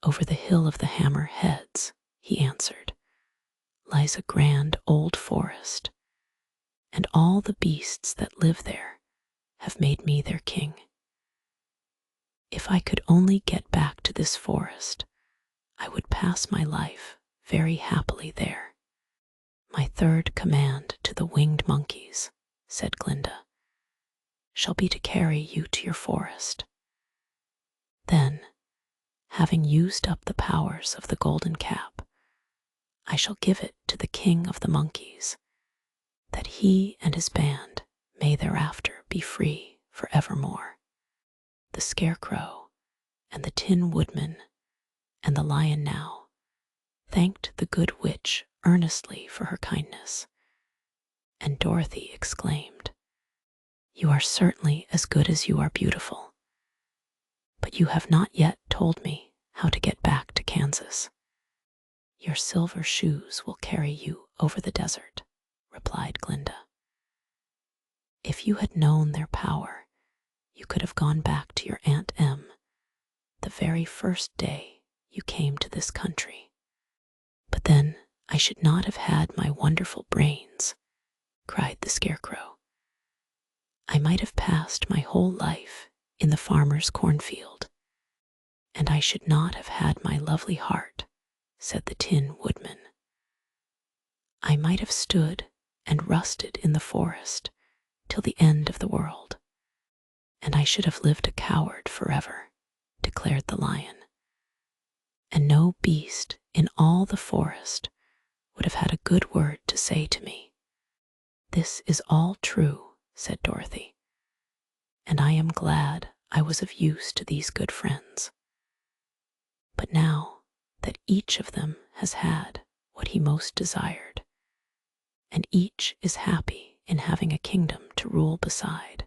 "Over the Hill of the Hammer Heads," he answered, "lies a grand old forest, and all the beasts that live there have made me their king. If I could only get back to this forest, I would pass my life very happily there." "My third command to the winged monkeys," said Glinda, "shall be to carry you to your forest. Then, having used up the powers of the golden cap, I shall give it to the king of the monkeys, that he and his band may thereafter be free forevermore." The Scarecrow and the Tin Woodman and the lion now thanked the good witch earnestly for her kindness, and Dorothy exclaimed, "You are certainly as good as you are beautiful, but you have not yet told me how to get back to Kansas." "Your silver shoes will carry you over the desert," replied Glinda. "If you had known their power, you could have gone back to your Aunt Em the very first day you came to this country. But then I should not have had my wonderful brains," cried the Scarecrow. "I might have passed my whole life in the farmer's cornfield, and I should not have had my lovely heart," said the Tin Woodman. "I might have stood and rusted in the forest till the end of the world, and I should have lived a coward forever," declared the lion. "And no beast in all the forest would have had a good word to say to me." "This is all true," said Dorothy, "and I am glad I was of use to these good friends. But now that each of them has had what he most desired, and each is happy in having a kingdom to rule beside,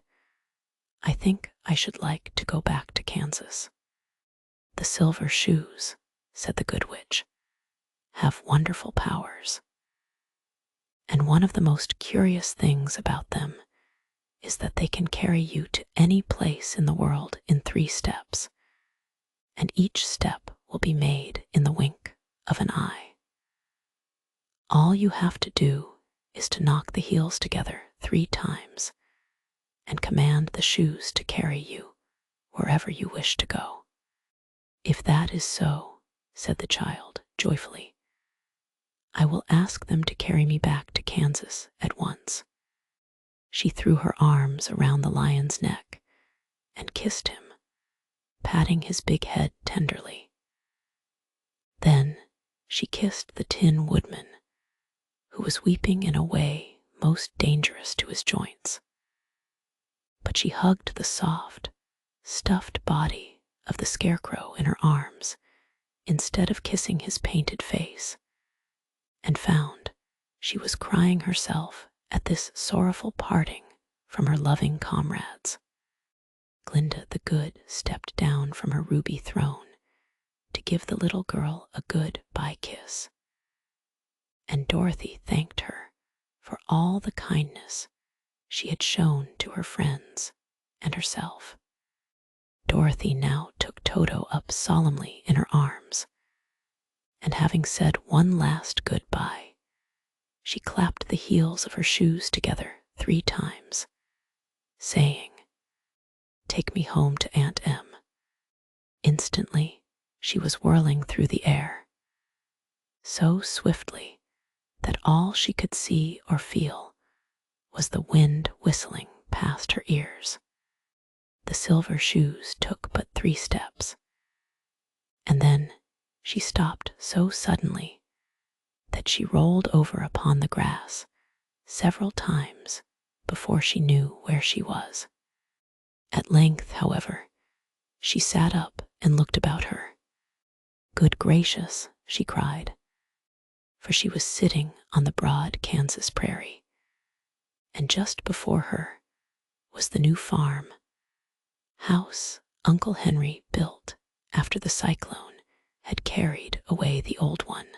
I think I should like to go back to Kansas. The silver shoes," said the good witch, "have wonderful powers, and one of the most curious things about them is that they can carry you to any place in the world in 3 steps, and each step will be made in the wink of an eye. All you have to do is to knock the heels together 3 times and command the shoes to carry you wherever you wish to go." "If that is so," said the child joyfully, "I will ask them to carry me back to Kansas at once." She threw her arms around the lion's neck and kissed him, patting his big head tenderly. Then she kissed the Tin Woodman, who was weeping in a way most dangerous to his joints. But she hugged the soft, stuffed body of the Scarecrow in her arms instead of kissing his painted face, and found she was crying herself at this sorrowful parting from her loving comrades. Glinda the Good stepped down from her ruby throne to give the little girl a good-bye kiss, and Dorothy thanked her for all the kindness she had shown to her friends and herself. Dorothy now took Toto up solemnly in her arms, and having said one last goodbye, she clapped the heels of her shoes together 3 times, saying, "Take me home to Aunt Em." Instantly, she was whirling through the air, so swiftly that all she could see or feel was the wind whistling past her ears. The silver shoes took but 3 steps, and then she stopped so suddenly that she rolled over upon the grass several times before she knew where she was. At length, however, she sat up and looked about her. "Good gracious," she cried, for she was sitting on the broad Kansas prairie, and just before her was the new house Uncle Henry built after the cyclone had carried away the old one.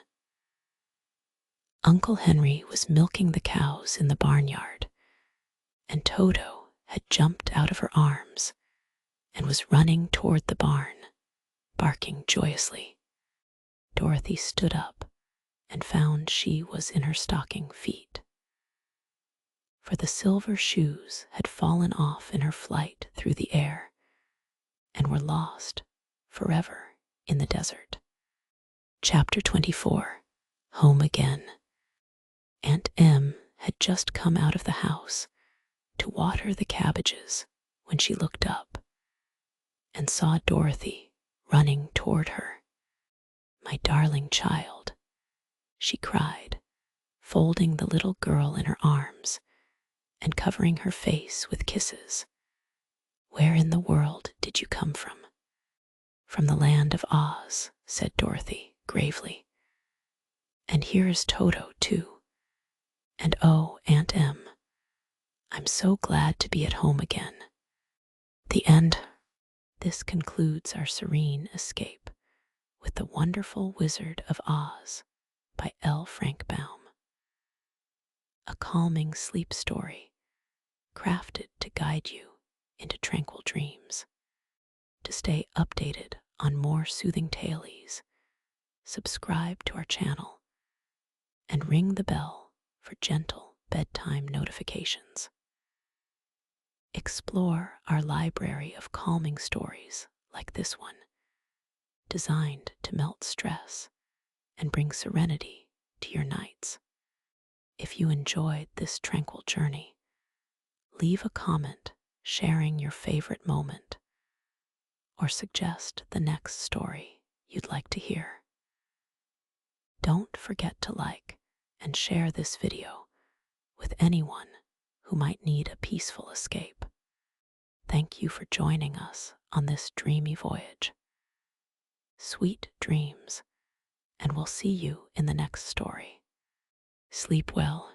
Uncle Henry was milking the cows in the barnyard, and Toto had jumped out of her arms and was running toward the barn, barking joyously. Dorothy stood up and found she was in her stocking feet, for the silver shoes had fallen off in her flight through the air and were lost forever in the desert. Chapter 24. Home Again. Aunt Em had just come out of the house to water the cabbages when she looked up and saw Dorothy running toward her. "My darling child," she cried, folding the little girl in her arms and covering her face with kisses. "Where in the world did you come from?" "From the land of Oz," said Dorothy gravely. "And here is Toto, too. And oh, Aunt Em, I'm so glad to be at home again." The end. This concludes our serene escape with The Wonderful Wizard of Oz by L. Frank Baum. A calming sleep story crafted to guide you into tranquil dreams. To stay updated on more soothing tales, subscribe to our channel and ring the bell for gentle bedtime notifications. Explore our library of calming stories like this one, designed to melt stress and bring serenity to your nights. If you enjoyed this tranquil journey, leave a comment sharing your favorite moment or suggest the next story you'd like to hear. Don't forget to like and share this video with anyone who might need a peaceful escape. Thank you for joining us on this dreamy voyage. Sweet dreams, and we'll see you in the next story. Sleep well